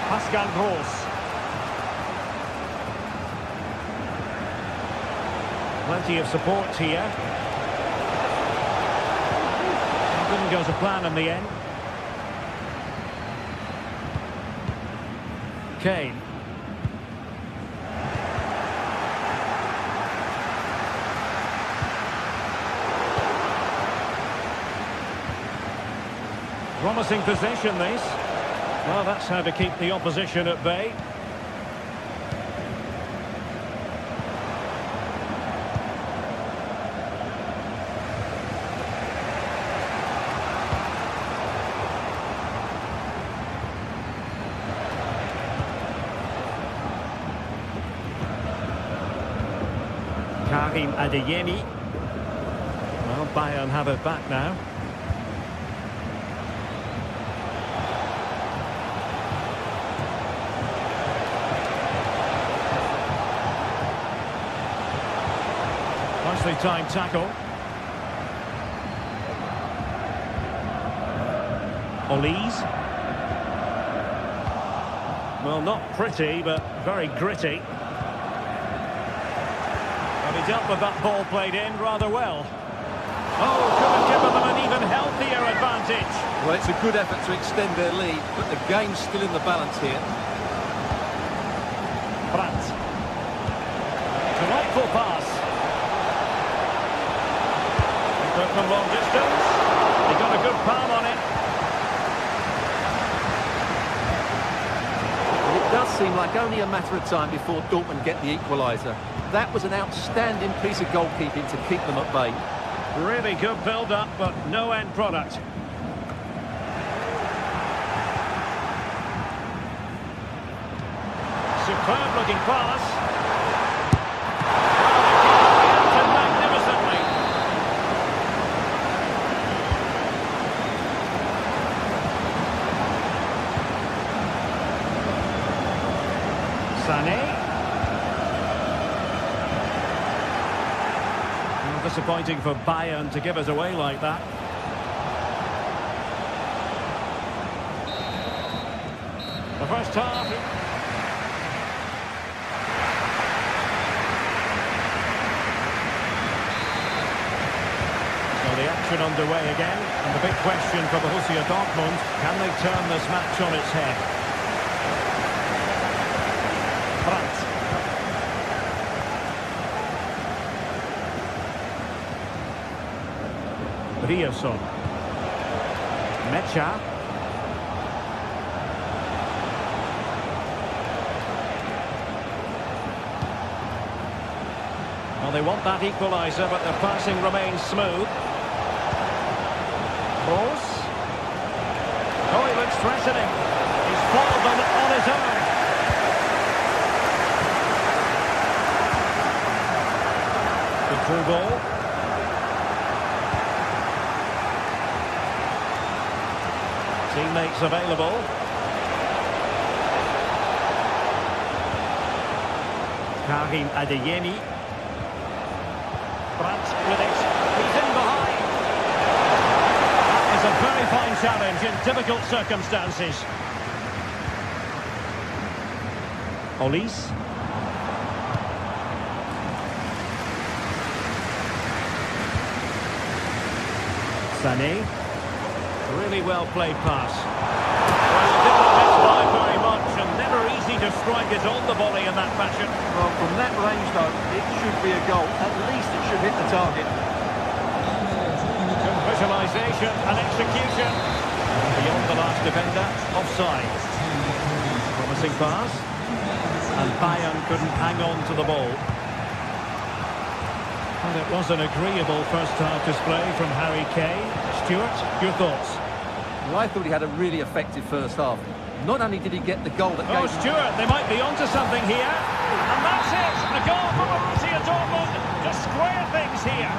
Pascal Gross. Plenty of support here. Didn't go to plan in the end. Kane. Promising possession, this. Well, that's how to keep the opposition at bay. Karim Adeyemi. Well, Bayern have it back now. nicely timed tackle. Olise. Well, not pretty, but very gritty. But he dealt with that ball played in rather well. Oh, could have given them an even healthier advantage. Well, it's a good effort to extend their lead, but the game's still in the balance here. Brandt. Delightful pass. He took them long distance. He got a good palm on it. It does seem like only a matter of time before Dortmund get the equaliser. That was an outstanding piece of goalkeeping to keep them at bay. Really good build-up, but no end product. Superb-looking pass. Reacted magnificently. Sané. Disappointing for Bayern to give us away like that. The first half. So the action underway again, and the big question for Borussia Dortmund, can they turn this match on its head? Brandt. Rierson. Mecha. Well, they want that equaliser, but their passing remains smooth. Kroos. Oh, he looks threatening. He's fallen on his own. The through ball. Teammates available. Karim Adeyemi. Brandt with it. He's in behind. That is a very fine challenge in difficult circumstances. Olise. Sané. Really well played pass. Well, didn't miss by very much, and never easy to strike it on the volley in that fashion. Well, from that range, though, it should be a goal. At least it should hit the target. Good visualisation and execution. Beyond the last defender, offside. Promising pass. And Bayern couldn't hang on to the ball. And it was an agreeable first-half display from Harry Kane. Stuart, your thoughts? Well, I thought he had a really effective first half. Not only did he get the goal that gave... Oh, Stuart, they might be onto something here. And that's it! A goal for Borussia Dortmund to square things here.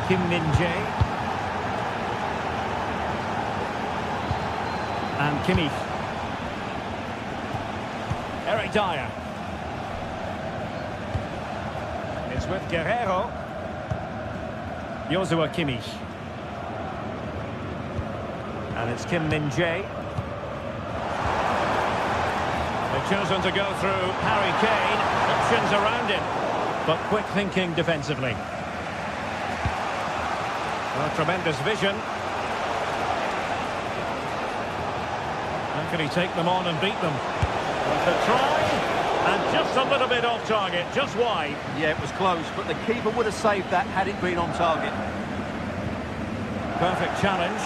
Kim Min-jae. And Kimmich. Eric Dyer. It's with Guerrero. Joshua Kimmich. And it's Kim Min-jae. They've chosen to go through Harry Kane. Options around him, but quick thinking defensively. Well, tremendous vision. How can he take them on and beat them? The try, and just a little bit off target, just wide. Yeah, it was close, but the keeper would have saved that had it been on target. Perfect challenge.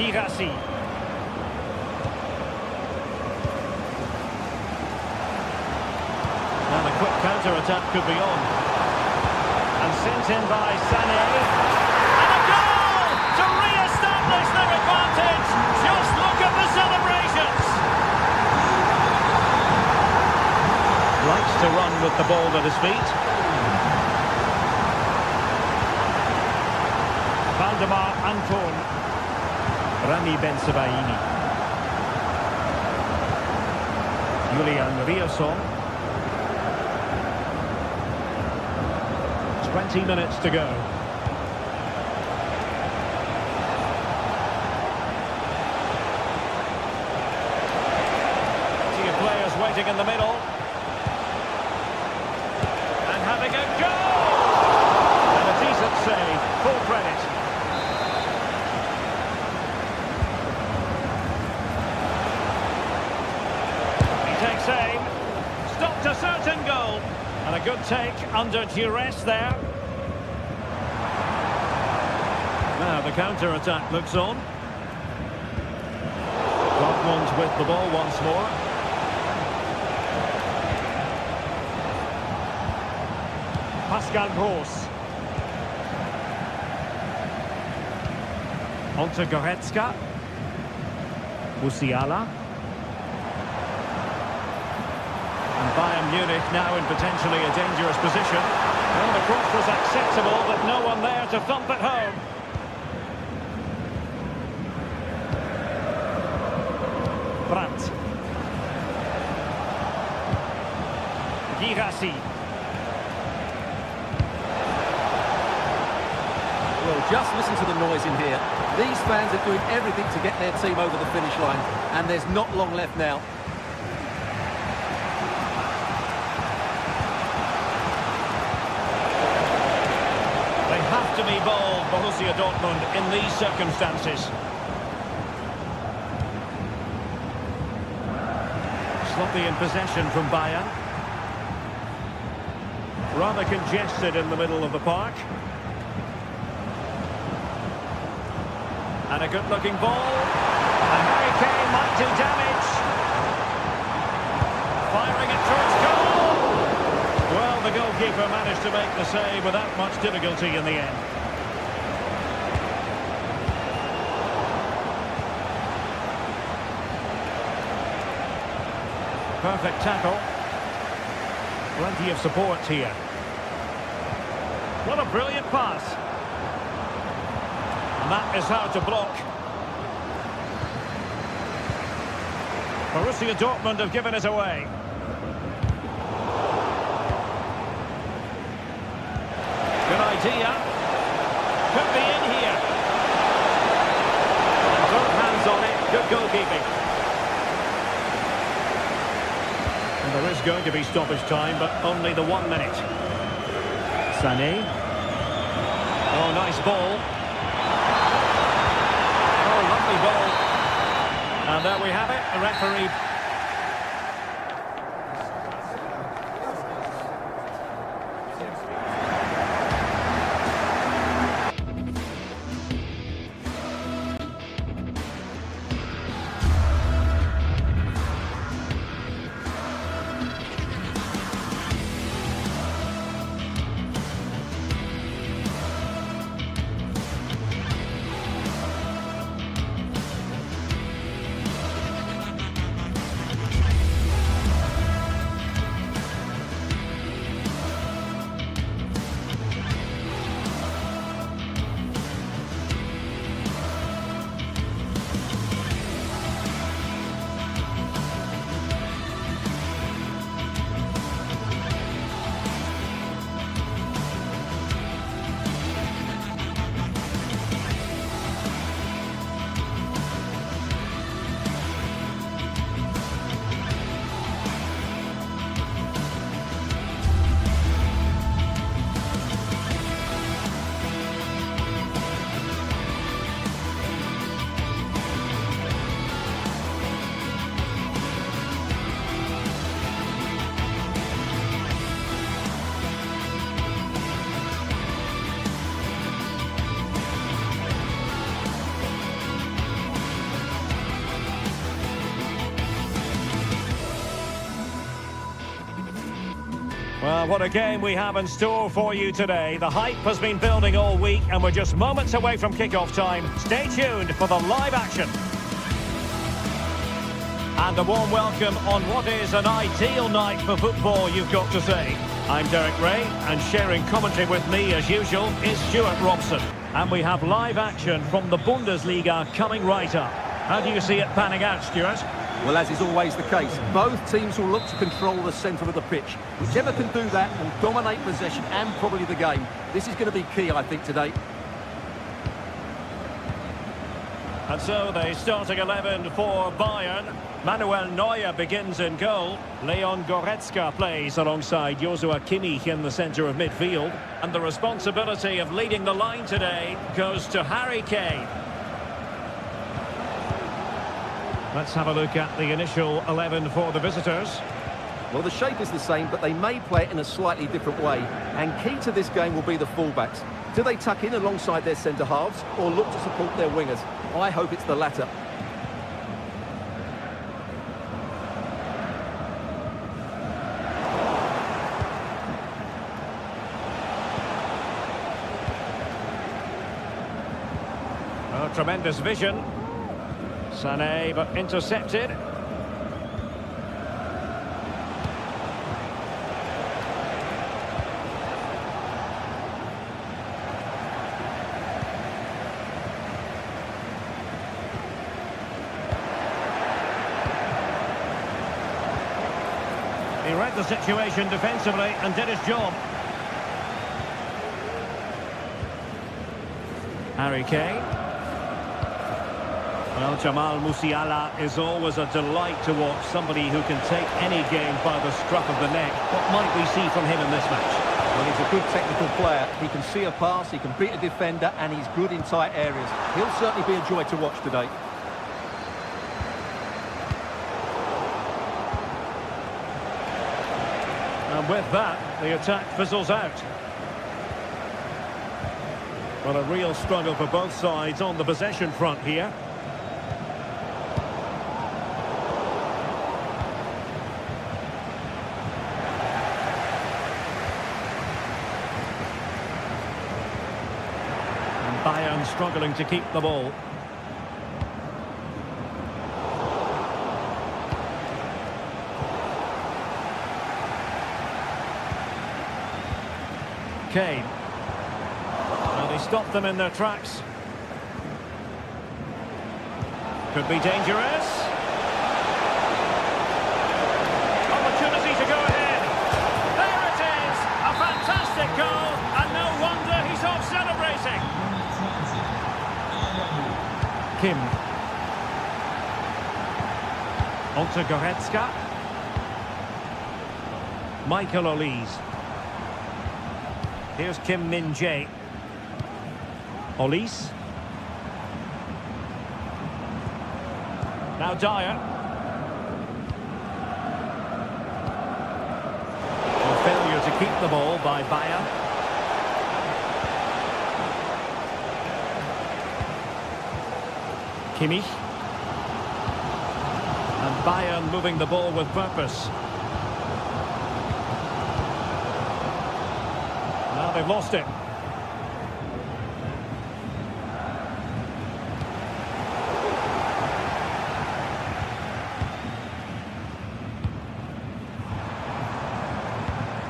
Girassi. And a quick counter-attack could be on. And sent in by Sané. And a goal to re-establish their advantage. Just look at the celebrations. Likes to run with the ball at his feet. Valdemar Anton. Rami Ben-Sebaini. Julian Riasson. 20 minutes to go. See your players waiting in the middle. And having a go! And a decent save, full credit. He takes aim. Stopped a certain goal. And a good take under duress there. Now the counter-attack looks on. Dortmund with the ball once more. Pascal Gross. On to Goretzka. Musiala. And Bayern Munich now in potentially a dangerous position. Well, the cross was acceptable, but no one there to thump it home. Brandt. Girassi. Well, just listen to the noise in here. These fans are doing everything to get their team over the finish line, and there's not long left now. They have to be bold, Borussia Dortmund, in these circumstances. Sloppy in possession from Bayern. Rather congested in the middle of the park. And a good-looking ball. And Harry Kane might do damage. Firing it towards goal. Well, the goalkeeper managed to make the save without much difficulty in the end. Perfect tackle. Plenty of support here. What a brilliant pass. And that is how to block. Borussia Dortmund have given it away. Good idea. Could be in here. Both hands on it. Good goalkeeping. And there is going to be stoppage time, but only the 1 minute. Sané. Oh, nice ball. Oh, lovely ball. And there we have it. The referee. Well, what a game we have in store for you today. The hype has been building all week and we're just moments away from kick-off time. Stay tuned for the live action. And a warm welcome on what is an ideal night for football, you've got to say. I'm Derek Ray, and sharing commentary with me as usual is Stuart Robson. And we have live action from the Bundesliga coming right up. How do you see it panning out, Stuart? Well, as is always the case, both teams will look to control the centre of the pitch. Whichever can do that will dominate possession and probably the game. This is going to be key, I think, today. And so the starting 11 for Bayern. Manuel Neuer begins in goal. Leon Goretzka plays alongside Joshua Kimmich in the centre of midfield. And the responsibility of leading the line today goes to Harry Kane. Let's have a look at the initial 11 for the visitors. Well, the shape is the same, but they may play it in a slightly different way. And key to this game will be the fullbacks. Do they tuck in alongside their centre-halves or look to support their wingers? I hope it's the latter. Oh, tremendous vision. Sané, but intercepted. He read the situation defensively and did his job. Harry Kane. Well, Jamal Musiala is always a delight to watch. Somebody who can take any game by the scruff of the neck. What might we see from him in this match? Well, he's a good technical player. He can see a pass, he can beat a defender, and he's good in tight areas. He'll certainly be a joy to watch today. And with that, the attack fizzles out. Well, a real struggle for both sides on the possession front here. And Bayern struggling to keep the ball. Kane. And he stopped them in their tracks. Could be dangerous. Opportunity to go ahead. There it is! A fantastic goal, and no wonder he's off celebrating. Kim. On to Goretzka. Michael Olise. Here's Kim Min-jae. Olise. Now Dyer. A failure to keep the ball by Bayern. Kimmich. And Bayern moving the ball with purpose. Now they've lost it.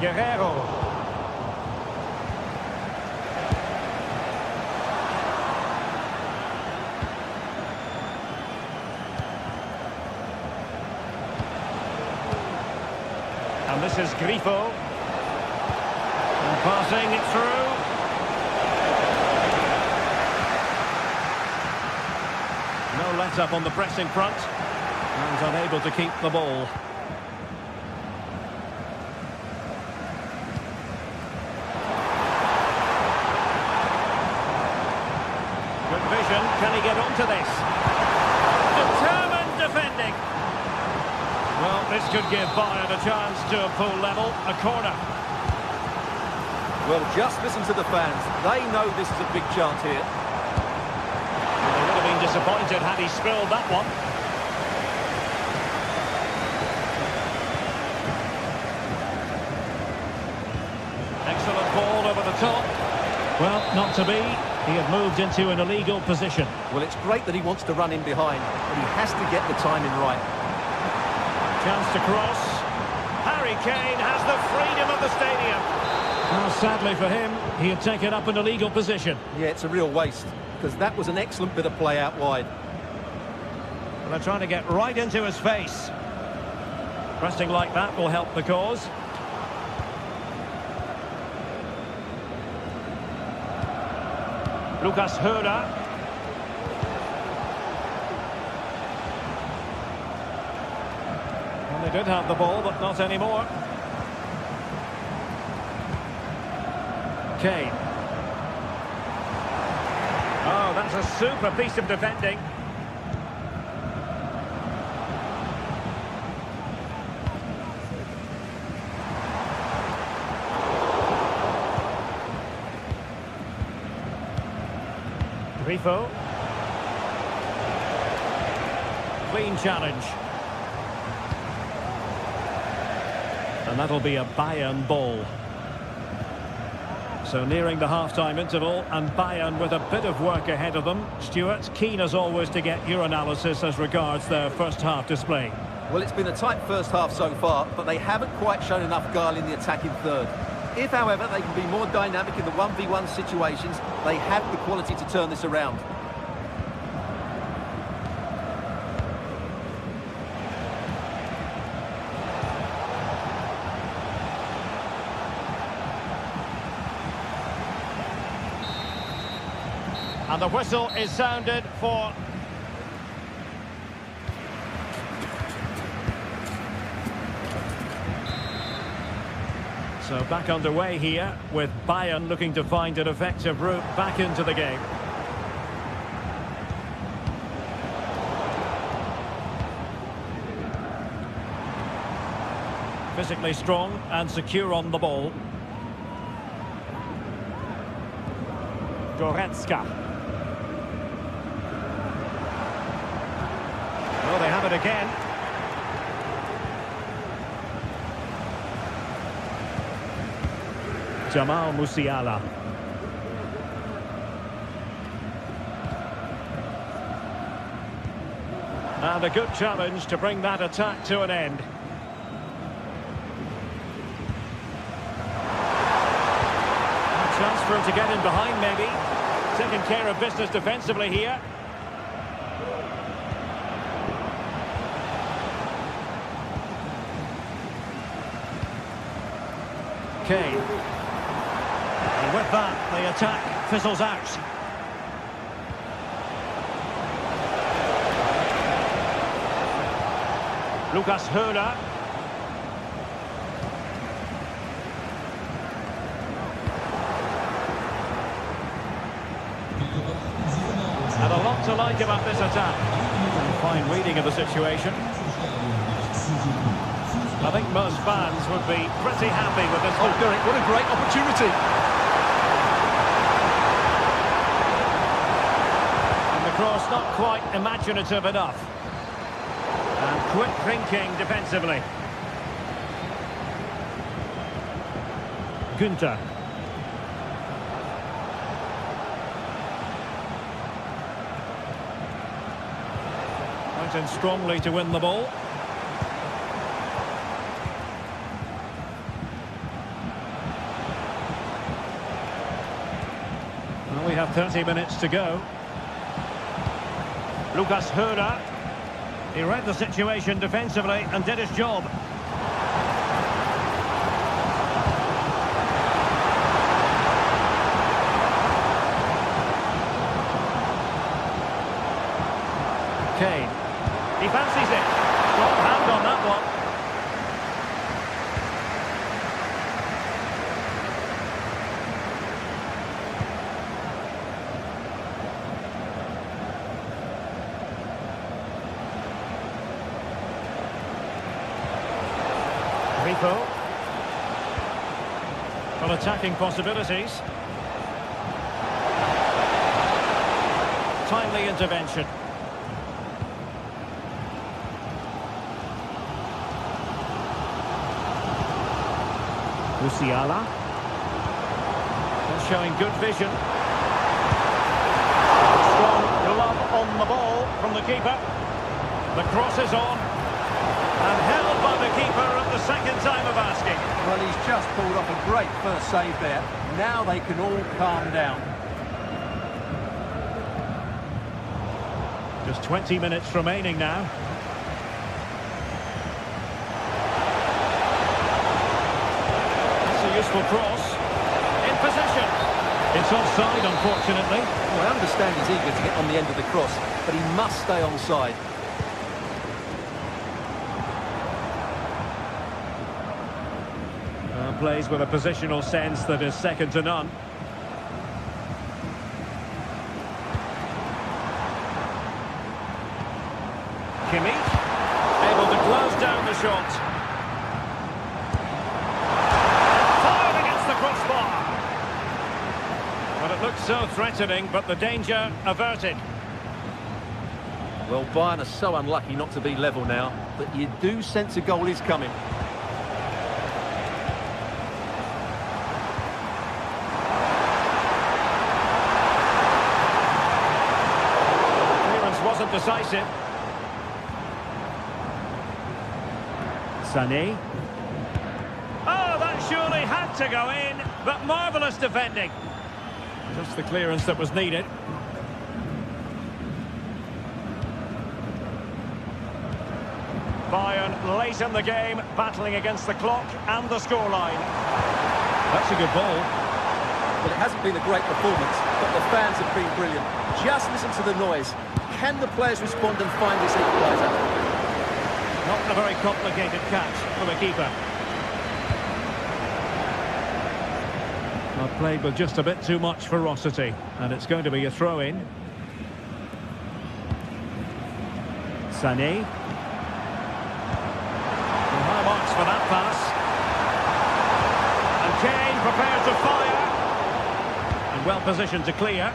Guerrero. And this is Grifo. And passing it through. No let-up on the pressing front. And unable to keep the ball. Good vision. Can he get onto this? Determined defending. Well, this could give Bayern a chance to pull level. A corner. Well, just listen to the fans. They know this is a big chance here. They would have been disappointed had he spilled that one. Excellent ball over the top. Well, not to be. He had moved into an illegal position. Well, it's great that he wants to run in behind, but he has to get the timing right. Chance to cross. Harry Kane has the freedom of the stadium. Well, sadly for him, he had taken up an illegal position. Yeah, it's a real waste, because that was an excellent bit of play out wide. And they're trying to get right into his face. Pressing like that will help the cause. Lucas Höra. Well, they did have the ball, but not anymore. Kane. Oh, that's a super piece of defending. Grifo. Clean challenge. And that'll be a Bayern ball. So nearing the half-time interval, and Bayern with a bit of work ahead of them. Stuart, keen as always to get your analysis as regards their first-half display. Well, it's been a tight first half so far, but they haven't quite shown enough guile in the attacking third. If, however, they can be more dynamic in the 1v1 situations, they have the quality to turn this around. And the whistle is sounded for... So back underway here, with Bayern looking to find an effective route back into the game. Physically strong and secure on the ball. Goretzka. Well, they have it again. Jamal Musiala. And a good challenge to bring that attack to an end. A chance for him to get in behind, maybe. Taking care of business defensively here. Kane. And with that, the attack fizzles out. Lucas Höra. And a lot to like about this attack. Fine reading of the situation. I think most fans would be pretty happy with this. Oh, Derek, what a great opportunity. And the cross not quite imaginative enough. And quick thinking defensively. Günther. Went in strongly to win the ball. Well, we have 30 minutes to go. Lucas Höra. He read the situation defensively and did his job. Kane. He fancies it. Strong hand on that one. Grifo. Well, attacking possibilities. Timely intervention. Musiala. Showing good vision. Strong glove on the ball from the keeper. The cross is on. And held by the keeper at the second time of asking. Well, he's just pulled off a great first save there. Now they can all calm down. Just 20 minutes remaining now. That's a useful cross. In possession. It's offside, unfortunately. Well, I understand he's eager to get on the end of the cross, but he must stay onside. Plays with a positional sense that is second to none. Kimmich, able to close down the shot. Fired against the crossbar. Well, it looked so threatening, but the danger averted. Well, Bayern are so unlucky not to be level now, but you do sense a goal is coming. Wasn't decisive. Sané. Oh, that surely had to go in, but marvellous defending. Just the clearance that was needed. Bayern late in the game, battling against the clock and the scoreline. That's a good ball. Well, it hasn't been a great performance, but the fans have been brilliant. Just listen to the noise. Can the players respond and find this equaliser? Not a very complicated catch for the keeper. I've played with just a bit too much ferocity, and it's going to be a throw-in. Sané. And high marks for that pass. And Kane prepared to fire. And well positioned to clear.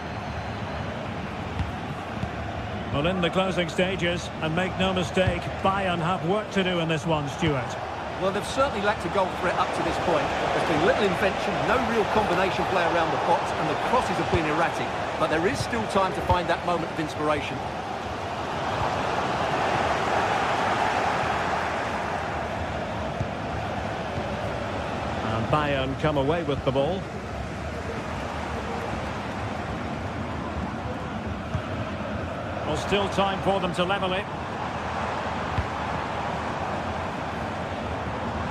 Well, in the closing stages, and make no mistake, Bayern have work to do in this one, Stuart. Well, they've certainly lacked a goal threat up to this point. There's been little invention, no real combination play around the box, and the crosses have been erratic. But there is still time to find that moment of inspiration. And Bayern come away with the ball. Well, still time for them to level it.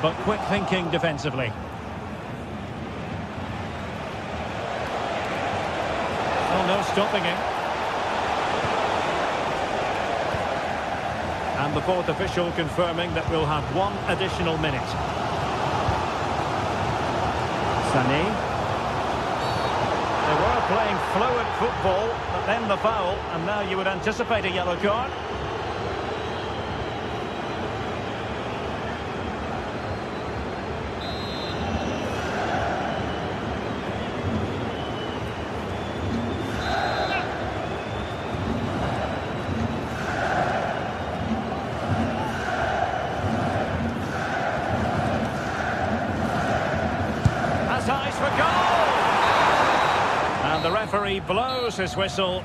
But quick thinking defensively. Oh, no stopping him. And the fourth official confirming that we'll have one additional minute. Sané. They were playing fluid football, but then the foul, and now you would anticipate a yellow card. Has eyes for goal! And the referee blows his whistle.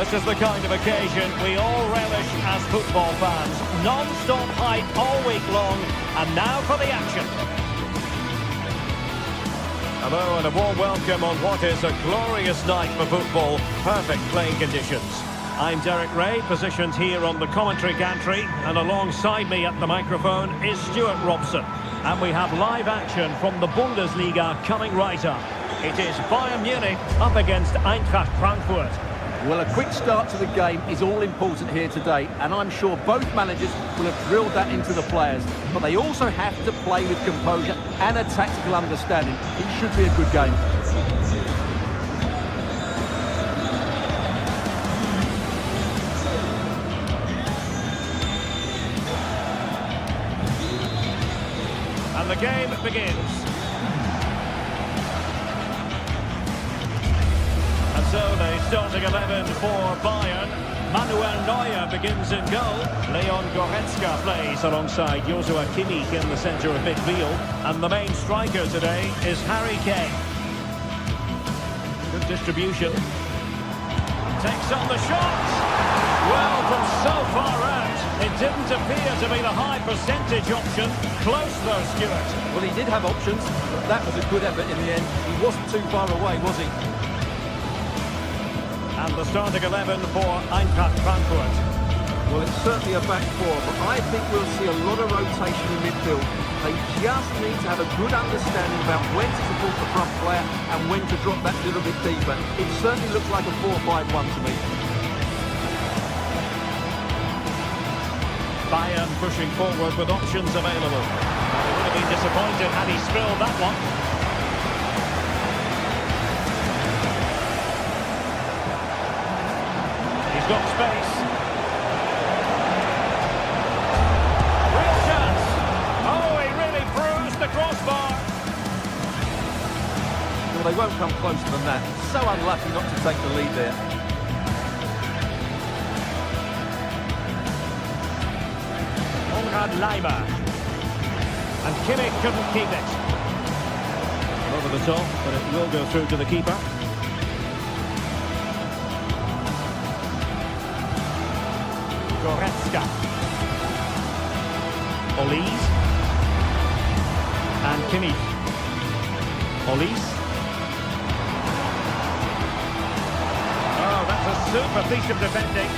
This is the kind of occasion we all relish as football fans. Non-stop hype all week long, and now for the action. Hello and a warm welcome on what is a glorious night for football. Perfect playing conditions. I'm Derek Ray, positioned here on the commentary gantry, and alongside me at the microphone is Stuart Robson. And we have live action from the Bundesliga coming right up. It is Bayern Munich up against Eintracht Frankfurt. Well, a quick start to the game is all important here today, and I'm sure both managers will have drilled that into the players. But they also have to play with composure and a tactical understanding. It should be a good game. And the game begins. And so the starting 11 for Bayern. Manuel Neuer begins in goal. Leon Goretzka plays alongside Joshua Kimmich in the centre of midfield. And the main striker today is Harry Kane. Good distribution. Takes on the shot. Well, from so far out, it didn't appear to be the high percentage option. Close though, Stuart. Well, he did have options, but that was a good effort in the end. He wasn't too far away, was he? And the starting 11 for Eintracht Frankfurt. Well, it's certainly a back four, but I think we'll see a lot of rotation in midfield. They just need to have a good understanding about when to support the front player and when to drop that little bit deeper. It certainly looks like a 4-5-1 to me. Bayern pushing forward with options available. He would have been disappointed had he spilled that one. He's got space. Real chance. Oh, he really bruised the crossbar. Well, they won't come closer than that. So unlucky not to take the lead there. Leimer. And Kimmich couldn't keep it. Over the top, but it will go through to the keeper. Goretzka. Olise. And Kimmich. Olise. Oh, that's a super piece of defending.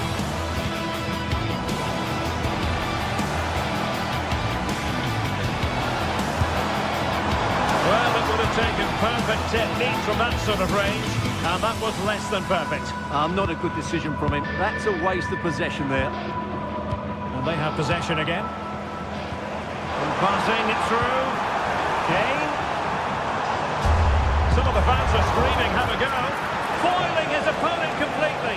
Taken perfect technique from that sort of range, and that was less than perfect. Not a good decision from him. That's a waste of possession there. And they have possession again. And passing it through. Kane. Some of the fans are screaming, have a go. Foiling his opponent completely.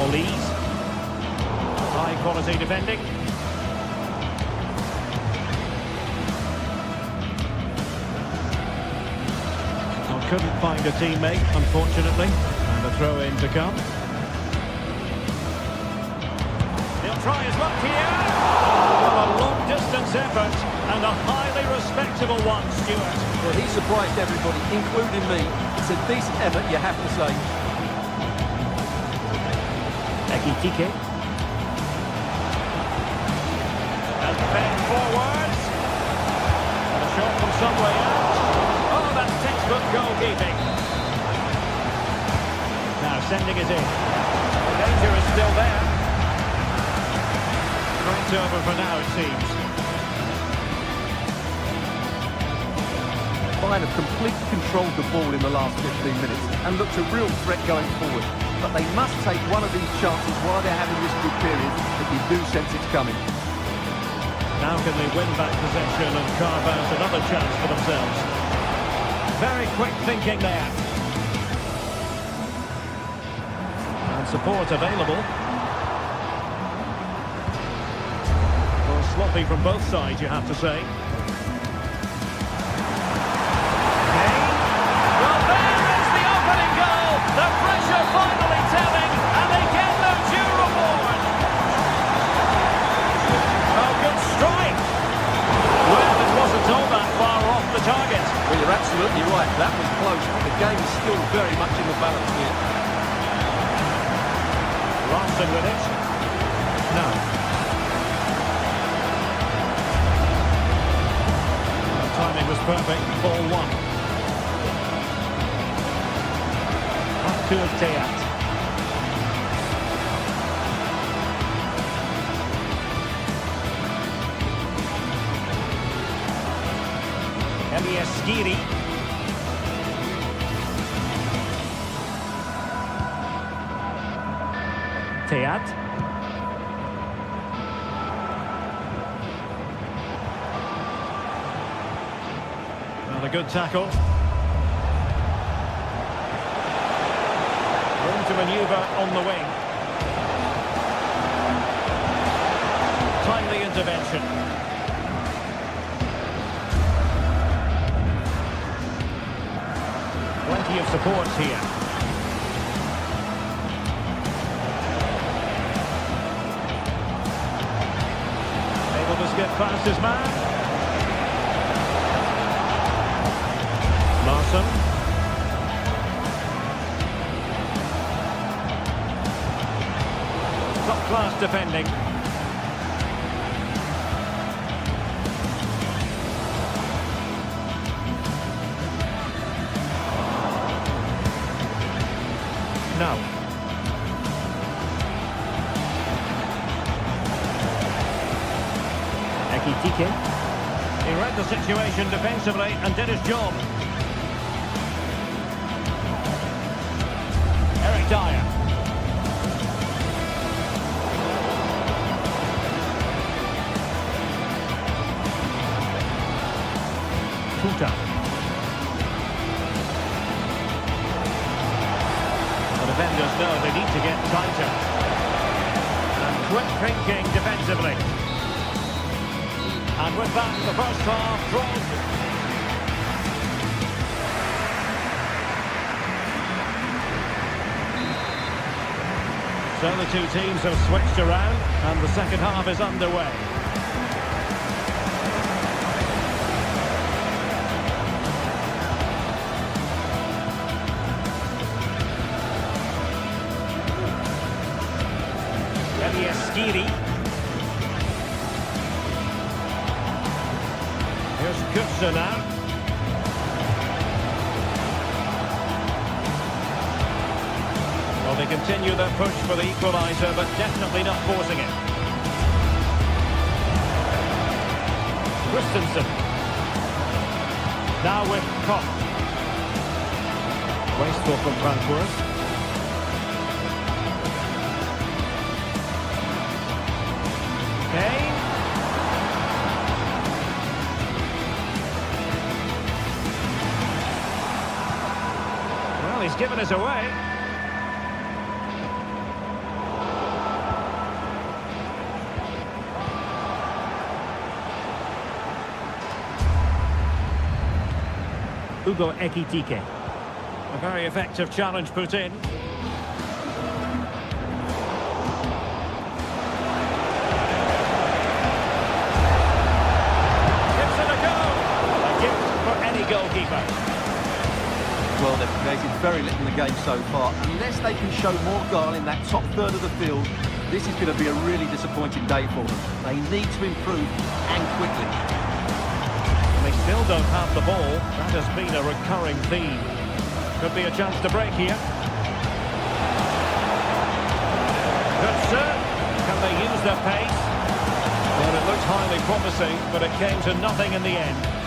Olise. High quality defending. Well, couldn't find a teammate, unfortunately. And a throw in to come. He'll try his luck here. Well, a long distance effort and a highly respectable one, Stuart. Well, he surprised everybody, including me. It's a decent effort, you have to say. Ekitike. And fed forwards. And a shot from somewhere out. Oh, that's textbook goalkeeping. Now sending it in. The danger is still there. Straight over for now, it seems. Bayern have completely controlled the ball in the last 15 minutes and looked a real threat going forward. But they must take one of these chances while they're having this good period that you do sense it's coming. Now can they win back possession and carve out another chance for themselves? Very quick thinking there. And support available. Well, sloppy from both sides, you have to say. The pressure finally telling, and they get their due reward. absolutely right. That was close, but the game is still very much in the balance here. Ronson with it. No. The timing was perfect. Ball one. Arthur Théat. Skiri. Théat. Well, a good tackle. Room to manoeuvre on the wing. Timely intervention. Plenty of supports here. Able to skip past his man. Larson. Top class defending. No. Ekitike. He read the situation defensively and did his job. Eric Dyer. Tuta. Defenders know they need to get tighter. And quick thinking defensively. And with that, the first half draws. So the two teams have switched around, and the second half is underway. Skiri. Here's Kutsa now. Well, they continue their push for the equaliser, but definitely not forcing it. Christensen. Now with Koch. Wasteful from Frankfurt. Kane. Well, he's given us away. Hugo Ekitike. A very effective challenge put in. Goalkeeper. Well, they've created very little in the game so far. Unless they can show more guile in that top third of the field, this is going to be a really disappointing day for them. They need to improve, and quickly. And they still don't have the ball. That has been a recurring theme. Could be a chance to break here. Good serve. Can they use their pace? Well, it looked highly promising, but it came to nothing in the end.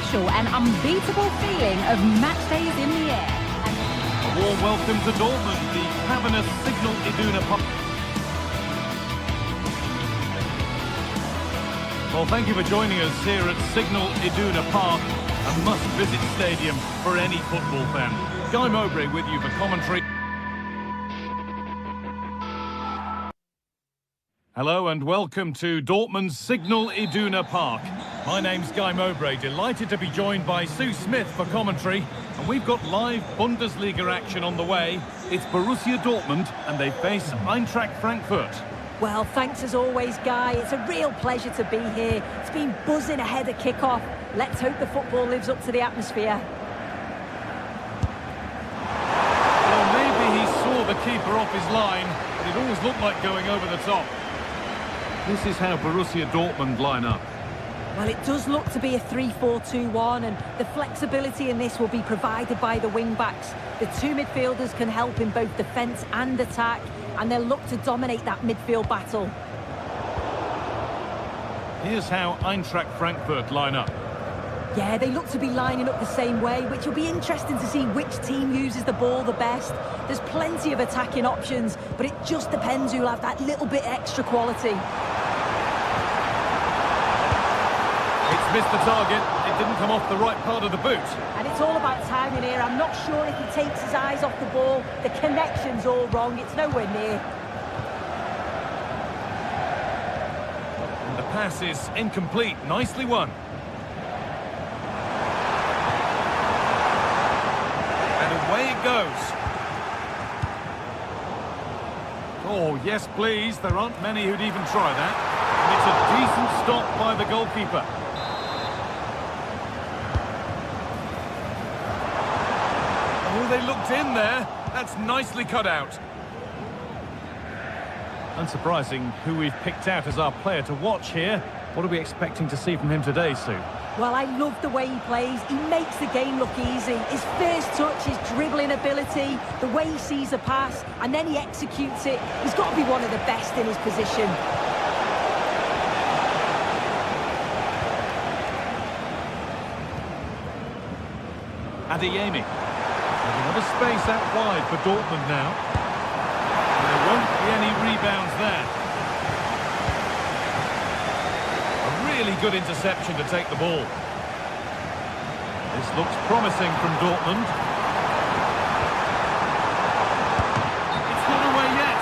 special and unbeatable feeling of match days in the air. A warm welcome to Dortmund, the cavernous Signal Iduna Park. Well, thank you for joining us here at Signal Iduna Park, a must-visit stadium for any football fan. Guy Mowbray with you for commentary. Hello and welcome to Dortmund's Signal Iduna Park. My name's Guy Mowbray, delighted to be joined by Sue Smith for commentary. And we've got live Bundesliga action on the way. It's Borussia Dortmund and they face Eintracht Frankfurt. Well, thanks as always, Guy. It's a real pleasure to be here. It's been buzzing ahead of kick-off. Let's hope the football lives up to the atmosphere. Well, maybe he saw the keeper off his line, but it always looked like going over the top. This is how Borussia Dortmund line up. Well, it does look to be a 3-4-2-1, and the flexibility in this will be provided by the wing-backs. The two midfielders can help in both defence and attack, and they'll look to dominate that midfield battle. Here's how Eintracht Frankfurt line up. Yeah, they look to be lining up the same way, which will be interesting to see which team uses the ball the best. There's plenty of attacking options, but it just depends who'll have that little bit extra quality. It's missed the target. It didn't come off the right part of the boot. And it's all about timing here. I'm not sure if he takes his eyes off the ball. The connection's all wrong. It's nowhere near. And the pass is incomplete. Nicely won. Away it goes. Oh, yes, please. There aren't many who'd even try that. And it's a decent stop by the goalkeeper. Oh, they looked in there. That's nicely cut out. Unsurprising who we've picked out as our player to watch here. What are we expecting to see from him today, Sue? Well, I love the way he plays. He makes the game look easy. His first touch, his dribbling ability, the way he sees a pass, and then he executes it. He's got to be one of the best in his position. Adeyemi. There's a lot of space out wide for Dortmund now. And there won't be any rebounds there. Really good interception to take the ball. This looks promising from Dortmund. It's not away yet,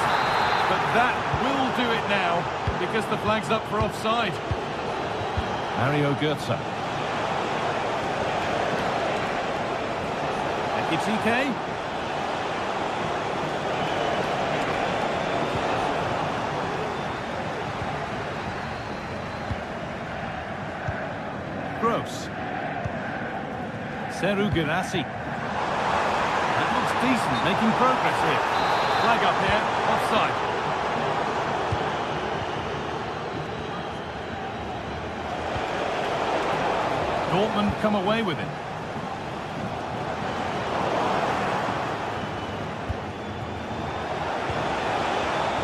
but that will do it now because the flag's up for offside. Mario Götze. Ekitike. Gross. Seru Girassi. That looks decent, making progress here. Flag up here, offside. Dortmund come away with it.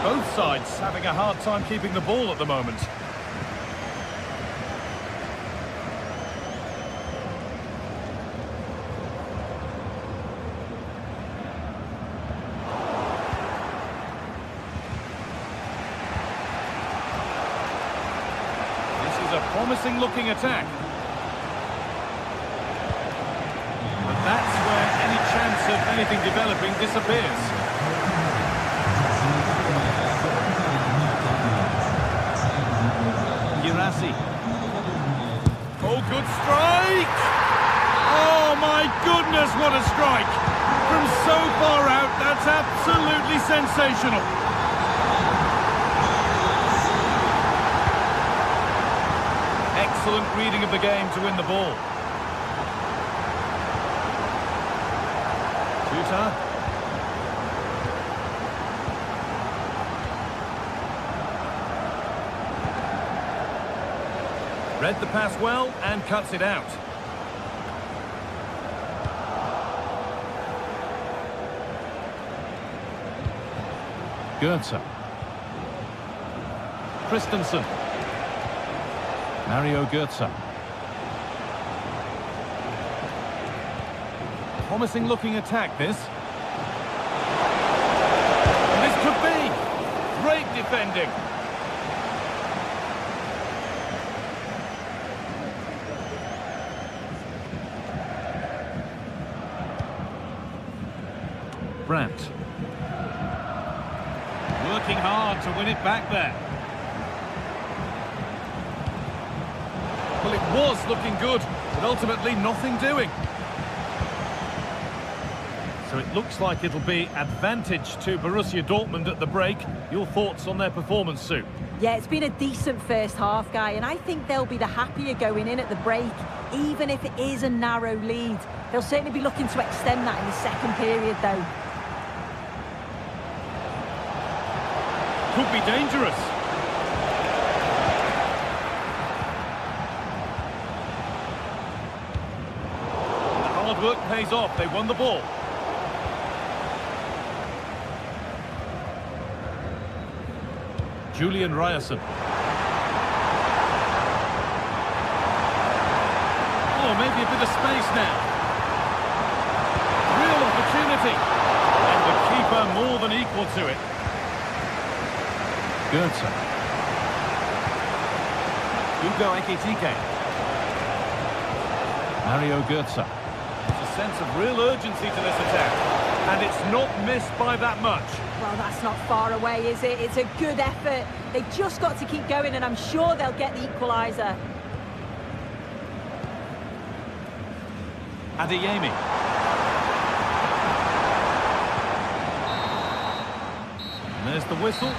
Both sides having a hard time keeping the ball at the moment. Promising looking attack. But that's where any chance of anything developing disappears. Girassi. Oh, good strike! Oh my goodness, what a strike! From so far out, that's absolutely sensational. Excellent reading of the game to win the ball. Shooter. Read the pass well and cuts it out. Götze. Christensen. Mario Götze. Promising looking attack, this. And this could be great defending. Brandt. Working hard to win it back there. Well, it was looking good, but ultimately nothing doing. So it looks like it'll be advantage to Borussia Dortmund at the break. Your thoughts on their performance, Sue? Yeah, it's been a decent first half, Guy, and I think they'll be the happier going in at the break, even if it is a narrow lead. They'll certainly be looking to extend that in the second period, though. Could be dangerous. The hard work pays off. They won the ball. Julian Ryerson. Oh, maybe a bit of space now. Real opportunity. And the keeper more than equal to it. Goetze. Hugo Ekitike. Mario Goetze. There's a sense of real urgency to this attack. And it's not missed by that much. Well, that's not far away, is it? It's a good effort. They've just got to keep going, and I'm sure they'll get the equaliser. Adeyemi. And there's the whistle.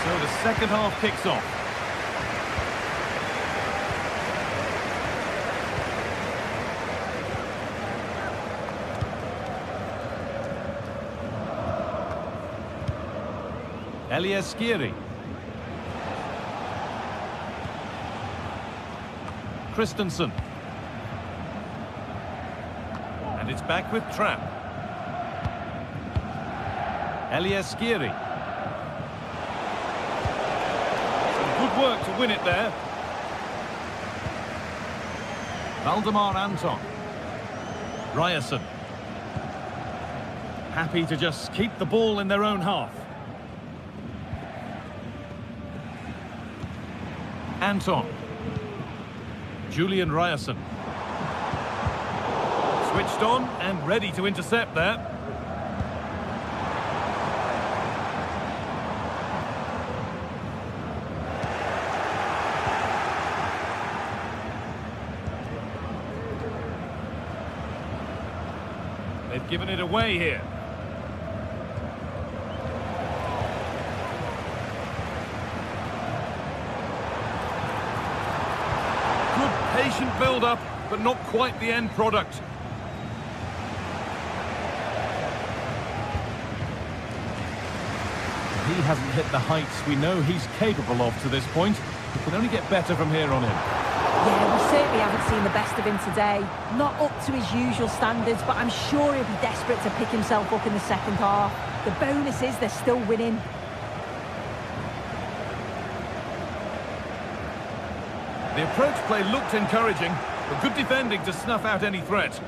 So the second half kicks off. Elias Skiri. Christensen. And it's back with Trapp. Elias Skiri. Good work to win it there. Valdemar Anton. Ryerson. Happy to just keep the ball in their own half. Anton. Julian Ryerson. Switched on and ready to intercept there. They've given it away here. Good patient build-up, but not quite the end product. He hasn't hit the heights we know he's capable of to this point. It can only get better from here on in. Yeah, we certainly haven't seen the best of him today. Not up to his usual standards, but I'm sure he'll be desperate to pick himself up in the second half. The bonus is they're still winning. The approach play looked encouraging, but good defending to snuff out any threat.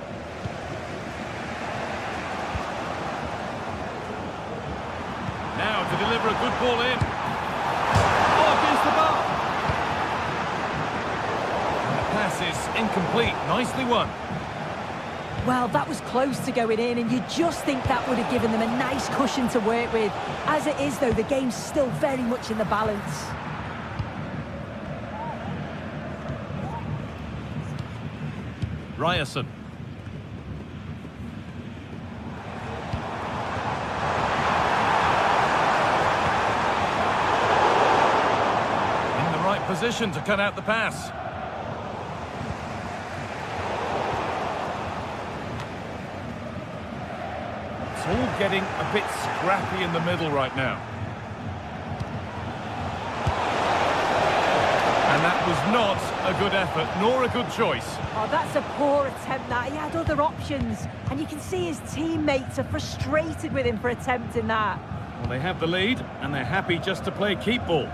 Now to deliver a good ball in. Oh, against the bar. And the pass is incomplete. Nicely won. Well, that was close to going in, and you just think that would have given them a nice cushion to work with. As it is, though, the game's still very much in the balance. Ryerson. In the right position to cut out the pass. It's all getting a bit scrappy in the middle right now. And that was not a good effort, nor a good choice. Oh, that's a poor attempt, that. He had other options. And you can see his teammates are frustrated with him for attempting that. Well, they have the lead, and they're happy just to play keep ball.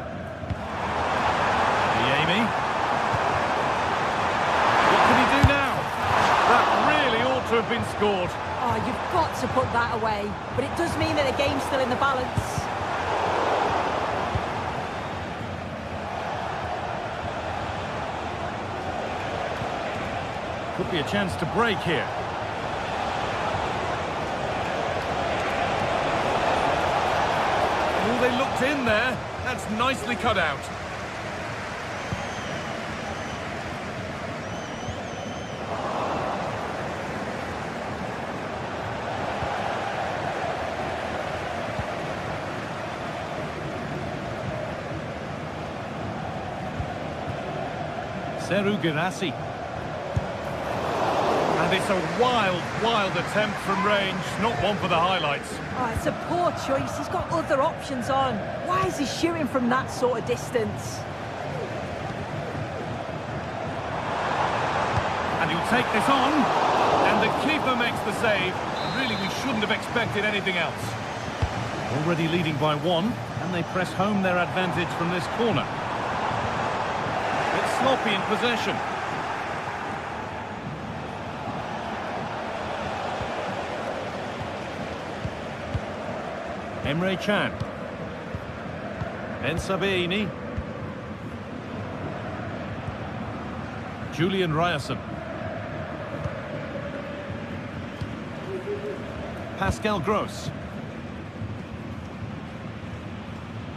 Amy. What can he do now? That really ought to have been scored. Oh, you've got to put that away. But it does mean that the game's still in the balance. Could be a chance to break here. Oh, they looked in there. That's nicely cut out. Seru Girassi. And it's a wild attempt from range, not one for the highlights. Oh, it's a poor choice. He's got other options on. Why is he shooting from that sort of distance? And he'll take this on. And the keeper makes the save. Really, we shouldn't have expected anything else. Already leading by 1, and they press home their advantage from this corner. It's sloppy in possession. Emre Can. Ben Sabeini. Julian Ryerson. Pascal Gross.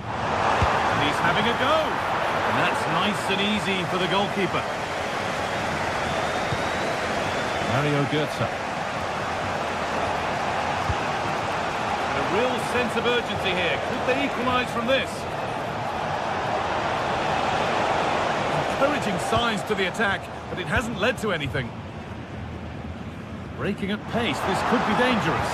And he's having a go. And that's nice and easy for the goalkeeper. Mario Götze. A real sense of urgency here. Could they equalise from this? Encouraging signs to the attack, but it hasn't led to anything. Breaking at pace, this could be dangerous.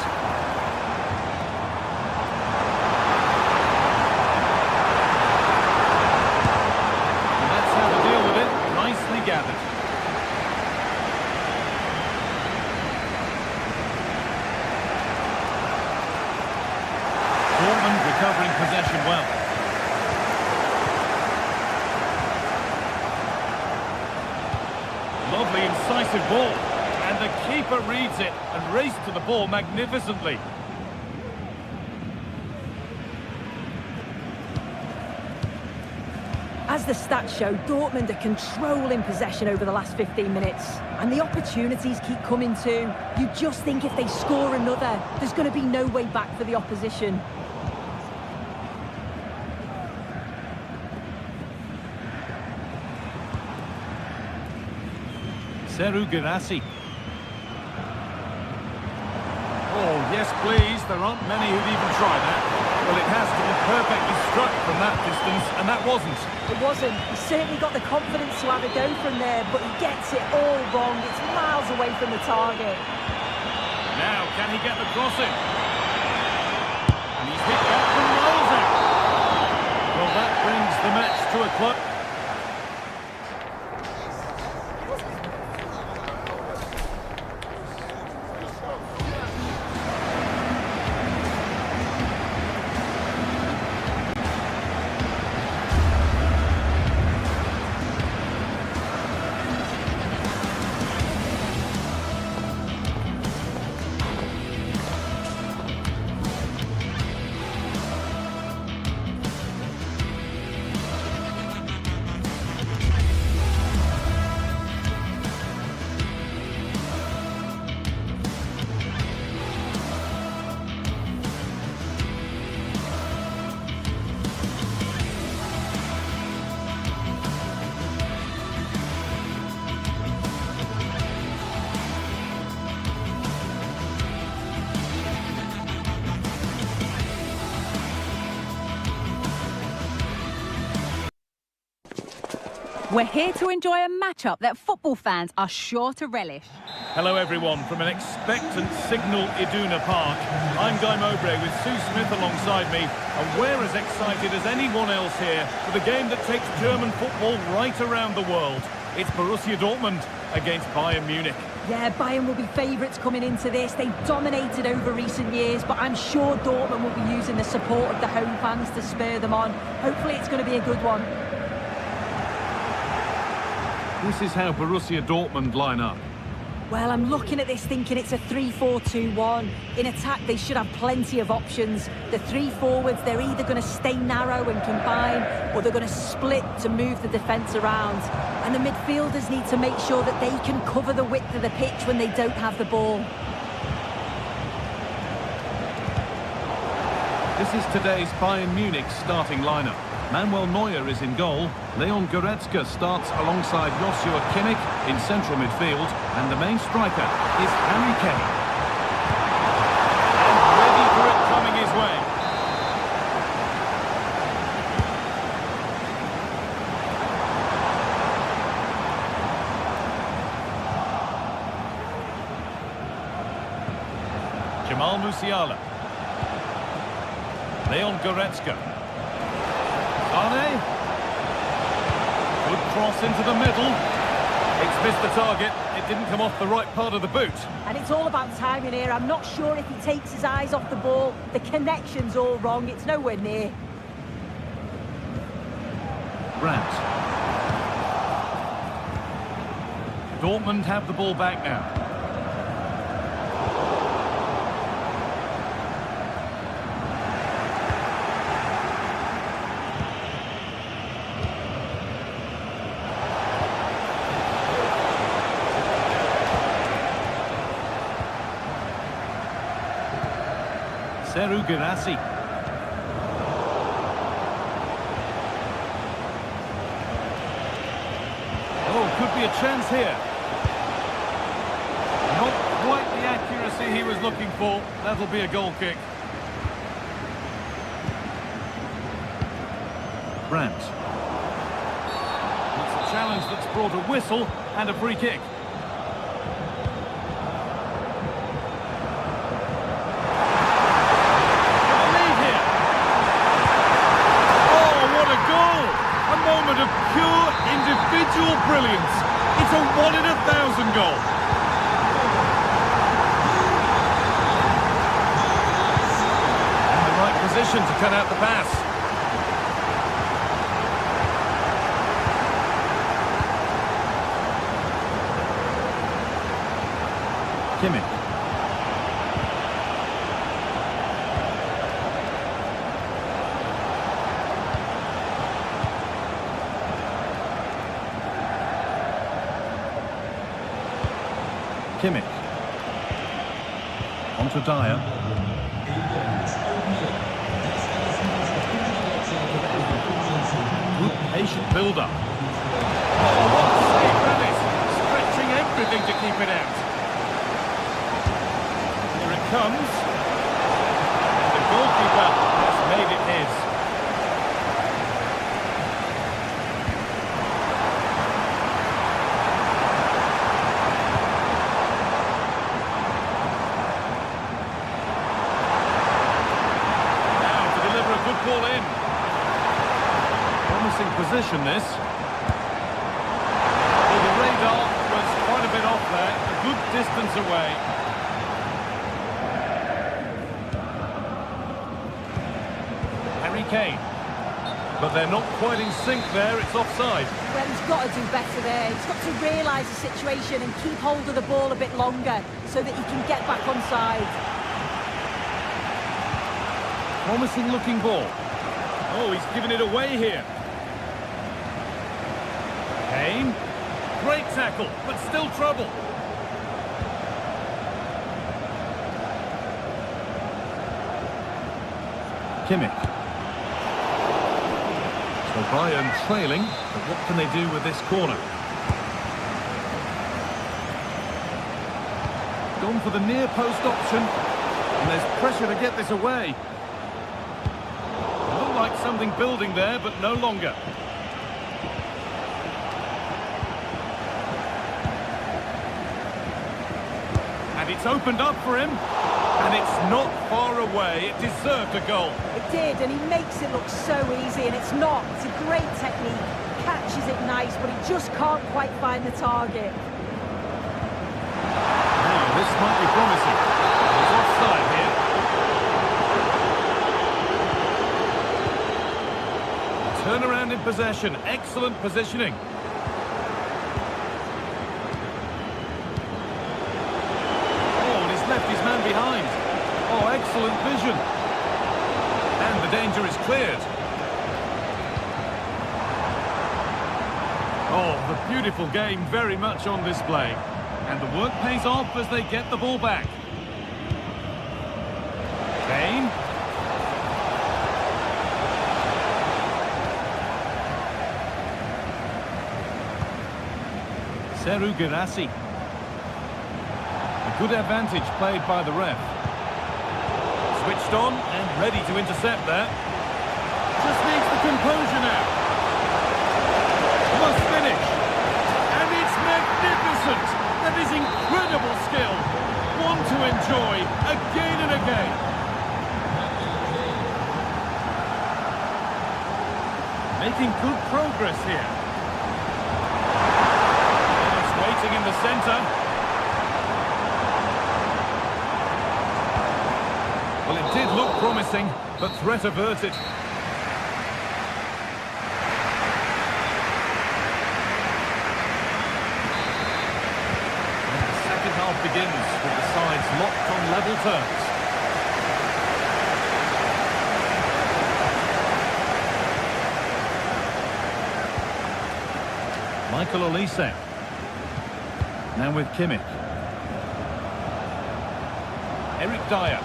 And that's how to deal with it. Nicely gathered. Dortmund recovering possession well. Lovely incisive ball. And the keeper reads it and raced to the ball magnificently. As the stats show, Dortmund are controlling possession over the last 15 minutes. And the opportunities keep coming too. You just think if they score another, there's going to be no way back for the opposition. Seru Girassi. Oh, yes, please. There aren't many who'd even try that. Well, it has to be perfectly struck from that distance, and that wasn't. It wasn't. He certainly got the confidence to have a go from there, but he gets it all wrong. It's miles away from the target. Now, can he get the crossing? And he's hit that from miles out. Well, that brings the match to a close. We're here to enjoy a matchup that football fans are sure to relish. Hello everyone from an expectant Signal Iduna Park. I'm Guy Mowbray with Sue Smith alongside me, and we're as excited as anyone else here for the game that takes German football right around the world. It's Borussia Dortmund against Bayern Munich. Yeah, Bayern will be favourites coming into this. They've dominated over recent years, but I'm sure Dortmund will be using the support of the home fans to spur them on. Hopefully it's going to be a good one. This is how Borussia Dortmund line up. Well, I'm looking at this thinking it's a 3-4-2-1. In attack, they should have plenty of options. The three forwards, they're either going to stay narrow and combine, or they're going to split to move the defence around. And the midfielders need to make sure that they can cover the width of the pitch when they don't have the ball. This is today's Bayern Munich starting lineup. Manuel Neuer is in goal. Leon Goretzka starts alongside Joshua Kimmich in central midfield. And the main striker is Harry Kane. And ready for it coming his way. Jamal Musiala. Leon Goretzka. Arne. Good cross into the middle. It's missed the target. It didn't come off the right part of the boot. And it's all about timing here. I'm not sure if he takes his eyes off the ball. The connection's all wrong. It's nowhere near. Brandt. Dortmund have the ball back now. Seru Girassi. Oh, could be a chance here. Not quite the accuracy he was looking for. That'll be a goal kick. Brandt. It's a challenge that's brought a whistle and a free kick. Of pure individual brilliance. It's a 1 in 1,000 goal. In the right position to cut out the pass. Kimmich. Kimmich. On to Dyer. Good patient build-up. Oh, what a save that is! Stretching everything to keep it out. Here it comes. And the goalkeeper has made it his. Ball in. Promising position this. Well, the radar was quite a bit off there. A good distance away. Harry Kane. But they're not quite in sync there. It's offside. Well, he's got to do better there. He's got to realise the situation and keep hold of the ball a bit longer so that he can get back onside. Promising looking ball. Oh, he's given it away here. Kane. Great tackle, but still trouble. Kimmich. So Bayern trailing, but what can they do with this corner? Gone for the near post option, and there's pressure to get this away. Looked like something building there, but no longer. And it's opened up for him, and it's not far away. It deserved a goal. It did, and he makes it look so easy, and it's not. It's a great technique. Catches it nice, but he just can't quite find the target. possession. Excellent positioning. Oh, and he's left his man behind. Oh, excellent vision. And the danger is cleared. Oh, the beautiful game very much on display. And the work pays off as they get the ball back. Kane. Seru Girassi. A good advantage played by the ref. Switched on and ready to intercept there. Just needs the composure now. Must finish. And it's magnificent. That is incredible skill. One to enjoy again and again. Making good progress here. And it's waiting in the centre. Well, it did look promising, but threat averted. Begins with the sides locked on level terms. Michael Olise. Now with Kimmich. Eric Dyer.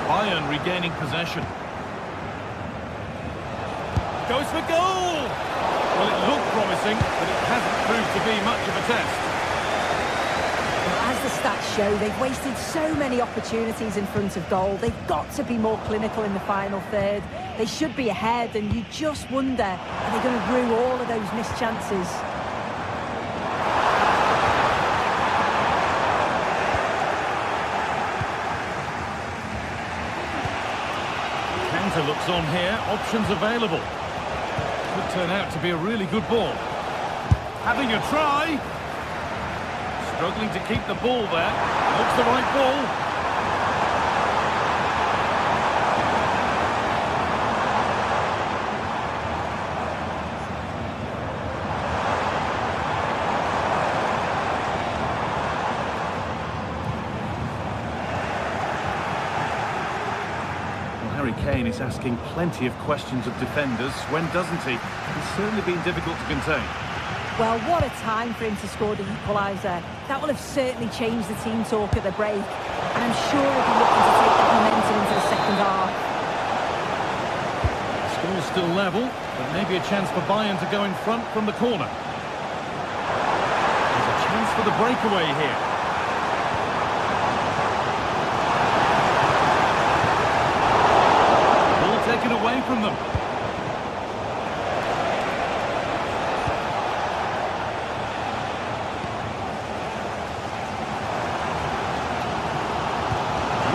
Bayern regaining possession. Goes for goal! Well, it looked promising, but it hasn't proved to be much of a test. Well, as the stats show, they've wasted so many opportunities in front of goal. They've got to be more clinical in the final third. They should be ahead, and you just wonder, are they going to rue all of those missed chances? Looks on here, options available. Could turn out to be a really good ball. Having a try. Struggling to keep the ball there. Looks the right ball. Kane is asking plenty of questions of defenders. When doesn't he? It's certainly been difficult to contain. Well, what a time for him to score the equaliser. That will have certainly changed the team talk at the break. And I'm sure he'll be looking to take that momentum into the second half. Score's still level, but maybe a chance for Bayern to go in front from the corner. There's a chance for the breakaway here. Taken away from them.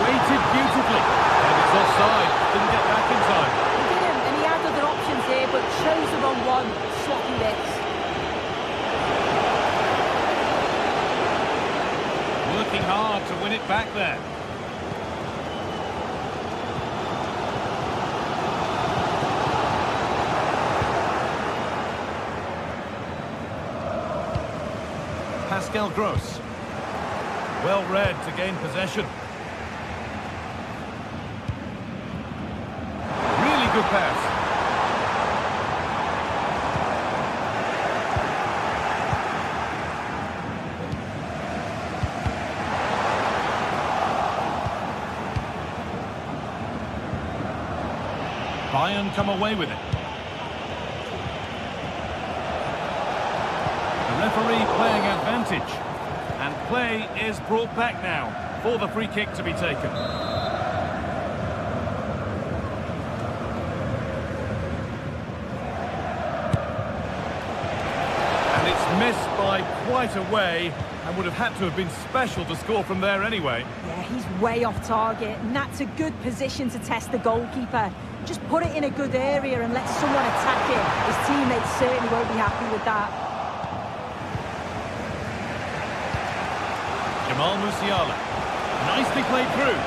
Waited beautifully. And it's offside. Didn't get back in time. He didn't, and he had other options here, but chose the wrong one. Sloppy bits. Working hard to win it back there. Pascal Gross. Well read to gain possession. Really good pass. Bayern come away with it. Referee playing advantage, and play is brought back now for the free kick to be taken. And it's missed by quite a way, and would have had to have been special to score from there anyway. Yeah, he's way off target, and that's a good position to test the goalkeeper. Just put it in a good area and let someone attack it. His teammates certainly won't be happy with that. Jamal Musiala. Nicely played through.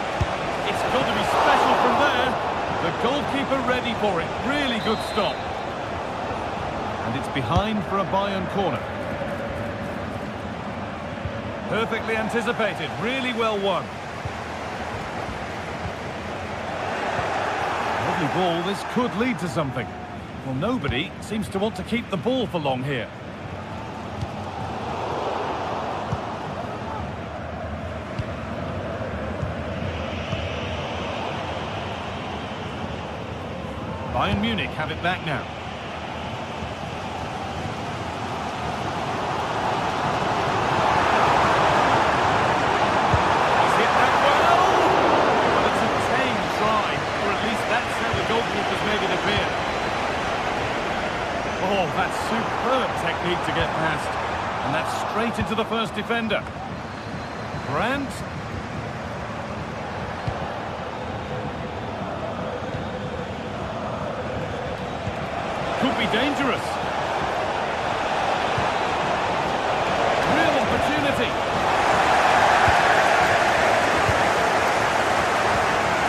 It's got to be special from there. The goalkeeper ready for it. Really good stop. And it's behind for a Bayern corner. Perfectly anticipated. Really well won. Lovely ball. This could lead to something. Well, nobody seems to want to keep the ball for long here. Bayern Munich have it back now. He's hit that well! But it's a tame try, or at least that's how the goalkeeper's made it appear. Oh, that's superb technique to get past. And that's straight into the first defender. Brandt. Could be dangerous. Real opportunity.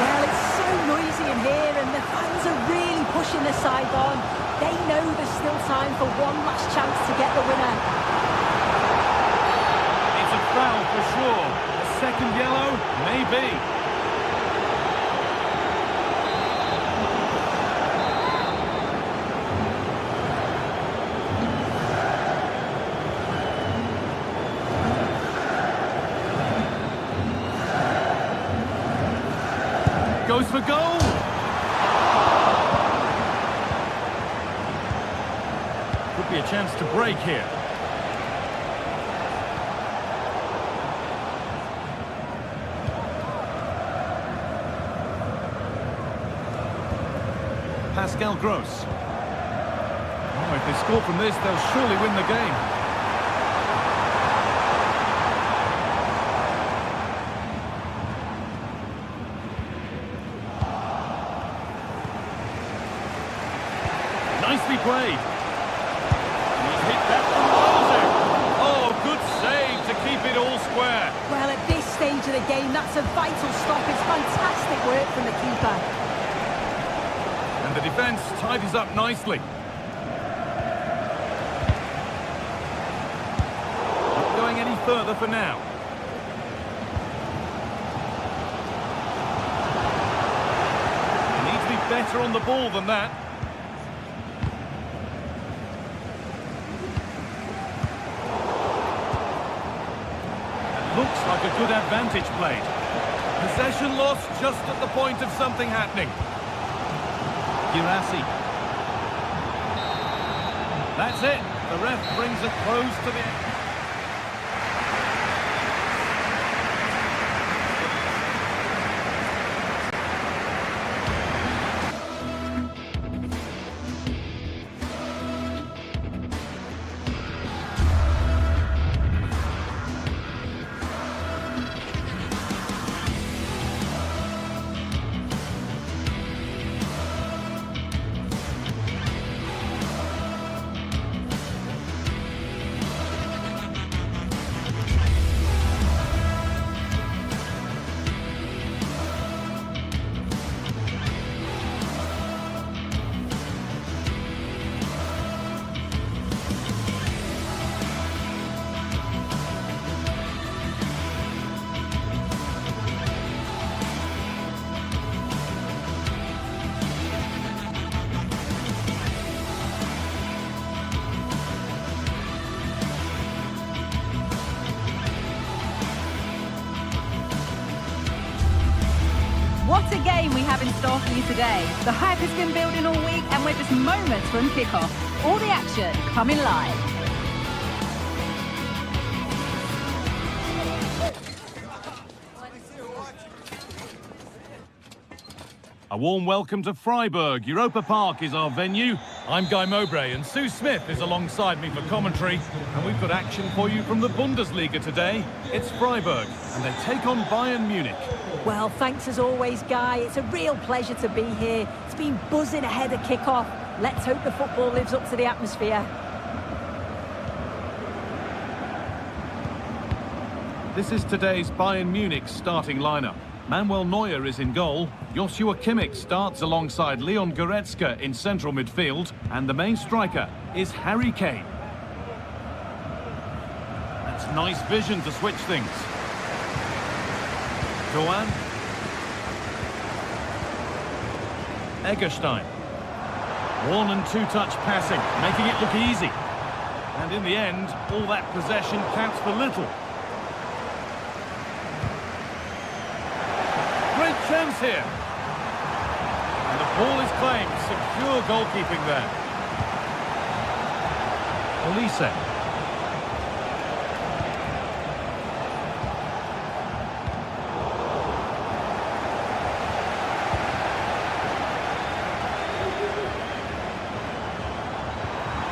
Well, it's so noisy in here and the fans are really pushing the side on. They know there's still time for one last chance to get the winner. It's a foul for sure. A second yellow? Maybe. Goes for goal! Could be a chance to break here. Pascal Gross. Oh, if they score from this, they'll surely win the game. Nicely played. He's hit that from Rosen. Oh, good save to keep it all square. Well, at this stage of the game, that's a vital stop. It's fantastic work from the keeper. And the defence tidies up nicely. Not going any further for now. They need to be better on the ball than that. Looks like a good advantage played. Possession lost just at the point of something happening. Girassi. That's it. The ref brings it close to the end. What a game we have in store for you today. The hype has been building all week and we're just moments from kickoff. All the action coming live. A warm welcome to Freiburg. Europa Park is our venue. I'm Guy Mowbray and Sue Smith is alongside me for commentary. And we've got action for you from the Bundesliga today. It's Freiburg and they take on Bayern Munich. Well, thanks as always, Guy. It's a real pleasure to be here. It's been buzzing ahead of kick-off. Let's hope the football lives up to the atmosphere. This is today's Bayern Munich starting lineup. Manuel Neuer is in goal. Joshua Kimmich starts alongside Leon Goretzka in central midfield. And the main striker is Harry Kane. That's nice vision to switch things. Doan. Egerstein. One and two-touch passing, making it look easy. And in the end, all that possession counts for little. Great chance here. And the ball is claimed. Secure goalkeeping there. Olise.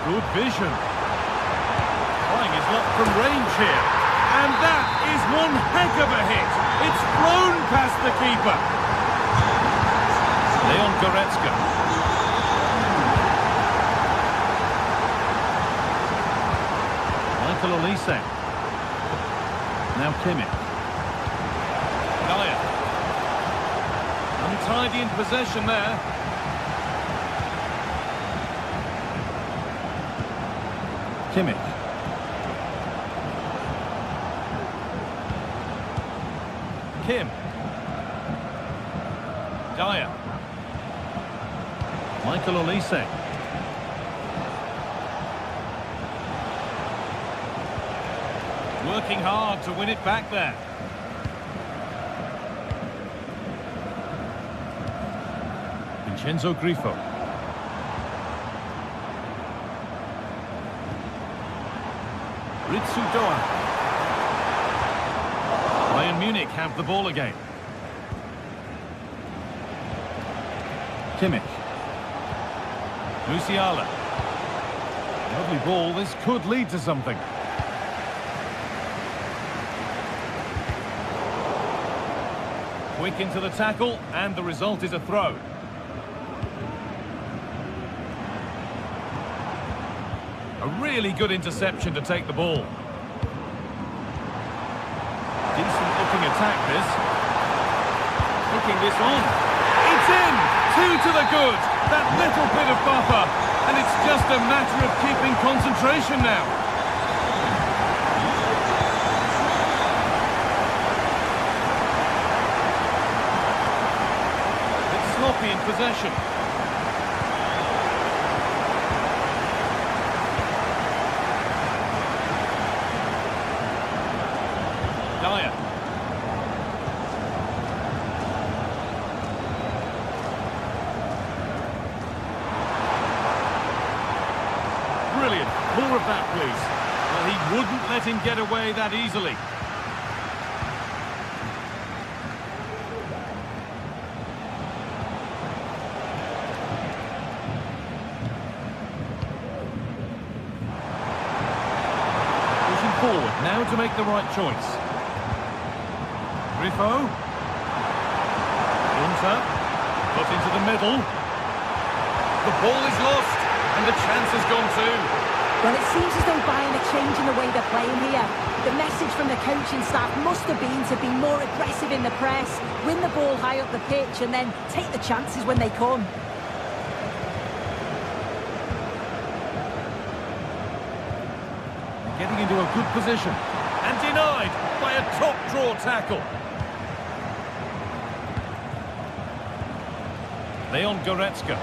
Good vision. Trying his luck from range here. And that is one heck of a hit. It's flown past the keeper. Leon Goretzka. Michael Olise. Now Kimmich. Dyer. Untidy in possession there. Kimmich. Kim. Dyer. Michael Olise. Working hard to win it back there. Vincenzo Grifo. Ritsu Doan. Bayern Munich have the ball again. Kimmich. Musiala. Lovely ball. This could lead to something. Quick into the tackle, and the result is a throw. A really good interception to take the ball. Decent looking attack this. Kicking this on. It's in! 2 to the good. That little bit of buffer. And it's just a matter of keeping concentration now. It's sloppy in possession. Dyer. Brilliant. More of that, please. Well, he wouldn't let him get away that easily. Pushing forward now to make the right choice. Grifo. Gunter. Put into the middle. The ball is lost, and the chance has gone too. Well, it seems as though Bayern are changing the way they're playing here. The message from the coaching staff must have been to be more aggressive in the press, win the ball high up the pitch, and then take the chances when they come. Getting into a good position. And denied by a top-draw tackle. Leon Goretzka.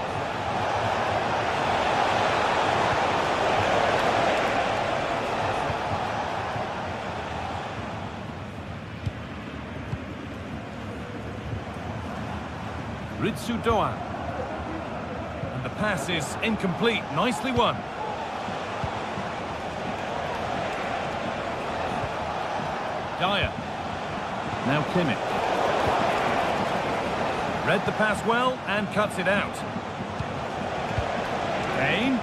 Ritsu Doan. And the pass is incomplete. Nicely won. Dyer. Now Kimmich. Read the pass well and cuts it out. Kane.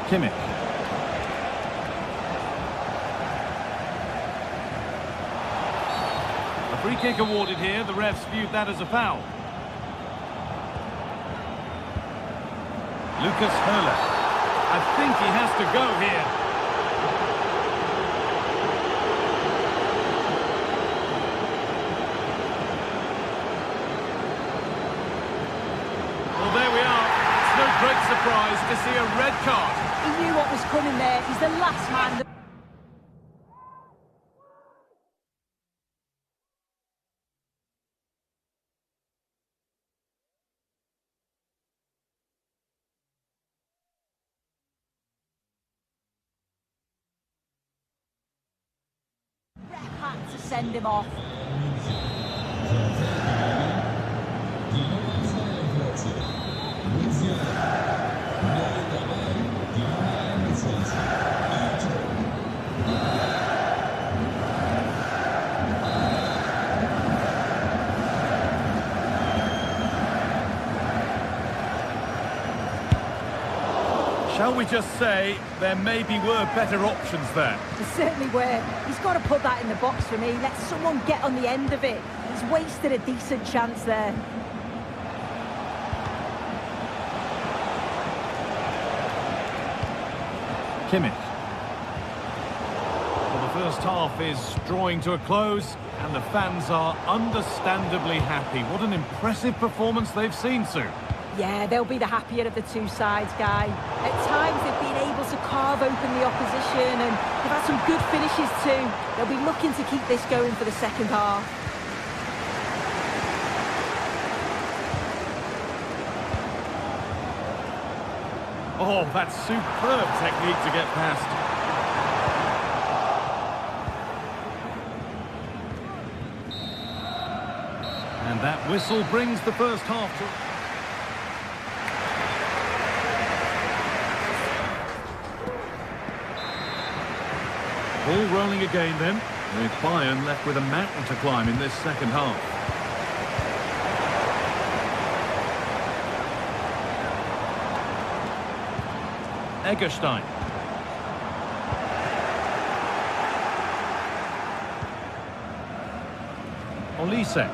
Kimmich. A free kick awarded here. The refs viewed that as a foul. Lucas Höhler. I think he has to go here. see a red card. He knew what was coming there. He's the last man. Ref had to send him off. Shall we just say there maybe were better options there? There certainly were. He's got to put that in the box for me. Let someone get on the end of it. He's wasted a decent chance there. Kimmich. Well, the first half is drawing to a close, and the fans are understandably happy. What an impressive performance they've seen, Sue. Yeah, they'll be the happier of the two sides, Guy. At times they've been able to carve open the opposition, and they've had some good finishes too. They'll be looking to keep this going for the second half. Oh, that's superb technique to get past. And that whistle brings the first half to... Ball rolling again then, with Bayern left with a mountain to climb in this second half. Egerstein. Olise.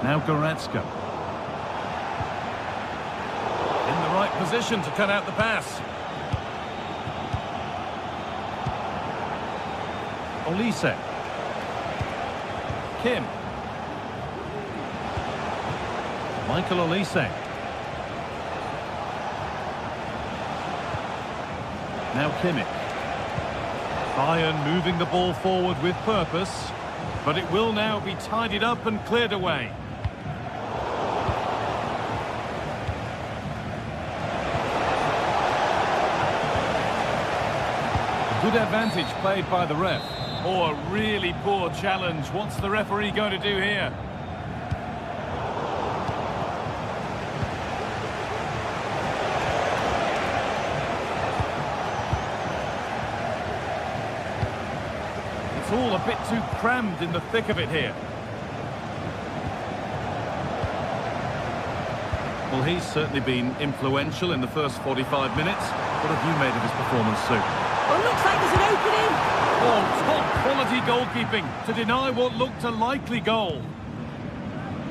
Now Goretzka. In the right position to cut out the pass. Olise. Kim. Michael Olise. Now Kimmich. Bayern moving the ball forward with purpose, but it will now be tidied up and cleared away. Good advantage played by the ref. Oh, a really poor challenge. What's the referee going to do here? It's all a bit too crammed in the thick of it here. Well, he's certainly been influential in the first 45 minutes. What have you made of his performance, Sue? Well, looks like there's an opening. Oh, top-quality goalkeeping to deny what looked a likely goal.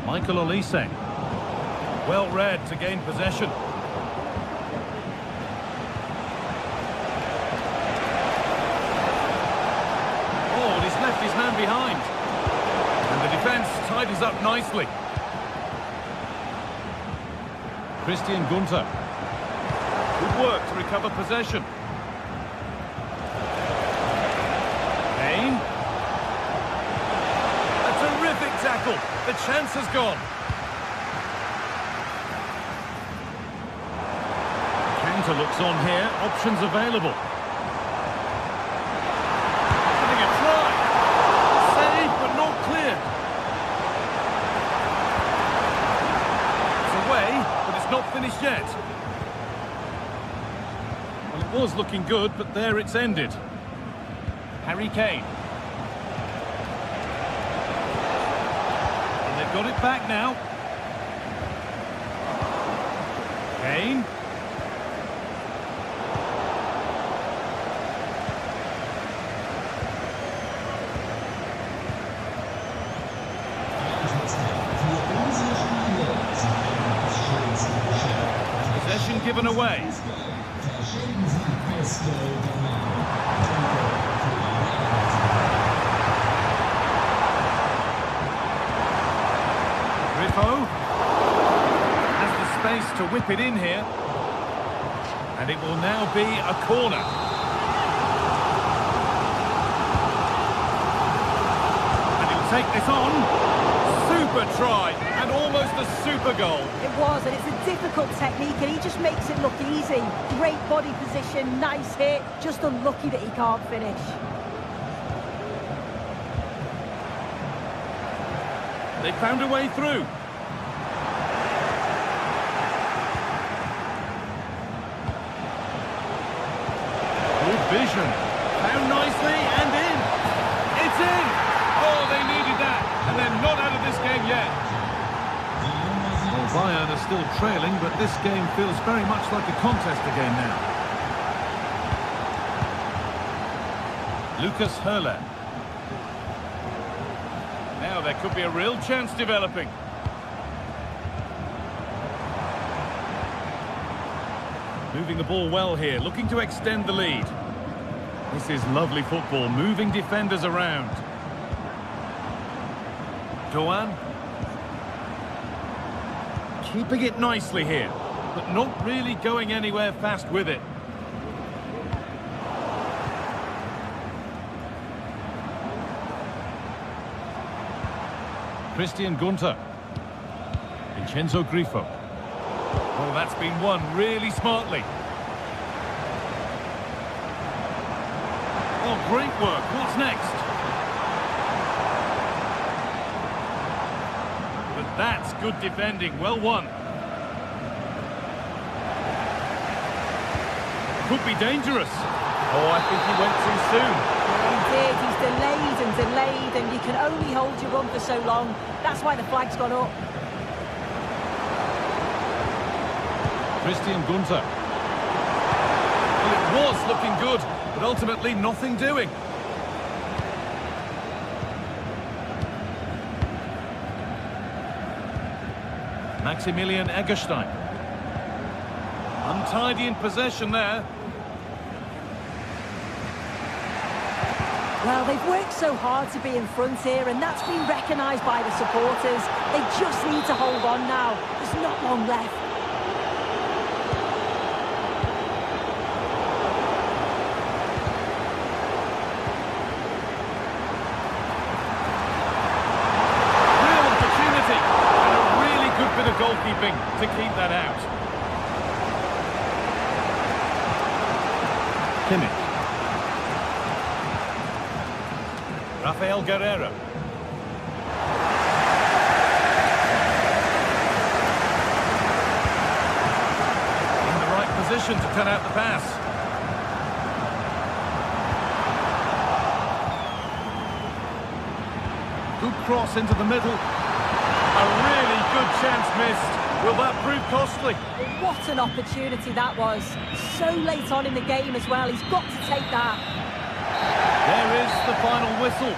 Michael Olise. Well read to gain possession. Oh, and he's left his man behind. And the defence tidies up nicely. Christian Gunter. Good work to recover possession. A terrific tackle. The chance has gone. Counter looks on here. Options available. Giving a try. Save, but not clear. It's away, but it's not finished yet. Well, it was looking good, but there it's ended. Harry Kane. And they've got it back now. Kane. Possession given away. Has the space to whip it in here. And it will now be a corner. And he'll take this on. Super try, and almost a super goal. It was, and it's a difficult technique, and he just makes it look easy. Great body position, nice hit, just unlucky that he can't finish. They found a way through. Good vision. Found nicely and in. It's in. Oh, they needed that. And they're not out of this game yet. Well, Bayern are still trailing, but this game feels very much like a contest again now. Lucas Höhler. Now there could be a real chance developing. Moving the ball well here, looking to extend the lead. This is lovely football, moving defenders around. Doan. Keeping it nicely here, but not really going anywhere fast with it. Christian Gunter. Vincenzo Grifo. Oh, that's been won really smartly. Oh, great work. What's next? But that's good defending. Well won. Could be dangerous. Oh, I think he went too soon. He did. He's delayed and delayed, and you can only hold your run for so long. That's why the flag's gone up. Christian Gunter. Well, it was looking good, but ultimately nothing doing. Maximilian Eggestein. Untidy in possession there. Well, they've worked so hard to be in front here, and that's been recognised by the supporters. They just need to hold on now. There's not long left. Real opportunity, and a really good bit of goalkeeping to keep that out. Kimmich. Rafael Guerreiro. In the right position to cut out the pass. Good cross into the middle. A really good chance missed. Will that prove costly? What an opportunity that was. So late on in the game as well. He's got to take that. There is the final whistle.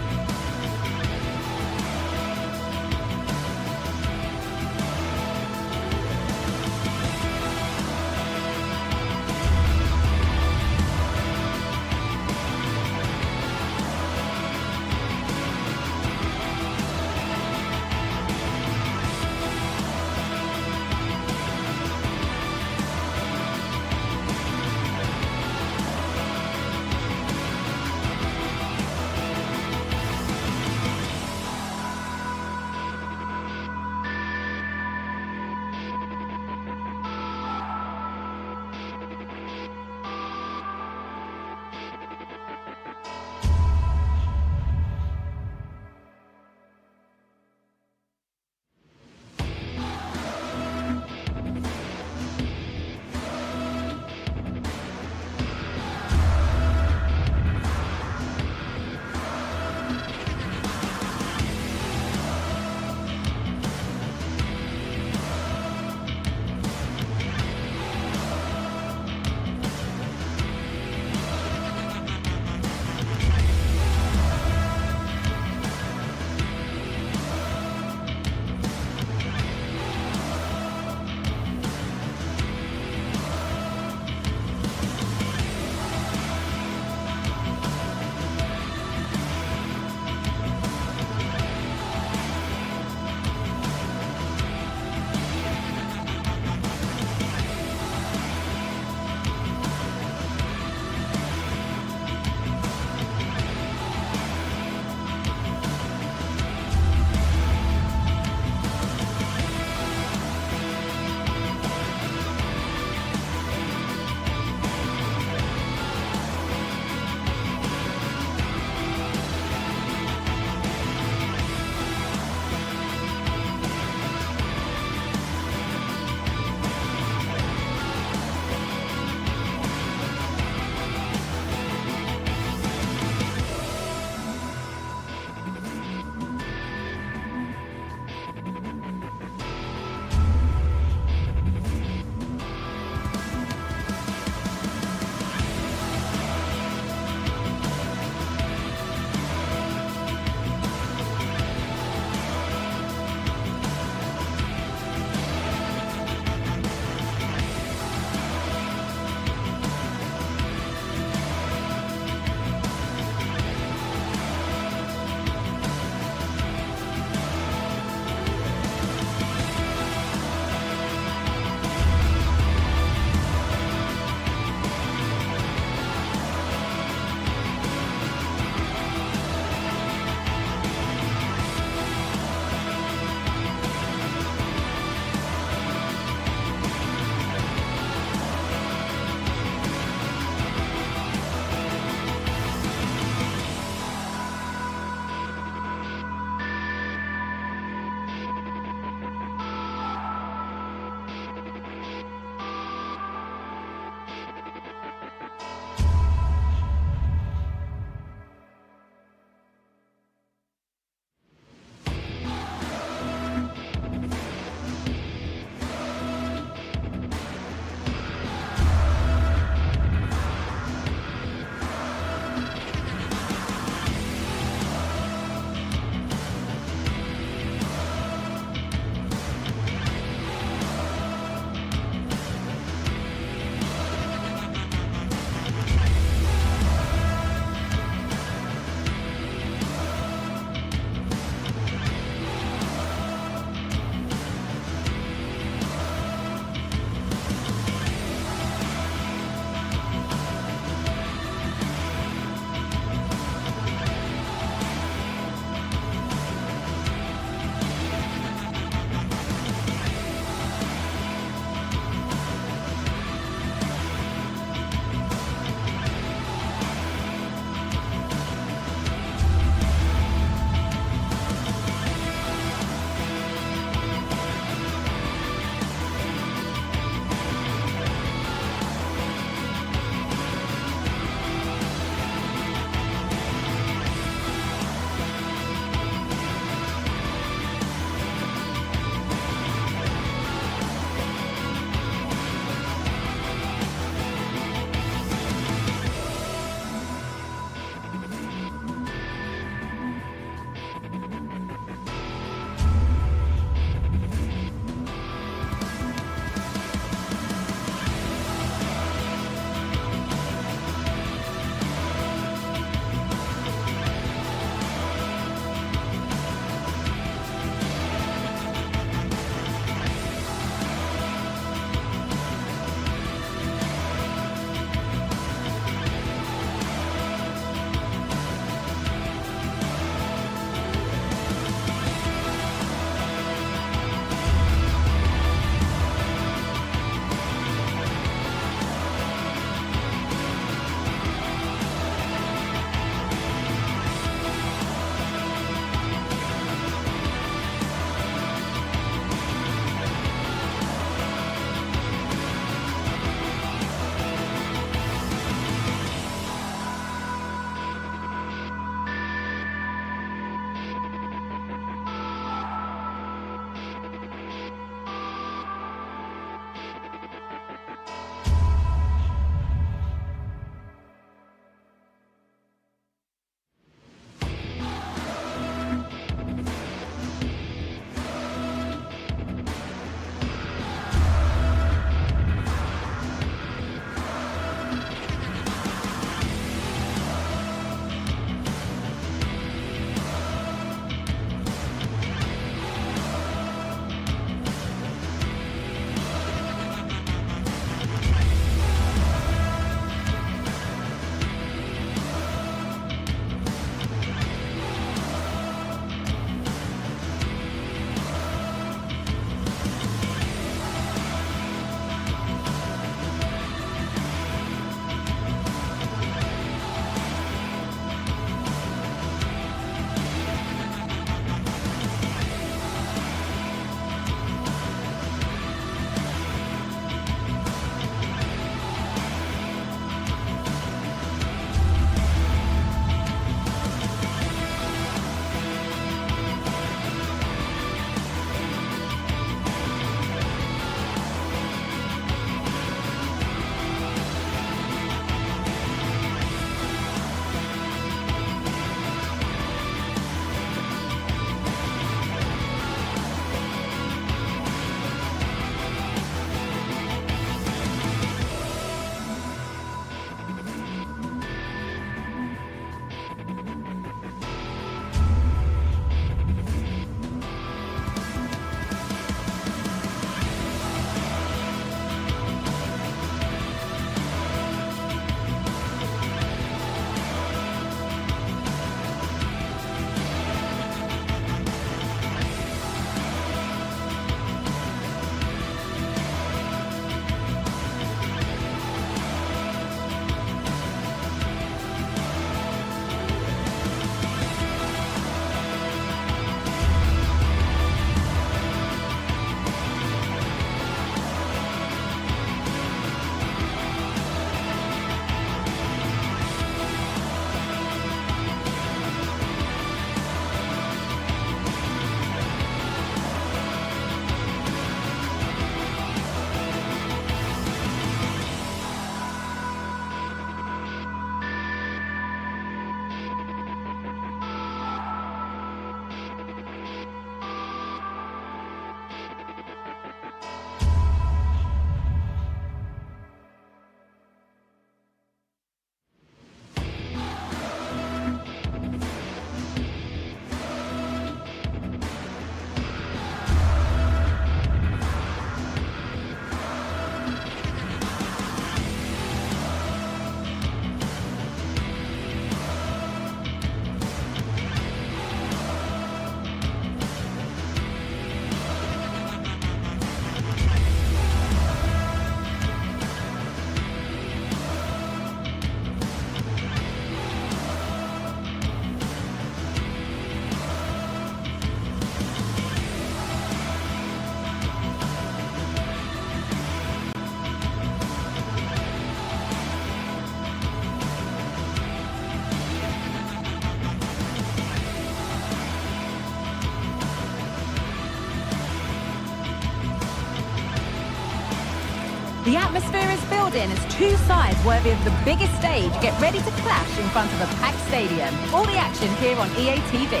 The atmosphere is building as two sides worthy of the biggest stage get ready to clash in front of a packed stadium. All the action here on EA TV.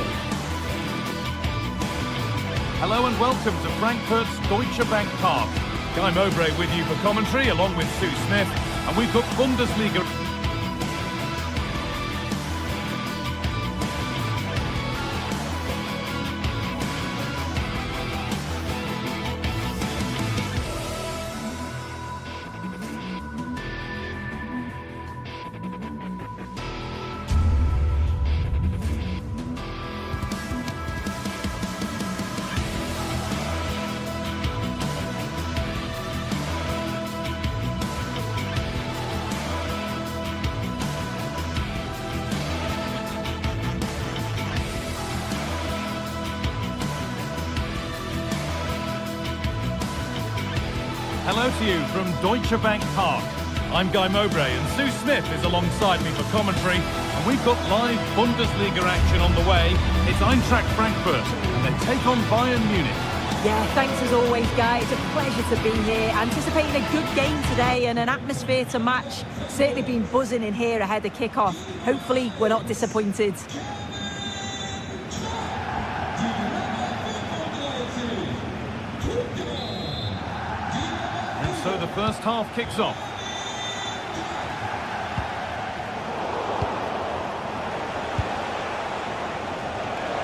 Hello and welcome to Frankfurt's Deutsche Bank Park. Guy Mowbray with you for commentary along with Sue Smith, and we've got Bundesliga. Hello to you from Deutsche Bank Park. I'm Guy Mowbray and Sue Smith is alongside me for commentary, and we've got live Bundesliga action on the way. It's Eintracht Frankfurt and they take on Bayern Munich. Yeah, thanks as always, Guy. It's a pleasure to be here. Anticipating a good game today and an atmosphere to match. Certainly been buzzing in here ahead of kick-off. Hopefully we're not disappointed. So the first half kicks off.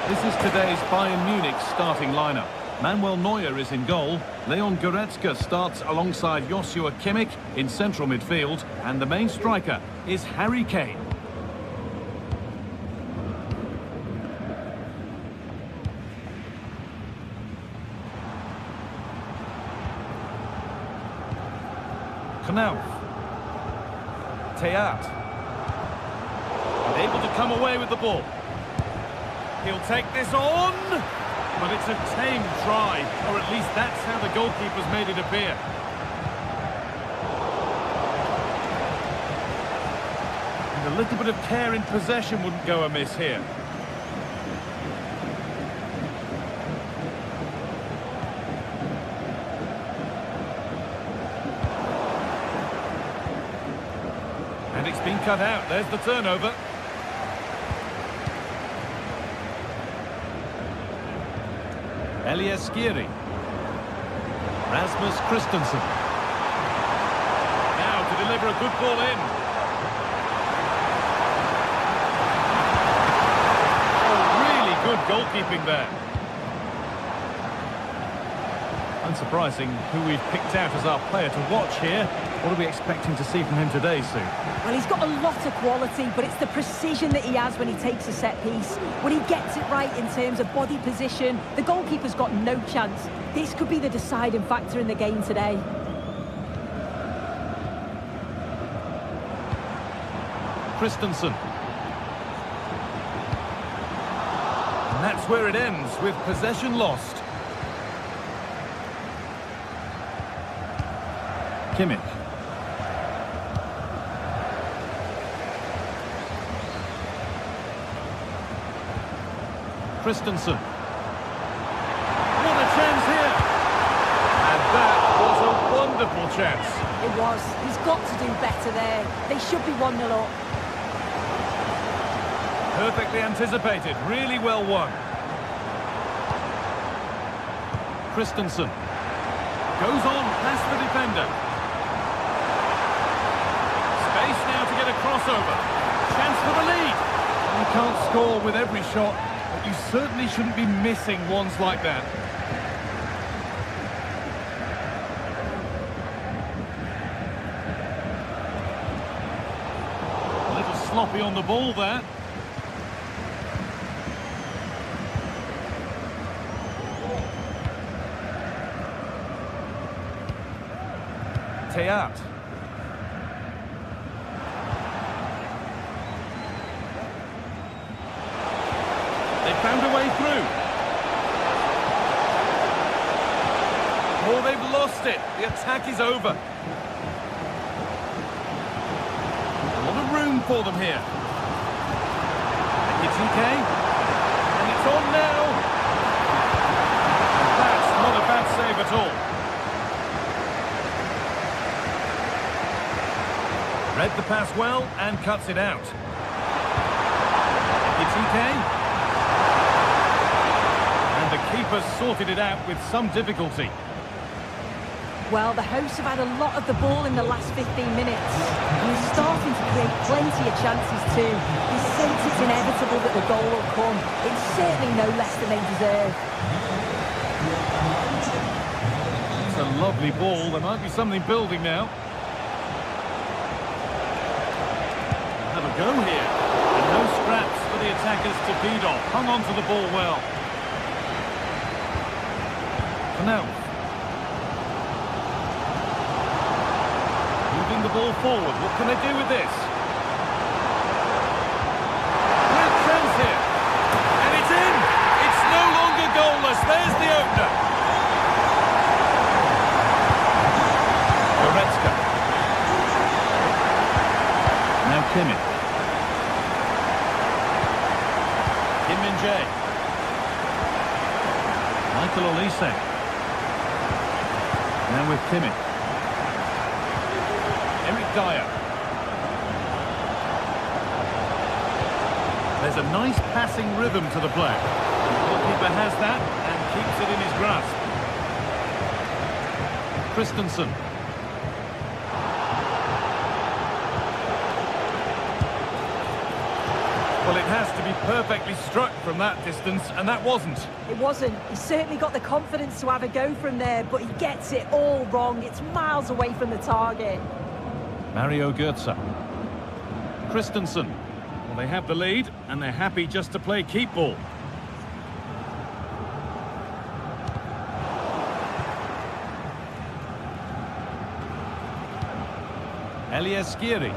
This is today's Bayern Munich starting lineup. Manuel Neuer is in goal. Leon Goretzka starts alongside Joshua Kimmich in central midfield. And the main striker is Harry Kane. Knauf. Teat. And able to come away with the ball. He'll take this on, but it's a tame try, or at least that's how the goalkeeper's made it appear. And a little bit of care in possession wouldn't go amiss here. And it's been cut out. There's the turnover. Elias Skiri. Rasmus Christensen. Now to deliver a good ball in. Oh, really good goalkeeping there. Unsurprising who we've picked out as our player to watch here. What are we expecting to see from him today, Sue? Well, he's got a lot of quality, but it's the precision that he has when he takes a set piece. When he gets it right in terms of body position, the goalkeeper's got no chance. This could be the deciding factor in the game today. Christensen. And that's where it ends, with possession lost. Kimmich. Christensen. What a chance here! And that was a wonderful chance. It was. He's got to do better there. They should be 1-0 up. Perfectly anticipated. Really well won. Christensen. Goes on past the defender. Space now to get a crossover. Chance for the lead. You can't score with every shot, but you certainly shouldn't be missing ones like that. A little sloppy on the ball there. Teat. They found a way through. Oh, they've lost it. The attack is over. A lot of room for them here. GTK. And it's on now. That's not a bad save at all. Read the pass well and cuts it out. GTK. And the keeper sorted it out with some difficulty. Well, the hosts have had a lot of the ball in the last 15 minutes. And they're starting to create plenty of chances too. They sense it's inevitable that the goal will come. It's certainly no less than they deserve. It's a lovely ball. There might be something building now. Have a go here. And no scraps for the attackers to feed off. Hung on to the ball well. Now. Moving the ball forward. What can they do with this? Great chance here. And it's in! It's no longer goalless. There's the opener. Goretzka. Now Kimmich. Kim Min-jae. Michael Olise. Now with Kimmich. Eric Dyer. There's a nice passing rhythm to the play. The goalkeeper has that and keeps it in his grasp. Christensen. Well, it has to be perfectly struck from that distance, and that wasn't. It wasn't. He's certainly got the confidence to have a go from there, but he gets it all wrong. It's miles away from the target. Mario Götze. Christensen. Well, they have the lead, and they're happy just to play keep ball. Elias Skiri.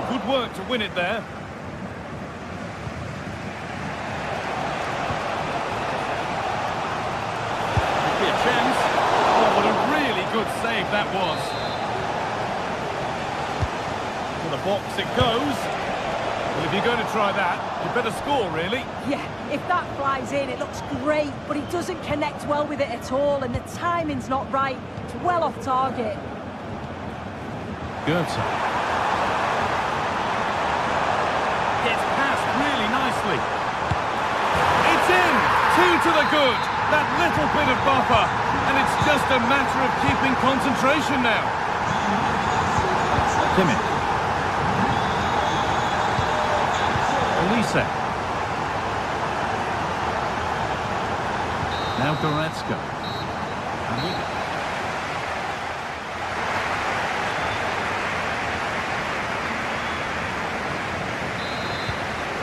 Good work to win it there. Could be a chance. Oh, what a really good save that was. To the box it goes. Well, if you're going to try that, you better score, really. Yeah, if that flies in, it looks great, but he doesn't connect well with it at all, and the timing's not right. It's well off target. Götze. Gets past really nicely. It's in! 2 to the good. That little bit of buffer. And it's just a matter of keeping concentration now. Kimmich. Olise. Now Goretzka.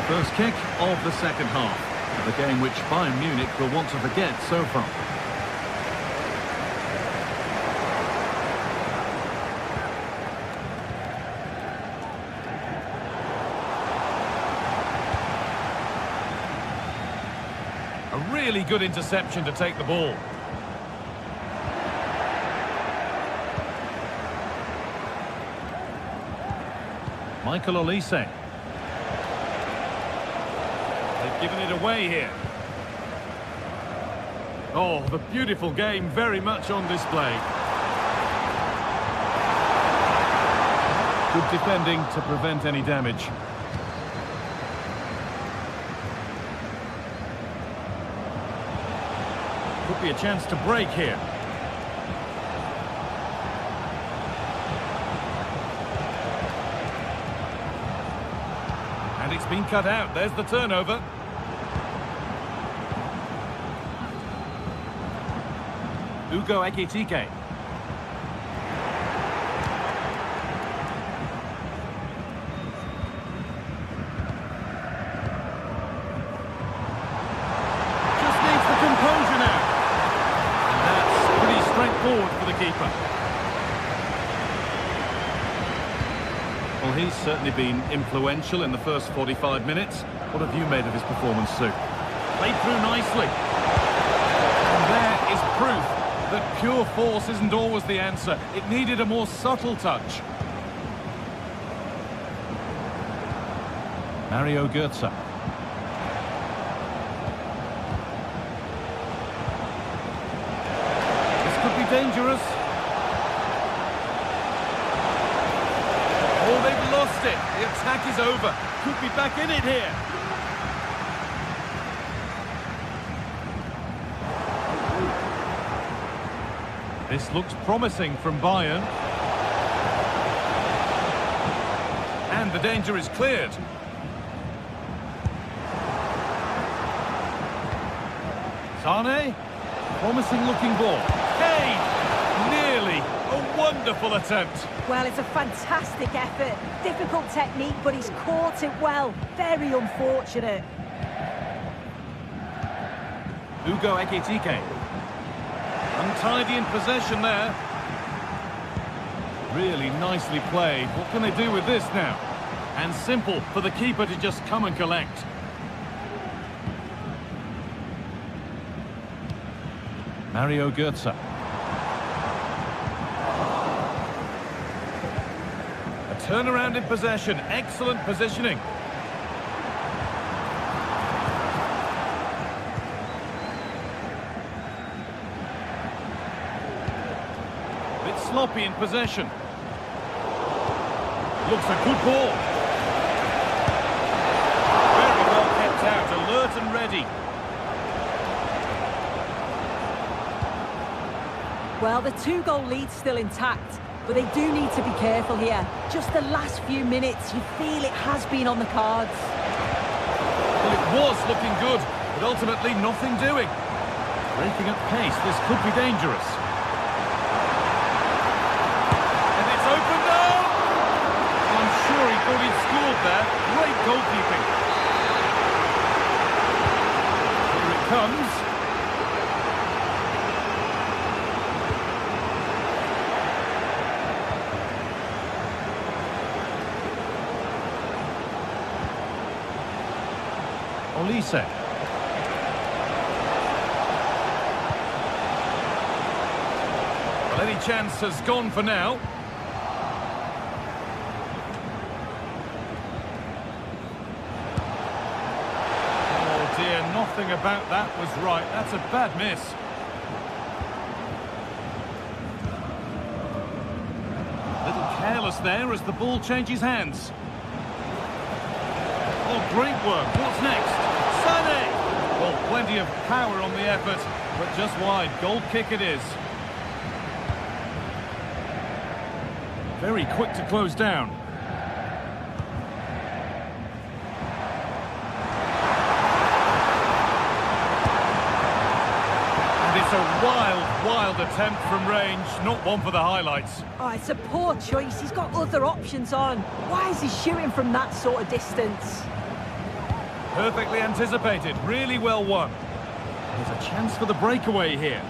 First kick of the second half, the game which Bayern Munich will want to forget so far. A really good interception to take the ball. Michael Olise. Giving it away here. Oh, the beautiful game very much on display. Good defending to prevent any damage. Could be a chance to break here. And it's been cut out. There's the turnover. Ugo Ekitike. Just needs the composure now. And that's pretty straightforward for the keeper. Well, he's certainly been influential in the first 45 minutes. What have you made of his performance, Sue? Played through nicely. And there is proof that pure force isn't always the answer. It needed a more subtle touch. Mario Götze. This could be dangerous. lost it. The attack is over. Could be back in it here. This looks promising from Bayern. And the danger is cleared. Sane. Promising looking ball. Kane. Nearly. A wonderful attempt. Well, it's a fantastic effort. Difficult technique, but he's caught it well. Very unfortunate. Hugo Ekitike. Untidy in possession there. Really nicely played. What can they do with this now? And simple for the keeper to just come and collect. Mario Götze. A turnaround in possession. Excellent positioning. Bit sloppy in possession. Looks a good ball. Very well kept out. Alert and ready. Well, the two-goal lead's still intact, but they do need to be careful here. Just the last few minutes, you feel it has been on the cards. Well, it was looking good, but ultimately nothing doing. Breaking at pace, this could be dangerous. And it's opened up! I'm sure he thought he'd scored there. Great goalkeeping. Here it comes. Olise. Well, any chance has gone for now. Oh dear, nothing about that was right. That's a bad miss. A little careless there as the ball changes hands. Oh, great work. What's next? Sane! Well, plenty of power on the effort, but just wide. Goal kick it is. Very quick to close down. And it's a wild, wild attempt from range. Not one for the highlights. Oh, it's a poor choice. He's got other options on. Why is he shooting from that sort of distance? Perfectly anticipated, really well won. There's a chance for the breakaway here.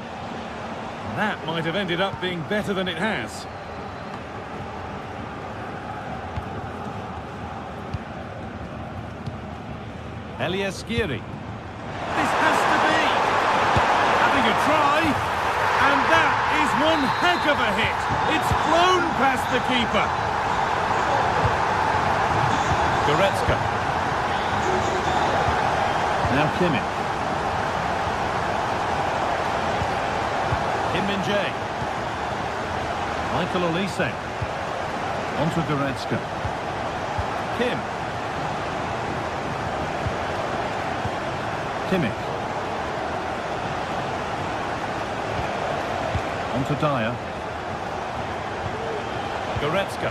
That might have ended up being better than it has. Elias Giri. This has to be! Having a try, and that is one heck of a hit. It's flown past the keeper. Goretzka. Now Kimmich. Kim Min-jae. Michael Olise. On to Goretzka. Kim. Kimmich. On to Dyer. Goretzka.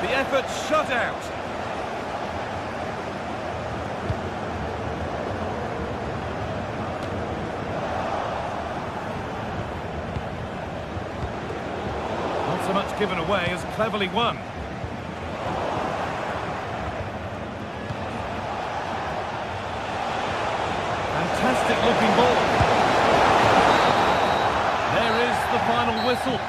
The effort shut out. Not so much given away as cleverly won. Fantastic looking ball. There is the final whistle.